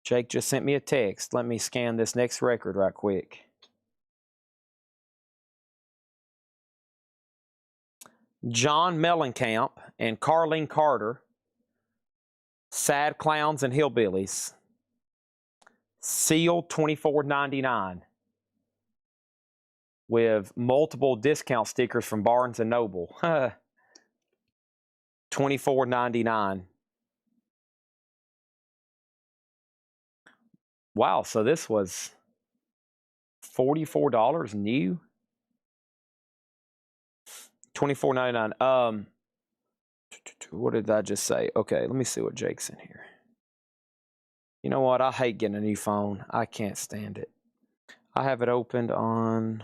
Jake just sent me a text. Let me scan this next record right quick. John Mellencamp and Carlene Carter. Sad Clowns and Hillbillies. Sealed $24.99. With multiple discount stickers from Barnes & Noble. $24.99. Wow, so this was $44 new? $24.99. What did I just say? Okay, let me see what Jake's in here. You know what? I hate getting a new phone. I can't stand it. I have it opened on...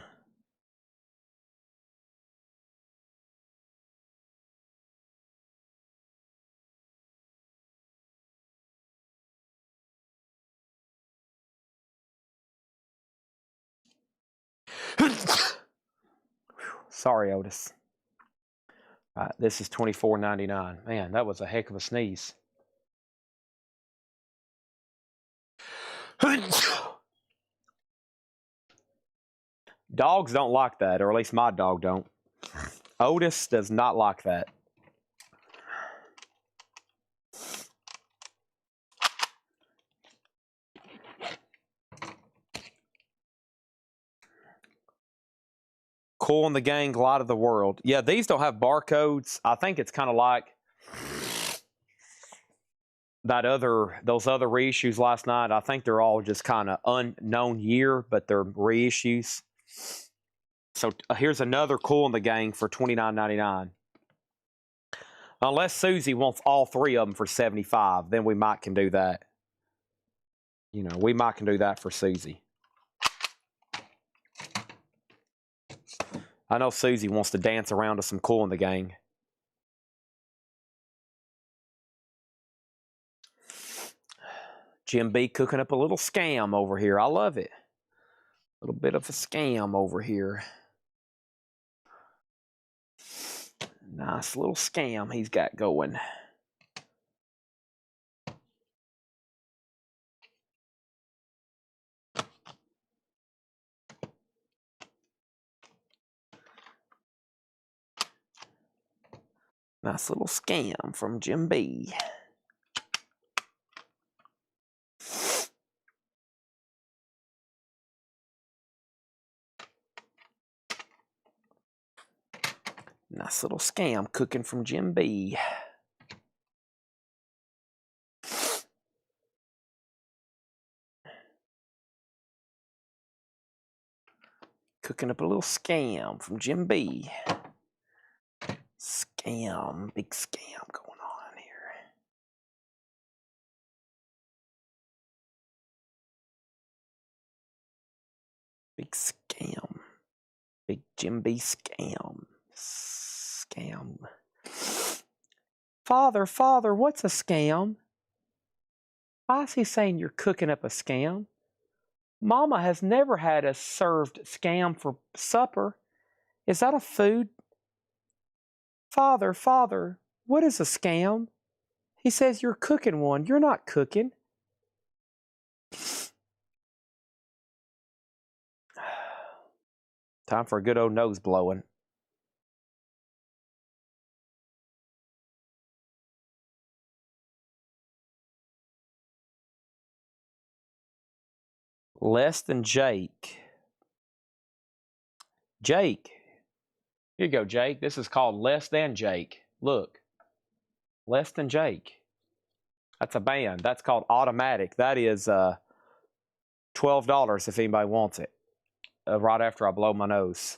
Sorry, Otis. All right, this is $24.99. Man, that was a heck of a sneeze. Dogs don't like that, or at least my dog don't. Otis does not like that. Cool in the Gang, Light of the World. Yeah, these don't have barcodes. I think it's kind of like those other reissues last night. I think they're all just kind of unknown year, but they're reissues. So here's another Cool in the Gang for $29.99. Unless Susie wants all three of them for $75, then we might can do that. You know, we might can do that for Susie. I know Susie wants to dance around to some Cool in the Gang. Jim B cooking up a little scam over here. I love it. A little bit of a scam over here. Nice little scam he's got going. Nice little scam from Jim B. Nice little scam cooking from Jim B. Cooking up a little scam from Jim B. Scam, big scam going on here. Big scam. Big Jim B scam. Scam. Father, what's a scam? Why is he saying you're cooking up a scam? Mama has never had us served scam for supper. Is that a food? Father, what is a scam? He says you're cooking one. You're not cooking. Time for a good old nose blowing. Less than Jake. Jake. Here you go, Jake. This is called Less Than Jake. Look. Less Than Jake. That's a band. That's called Automatic. That is $12 if anybody wants it. Right after I blow my nose.